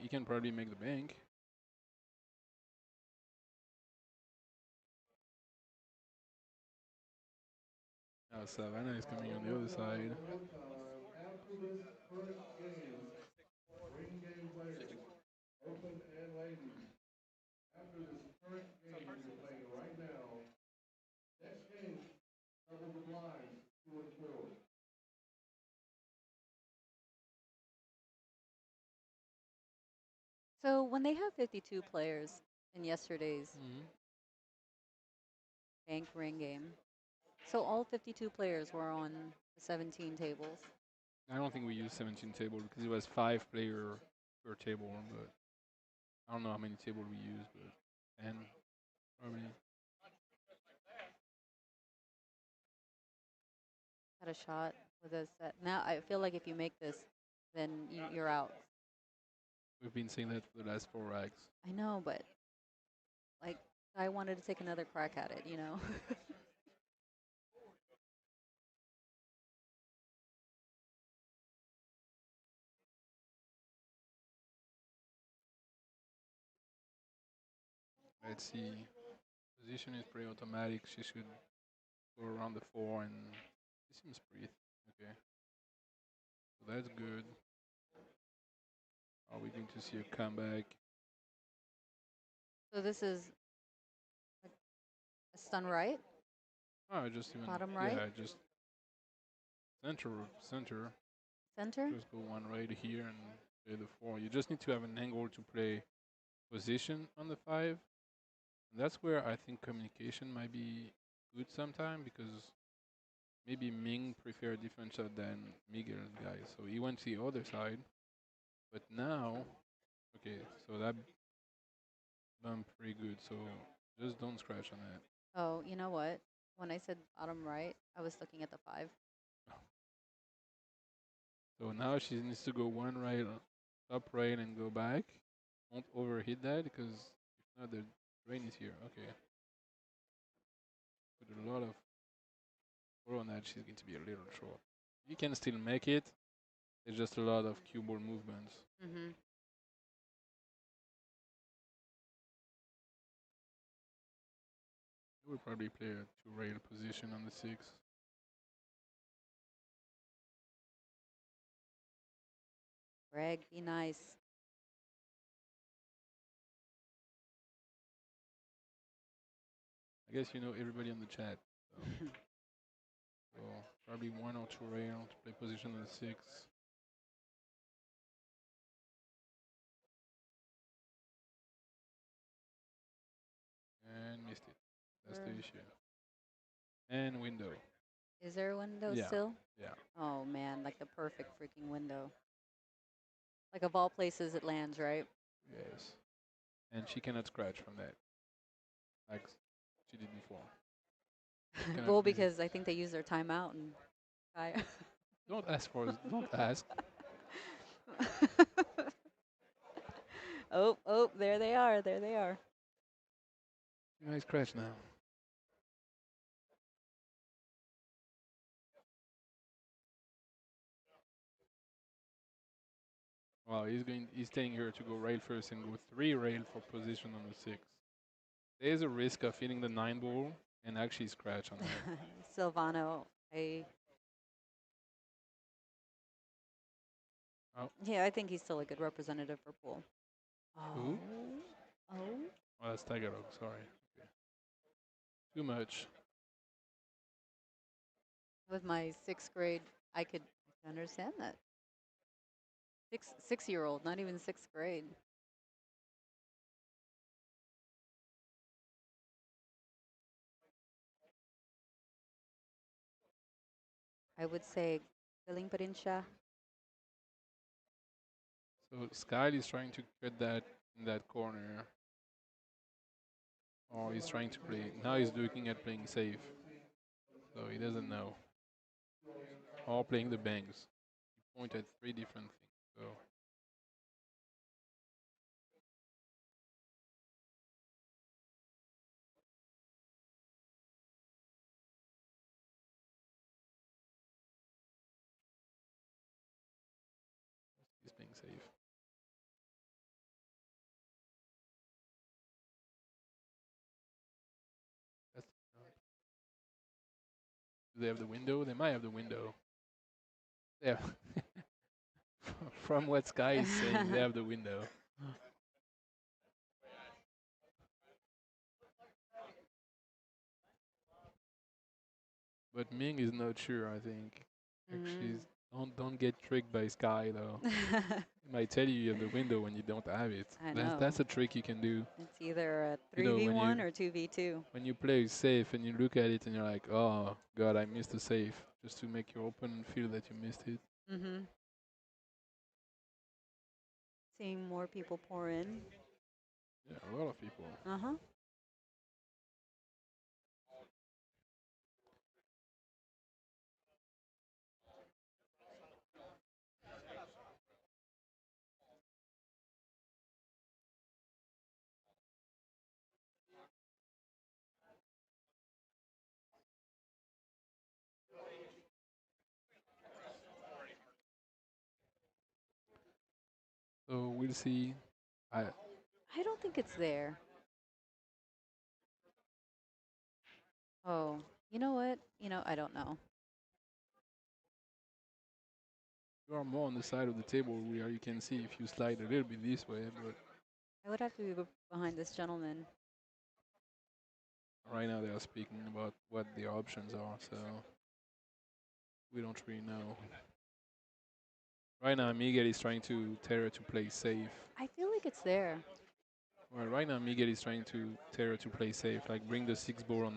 You can probably make the bank. Now Savannah is coming on the other side. So when they have 52 players in yesterday's bank ring game, so all 52 players were on the 17 tables. I don't think we used 17 table because it was 5 player per table, but I don't know how many table we used, but 10 probably. Had a shot with a set. Now I feel like if you make this, then you're out. We've been saying that for the last 4 racks. I know, but like I wanted to take another crack at it, you know. Let's see. Position is pretty automatic. She should go around the 4 and it seems pretty okay. So that's good. Are we going to see a comeback? So this is a stun right, Oh, just even bottom right, yeah, just center. center. Just go one right here and play the 4. You just need to have an angle to play position on the 5. And that's where I think communication might be good sometime because maybe Ming prefer a different shot than Miguel guy. So he went to the other side. But now, okay, so that bump pretty good. So just don't scratch on that. Oh, you know what? When I said bottom right, I was looking at the 5. So now she needs to go one right, top right, and go back. Don't overhit that because if not, the drain is here. Okay. With a lot of throw on that, she's going to be a little short. You can still make it. It's just a lot of cue ball movements. Mm-hmm. We'll probably play a two rail position on the 6. Greg, be nice. I guess you know everybody on the chat. So probably one or two rail to play position on the 6. And missed it. That's the issue. And window. Is there a window Yeah. still? Yeah. Oh man, like the perfect freaking window. Like of all places it lands, right? Yes. And she cannot scratch from that. Like she did before. Well, because I think they use their timeout and I Don't ask for don't ask. Oh, oh, there they are. There they are. You guys scratch now. Well, he's staying here to go rail first and go 3 rail for position on the 6. There's a risk of hitting the 9 ball and actually scratch on that. Silvano, Oh. Yeah, I think he's still a good representative for pool. Who? Oh. Oh, that's Tagalog, sorry. Okay. Too much. With my 6th grade, I could understand that. 6-year-old, not even 6th grade. I would say galing pa rin siya. So Sky is trying to cut that in that corner. Or he's trying to play. Now he's looking at playing safe. So he doesn't know. Or playing the bangs. He pointed 3 different things. So he's playing safe. That's, do they have the window? They might have the window. Yeah. From what Sky is saying, they have the window. But Ming is not sure, I think. Like she's don't get tricked by Sky though. He might tell you have the window when you don't have it. I That's know. a trick you can do. It's either a You know, 3v1 or 2v2. when you play safe and you look at it and you're like, oh god, I missed the safe, just to make your opponent feel that you missed it. Mm-hmm. Seeing more people pour in. Yeah, a lot of people. Uh-huh. So we'll see. I I don't think it's there. Oh, you know what? I don't know. You are more on the side of the table where you can see if you slide a little bit this way, but I would have to be behind this gentleman. right now they are speaking about what the options are, so we don't really know. Right now, Miguel is trying to tell her to play safe. I feel like it's there. Well, right now Miguel is trying to tell her to play safe, like bring the 6 ball on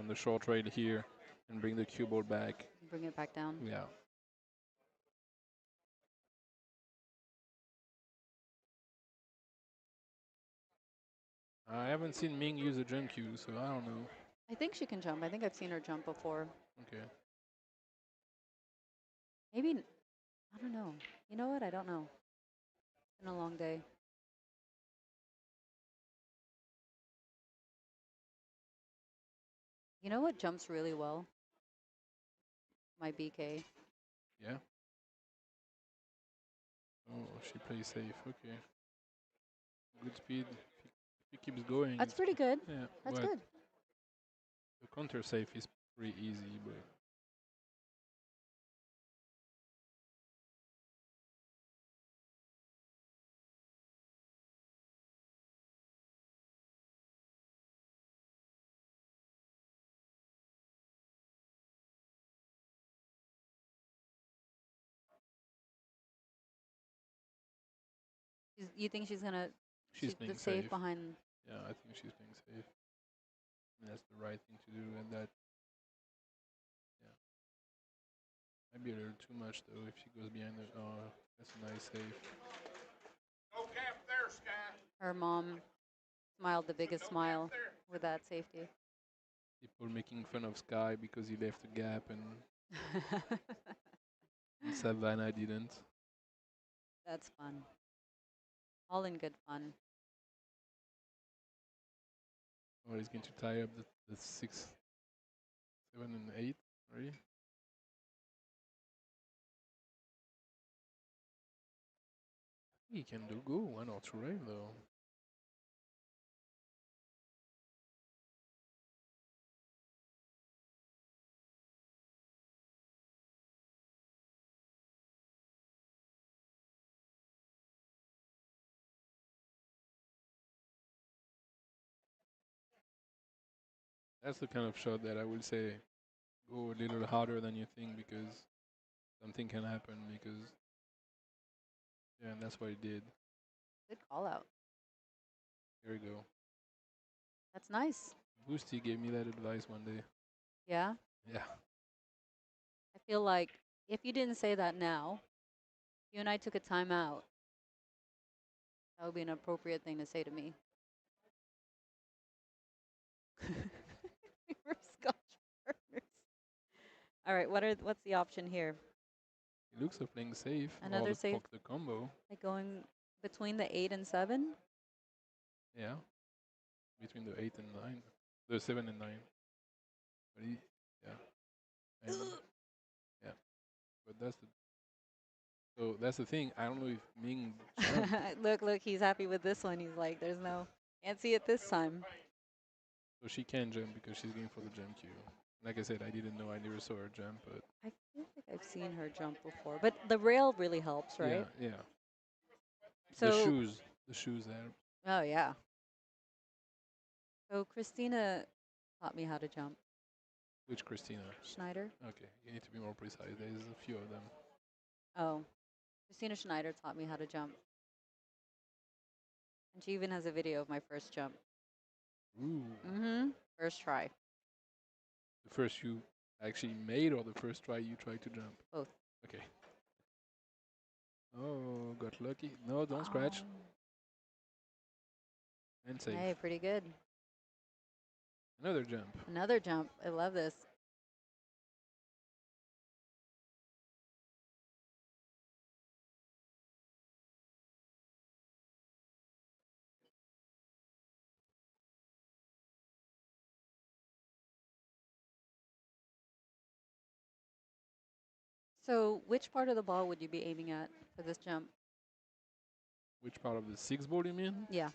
the short rail here, and bring the cue ball back. Bring it back down. Yeah. I haven't seen Ming use a jump cue, so I don't know. I think she can jump. I think I've seen her jump before. Okay. Maybe, I don't know. You know what? I don't know. It's been a long day. You know what jumps really well? My BK. Yeah. Oh, she plays safe. Okay. Good speed. If he keeps going, That's it's pretty good. yeah. That's But good. the counter safe is pretty easy. But You think she's gonna she's the playing safe safe. behind? Yeah, I think she's playing safe. And that's the right thing to do. And that, yeah, might be a little too much though if she goes behind the. Oh, that's a nice save. No cap there, Sky. Her mom smiled the biggest No smile cap there. with that safety. People making fun of Sky because he left a gap and Savannah didn't. That's fun. All in good fun. Oh, he's going to tie up the 6, 7, and 8. Ready? He can do go 1 or 2 right though. That's the kind of shot that I would say go a little harder than you think because something can happen because yeah, and that's what he did. Good call out. Here we go. That's nice. Boosty gave me that advice one day. Yeah. Yeah. I feel like if you didn't say that now, you and I took a time out. That would be an appropriate thing to say to me. We're Scotch partners. All right, what's the option here? He looks like playing safe or Another the safe, poke the combo. like going between the 8 and 7. Yeah. Between the 8 and 9. The 7 and 9. But he yeah. And yeah. But that's the thing. I don't know if Ming jumped. Look, he's happy with this one. He's like, there's no, can't see it this time. So she can jump because she's going for the jump cue. Like I said, I didn't know. I never saw her jump, but I feel like I've seen her jump before, but the rail really helps, yeah, right? yeah. The So, shoes there. oh yeah. So Christina taught me how to jump. Which Christina? Schneider. Okay, you need to be more precise. There's a few of them. Oh, Christina Schneider taught me how to jump. And she even has a video of my first jump. Ooh. Mm-hmm. First try. The first you actually made or the first try you tried to jump? Both. Okay. Oh, got lucky. No, don't scratch. And safe. Hey, pretty good. Another jump. Another jump. I love this. So which part of the ball would you be aiming at for this jump? Which part of the 6 ball you mean? Yeah.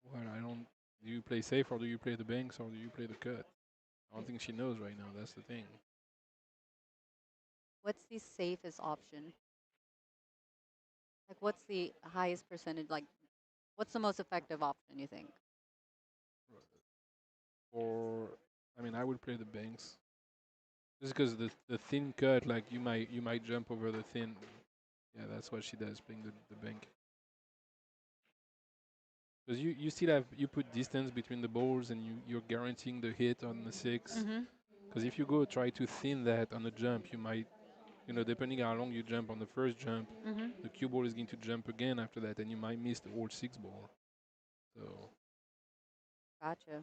Well, I don't. Do you play safe or do you play the banks or do you play the cut? I don't think she knows right now. That's the thing. What's the safest option? Like, what's the highest percentage? Like, what's the most effective option, you think? Or, I mean, I would play the banks. Just because the thin cut, like you might jump over the thin. Yeah, that's what she does, playing the bank. Because you still have you put distance between the balls and you're guaranteeing the hit on the 6. Mm-hmm. Because if you go try to thin that on the jump, you might, depending how long you jump on the first jump, Mm-hmm. the cue ball is going to jump again after that, and you might miss the whole 6 ball. So Gotcha.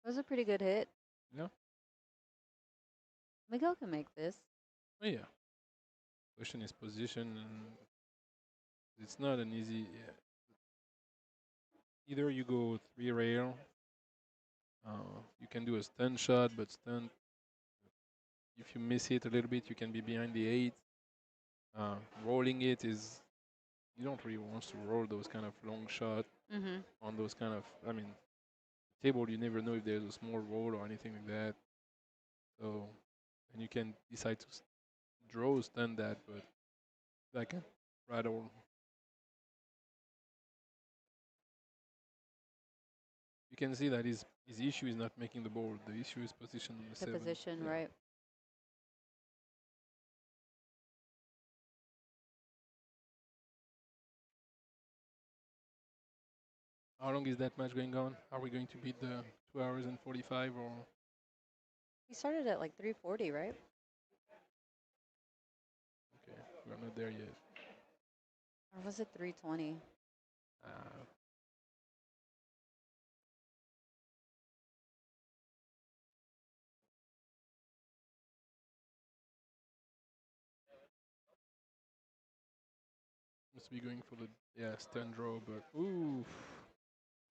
That was a pretty good hit. yeah, Miguel can make this. oh, yeah. Question is position, and it's not an easy. Yeah. Either you go 3 rail, You can do a stun shot, but stun, if you miss it a little bit, you can be behind the 8. Uh, Rolling it is, you don't really want to roll those kind of long shot Mm-hmm. on those kind of, I mean, table, you never know if there's a small roll or anything like that. So, and you can decide to draw stun that, but that can rattle. You can see that his issue is not making the board. The issue is position on the The 7. position, Yeah. right? How long is that match going on? Are we going to beat the 2 hours and 45 or? We started at like 3:40, right? Okay, we're not there yet. Or was it 3:20? Uh, Must be going for the stun draw, but ooh,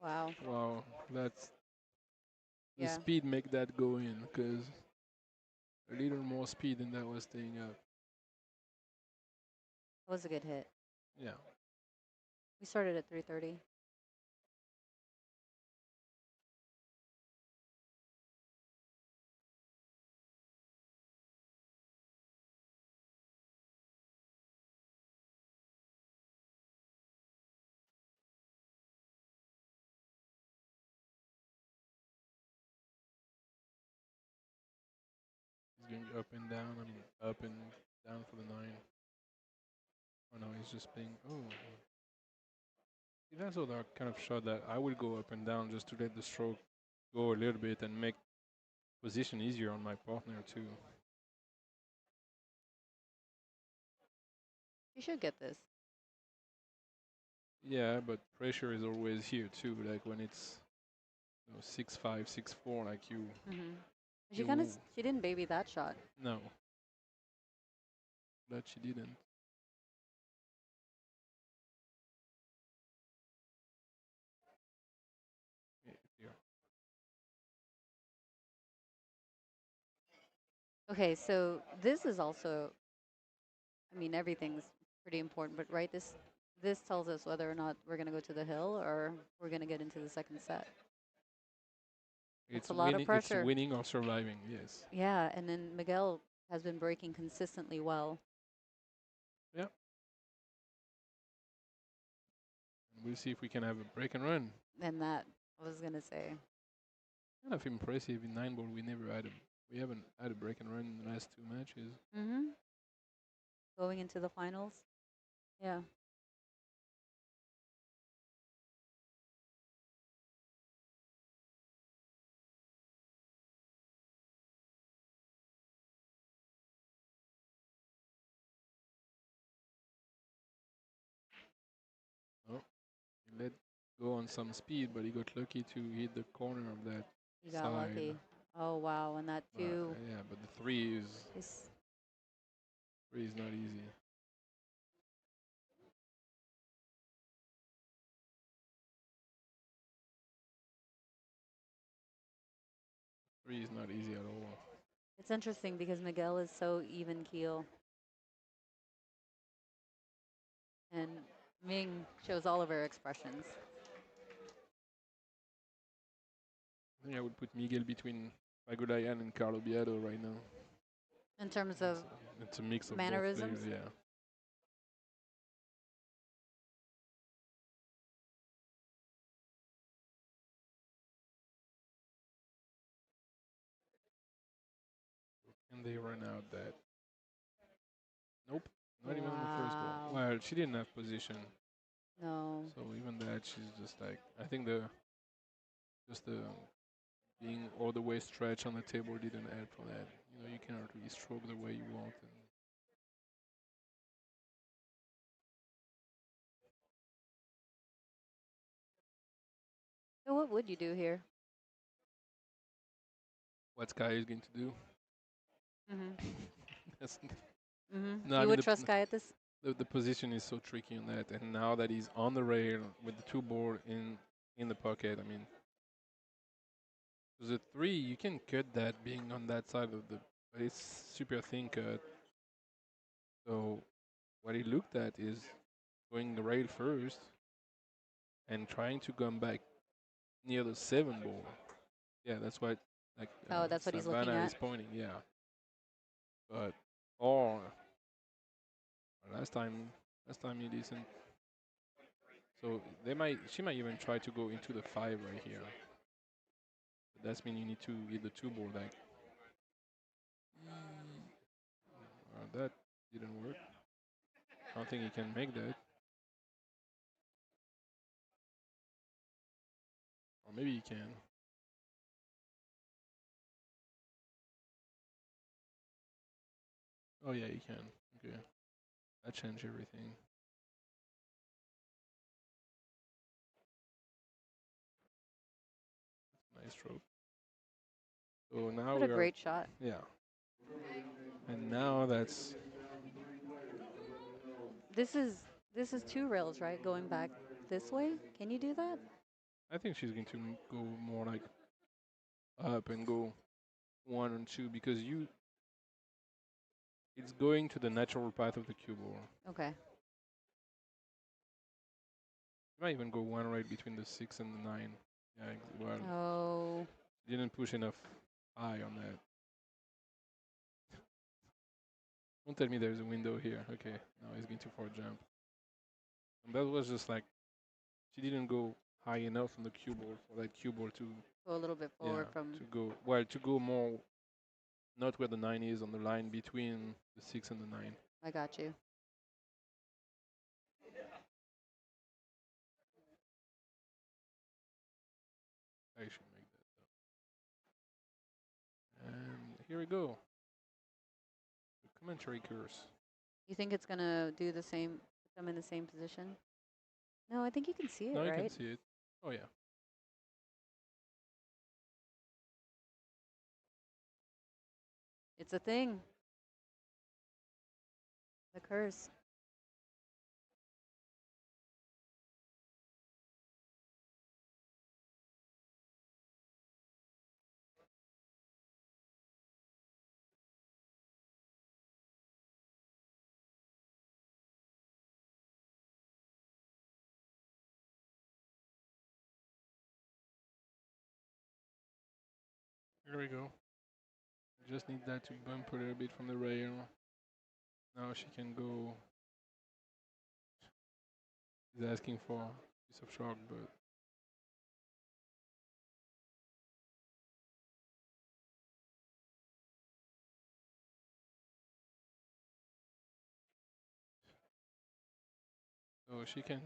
Wow. wow, that's the Yeah, speed make that go in because a little more speed and that was staying up. it was a good hit. Yeah, We started at 3:30. he's going up and down. I mean, up and down for the 9. Oh no, he's just playing. Oh, that's also that kind of shot that I will go up and down just to let the stroke go a little bit and make position easier on my partner too. You should get this. Yeah, but pressure is always here too. Like when it's 6-5, 6-4, like Mm-hmm. you She didn't baby that shot. no, that she didn't. Yeah. Okay, so this is also, I mean, everything's pretty important, but right, this tells us whether or not we're gonna go to the hill or we're gonna get into the second set. That's It's a lot of winning. It's pressure. winning or surviving. Yes. Yeah, and then Miguel has been breaking consistently well. Yeah. We'll see if we can have a break and run. And that I was gonna say. Kind of impressive in 9 ball. We haven't had a break and run in the last 2 matches. Mm-hmm. Going into the finals. Yeah. Oh, he let go on some speed, but he got lucky to hit the corner of that You got side. lucky. Oh wow, and that too Yeah, but the 3 is 3 is not easy. Three is not easy at all. it's interesting because Miguel is so even keel. And Ming shows all of her expressions. I think I would put Miguel between Pagulayan and Carlo Biado right now. In terms of It's a mix of both mannerisms. players, yeah. And they run out that. Nope, not even on the first ball. Wow. Well, she didn't have position, No. so even that, she's just like, I think the being all the way stretched on the table didn't add for that. You cannot really stroke the way you want. And So what would you do here? what Sky is going to do? Mm-hmm. That's- Mm-hmm. no, I You mean would trust Guy at this? the position is so tricky on that, and now that he's on the rail with the 2 board in the pocket, I mean, The 3, you can cut that being on that side of the, but it's super thin cut. So what he looked at is going the rail first and trying to come back near the 7 ball. Yeah, that's what like Oh, that's what he's looking Savannah is at. pointing. Yeah, but or last time he didn't. So she might even try to go into the 5 right here. But that's mean you need to hit the 2 ball like. That didn't work. I don't think he can make that. Or maybe he can. Oh yeah, he can. Okay. That changed everything. Nice stroke. So now What a we are, great shot. yeah. And now that's, This is 2 rails, right? Going back this way. Can you do that? I think she's going to go more like up and go 1 and 2 because it's going to the natural path of the cue ball. Okay. You might even go 1 right between the 6 and the 9. Yeah, well, Oh. didn't push enough high on that. Don't tell me there's a window here. Okay, now he's going too far jump. And that was just like, she didn't go high enough on the cue ball for that cue ball to, Go a little bit yeah, forward from. to go more, not where the 9 is, on the line between the 6 and the 9. I got you. I should make that. And here we go. The commentary curse. You think it's gonna do the same? Put them in the same position? No, I think you can see it, Now you can right? see it. Oh yeah. It's a thing. The curse. Here we go. Just need that to bump a little bit from the rail. Now she can go. He's asking for a piece of chalk, but so she can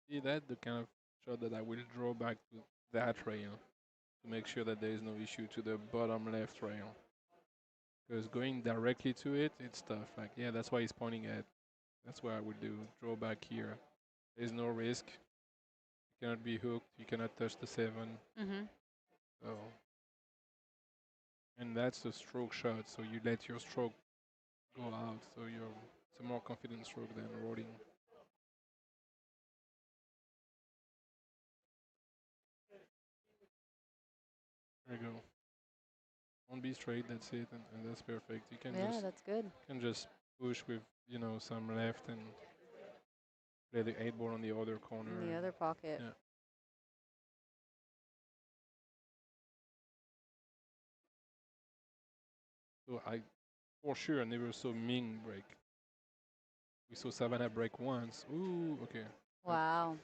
see that the kind of shot that I will draw back to that rail to make sure that there is no issue to the bottom left rail. Because going directly to it, it's tough. Like, yeah, that's why he's pointing at. That's what I would do. Draw back here. There's no risk. You cannot be hooked. You cannot touch the 7. Mm-hmm. So, and that's the stroke shot. So you let your stroke go out. So it's a more confident stroke than rolling. There you go. Don't be straight. That's it, and that's perfect. You Yeah, that's good. can just push with some left and play the 8 ball on the other corner. In the other pocket. Yeah. So I, for sure, never saw Ming break. We saw Savannah break once. Ooh, okay. Wow.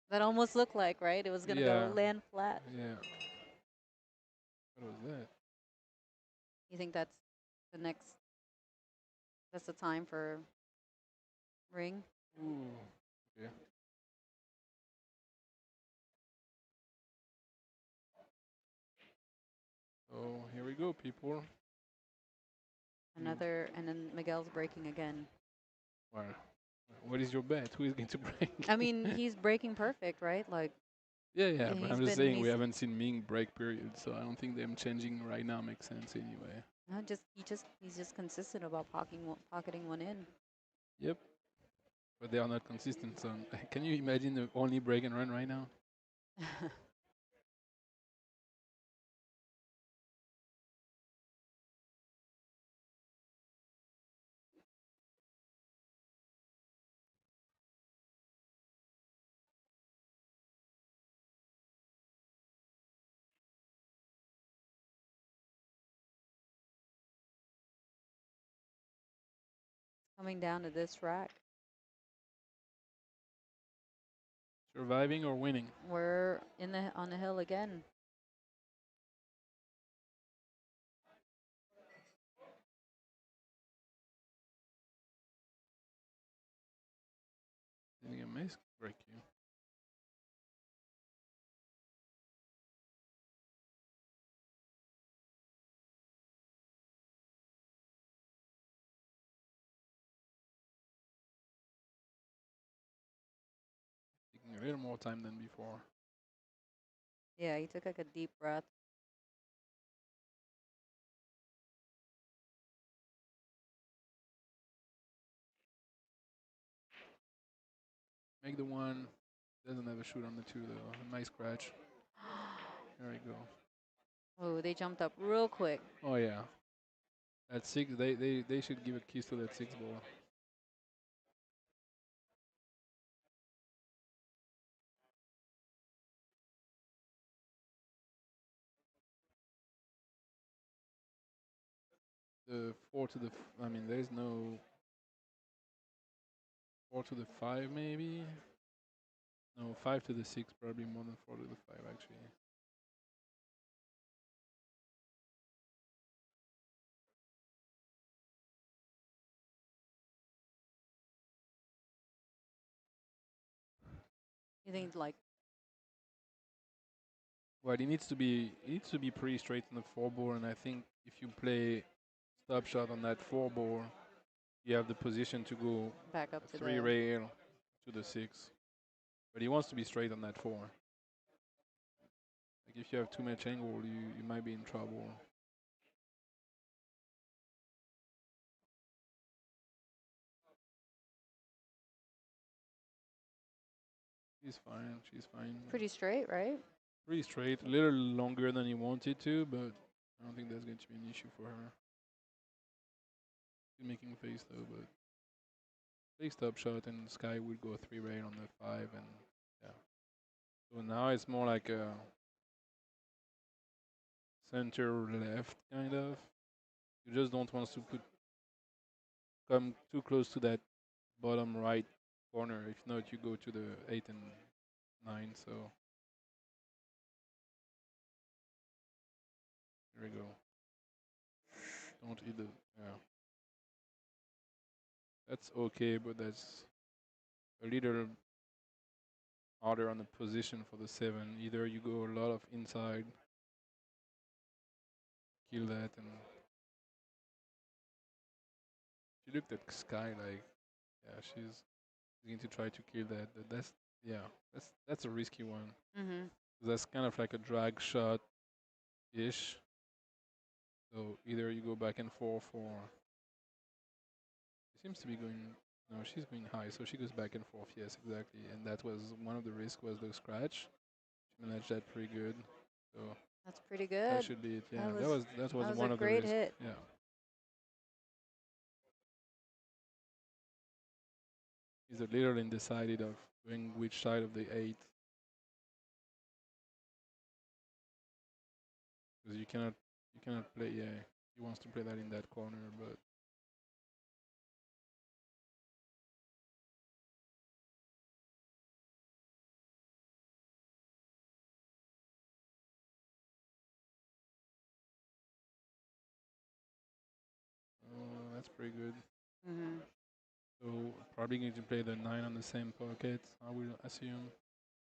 That almost looked like, right? It was gonna Yeah. go land flat. Yeah. What was that? You think that's the next? That's the time for ring? Ooh. Okay. So here we go, people. Another, and then Miguel's breaking again. Well, what is your bet? Who is going to break? I mean, he's breaking perfect, right? Like, yeah, yeah, but he's I'm just been- saying we he's- haven't seen Ming break, period. So I don't think them changing right now makes sense anyway. no, he's just consistent about pocketing one in. Yep. But they are not consistent. So can you imagine the only break and run right now? Coming down to this rack. Surviving or winning? We're on the hill again. I think a miss break you. Taking a little more time than before. Yeah, he took like a deep breath. Make the one. Doesn't have a shoot on the two though. A nice scratch. There we go. Oh, they jumped up real quick. Oh yeah. At 6, they should give a kiss to that 6 ball. The 4 to the, I mean, there's no 4 to the 5 maybe. No, 5 to the 6 probably more than 4 to the 5 actually. You think like Well, it needs to be pretty straight on the 4 ball, and I think if you play stop shot on that 4 ball, you have the position to go back up to 3 the rail to the 6. But he wants to be straight on that 4. Like if you have too much angle, you might be in trouble. She's fine. She's fine. pretty straight, right? Pretty straight. A little longer than he wanted to, but I don't think that's going to be an issue for her. She's making a face though, but play stop shot and Sky will go 3 rail on the 5, and yeah. So now it's more like a center left kind of. You just don't want to come too close to that bottom right corner. If not, you go to the 8 and 9. So here we go. Don't eat the, yeah. That's okay, but that's a little harder on the position for the 7. Either you go a lot of inside, kill that, and she looked at Sky like, yeah, she's going to try to kill that. That's, yeah, that's a risky one. Mm-hmm. That's kind of like a drag shot ish. So either you go back and forth, or she seems to be going. No, she's going high, so she goes back and forth. Yes, exactly. And that was one of the risks, was the scratch. She managed that pretty good. So That's pretty that good. should be it. Yeah, That that was was one a of the great risks. hit. Yeah. He's a little undecided of going which side of the 8, because you cannot play. Yeah, he wants to play that in that corner, but that's pretty good. Mm-hmm. So probably going to play the 9 on the same pocket, I will assume.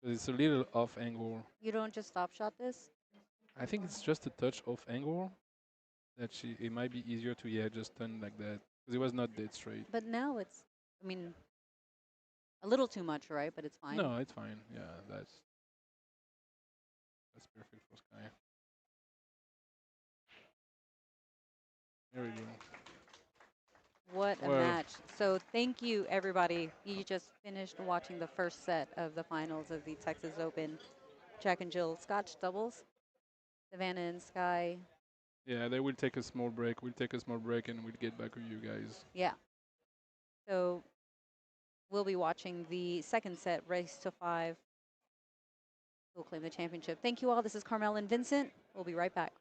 'Cause it's a little off angle. You don't just stop shot this? I think it's just a touch off angle that it might be easier to, yeah, just turn like that, because it was not dead straight. But now it's, I mean, a little too much, right? But it's fine. No, it's fine. Yeah, that's perfect for Sky. There we go. What a Well, match. So thank you, everybody. You just finished watching the first set of the finals of the Texas Open Jack and Jill Scotch doubles. Savannah and Sky. yeah, they will take a small break. We'll take a small break and we'll get back with you guys. Yeah. So we'll be watching the second set, race to 5. Who'll claim the championship. Thank you all. This is Carmel and Vincent. We'll be right back.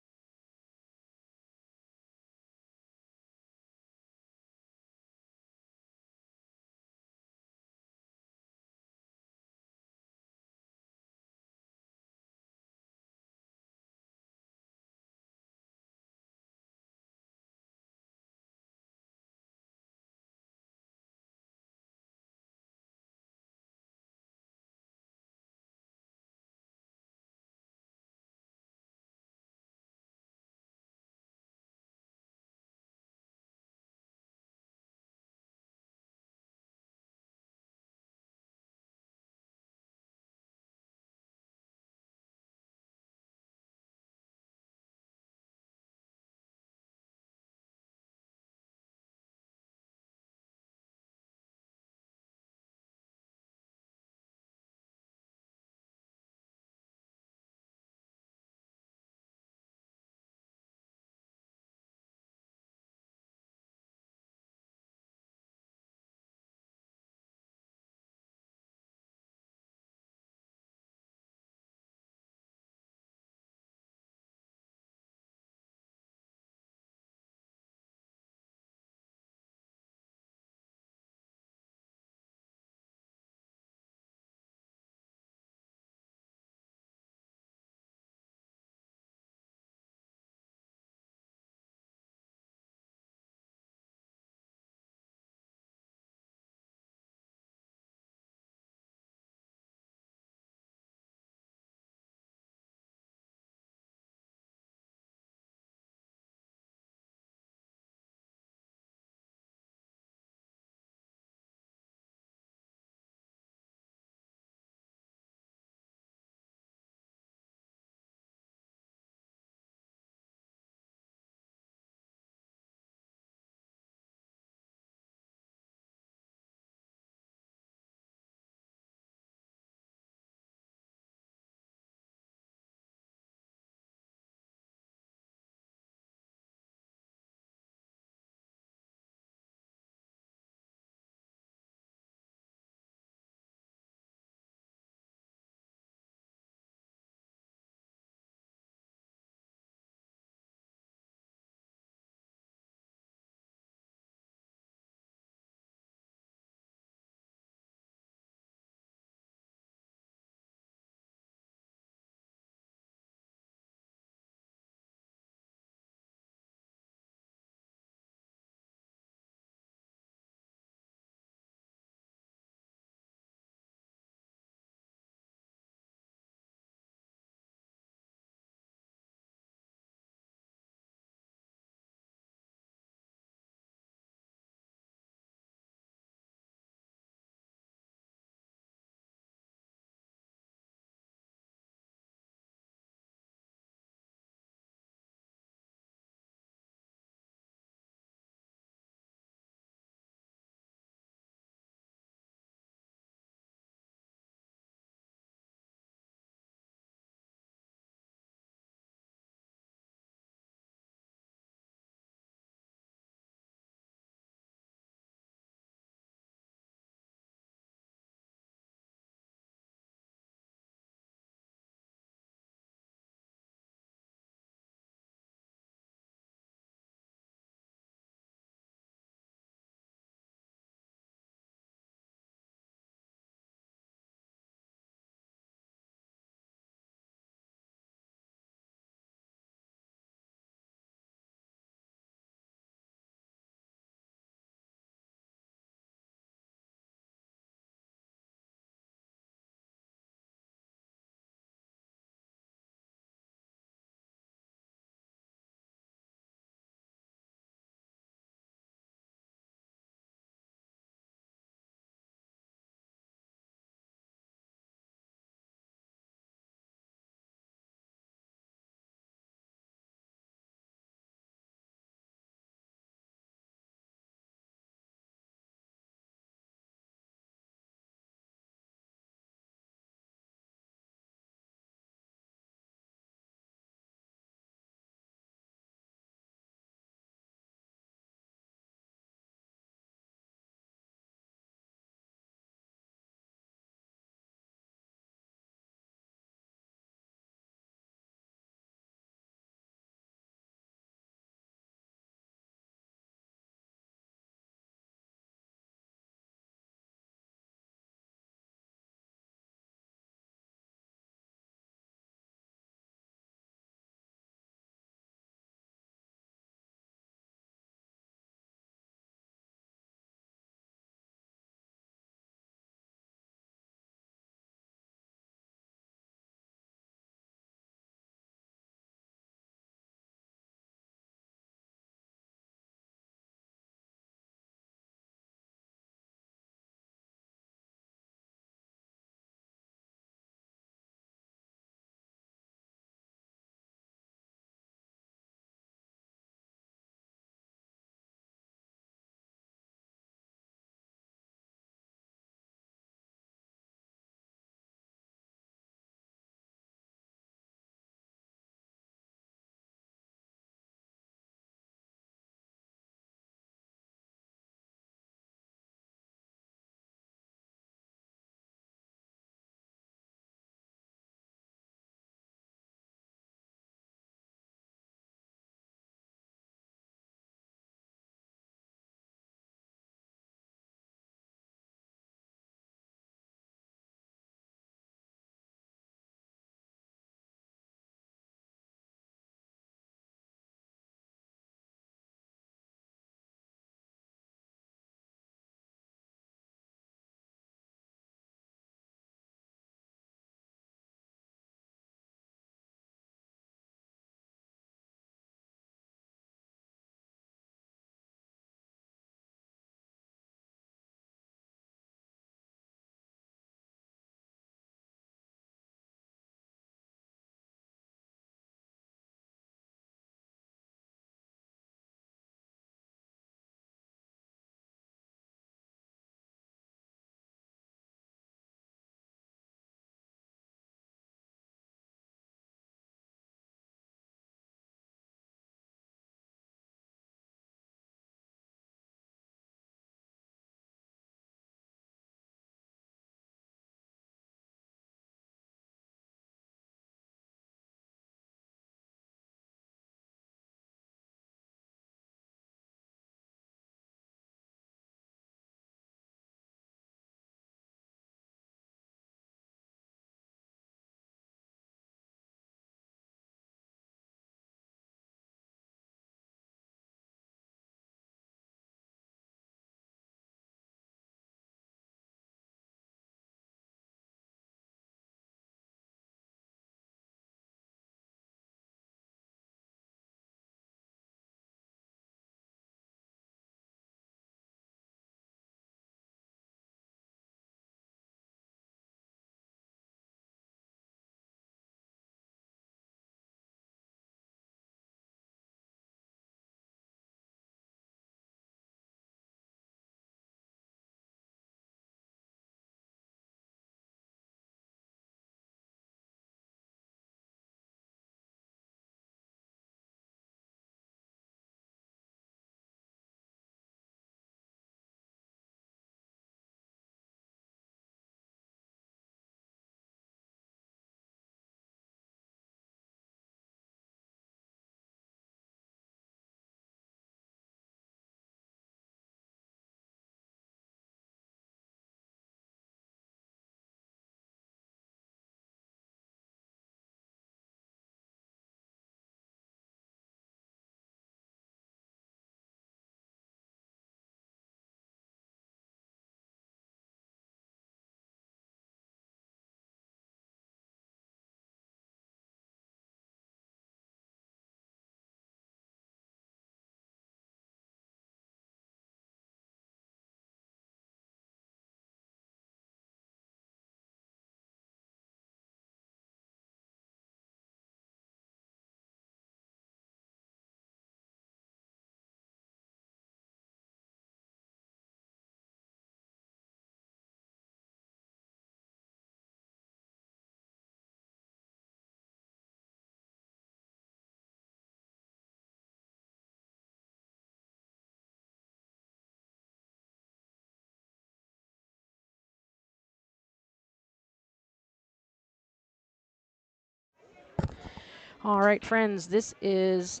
All right, friends, this is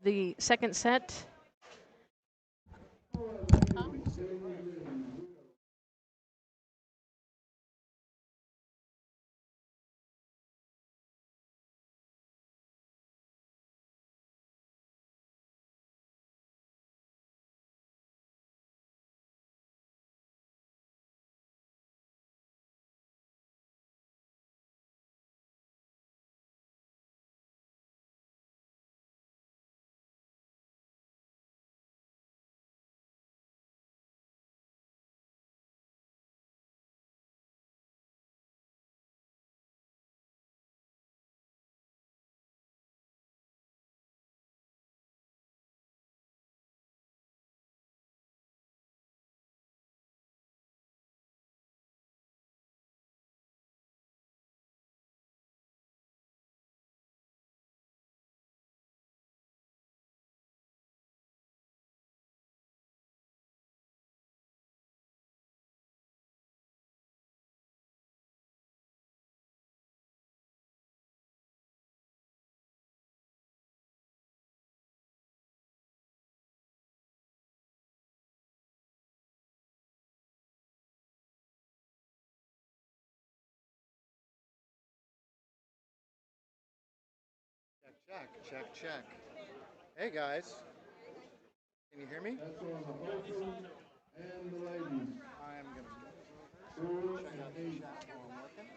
the second set. Check, check, check. Hey guys, can you hear me? I'm gonna move over, check out the chat while I'm working.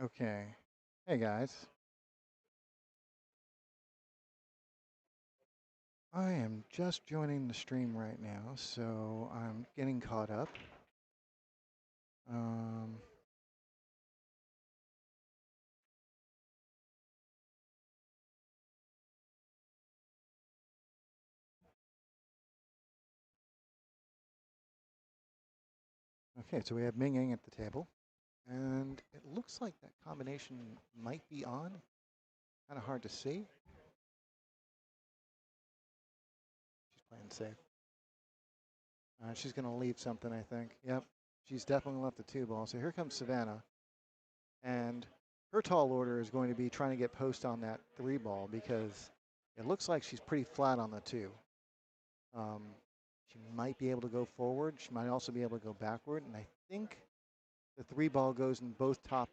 Okay. Hey guys. I am just joining the stream right now, so I'm getting caught up. Um, okay, so we have Ming at the table, and it looks like that combination might be on. Kind of hard to see. She's playing safe. She's going to leave something, I think. Yep, she's definitely left the 2 ball. So here comes Savannah. And her tall order is going to be trying to get post on that 3 ball because it looks like she's pretty flat on the 2. She might be able to go forward. She might also be able to go backward. And I think the 3 ball goes in both top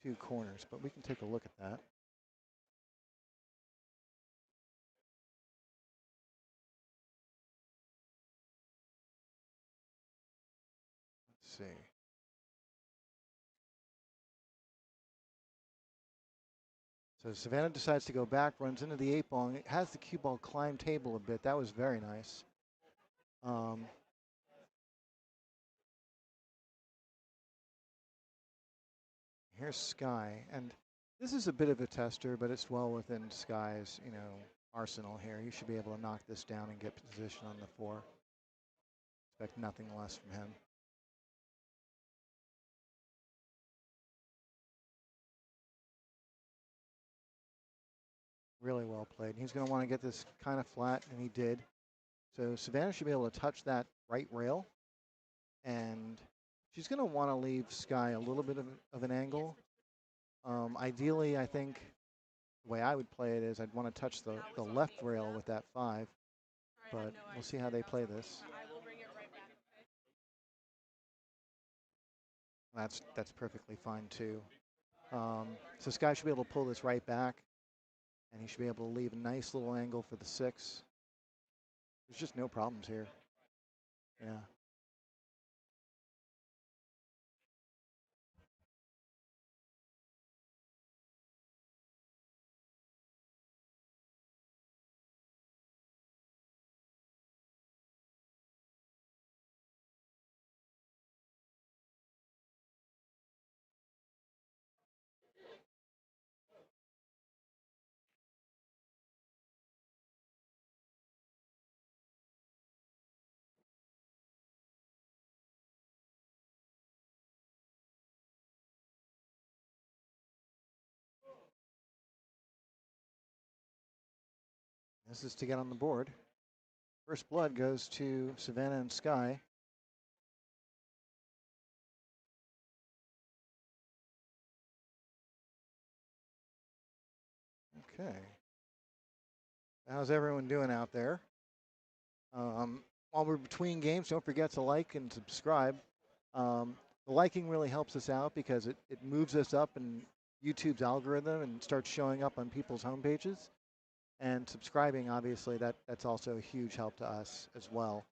2 corners, but we can take a look at that. Let's see. So Savannah decides to go back, runs into the 8 ball, and it has the cue ball climb table a bit. That was very nice. Here's Sky, and this is a bit of a tester, but it's well within Sky's, arsenal here. He should be able to knock this down and get position on the 4. Expect nothing less from him. Really well played. He's going to want to get this kind of flat, and he did. So Savannah should be able to touch that right rail, and she's going to want to leave Sky a little bit of an angle. Ideally, I think the way I would play it is I'd want to touch the left rail with that 5, but we'll see how they play this. That's perfectly fine too. So Sky should be able to pull this right back, and he should be able to leave a nice little angle for the 6. There's just no problems here. Yeah. This is to get on the board. First blood goes to Savannah and Sky. Okay. How's everyone doing out there? While we're between games, don't forget to like and subscribe. The liking really helps us out because it moves us up in YouTube's algorithm and starts showing up on people's homepages. And subscribing, obviously, that's also a huge help to us as well.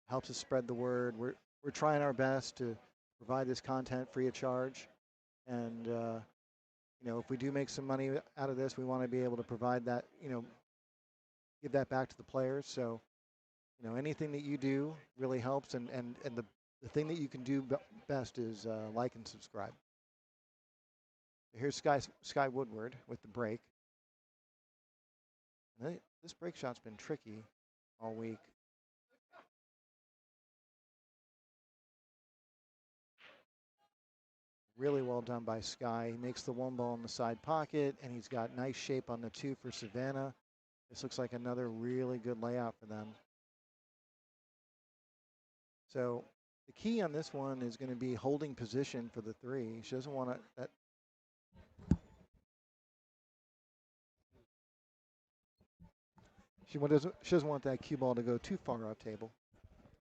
Helps us spread the word. We're trying our best to provide this content free of charge. And, if we do make some money out of this, we want to be able to provide that, give that back to the players. So, anything that you do really helps. And the thing that you can do best is like and subscribe. Here's Sky Woodward with the break. This break shot's been tricky all week. Really well done by Sky. He makes the one ball in the side pocket, and he's got nice shape on the two for Savannah. This looks like another really good layout for them. So the key on this one is going to be holding position for the three. She doesn't want to. She doesn't want that cue ball to go too far off table.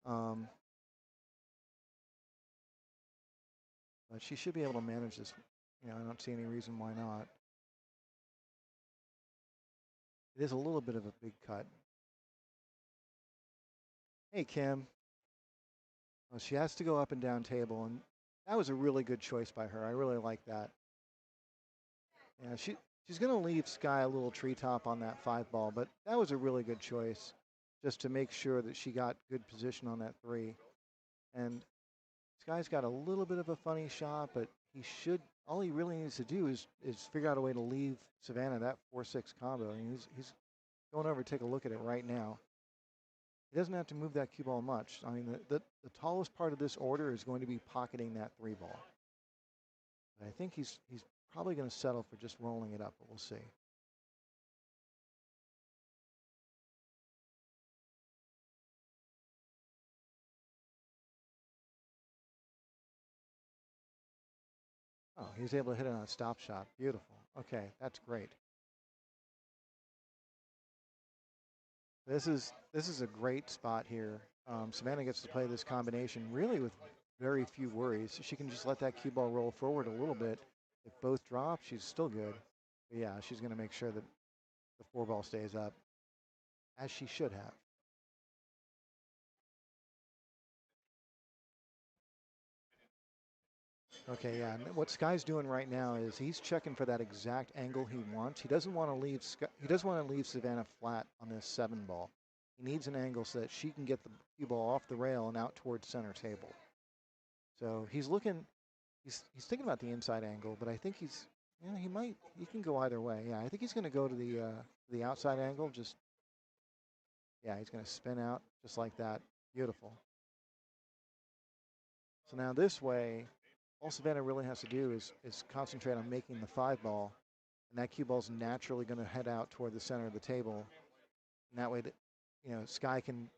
But she should be able to manage this. I don't see any reason why not. It is a little bit of a big cut. Hey, Kim. Well, she has to go up and down table, and that was a really good choice by her. I really like that. Yeah, she's going to leave Sky a little treetop on that 5 ball, but that was a really good choice just to make sure that she got good position on that 3. And Sky's got a little bit of a funny shot, but all he really needs to do is figure out a way to leave Savannah that 4-6 combo. And he's going over to take a look at it right now. He doesn't have to move that cue ball much. I mean, the tallest part of this order is going to be pocketing that 3 ball. But I think he's probably going to settle for just rolling it up, but we'll see. Oh, he's able to hit it on a stop shot. Beautiful. Okay, that's great. This is a great spot here. Savannah gets to play this combination really with very few worries. She can just let that cue ball roll forward a little bit. If both drop, she's still good. But yeah, she's going to make sure that the 4 ball stays up, as she should have. Okay, yeah. And what Sky's doing right now is he's checking for that exact angle he wants. He doesn't want to leave Savannah flat on this 7 ball. He needs an angle so that she can get the cue ball off the rail and out towards center table. So he's thinking about the inside angle, but I think he can go either way. Yeah, I think he's going to go to the outside angle. He's going to spin out just like that. Beautiful. So now this way, all Savannah really has to do is concentrate on making the 5 ball, and that cue ball's naturally going to head out toward the center of the table. And that way, Sky can.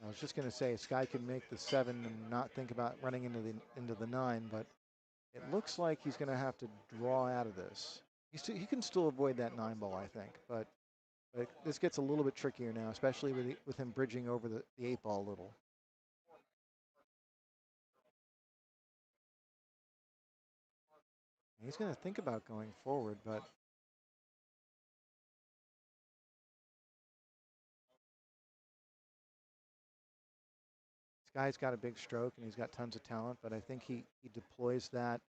I was just going to say Sky can make the 7 and not think about running into the 9, but it looks like he's going to have to draw out of this. He can still avoid that 9 ball, I think, but this gets a little bit trickier now, especially with him bridging over the 8 ball a little. He's going to think about going forward, but this guy's got a big stroke and he's got tons of talent, but I think he deploys that,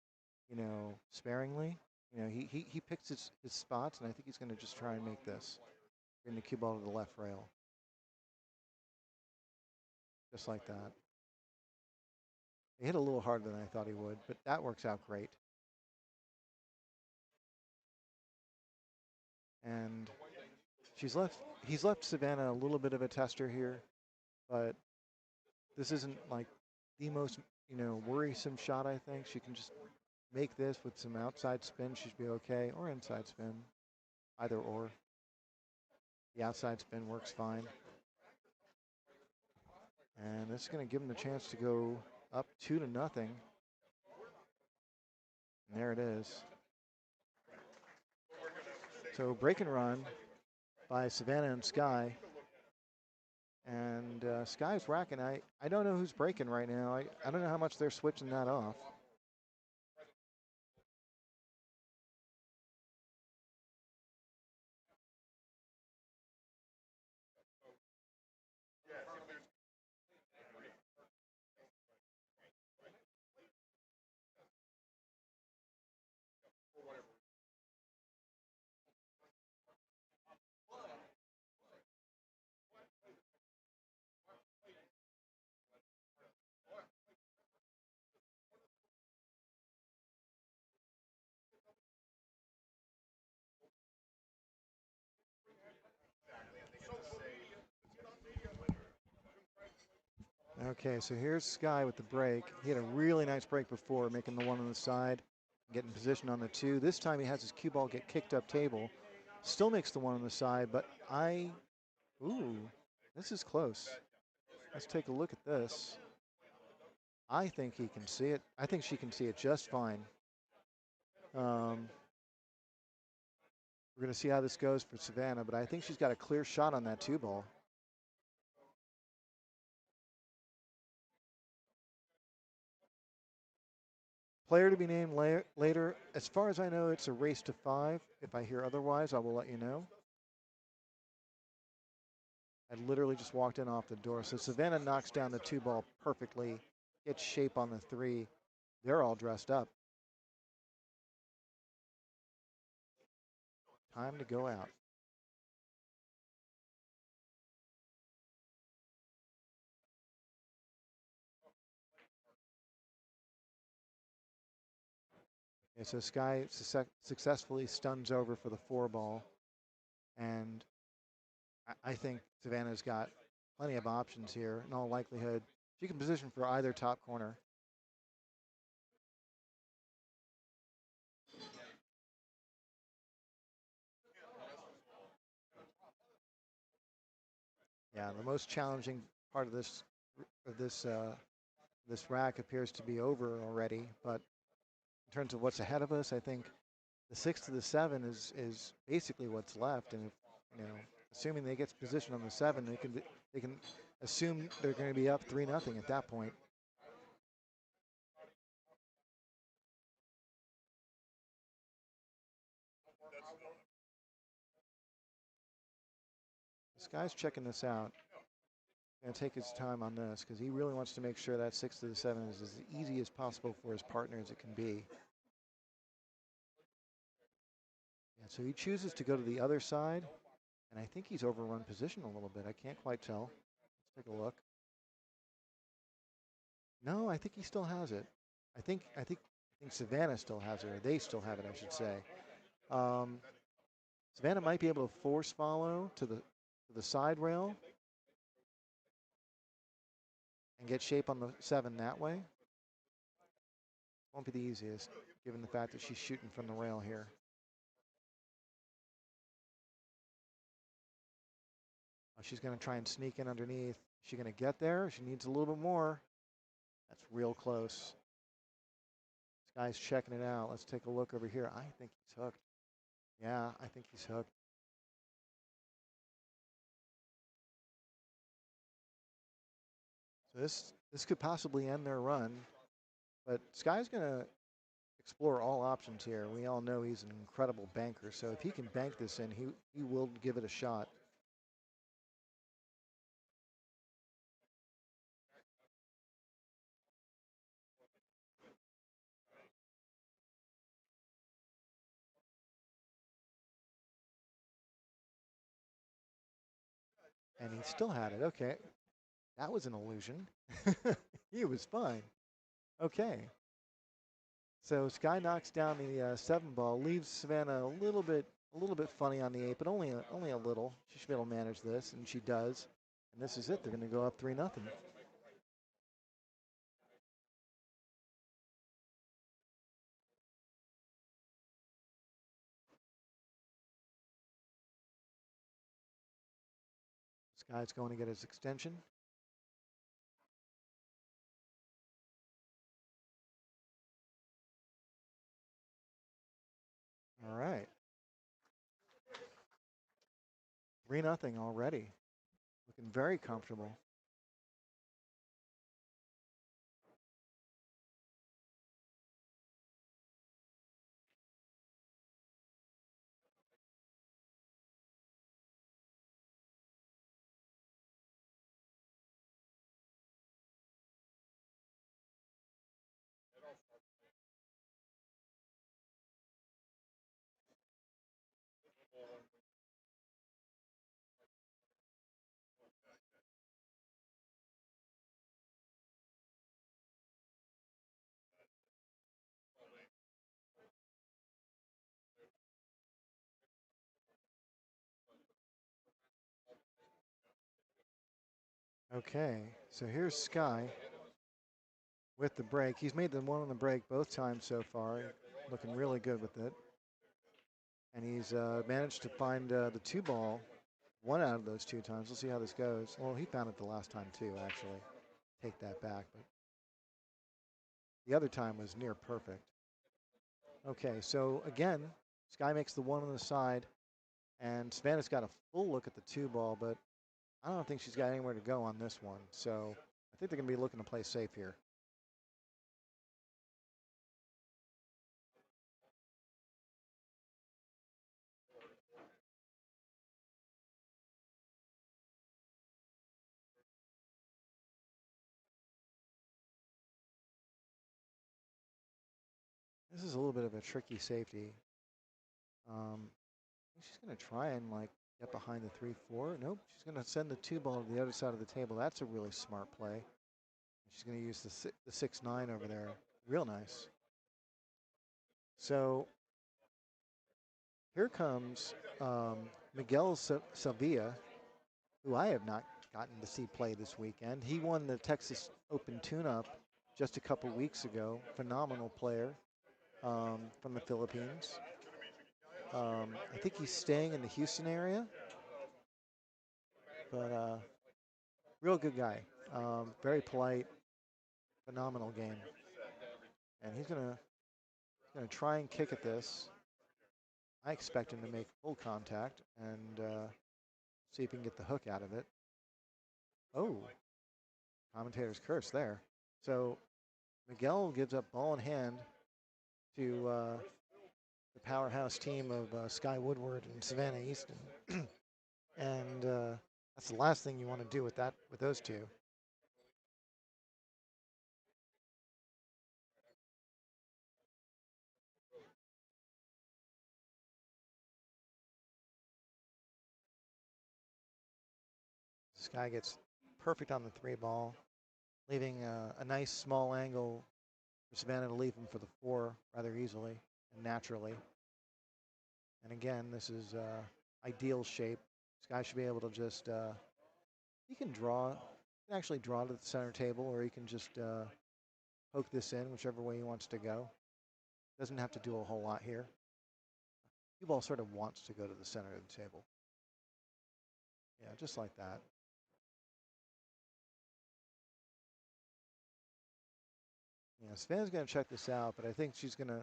sparingly. He picks his spots, and I think he's going to just try and make this. Bring the cue ball to the left rail. Just like that. He hit a little harder than I thought he would, but that works out great. And he's left Savannah a little bit of a tester here, but this isn't like the most, worrisome shot, I think. She can just make this with some outside spin. She'd be okay, or inside spin. either or. The outside spin works fine. And this is going to give him the chance to go up 2-0. And there it is. So break and run by Savannah and Sky. And Sky's racking. I don't know who's breaking right now. I don't know how much they're switching that off. Okay, so here's Sky with the break. He had a really nice break before, making the one on the side, getting position on the two. This time he has his cue ball get kicked up table. Still makes the one on the side, but ooh, this is close. Let's take a look at this. I think he can see it. I think she can see it just fine. We're going to see how this goes for Savannah, but I think she's got a clear shot on that two ball. Player to be named later. As far as I know, it's a race to 5. If I hear otherwise, I will let you know. I literally just walked in off the door. So Savannah knocks down the two ball perfectly, gets shape on the 3. They're all dressed up. Time to go out. Okay, so Sky successfully stuns over for the 4 ball. And I think Savannah's got plenty of options here. In all likelihood, she can position for either top corner. Yeah, the most challenging part of this rack appears to be over already. But in terms of what's ahead of us, I think the 6 to the 7 is basically what's left. And if, assuming they get position on the 7, they can assume they're going to be up 3-0 at that point. This guy's checking this out. Going to take his time on this because he really wants to make sure that 6 to the 7 is as easy as possible for his partner as it can be. And so he chooses to go to the other side, and I think he's overrun position a little bit. I can't quite tell. Let's take a look. No, I think he still has it. I think Savannah still has it, or they still have it, I should say. Savannah might be able to force follow to the side rail and get shape on the 7 that way. Won't be the easiest, given the fact that she's shooting from the rail here. She's going to try and sneak in underneath. Is she going to get there? She needs a little bit more. That's real close. This guy's checking it out. Let's take a look over here. I think he's hooked. Yeah, I think he's hooked. So this could possibly end their run, but Sky's going to explore all options here. We all know he's an incredible banker, so if he can bank this in, he will give it a shot. And he still had it. Okay. That was an illusion. He was fine. Okay. So Sky knocks down the 7 ball, leaves Savannah a little bit funny on the 8, but only a little. She should be able to manage this, and she does. And this is it. They're going to go up 3-0. Guy's going to get his extension. All right. 3-0 already. Looking very comfortable. Okay, so here's Sky with the break. He's made the one on the break both times so far, looking really good with it. And he's managed to find the 2-ball one out of those 2 times. We'll see how this goes. Well, he found it the last time too, actually. Take that back. But the other time was near perfect. Okay, so again, Sky makes the one on the side, and Savannah's got a full look at the 2-ball, but I don't think she's got anywhere to go on this one. So I think they're going to be looking to play safe here. This is a little bit of a tricky safety. She's going to try and like get behind the 3-4. Nope, she's going to send the 2-ball to the other side of the table. That's a really smart play. She's going to use the 6-9 over there. Real nice. So here comes Miguel Sevilla, who I have not gotten to see play this weekend. He won the Texas Open tune-up just a couple weeks ago. Phenomenal player from the Philippines. I think he's staying in the Houston area, but real good guy. Very polite, phenomenal game. And he's gonna try and kick at this. I expect him to make full contact and see if he can get the hook out of it. Oh, commentator's curse there. So Miguel gives up ball in hand to the powerhouse team of Sky Woodward and Savannah Easton. And that's the last thing you want to do with those two. Sky gets perfect on the 3-ball, leaving a nice small angle for Savannah to leave him for the 4 rather easily and naturally. And again, this is ideal shape. Sky should be able to just, he can actually draw to the center table, or he can just poke this in, whichever way he wants to go. Doesn't have to do a whole lot here. Cue ball sort of wants to go to the center of the table. Yeah, just like that. Yeah, Savannah's going to check this out, but I think she's going to,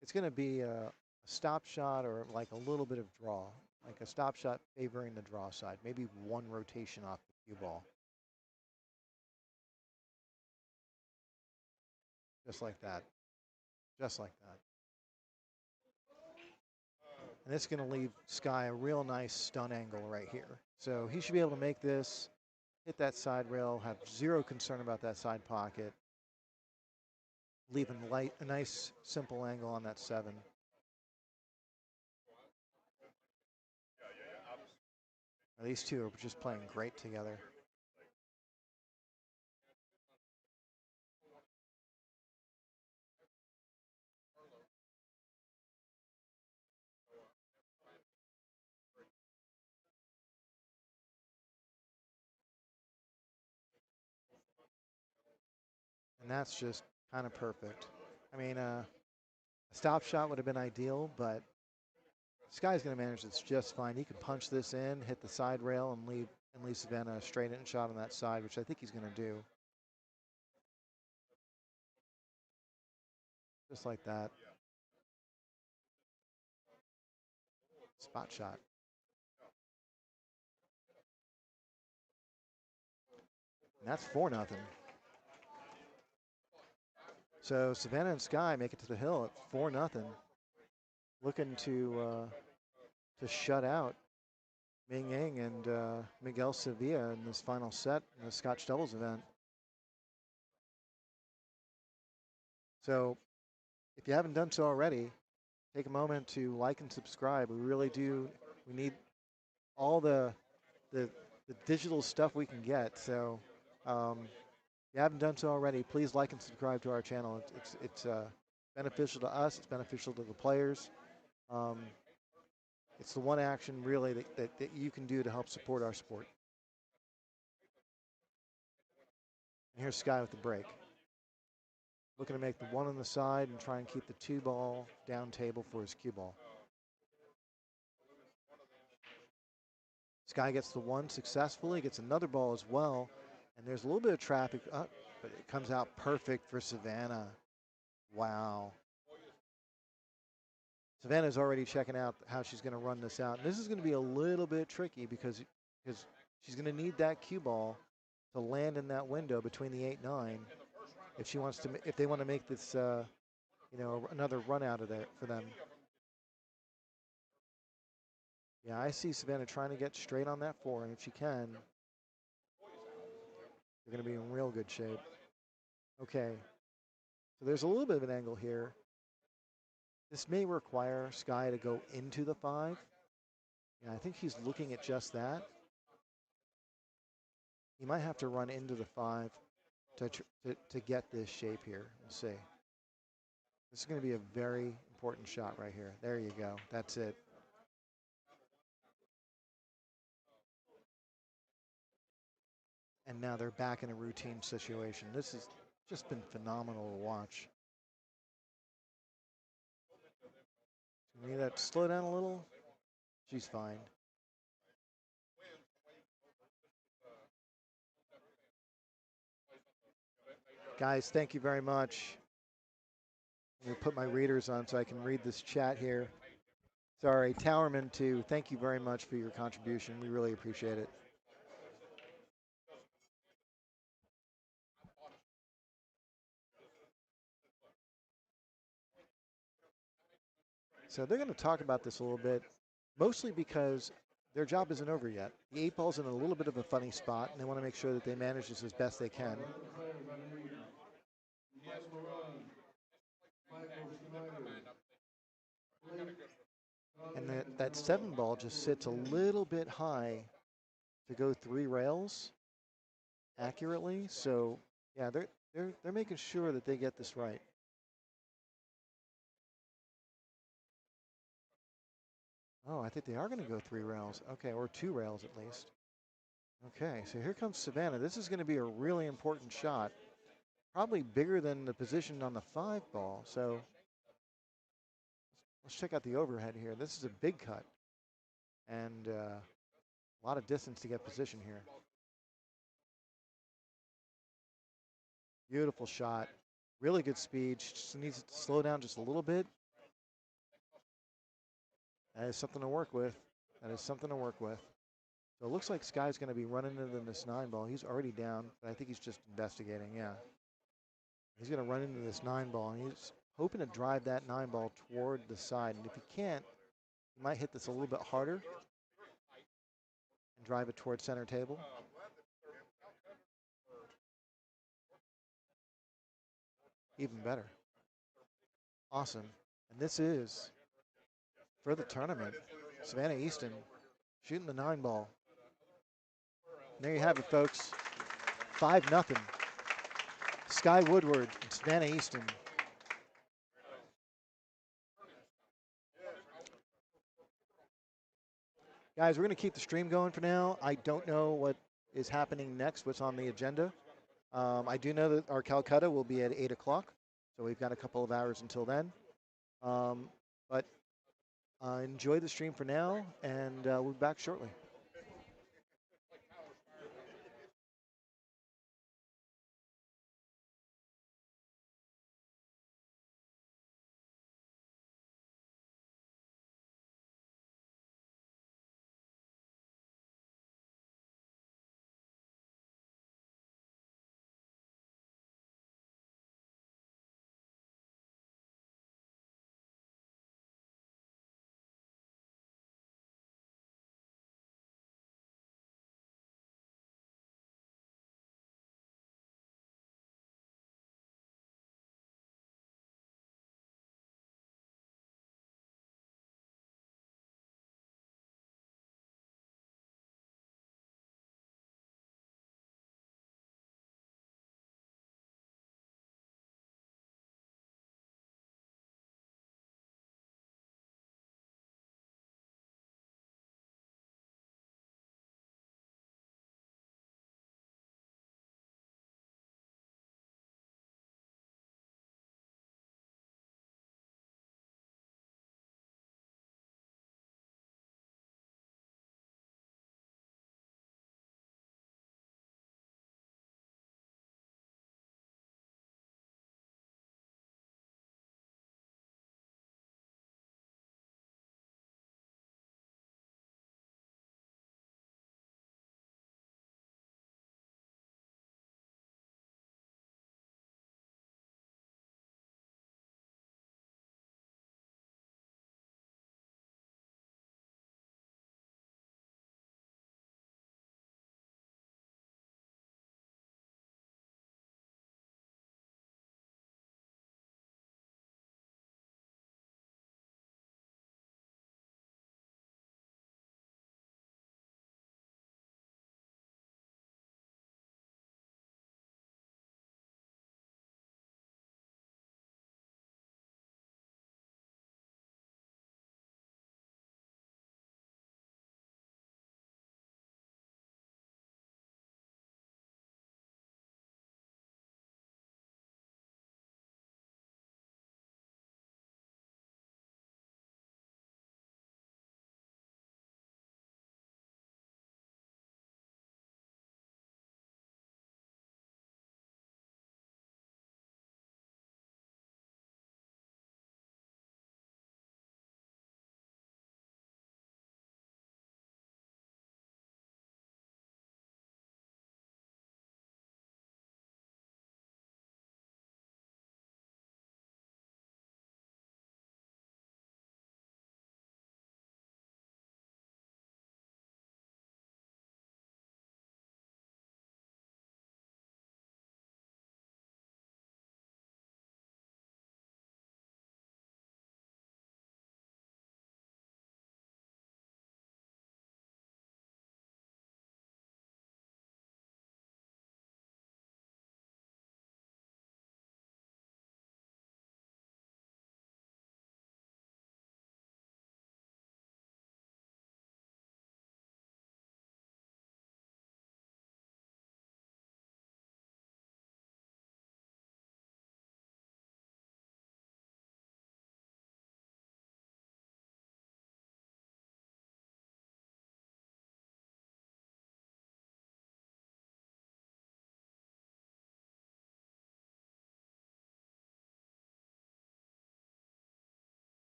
it's going to be a stop shot or like a little bit of draw, like a stop shot favoring the draw side, maybe one rotation off the cue ball. Just like that. Just like that. And it's going to leave Sky a real nice stun angle right here. So he should be able to make this, hit that side rail, have zero concern about that side pocket, leaving a nice simple angle on that 7. These two are just playing great together. And that's just kind of perfect. I mean, a stop shot would have been ideal, but Sky's going to manage this just fine. He can punch this in, hit the side rail, and leave Savannah a straight in shot on that side, which I think he's going to do. Just like that. Spot shot. And that's 4-0. So Savannah and Sky make it to the hill at 4-0. Looking to shut out Ming and Miguel Sevilla in this final set in the Scotch doubles event. So if you haven't done so already, take a moment to like and subscribe. We really do. We need all the digital stuff we can get. So if you haven't done so already, please like and subscribe to our channel. It's beneficial to us. It's beneficial to the players. It's the one action really that you can do to help support our sport. And here's Sky with the break. Looking to make the 1 on the side and try and keep the 2 ball down table for his cue ball. Sky gets the 1 successfully, gets another ball as well. And there's a little bit of traffic up, but it comes out perfect for Savannah. Wow. Savannah's already checking out how she's going to run this out. And this is going to be a little bit tricky because she's going to need that cue ball to land in that window between the 8-9 if she wants to, if they want to make this, another run out of there for them. Yeah, I see Savannah trying to get straight on that 4, and if she can, they're going to be in real good shape. Okay, so there's a little bit of an angle here. This may require Sky to go into the 5. Yeah, I think he's looking at just that. He might have to run into the 5 to get this shape here. We'll see. This is going to be a very important shot right here. There you go. That's it. And now they're back in a routine situation. This has just been phenomenal to watch. You need that to slow down a little. She's fine. Guys, thank you very much. I'm going to put my readers on so I can read this chat here. Sorry, Towerman too. Thank you very much for your contribution. We really appreciate it. So they're going to talk about this a little bit, mostly because their job isn't over yet. The 8 ball's in a little bit of a funny spot, and they want to make sure that they manage this as best they can. And that 7 ball just sits a little bit high to go 3 rails accurately. So yeah, they're making sure that they get this right. Oh, I think they are going to go 3 rails. Okay, or 2 rails at least. Okay, so here comes Savannah. This is going to be a really important shot. Probably bigger than the position on the 5 ball. So let's check out the overhead here. This is a big cut. And a lot of distance to get position here. Beautiful shot. Really good speed. She just needs to slow down just a little bit. That is something to work with. That is something to work with. So it looks like Sky's going to be running into this 9 ball. He's already down, but I think he's just investigating, yeah. He's going to run into this 9 ball, and he's hoping to drive that 9 ball toward the side. And if he can't, he might hit this a little bit harder and drive it toward center table. Even better. Awesome. And this is, for the tournament, Savannah Easton shooting the 9 ball. And there you have it, folks. 5-0. Sky Woodward and Savannah Easton. Guys, we're going to keep the stream going for now. I don't know what is happening next, what's on the agenda. I do know that our Calcutta will be at 8 o'clock, so we've got a couple of hours until then. But Enjoy the stream for now, and we'll be back shortly.